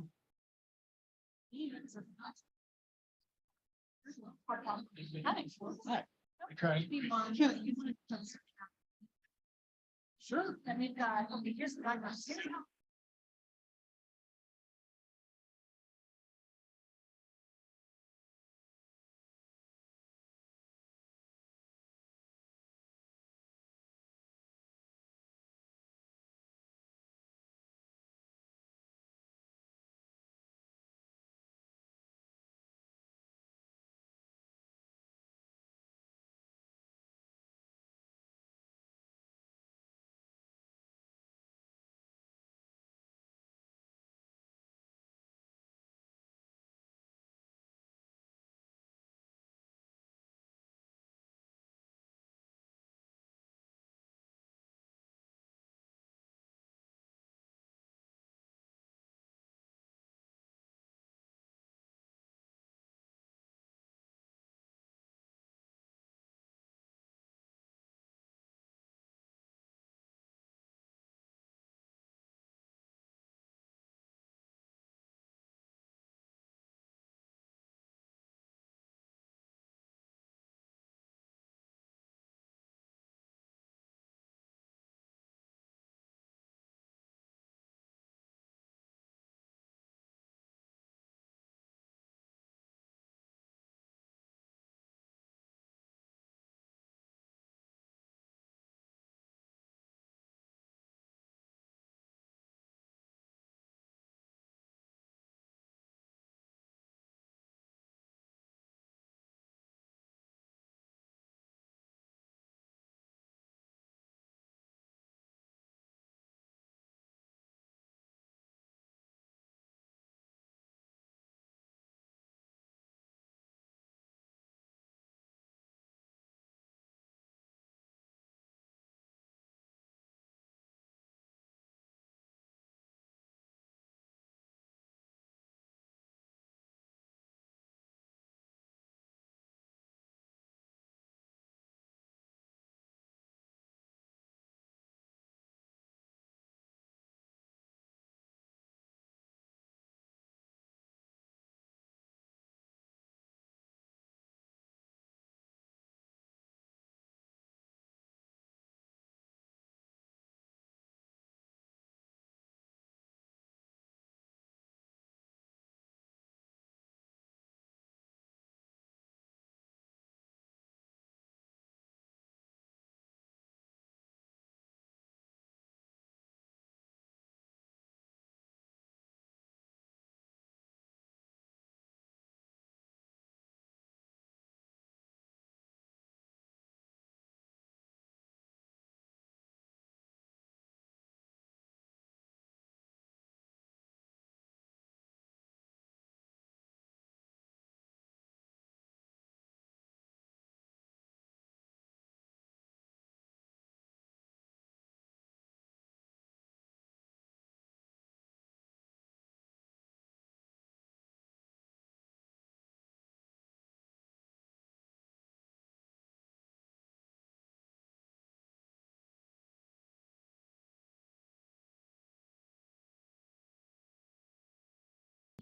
Okay. Sure. And we've got, here's the.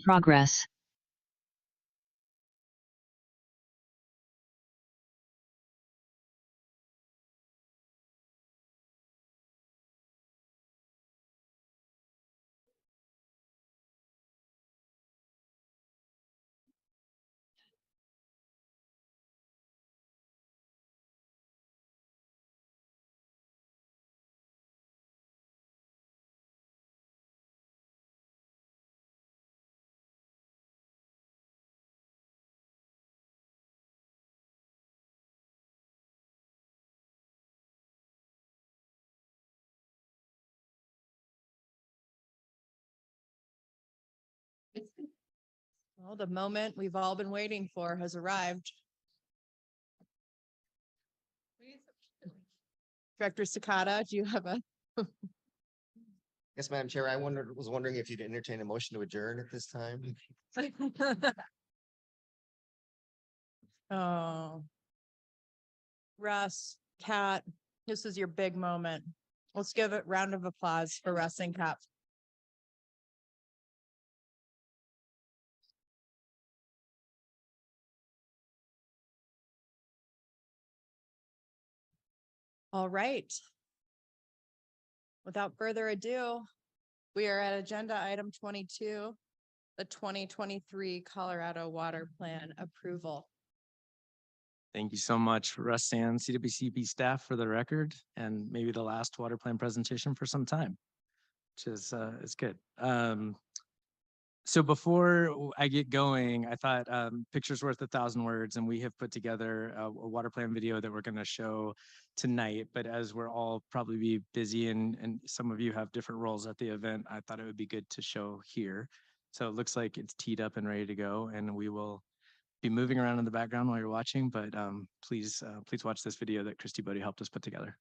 Progress. Well, the moment we've all been waiting for has arrived. Director Sakata, do you have a? Yes, Madam Chair, was wondering if you'd entertain a motion to adjourn at this time. Oh. Russ, Kat, this is your big moment. Let's give a round of applause for Russ and Kat. All right. Without further ado, we are at agenda item 22, the 2023 Colorado Water Plan approval. Thank you so much, Russ and CWCB staff, for the record, and maybe the last water plan presentation for some time, which is good. So before I get going, I thought picture's worth 1,000 words, and we have put together a water plan video that we're going to show tonight. But as we're all probably be busy and some of you have different roles at the event, I thought it would be good to show here. So it looks like it's teed up and ready to go, and we will be moving around in the background while you're watching, but please watch this video that Christy Bodie helped us put together.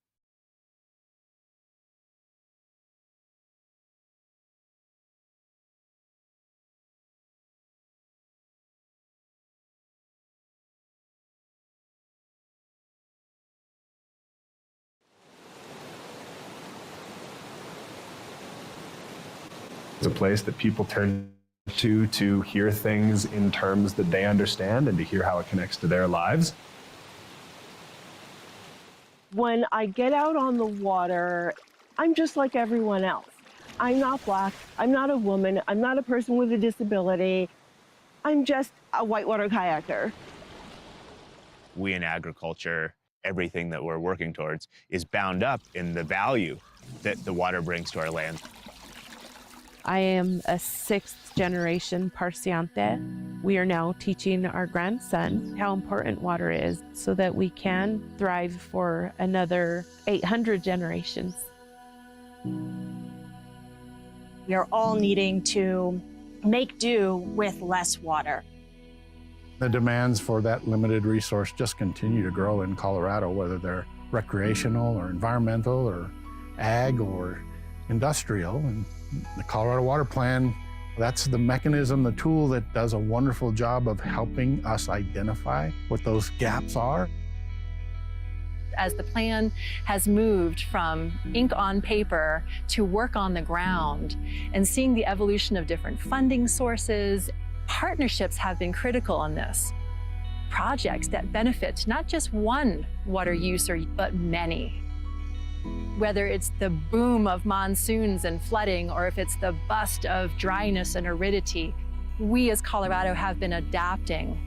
It's a place that people turn to hear things in terms that they understand and to hear how it connects to their lives. When I get out on the water, I'm just like everyone else. I'm not Black, I'm not a woman, I'm not a person with a disability. I'm just a whitewater kayaker. We in agriculture, everything that we're working towards is bound up in the value that the water brings to our land. I am a 6th generation Parciante. We are now teaching our grandson how important water is so that we can thrive for another 800 generations. We are all needing to make do with less water. The demands for that limited resource just continue to grow in Colorado, whether they're recreational or environmental or ag or industrial. And the Colorado Water Plan, that's the mechanism, the tool that does a wonderful job of helping us identify what those gaps are. As the plan has moved from ink on paper to work on the ground and seeing the evolution of different funding sources, partnerships have been critical on this. Projects that benefit not just one water user, but many. Whether it's the boom of monsoons and flooding, or if it's the bust of dryness and aridity, we as Colorado have been adapting.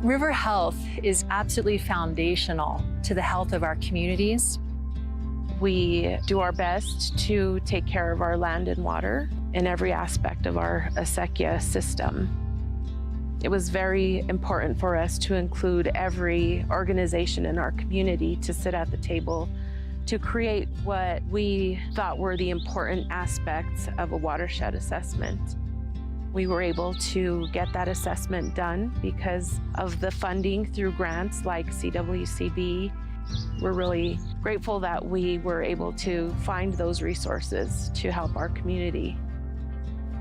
River health is absolutely foundational to the health of our communities. We do our best to take care of our land and water in every aspect of our acequia system. It was very important for us to include every organization in our community to sit at the table to create what we thought were the important aspects of a watershed assessment. We were able to get that assessment done because of the funding through grants like CWCB. We're really grateful that we were able to find those resources to help our community.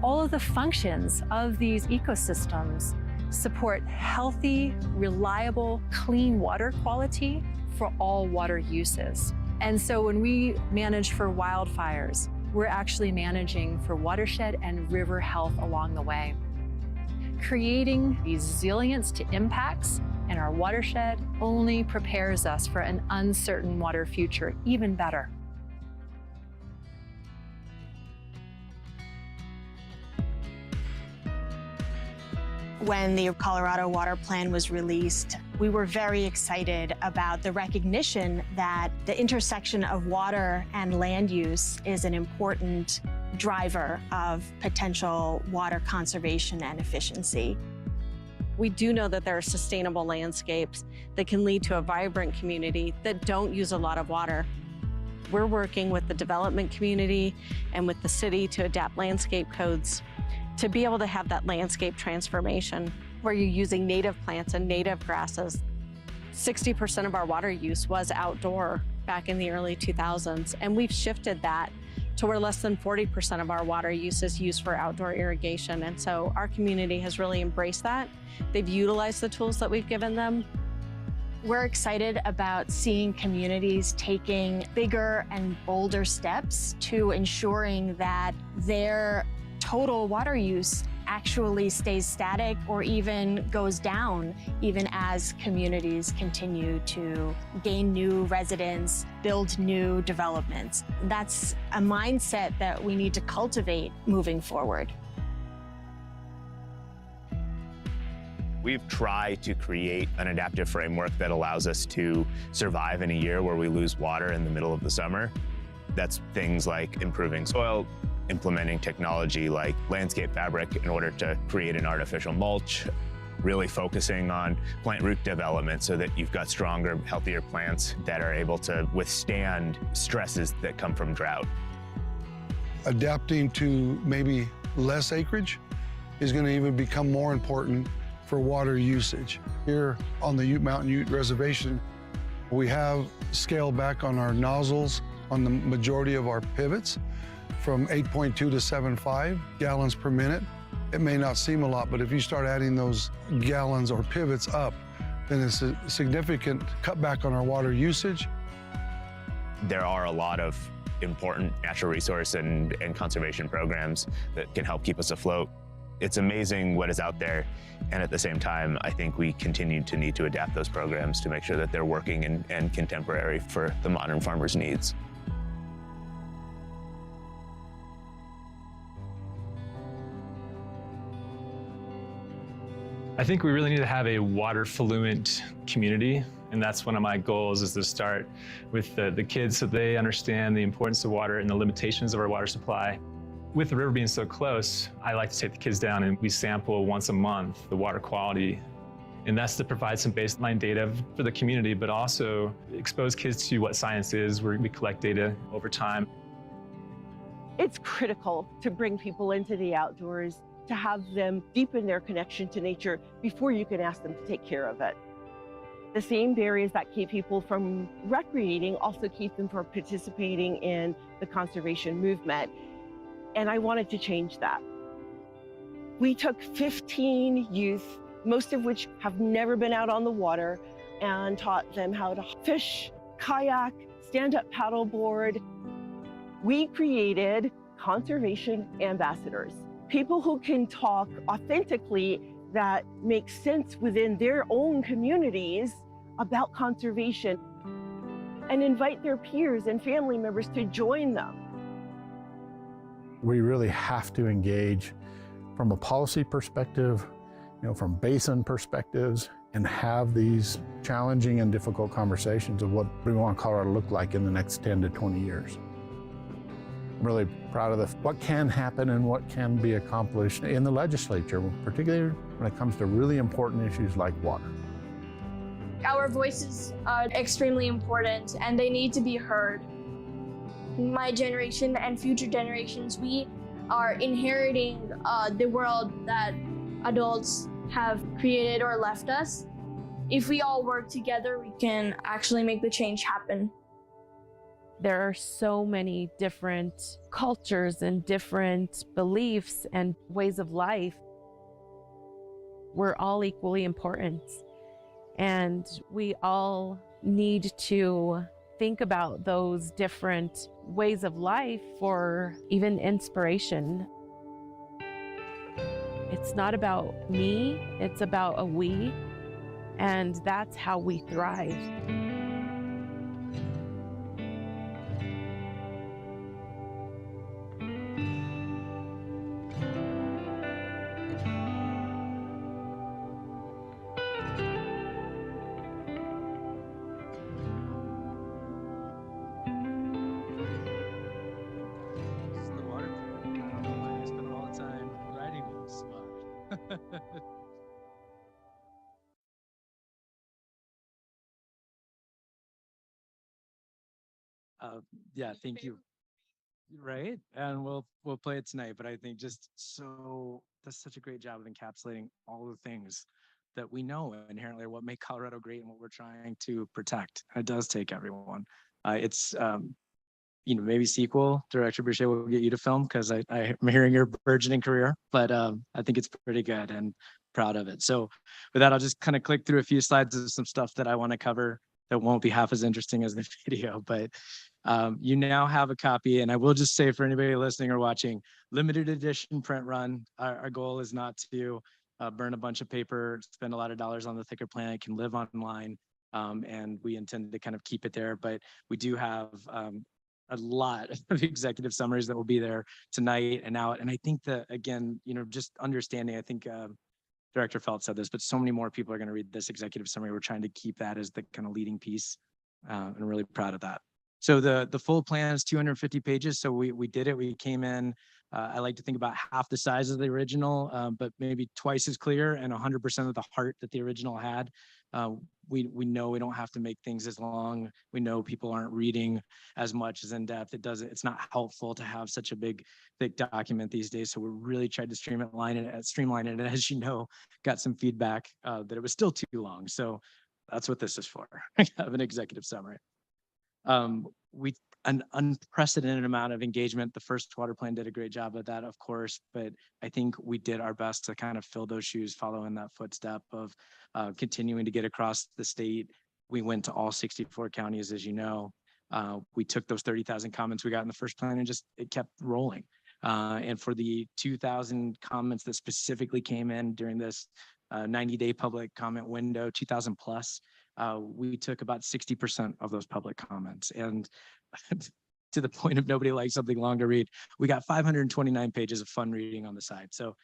All of the functions of these ecosystems support healthy, reliable, clean water quality for all water uses. And so when we manage for wildfires, we're actually managing for watershed and river health along the way. Creating resilience to impacts in our watershed only prepares us for an uncertain water future even better. When the Colorado Water Plan was released, we were very excited about the recognition that the intersection of water and land use is an important driver of potential water conservation and efficiency. We do know that there are sustainable landscapes that can lead to a vibrant community that don't use a lot of water. We're working with the development community and with the city to adapt landscape codes to be able to have that landscape transformation where you're using native plants and native grasses. 60% of our water use was outdoor back in the early 2000s, and we've shifted that to where less than 40% of our water use is used for outdoor irrigation. And so our community has really embraced that. They've utilized the tools that we've given them. We're excited about seeing communities taking bigger and bolder steps to ensuring that their total water use actually stays static or even goes down, even as communities continue to gain new residents, build new developments. That's a mindset that we need to cultivate moving forward. We've tried to create an adaptive framework that allows us to survive in a year where we lose water in the middle of the summer. That's things like improving soil, implementing technology like landscape fabric in order to create an artificial mulch, really focusing on plant root development so that you've got stronger, healthier plants that are able to withstand stresses that come from drought. Adapting to maybe less acreage is going to even become more important for water usage. Here on the Ute Mountain Ute Reservation, we have scaled back on our nozzles on the majority of our pivots from 8.2 to 7.5 gallons per minute. It may not seem a lot, but if you start adding those gallons or pivots up, then it's a significant cutback on our water usage. There are a lot of important natural resource and conservation programs that can help keep us afloat. It's amazing what is out there, and at the same time, I think we continue to need to adapt those programs to make sure that they're working and contemporary for the modern farmer's needs. I think we really need to have a water fluent community. And that's one of my goals, is to start with the kids so they understand the importance of water and the limitations of our water supply. With the river being so close, I like to take the kids down and we sample once a month the water quality. And that's to provide some baseline data for the community, but also expose kids to what science is, where we collect data over time. It's critical to bring people into the outdoors, to have them deepen their connection to nature before you can ask them to take care of it. The same barriers that keep people from recreating also keep them from participating in the conservation movement. And I wanted to change that. We took 15 youth, most of which have never been out on the water, and taught them how to fish, kayak, stand-up paddleboard. We created conservation ambassadors, people who can talk authentically that make sense within their own communities about conservation, and invite their peers and family members to join them. We really have to engage from a policy perspective, from basin perspectives, and have these challenging and difficult conversations of what we want Colorado to look like in the next 10 to 20 years. I'm really proud of what can happen and what can be accomplished in the legislature, particularly when it comes to really important issues like water. Our voices are extremely important and they need to be heard. My generation and future generations, we are inheriting the world that adults have created or left us. If we all work together, we can actually make the change happen. There are so many different cultures and different beliefs and ways of life. We're all equally important, and we all need to think about those different ways of life for even inspiration. It's not about me, it's about a we, and that's how we thrive. Just the water plant. I don't know why I spend all the time writing those, but yeah, thank you. Right, and we'll play it tonight. But I think just so does such a great job of encapsulating all the things that we know inherently are what make Colorado great and what we're trying to protect. It does take everyone. It's maybe sequel director Boucher will get you to film because I'm hearing your burgeoning career, but I think it's pretty good and proud of it. So with that, I'll just kind of click through a few slides of some stuff that I want to cover that won't be half as interesting as the video, but you now have a copy. And I will just say for anybody listening or watching, limited edition print run. Our goal is not to burn a bunch of paper, spend a lot of dollars on the thicker plan. It can live online. And we intend to kind of keep it there, but we do have a lot of executive summaries that will be there tonight and out. And I think that, again, just understanding, I think Director Felt said this, but so many more people are going to read this executive summary. We're trying to keep that as the kind of leading piece, and I'm really proud of that. So the full plan is 250 pages. So we did it. We came in, I like to think about half the size of the original, but maybe twice as clear and 100% of the heart that the original had. We know we don't have to make things as long. We know people aren't reading as much as in depth. It's not helpful to have such a big, thick document these days. So we really tried to streamline it. And as you know, got some feedback that it was still too long. So that's what this is for. I have an executive summary. An unprecedented amount of engagement. The first water plan did a great job of that, of course, but I think we did our best to kind of fill those shoes, following that footstep of continuing to get across the state. We went to all 64 counties, as you know. We took those 30,000 comments we got in the first plan and just it kept rolling. And for the 2,000 comments that specifically came in during this 90-day public comment window, 2,000 plus, we took about 60% of those public comments. And to the point of nobody likes something long to read, we got 529 pages of fun reading on the side. So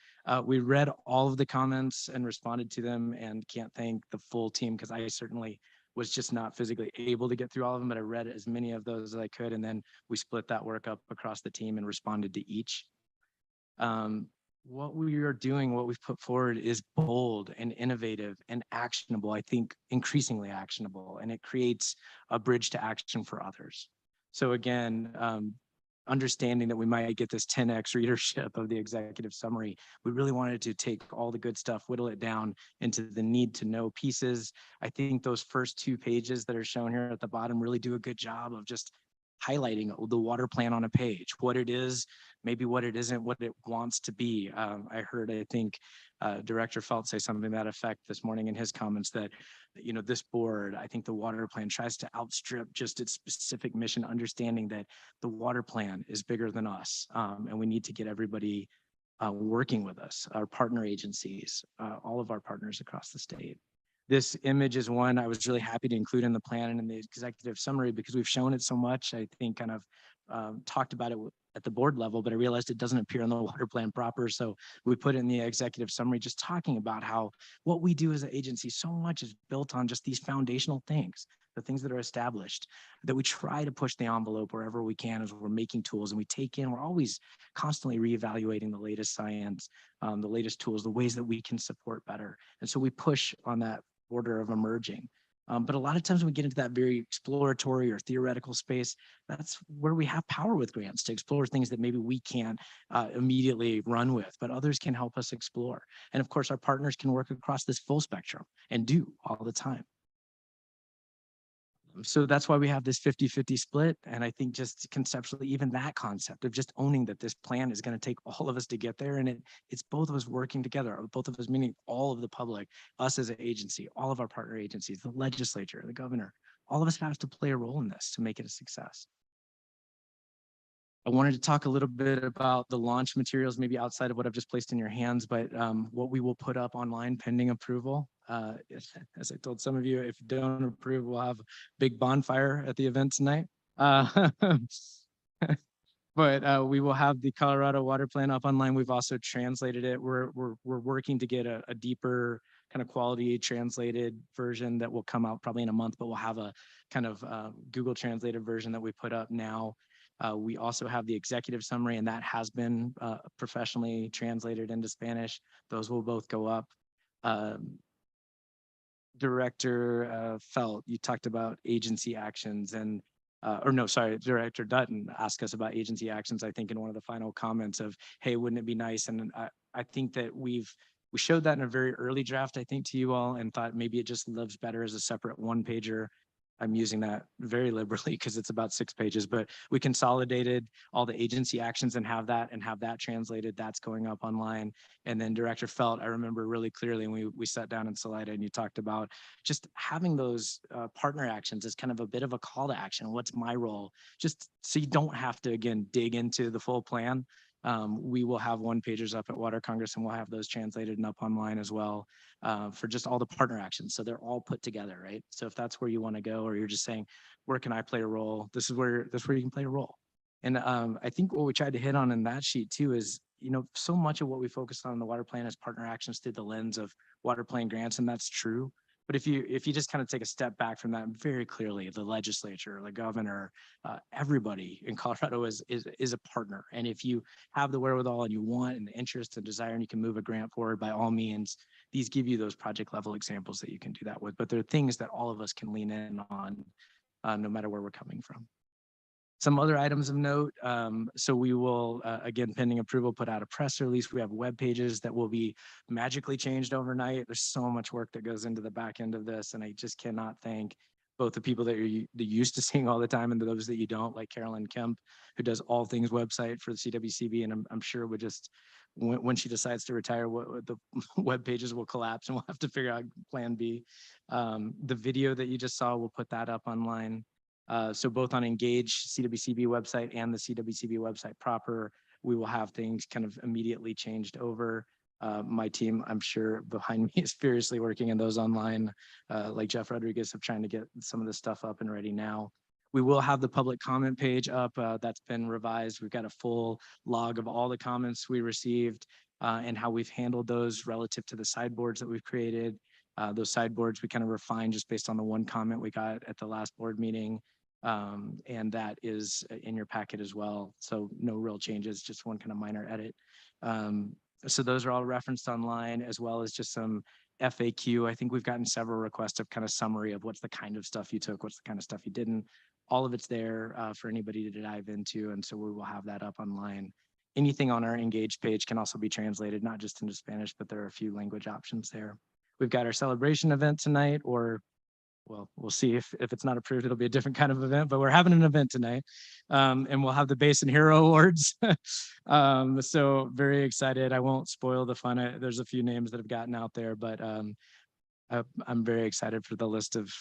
we read all of the comments and responded to them, and can't thank the full team because I certainly was just not physically able to get through all of them, but I read as many of those as I could. And then we split that work up across the team and responded to each. What we are doing, what we've put forward is bold and innovative and actionable, I think increasingly actionable, and it creates a bridge to action for others. So again, understanding that we might get this 10x readership of the executive summary, we really wanted to take all the good stuff, whittle it down into the need to know pieces. I think those first 2 pages that are shown here at the bottom really do a good job of just highlighting the water plan on a page, what it is, maybe what it isn't, what it wants to be. I heard, I think, Director Felt say something to that effect this morning in his comments that, this board, I think the water plan tries to outstrip just its specific mission, understanding that the water plan is bigger than us. And we need to get everybody working with us, our partner agencies, all of our partners across the state. This image is one I was really happy to include in the plan and in the executive summary because we've shown it so much. I think kind of talked about it at the board level, but I realized it doesn't appear on the water plan proper. So we put it in the executive summary, just talking about how what we do as an agency so much is built on just these foundational things, the things that are established, that we try to push the envelope wherever we can as we're making tools, and we take in, we're always constantly reevaluating the latest science, the latest tools, the ways that we can support better. And so we push on that order of emerging. But a lot of times when we get into that very exploratory or theoretical space, that's where we have power with grants to explore things that maybe we can't immediately run with, but others can help us explore. And of course, our partners can work across this full spectrum and do all the time. So that's why we have this 50-50 split. And I think just conceptually, even that concept of just owning that this plan is going to take all of us to get there. And it's both of us working together, both of us, meaning all of the public, us as an agency, all of our partner agencies, the legislature, the governor, all of us have to play a role in this to make it a success. I wanted to talk a little bit about the launch materials, maybe outside of what I've just placed in your hands, but what we will put up online pending approval. As I told some of you, if you don't approve, we'll have a big bonfire at the event tonight. But we will have the Colorado Water Plan up online. We've also translated it. We're working to get a deeper kind of quality translated version that will come out probably in a month, but we'll have a kind of Google translated version that we put up now. We also have the executive summary, and that has been professionally translated into Spanish. Those will both go up. Director Felt, you talked about agency actions and or no, sorry, Director Dutton asked us about agency actions, I think in one of the final comments of, hey, wouldn't it be nice? And I think that we showed that in a very early draft, I think, to you all, and thought maybe it just lives better as a separate one pager. I'm using that very liberally because it's about 6 pages, but we consolidated all the agency actions and have that translated. That's going up online. And then Director Felt, I remember really clearly when we sat down in Salida and you talked about just having those partner actions as kind of a bit of a call to action. What's my role? Just so you don't have to, again, dig into the full plan. We will have one pagers up at Water Congress, and we'll have those translated and up online as well for just all the partner actions. So they're all put together, right? So if that's where you want to go, or you're just saying, where can I play a role? That's where you can play a role. And I think what we tried to hit on in that sheet too is, so much of what we focus on in the water plan is partner actions through the lens of water plan grants, and that's true. But if you just kind of take a step back from that, very clearly, the legislature, the governor, everybody in Colorado is a partner. And if you have the wherewithal and you want and the interest and desire, and you can move a grant forward, by all means, these give you those project level examples that you can do that with. But there are things that all of us can lean in on, no matter where we're coming from. Some other items of note, so we will, again, pending approval, put out a press release. We have web pages that will be magically changed overnight. There's so much work that goes into the back end of this, and I just cannot thank both the people that you're used to seeing all the time and those that you don't, like Carolyn Kemp, who does all things website for the CWCB, and I'm sure would just, when she decides to retire, the web pages will collapse and we'll have to figure out plan B. The video that you just saw, we'll put that up online. So both on Engage CWCB website and the CWCB website proper, we will have things kind of immediately changed over. My team, I'm sure behind me, is furiously working in those online, like Jeff Rodriguez, of trying to get some of this stuff up and ready now. We will have the public comment page up. That's been revised. We've got a full log of all the comments we received and how we've handled those relative to the sideboards that we've created. Those sideboards we kind of refined just based on the one comment we got at the last board meeting. And that is in your packet as well. So no real changes, just one kind of minor edit. So those are all referenced online, as well as just some FAQ. I think we've gotten several requests of kind of summary of what's the kind of stuff you took, what's the kind of stuff you didn't. All of it's there for anybody to dive into. And so we will have that up online. Anything on our Engage page can also be translated, not just into Spanish, but there are a few language options there. We've got our celebration event tonight, or well, we'll see if it's not approved, it'll be a different kind of event, but we're having an event tonight. And we'll have the Basin Hero Awards. So very excited. I won't spoil the fun. There's a few names that have gotten out there, but I'm very excited for the list of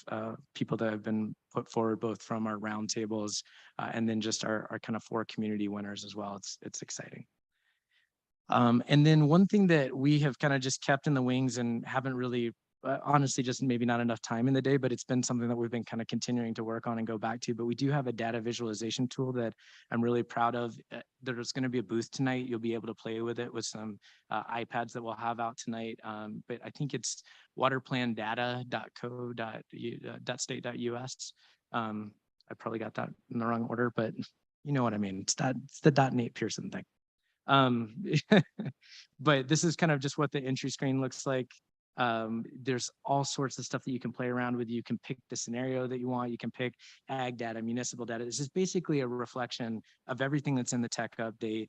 people that have been put forward, both from our roundtables and then just our kind of 4 community winners as well. It's exciting. And then one thing that we have kind of just kept in the wings and haven't really honestly, just maybe not enough time in the day, but it's been something that we've been kind of continuing to work on and go back to. But we do have a data visualization tool that I'm really proud of. There's going to be a booth tonight. You'll be able to play with it with some iPads that we'll have out tonight. But I think it's waterplandata.co.state.us. I probably got that in the wrong order, but you know what I mean. It's the .Nate Pearson thing. But this is kind of just what the entry screen looks like. There's all sorts of stuff that you can play around with. You can pick the scenario that you want. You can pick ag data, municipal data. This is basically a reflection of everything that's in the tech update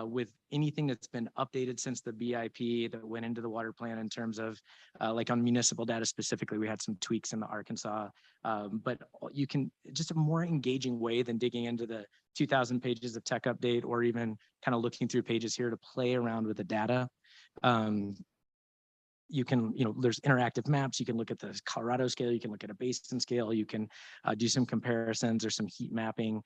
with anything that's been updated since the BIP that went into the water plan in terms of like on municipal data specifically, we had some tweaks in the Arkansas, but you can just a more engaging way than digging into the 2,000 pages of tech update or even kind of looking through pages here to play around with the data. you can, there's interactive maps. You can look at the Colorado scale. You can look at a basin scale. You can do some comparisons. There's some heat mapping.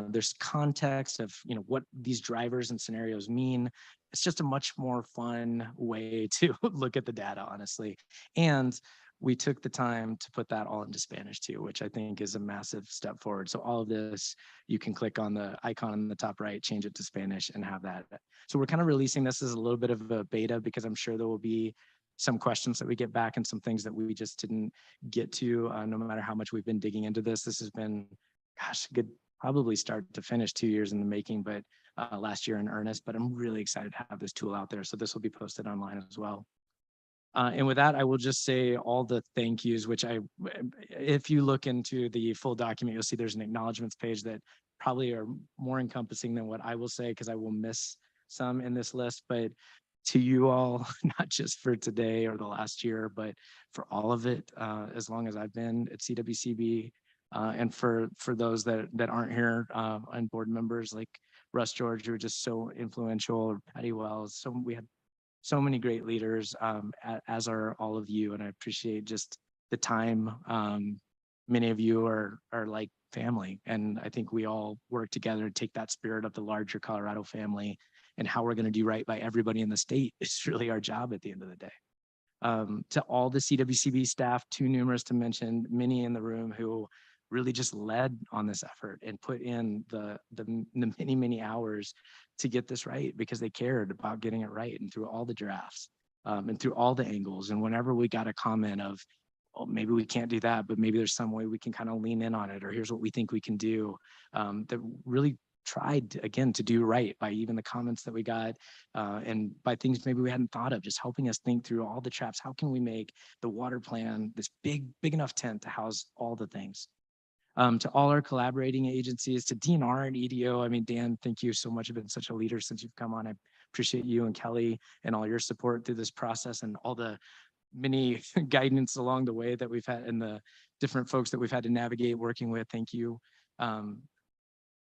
There's context of, what these drivers and scenarios mean. It's just a much more fun way to look at the data, honestly. And we took the time to put that all into Spanish too, which I think is a massive step forward. So all of this, you can click on the icon in the top right, change it to Spanish and have that. So we're kind of releasing this as a little bit of a beta because I'm sure there will be some questions that we get back and some things that we just didn't get to, no matter how much we've been digging into this. This has been, gosh, good, probably start to finish 2 years in the making, but last year in earnest. But I'm really excited to have this tool out there. So this will be posted online as well. And with that, I will just say all the thank yous, which if you look into the full document, you'll see there's an acknowledgements page that probably are more encompassing than what I will say, because I will miss some in this list. But to you all, not just for today or the last year, but for all of it, as long as I've been at CWCB, and for those that aren't here, and board members like Russ George, who are just so influential, or Patty Wells. So we had so many great leaders, as are all of you. And I appreciate just the time. Many of you are like family. And I think we all work together to take that spirit of the larger Colorado family and how we're going to do right by everybody in the state. It's really our job at the end of the day. To all the CWCB staff, too numerous to mention, many in the room who really just led on this effort and put in the many, many hours to get this right, because they cared about getting it right, and through all the drafts, and through all the angles. And whenever we got a comment of, oh, maybe we can't do that, but maybe there's some way we can kind of lean in on it, or here's what we think we can do, that really tried again to do right by even the comments that we got, and by things maybe we hadn't thought of, just helping us think through all the traps. How can we make the water plan this big enough tent to house all the things? To all our collaborating agencies, to DNR and EDO. I mean, Dan, thank you so much. You've been such a leader since you've come on. I appreciate you and Kelly and all your support through this process, and all the many guidance along the way that we've had, and the different folks that we've had to navigate working with. Thank you.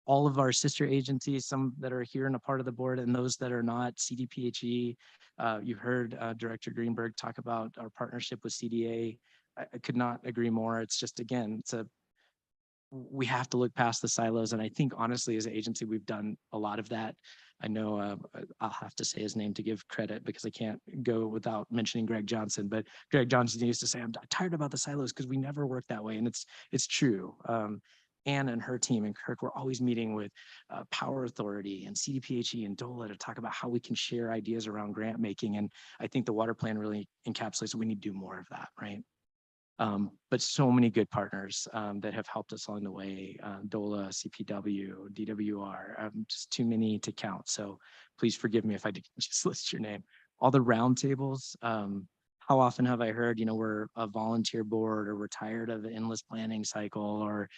All of our sister agencies, some that are here and a part of the board, and those that are not, CDPHE. You heard Director Greenberg talk about our partnership with CDA. I could not agree more. It's just, again, we have to look past the silos. And I think honestly, as an agency, we've done a lot of that. I know I'll have to say his name to give credit, because I can't go without mentioning Greg Johnson, but Greg Johnson used to say, I'm tired about the silos because we never work that way. And it's true. Anne and her team and Kirk were always meeting with Power Authority and CDPHE and DOLA to talk about how we can share ideas around grant making. And I think the water plan really encapsulates that we need to do more of that, right? But so many good partners that have helped us along the way, DOLA, CPW, DWR, just too many to count. So please forgive me if I didn't just list your name. All the roundtables, how often have I heard, we're a volunteer board, or we're tired of the endless planning cycle, or,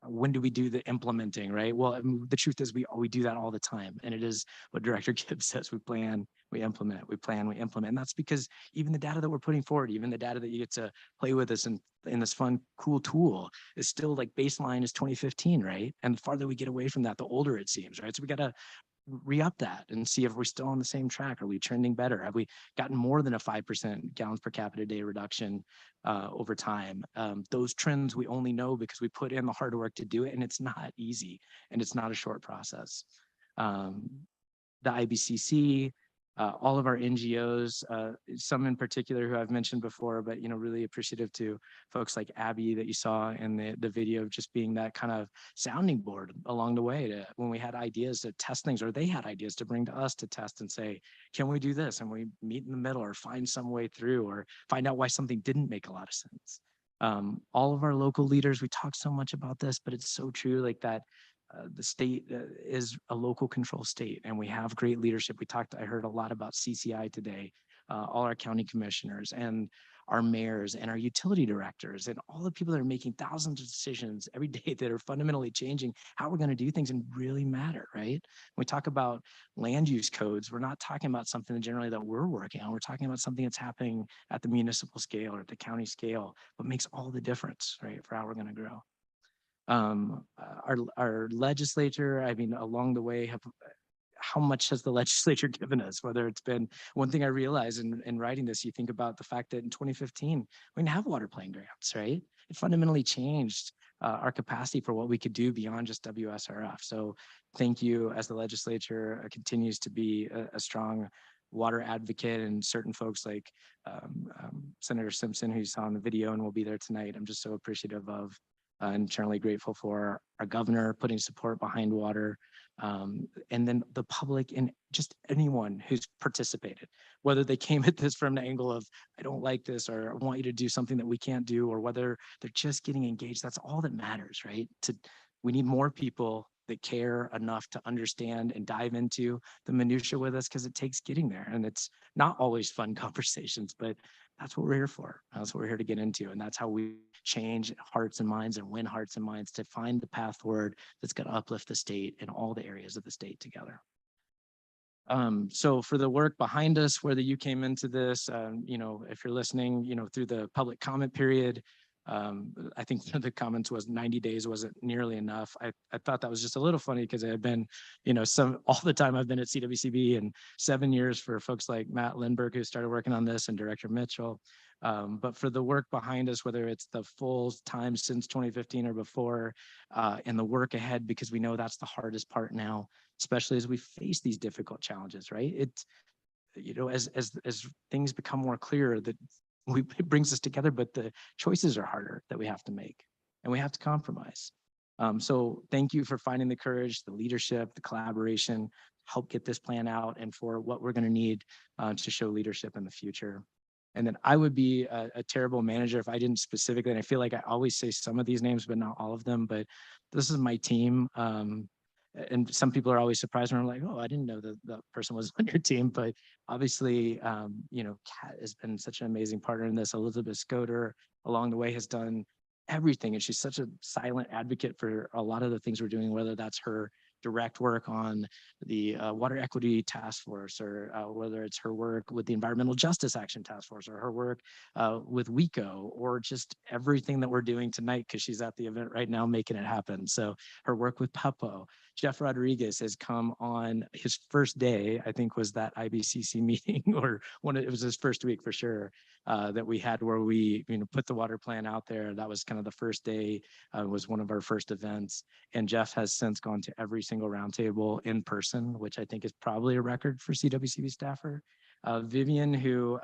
when do we do the implementing, right? Well, the truth is we do that all the time. And it is what Director Gibbs says: we plan, we implement, we plan, we implement. And that's because even the data that we're putting forward, even the data that you get to play with us in this fun, cool tool, is still like baseline is 2015, right? And the farther we get away from that, the older it seems, right? So we got to re-up that and see if we're still on the same track. Are we trending better? Have we gotten more than a 5% gallons per capita day reduction over time? Those trends we only know because we put in the hard work to do it, and it's not easy, and it's not a short process. The IBCC, all of our NGOs, some in particular who I've mentioned before, but really appreciative to folks like Abby that you saw in the video, of just being that kind of sounding board along the way to when we had ideas to test things, or they had ideas to bring to us to test and say, can we do this? And we meet in the middle, or find some way through, or find out why something didn't make a lot of sense. All of our local leaders, we talk so much about this, but it's so true, like that. The state is a local control state, and we have great leadership. I heard a lot about CCI today, all our county commissioners and our mayors and our utility directors, and all the people that are making thousands of decisions every day that are fundamentally changing how we're going to do things and really matter, right? When we talk about land use codes, we're not talking about something generally that we're working on. We're talking about something that's happening at the municipal scale or at the county scale, but makes all the difference, right, for how we're going to grow. Our legislature, I mean, along the way, how much has the legislature given us? Whether it's been one thing I realized in writing this, you think about the fact that in 2015, we didn't have water plan grants, right? It fundamentally changed our capacity for what we could do beyond just WSRF. So thank you, as the legislature continues to be a strong water advocate, and certain folks like Senator Simpson, who you saw in the video and will be there tonight. I'm just so appreciative of and eternally grateful for our governor putting support behind water, and then the public and just anyone who's participated, whether they came at this from the angle of, I don't like this, or I want you to do something that we can't do, or whether they're just getting engaged. That's all that matters, right? We need more people that care enough to understand and dive into the minutia with us, because it takes getting there. And it's not always fun conversations, but that's what we're here for. That's what we're here to get into. And that's how we change hearts and minds and win hearts and minds, to find the path forward that's going to uplift the state and all the areas of the state together. So for the work behind us, whether you came into this, if you're listening, through the public comment period, I think one of the comments was 90 days wasn't nearly enough. I thought that was just a little funny, because it had been, all the time I've been at CWCB, and 7 years for folks like Matt Lindbergh, who started working on this, and Director Mitchell. But for the work behind us, whether it's the full time since 2015 or before, and the work ahead, because we know that's the hardest part now, especially as we face these difficult challenges, right? It's, as things become more clear, that it brings us together, but the choices are harder that we have to make, and we have to compromise. So thank you for finding the courage, the leadership, the collaboration, help get this plan out, and for what we're going to need to show leadership in the future. And then I would be a terrible manager if I didn't specifically, and I feel like I always say some of these names, but not all of them, but this is my team. And some people are always surprised when I'm like, oh, I didn't know that that person was on your team. But obviously, Kat has been such an amazing partner in this. Elizabeth Scoder along the way has done everything. And she's such a silent advocate for a lot of the things we're doing, whether that's her direct work on the Water Equity Task Force, or whether it's her work with the Environmental Justice Action Task Force, or her work with WECO, or just everything that we're doing tonight, because she's at the event right now making it happen. So her work with PEPO. Jeff Rodriguez has come on his first day, I think was that IBCC meeting, or it was his first week for sure, that we had, where we put the water plan out there. That was kind of the first day, was one of our first events. And Jeff has since gone to every single roundtable in person, which I think is probably a record for CWCB staffer. Vivian, who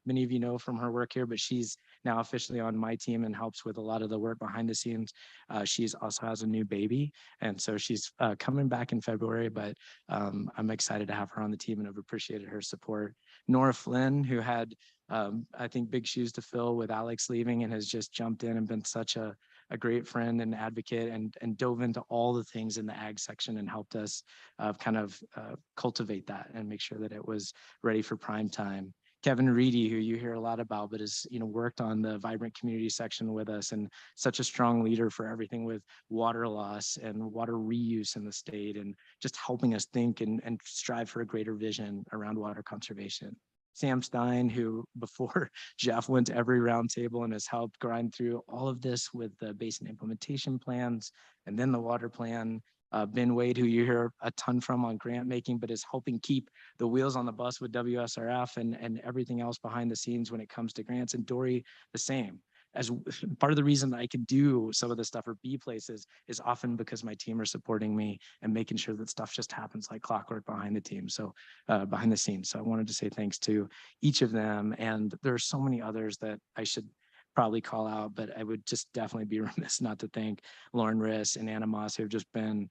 many of you know from her work here, but she's now officially on my team and helps with a lot of the work behind the scenes. She's also has a new baby, and so she's coming back in February, but I'm excited to have her on the team and have appreciated her support. Nora Flynn, who had, I think, big shoes to fill with Alex leaving, and has just jumped in and been such a great friend and advocate, and dove into all the things in the ag section and helped us cultivate that and make sure that it was ready for prime time. Kevin Reedy, who you hear a lot about, but has worked on the vibrant community section with us, and such a strong leader for everything with water loss and water reuse in the state, and just helping us think and strive for a greater vision around water conservation. Sam Stein, who before Jeff went to every roundtable and has helped grind through all of this with the basin implementation plans, and then the water plan. Ben Wade, who you hear a ton from on grant making, but is helping keep the wheels on the bus with WSRF and everything else behind the scenes when it comes to grants. And Dory, the same. As part of the reason that I can do some of the stuff or be places is often because my team are supporting me and making sure that stuff just happens like clockwork behind the team. So behind the scenes. So I wanted to say thanks to each of them. And there are so many others that I should probably call out, but I would just definitely be remiss not to thank Lauren Riss and Anna Moss, who have just been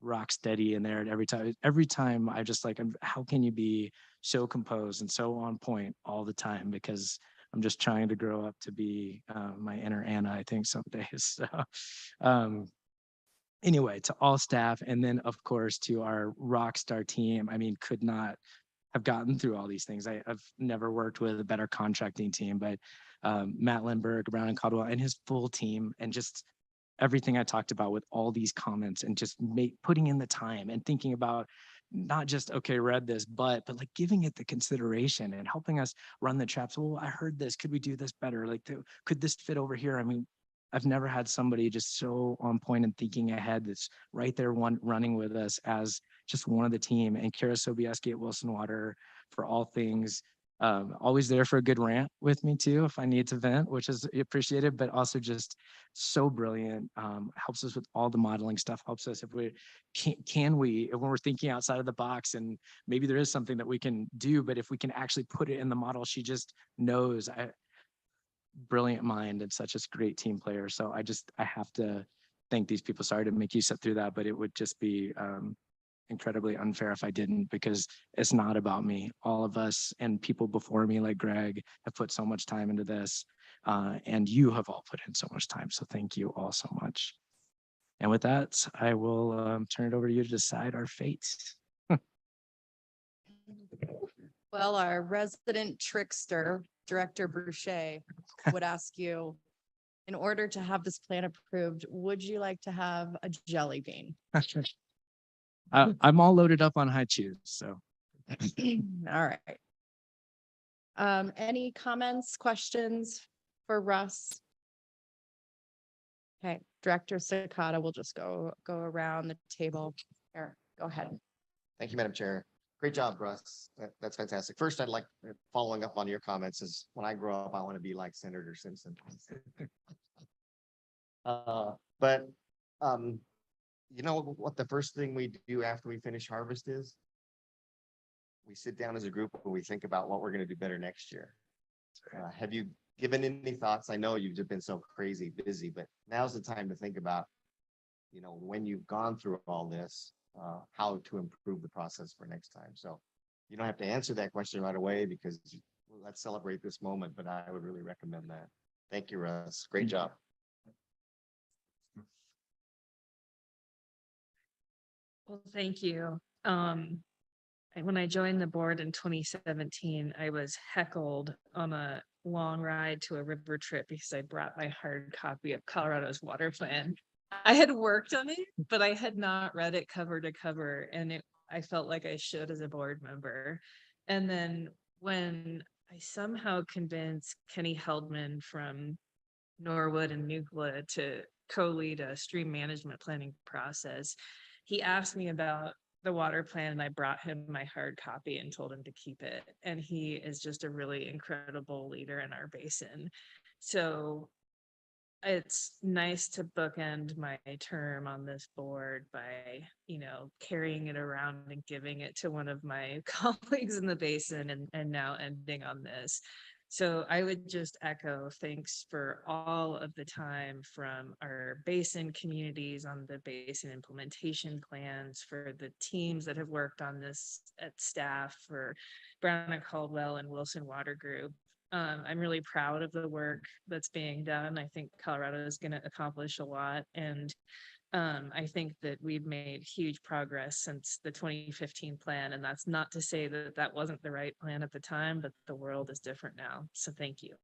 rock steady in there. And every time I just like, how can you be so composed and so on point all the time? Because I'm just trying to grow up to be my inner Anna, I think, some days. So anyway, to all staff, and then of course to our rock star team. I mean, could not have gotten through all these things. I've never worked with a better contracting team, but Matt Lindbergh, Brown and Caldwell, and his full team, and just everything I talked about with all these comments, and just putting in the time and thinking about not just, okay, read this, but like giving it the consideration and helping us run the traps. Well, I heard this, could we do this better? Like, could this fit over here? I mean, I've never had somebody just so on point and thinking ahead that's right there running with us as just one of the team. And Kara Sobieski at Wilson Water for all things. Always there for a good rant with me too, if I need to vent, which is appreciated, but also just so brilliant. Helps us with all the modeling stuff, helps us if we when we're thinking outside of the box and maybe there is something that we can do, but if we can actually put it in the model, she just knows. Brilliant mind and such a great team player. So I have to thank these people. Sorry to make you sit through that, but it would just be incredibly unfair if I didn't, because it's not about me. All of us and people before me, like Greg, have put so much time into this, and you have all put in so much time. So thank you all so much. And with that, I will turn it over to you to decide our fate. Well, our resident trickster, Director Boucher, would ask you, in order to have this plan approved, would you like to have a jelly bean? I'm all loaded up on high chews, so. All right. Any comments, questions for Russ? Okay, Director Sakata will just go around the table. Here, go ahead. Thank you, Madam Chair. Great job, Russ. That's fantastic. First, I'd like, following up on your comments, is when I grow up, I want to be like Senator Simpson. But you know what the first thing we do after we finish harvest is? We sit down as a group and we think about what we're going to do better next year. Have you given any thoughts? I know you've just been so crazy busy, but now's the time to think about, you know, when you've gone through all this, how to improve the process for next time. So you don't have to answer that question right away, because let's celebrate this moment, but I would really recommend that. Thank you, Russ. Great job. Well, thank you. When I joined the board in 2017, I was heckled on a long ride to a river trip because I brought my hard copy of Colorado's water plan. I had worked on it, but I had not read it cover to cover, and I felt like I should as a board member. And then when I somehow convinced Kenny Heldman from Norwood and Nucla to co-lead a stream management planning process, he asked me about the water plan, and I brought him my hard copy and told him to keep it. And he is just a really incredible leader in our basin. So it's nice to bookend my term on this board by, you know, carrying it around and giving it to one of my colleagues in the basin, and now ending on this. So I would just echo thanks for all of the time from our basin communities on the basin implementation plans, for the teams that have worked on this at staff, for Brown and Caldwell and Wilson Water Group. I'm really proud of the work that's being done. I think Colorado is going to accomplish a lot. And I think that we've made huge progress since the 2015 plan. And that's not to say that that wasn't the right plan at the time, but the world is different now. So thank you.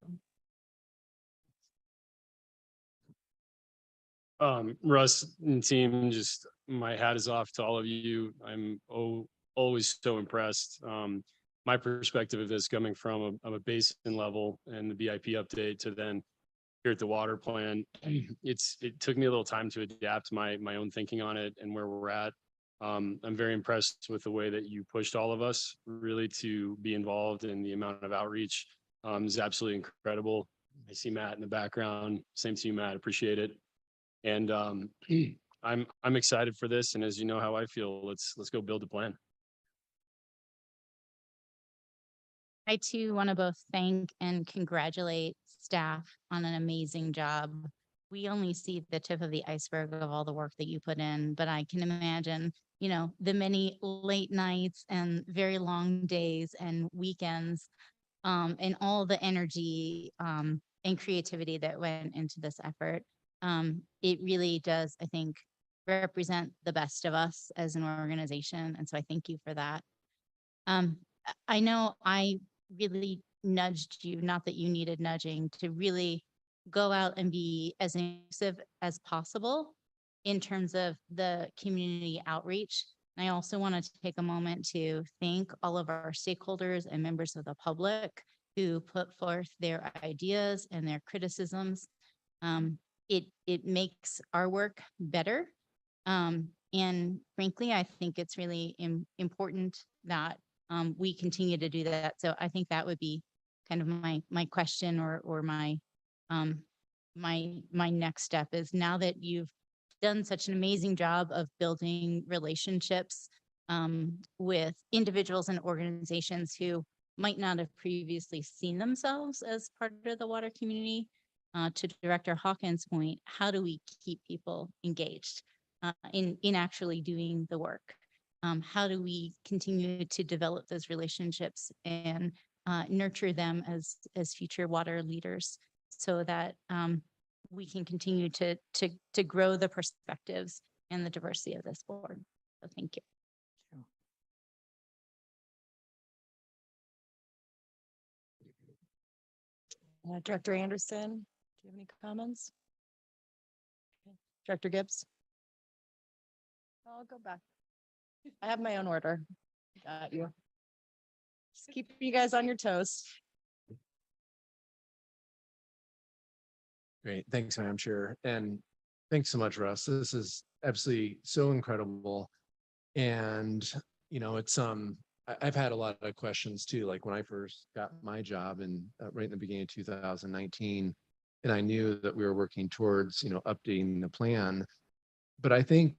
Russ and team, just my hat is off to all of you. I'm always so impressed. My perspective of this, coming from a basin level and the BIP update to then here at the water plan, it took me a little time to adapt my own thinking on it and where we're at. I'm very impressed with the way that you pushed all of us really to be involved, in the amount of outreach is absolutely incredible. I see Matt in the background. Same to you, Matt. Appreciate it. And I'm excited for this. And as you know how I feel, let's go build a plan. I too want to both thank and congratulate staff on an amazing job. We only see the tip of the iceberg of all the work that you put in, but I can imagine, you know, the many late nights and very long days and weekends, and all the energy and creativity that went into this effort. It really does, I think, represent the best of us as an organization. And so I thank you for that. I know I really nudged you, not that you needed nudging, to really go out and be as inclusive as possible in terms of the community outreach. I also wanted to take a moment to thank all of our stakeholders and members of the public who put forth their ideas and their criticisms. it makes our work better. And frankly, I think it's really important that we continue to do that. So I think that would be kind of my question or my next step is, now that you've done such an amazing job of building relationships with individuals and organizations who might not have previously seen themselves as part of the water community, to Director Hawkins' point, how do we keep people engaged in actually doing the work? How do we continue to develop those relationships and nurture them as future water leaders, so that we can continue to grow the perspectives and the diversity of this board? So thank you. Director Anderson, do you have any comments? Okay. Director Gibbs? I'll go back. I have my own order. Got you. Just keep you guys on your toes. Great. Thanks, Madam Chair. And thanks so much, Russ. This is absolutely so incredible. And, you know, it's, I've had a lot of questions too, like when I first got my job and right in the beginning of 2019, and I knew that we were working towards, you know, updating the plan. But I think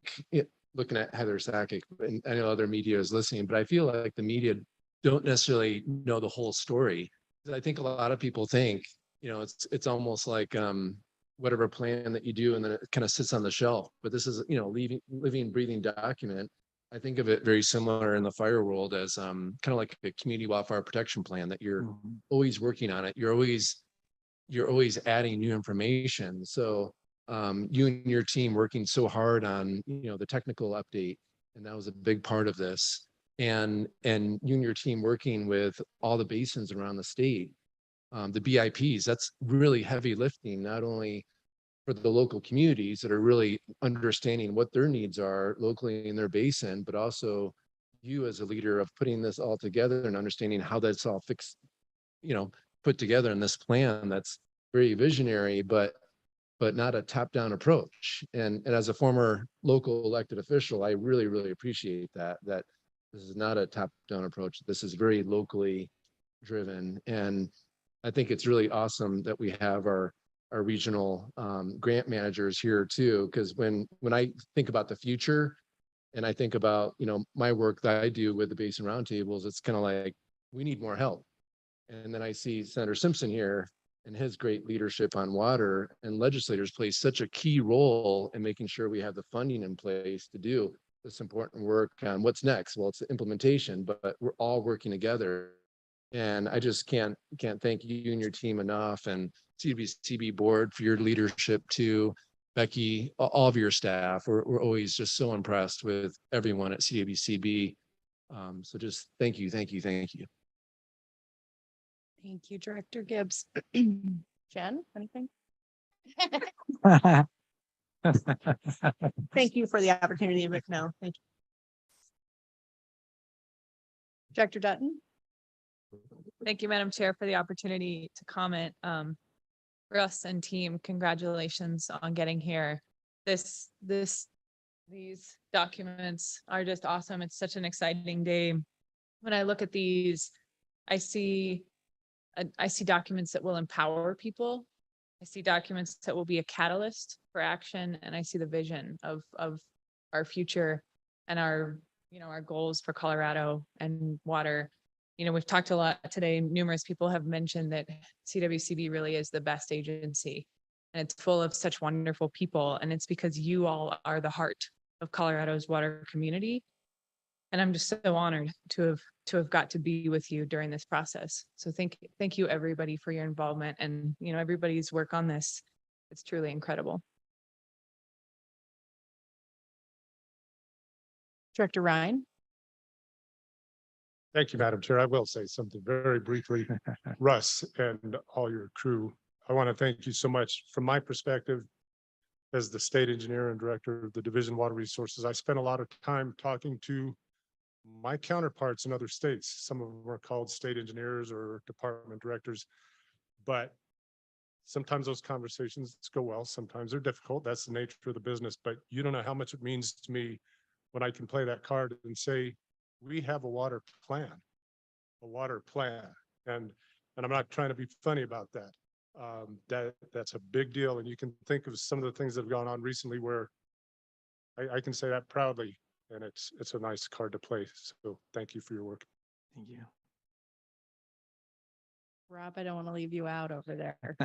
looking at Heather Sakic, and I know other media is listening, but I feel like the media don't necessarily know the whole story. I think a lot of people think, you know, it's almost like whatever plan that you do, and then it kind of sits on the shelf. But this is, you know, living, breathing document. I think of it very similar in the fire world as kind of like a community wildfire protection plan, that you're always working on it. You're always adding new information. So you and your team working so hard on, you know, the technical update, and that was a big part of this. And you and your team working with all the basins around the state, the BIPs, that's really heavy lifting, not only for the local communities that are really understanding what their needs are locally in their basin, but also you as a leader of putting this all together and understanding how that's all fixed, you know, put together in this plan that's very visionary, but not a top-down approach. And as a former local elected official, I really, really appreciate that this is not a top-down approach. This is very locally driven. And I think it's really awesome that we have our regional grant managers here too, because when I think about the future and I think about, you know, my work that I do with the Basin Roundtables, it's kind of like, we need more help. And then I see Senator Simpson here and his great leadership on water, and legislators play such a key role in making sure we have the funding in place to do this important work on what's next. Well, it's the implementation, but we're all working together. And I just can't thank you and your team enough, and CWCB board for your leadership too. Becky, all of your staff, we're always just so impressed with everyone at CWCB. So just thank you, thank you, thank you. Thank you, Director Gibbs. Jen, anything? Thank you for the opportunity, Rick. No, thank you. Director Dutton? Thank you, Madam Chair, for the opportunity to comment. Russ and team, congratulations on getting here. These documents are just awesome. It's such an exciting day. When I look at these, I see documents that will empower people. I see documents that will be a catalyst for action, and I see the vision of our future and our goals for Colorado and water. You know, we've talked a lot today. Numerous people have mentioned that CWCB really is the best agency, and it's full of such wonderful people. And it's because you all are the heart of Colorado's water community. And I'm just so honored to have got to be with you during this process. So thank you everybody for your involvement, and, you know, everybody's work on this. It's truly incredible. Director Ryan? Thank you, Madam Chair. I will say something very briefly. Russ and all your crew, I want to thank you so much. From my perspective, as the state engineer and director of the Division of Water Resources, I spent a lot of time talking to my counterparts in other states. Some of them are called state engineers or department directors, but sometimes those conversations go well, sometimes they're difficult. That's the nature of the business, but you don't know how much it means to me when I can play that card and say, we have a water plan. And I'm not trying to be funny about that. That's a big deal. And you can think of some of the things that have gone on recently where I can say that proudly, and it's a nice card to play. So thank you for your work. Thank you. Rob, I don't want to leave you out over there.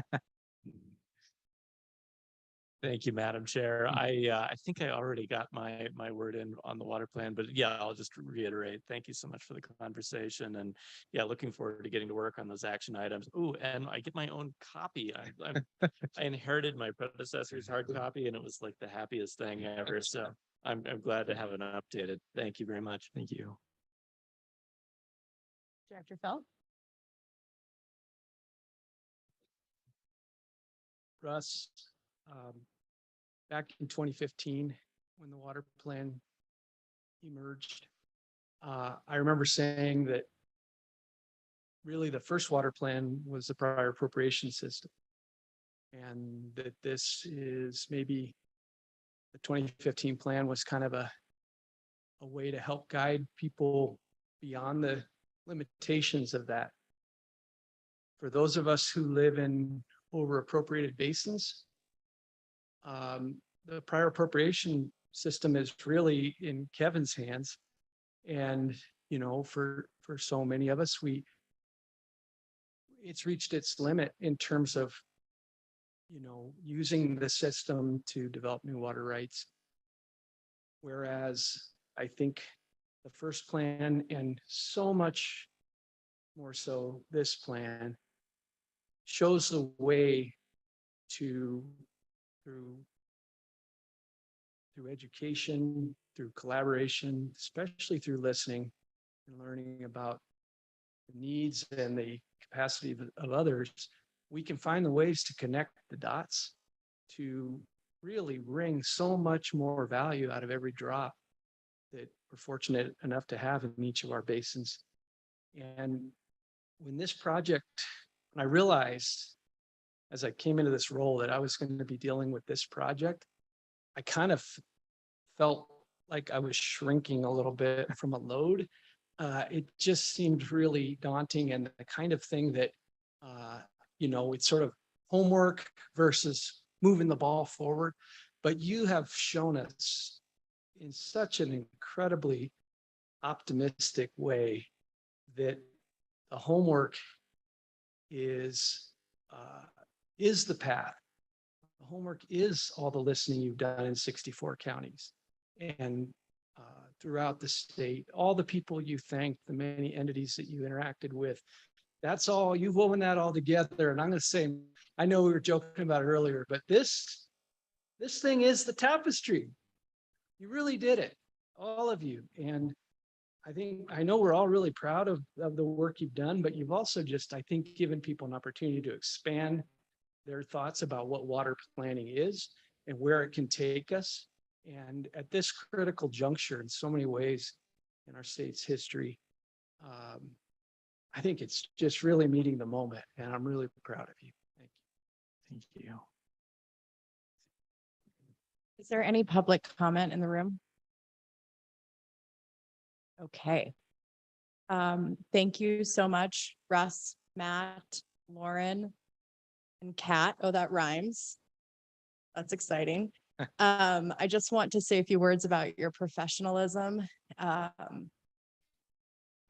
Thank you, Madam Chair. I think I already got my word in on the water plan, but yeah, I'll just reiterate. Thank you so much for the conversation, and yeah, looking forward to getting to work on those action items. Oh, and I get my own copy. I inherited my predecessor's hard copy, and it was like the happiest thing ever. So I'm glad to have an updated. Thank you very much. Thank you. Director Felt? Russ, back in 2015, when the water plan emerged, I remember saying that really the first water plan was the prior appropriation system. And that this is maybe the 2015 plan was kind of a way to help guide people beyond the limitations of that. For those of us who live in over appropriated basins, the prior appropriation system is really in Kevin's hands. And, you know, for so many of us, it's reached its limit in terms of, you know, using the system to develop new water rights. Whereas I think the first plan, and so much more so this plan, shows the way through education, through collaboration, especially through listening and learning about the needs and the capacity of others, we can find the ways to connect the dots to really wring so much more value out of every drop that we're fortunate enough to have in each of our basins. And when this project, and I realized as I came into this role that I was going to be dealing with this project, I kind of felt like I was shrinking a little bit from a load. It just seemed really daunting, and the kind of thing that, you know, it's sort of homework versus moving the ball forward. But you have shown us in such an incredibly optimistic way that the homework is the path. The homework is all the listening you've done in 64 counties and throughout the state, all the people you thanked, the many entities that you interacted with. That's all, you've woven that all together. And I'm going to say, I know we were joking about it earlier, but this thing is the tapestry. You really did it, all of you. And I know we're all really proud of the work you've done, but you've also just, I think, given people an opportunity to expand their thoughts about what water planning is and where it can take us. And at this critical juncture in so many ways in our state's history, I think it's just really meeting the moment, and I'm really proud of you. Thank you. Thank you. Is there any public comment in the room? Okay. Thank you so much, Russ, Matt, Lauren, and Kat. Oh, that rhymes. That's exciting. I just want to say a few words about your professionalism. I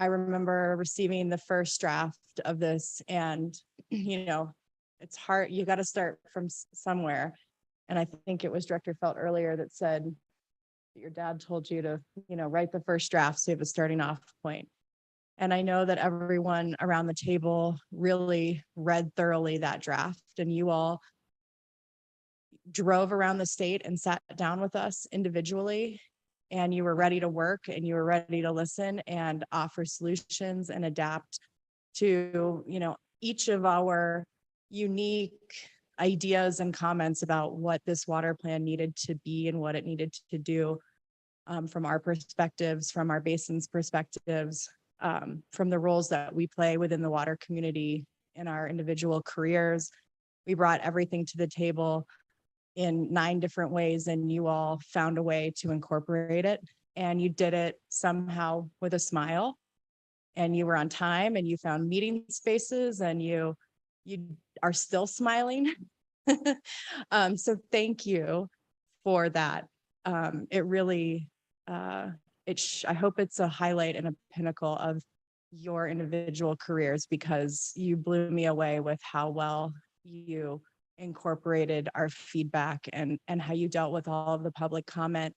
remember receiving the first draft of this, and, you know, it's hard. You got to start from somewhere. And I think it was Director Felt earlier that said that your dad told you to, you know, write the first draft so you have a starting off point. And I know that everyone around the table really read thoroughly that draft, and you all drove around the state and sat down with us individually, and you were ready to work and you were ready to listen and offer solutions and adapt to, you know, each of our unique ideas and comments about what this water plan needed to be and what it needed to do, from our perspectives, from our basin's perspectives, from the roles that we play within the water community in our individual careers, we brought everything to the table in 9 different ways, and you all found a way to incorporate it. And you did it somehow with a smile, and you were on time, and you found meeting spaces, and you are still smiling. So thank you for that. It really, I hope it's a highlight and a pinnacle of your individual careers, because you blew me away with how well you incorporated our feedback and how you dealt with all of the public comment.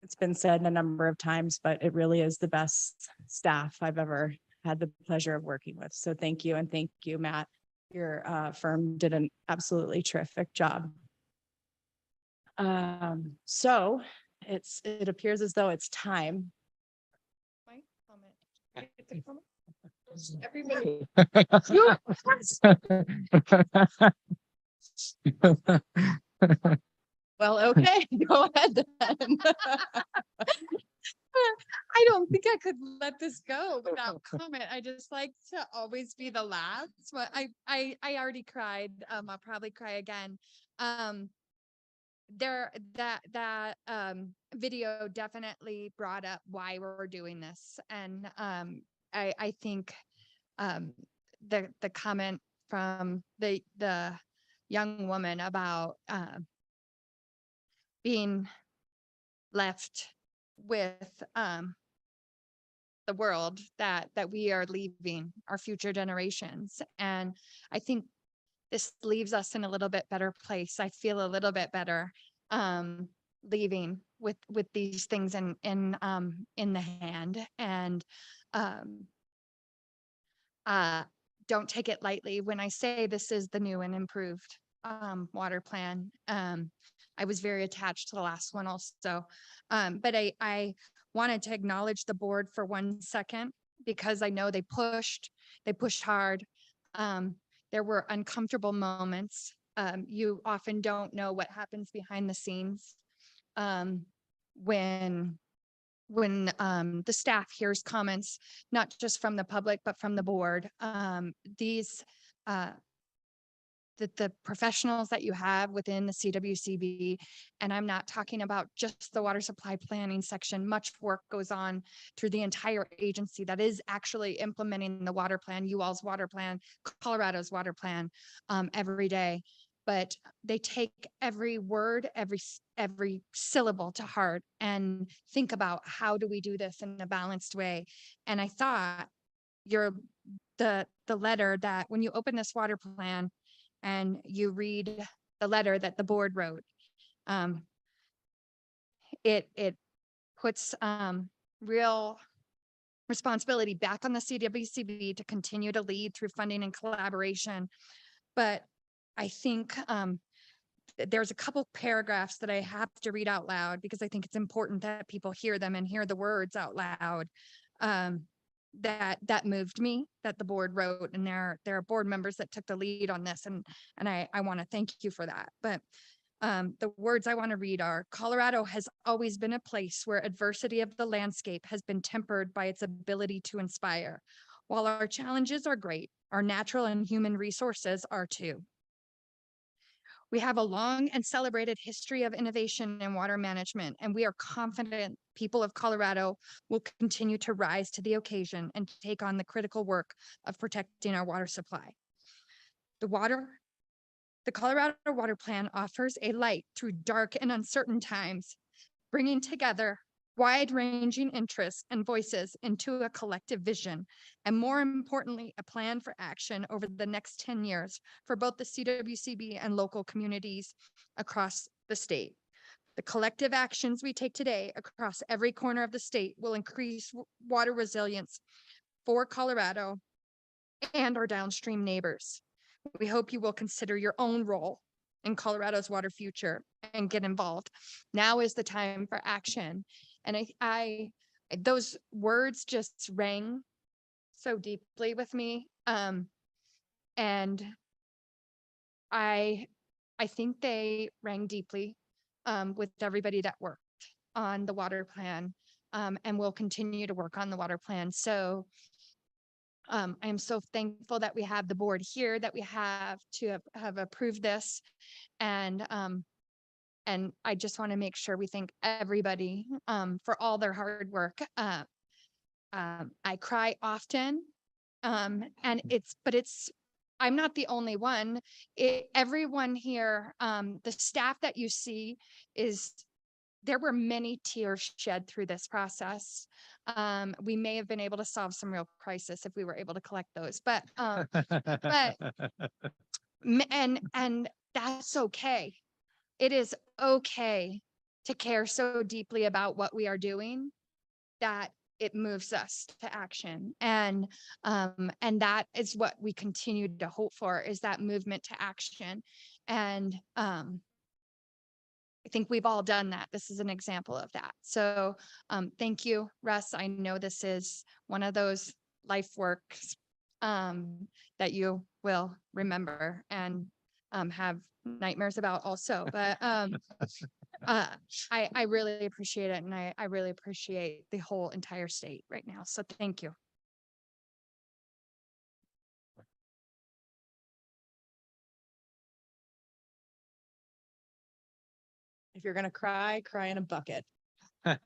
It's been said a number of times, but it really is the best staff I've ever had the pleasure of working with. So thank you. And thank you, Matt. Your firm did an absolutely terrific job. So it appears as though it's time. My comment. Can I get the comment? Everybody. Well, okay, go ahead then. I don't think I could let this go without comment. I just like to always be the last, but I already cried. I'll probably cry again. That video definitely brought up why we're doing this. And I think the comment from the young woman about being left with the world that we are leaving our future generations. And I think this leaves us in a little bit better place. I feel a little bit better leaving with these things in the hand. And don't take it lightly when I say this is the new and improved water plan. I was very attached to the last one also. But I wanted to acknowledge the board for 1 second, because I know they pushed hard. There were uncomfortable moments. You often don't know what happens behind the scenes when the staff hears comments, not just from the public, but from the board. The professionals that you have within the CWCB, and I'm not talking about just the water supply planning section. Much work goes on through the entire agency that is actually implementing the water plan, you all's water plan, Colorado's water plan, every day. But they take every word, every syllable to heart and think about, how do we do this in a balanced way? And I thought the letter that, when you open this water plan and you read the letter that the board wrote, it puts real responsibility back on the CWCB to continue to lead through funding and collaboration. But I think there's a couple paragraphs that I have to read out loud, because I think it's important that people hear them and hear the words out loud. That moved me, that the board wrote, and there are board members that took the lead on this, and I want to thank you for that. But the words I want to read are: Colorado has always been a place where adversity of the landscape has been tempered by its ability to inspire. While our challenges are great, our natural and human resources are too. We have a long and celebrated history of innovation in water management, and we are confident people of Colorado will continue to rise to the occasion and take on the critical work of protecting our water supply. The Colorado Water Plan offers a light through dark and uncertain times, bringing together wide-ranging interests and voices into a collective vision, and more importantly, a plan for action over the next 10 years for both the CWCB and local communities across the state. The collective actions we take today across every corner of the state will increase water resilience for Colorado and our downstream neighbors. We hope you will consider your own role in Colorado's water future and get involved. Now is the time for action. And those words just rang so deeply with me. And I think they rang deeply with everybody that worked on the water plan, and will continue to work on the water plan. So I am so thankful that we have the board here, that we have to have approved this. And I just want to make sure we thank everybody for all their hard work. I cry often, and I'm not the only one. Everyone here, the staff that you see there were many tears shed through this process. We may have been able to solve some real crisis if we were able to collect those, but and that's okay. It is okay to care so deeply about what we are doing that it moves us to action. And that is what we continue to hope for, is that movement to action. And I think we've all done that. This is an example of that. So thank you, Russ. I know this is one of those life works that you will remember and have nightmares about also. But I really appreciate it. And I really appreciate the whole entire state right now. So thank you. If you're gonna cry, cry in a bucket. Okay.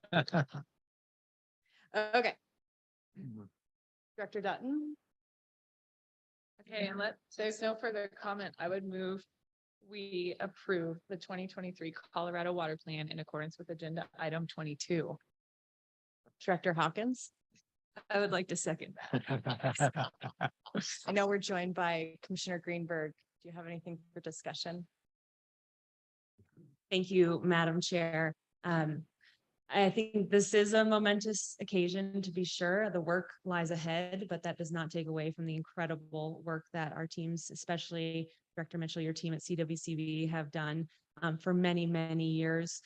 Director Dutton, Okay, and there's no further comment. I would move we approve the 2023 Colorado Water Plan in accordance with agenda item 22. Director Hawkins. I would like to second that. I know we're joined by Commissioner Greenberg. Do you have anything for discussion? Thank you, Madam Chair. I think this is a momentous occasion, to be sure. The work lies ahead, but that does not take away from the incredible work that our teams, especially Director Mitchell, your team at CWCB, have done for many, many years.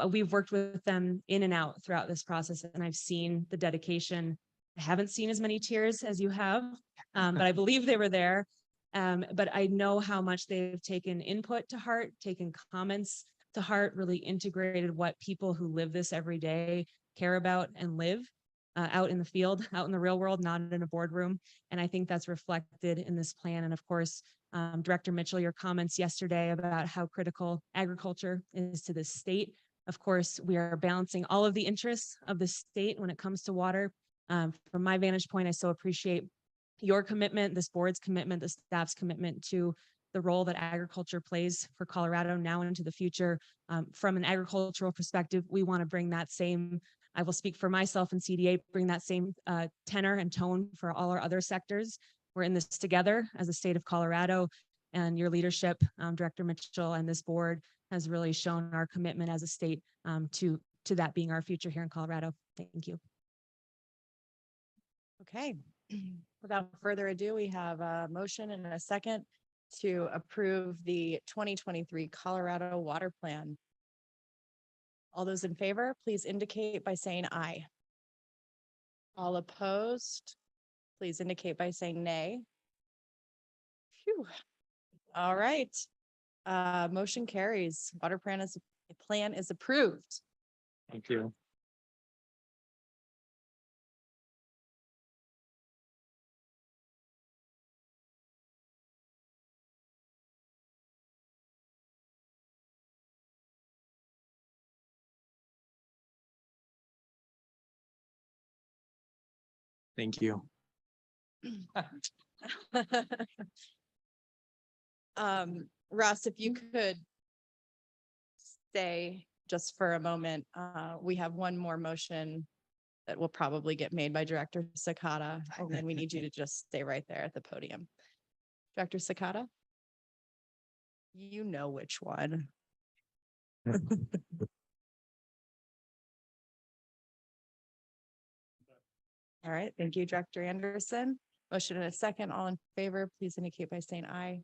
We've worked with them in and out throughout this process, and I've seen the dedication. I haven't seen as many tears as you have, but I believe they were there. But I know how much they've taken input to heart, taken comments to heart, really integrated what people who live this every day care about and live out in the field, out in the real world, not in a boardroom. And I think that's reflected in this plan. And of course, Director Mitchell, your comments yesterday about how critical agriculture is to this state. Of course, we are balancing all of the interests of the state when it comes to water. From my vantage point, I so appreciate your commitment, this board's commitment, the staff's commitment to the role that agriculture plays for Colorado now and into the future. From an agricultural perspective, we want to bring that same, I will speak for myself and CDA, bring that same tenor and tone for all our other sectors. We're in this together as a state of Colorado, and your leadership, Director Mitchell, and this board has really shown our commitment as a state to that being our future here in Colorado. Thank you. Okay. Without further ado, we have a motion and a second to approve the 2023 Colorado Water Plan. All those in favor, please indicate by saying aye. All opposed, please indicate by saying nay. Phew. All right. Motion carries. Water plan is approved. Thank you. Thank you. Russ, if you could stay just for a moment, we have one more motion that will probably get made by Director Sakata, and then we need you to just stay right there at the podium. Director Sakata? You know which one. All right, thank you, Director Anderson. Motion and a second. All in favor, please indicate by saying aye.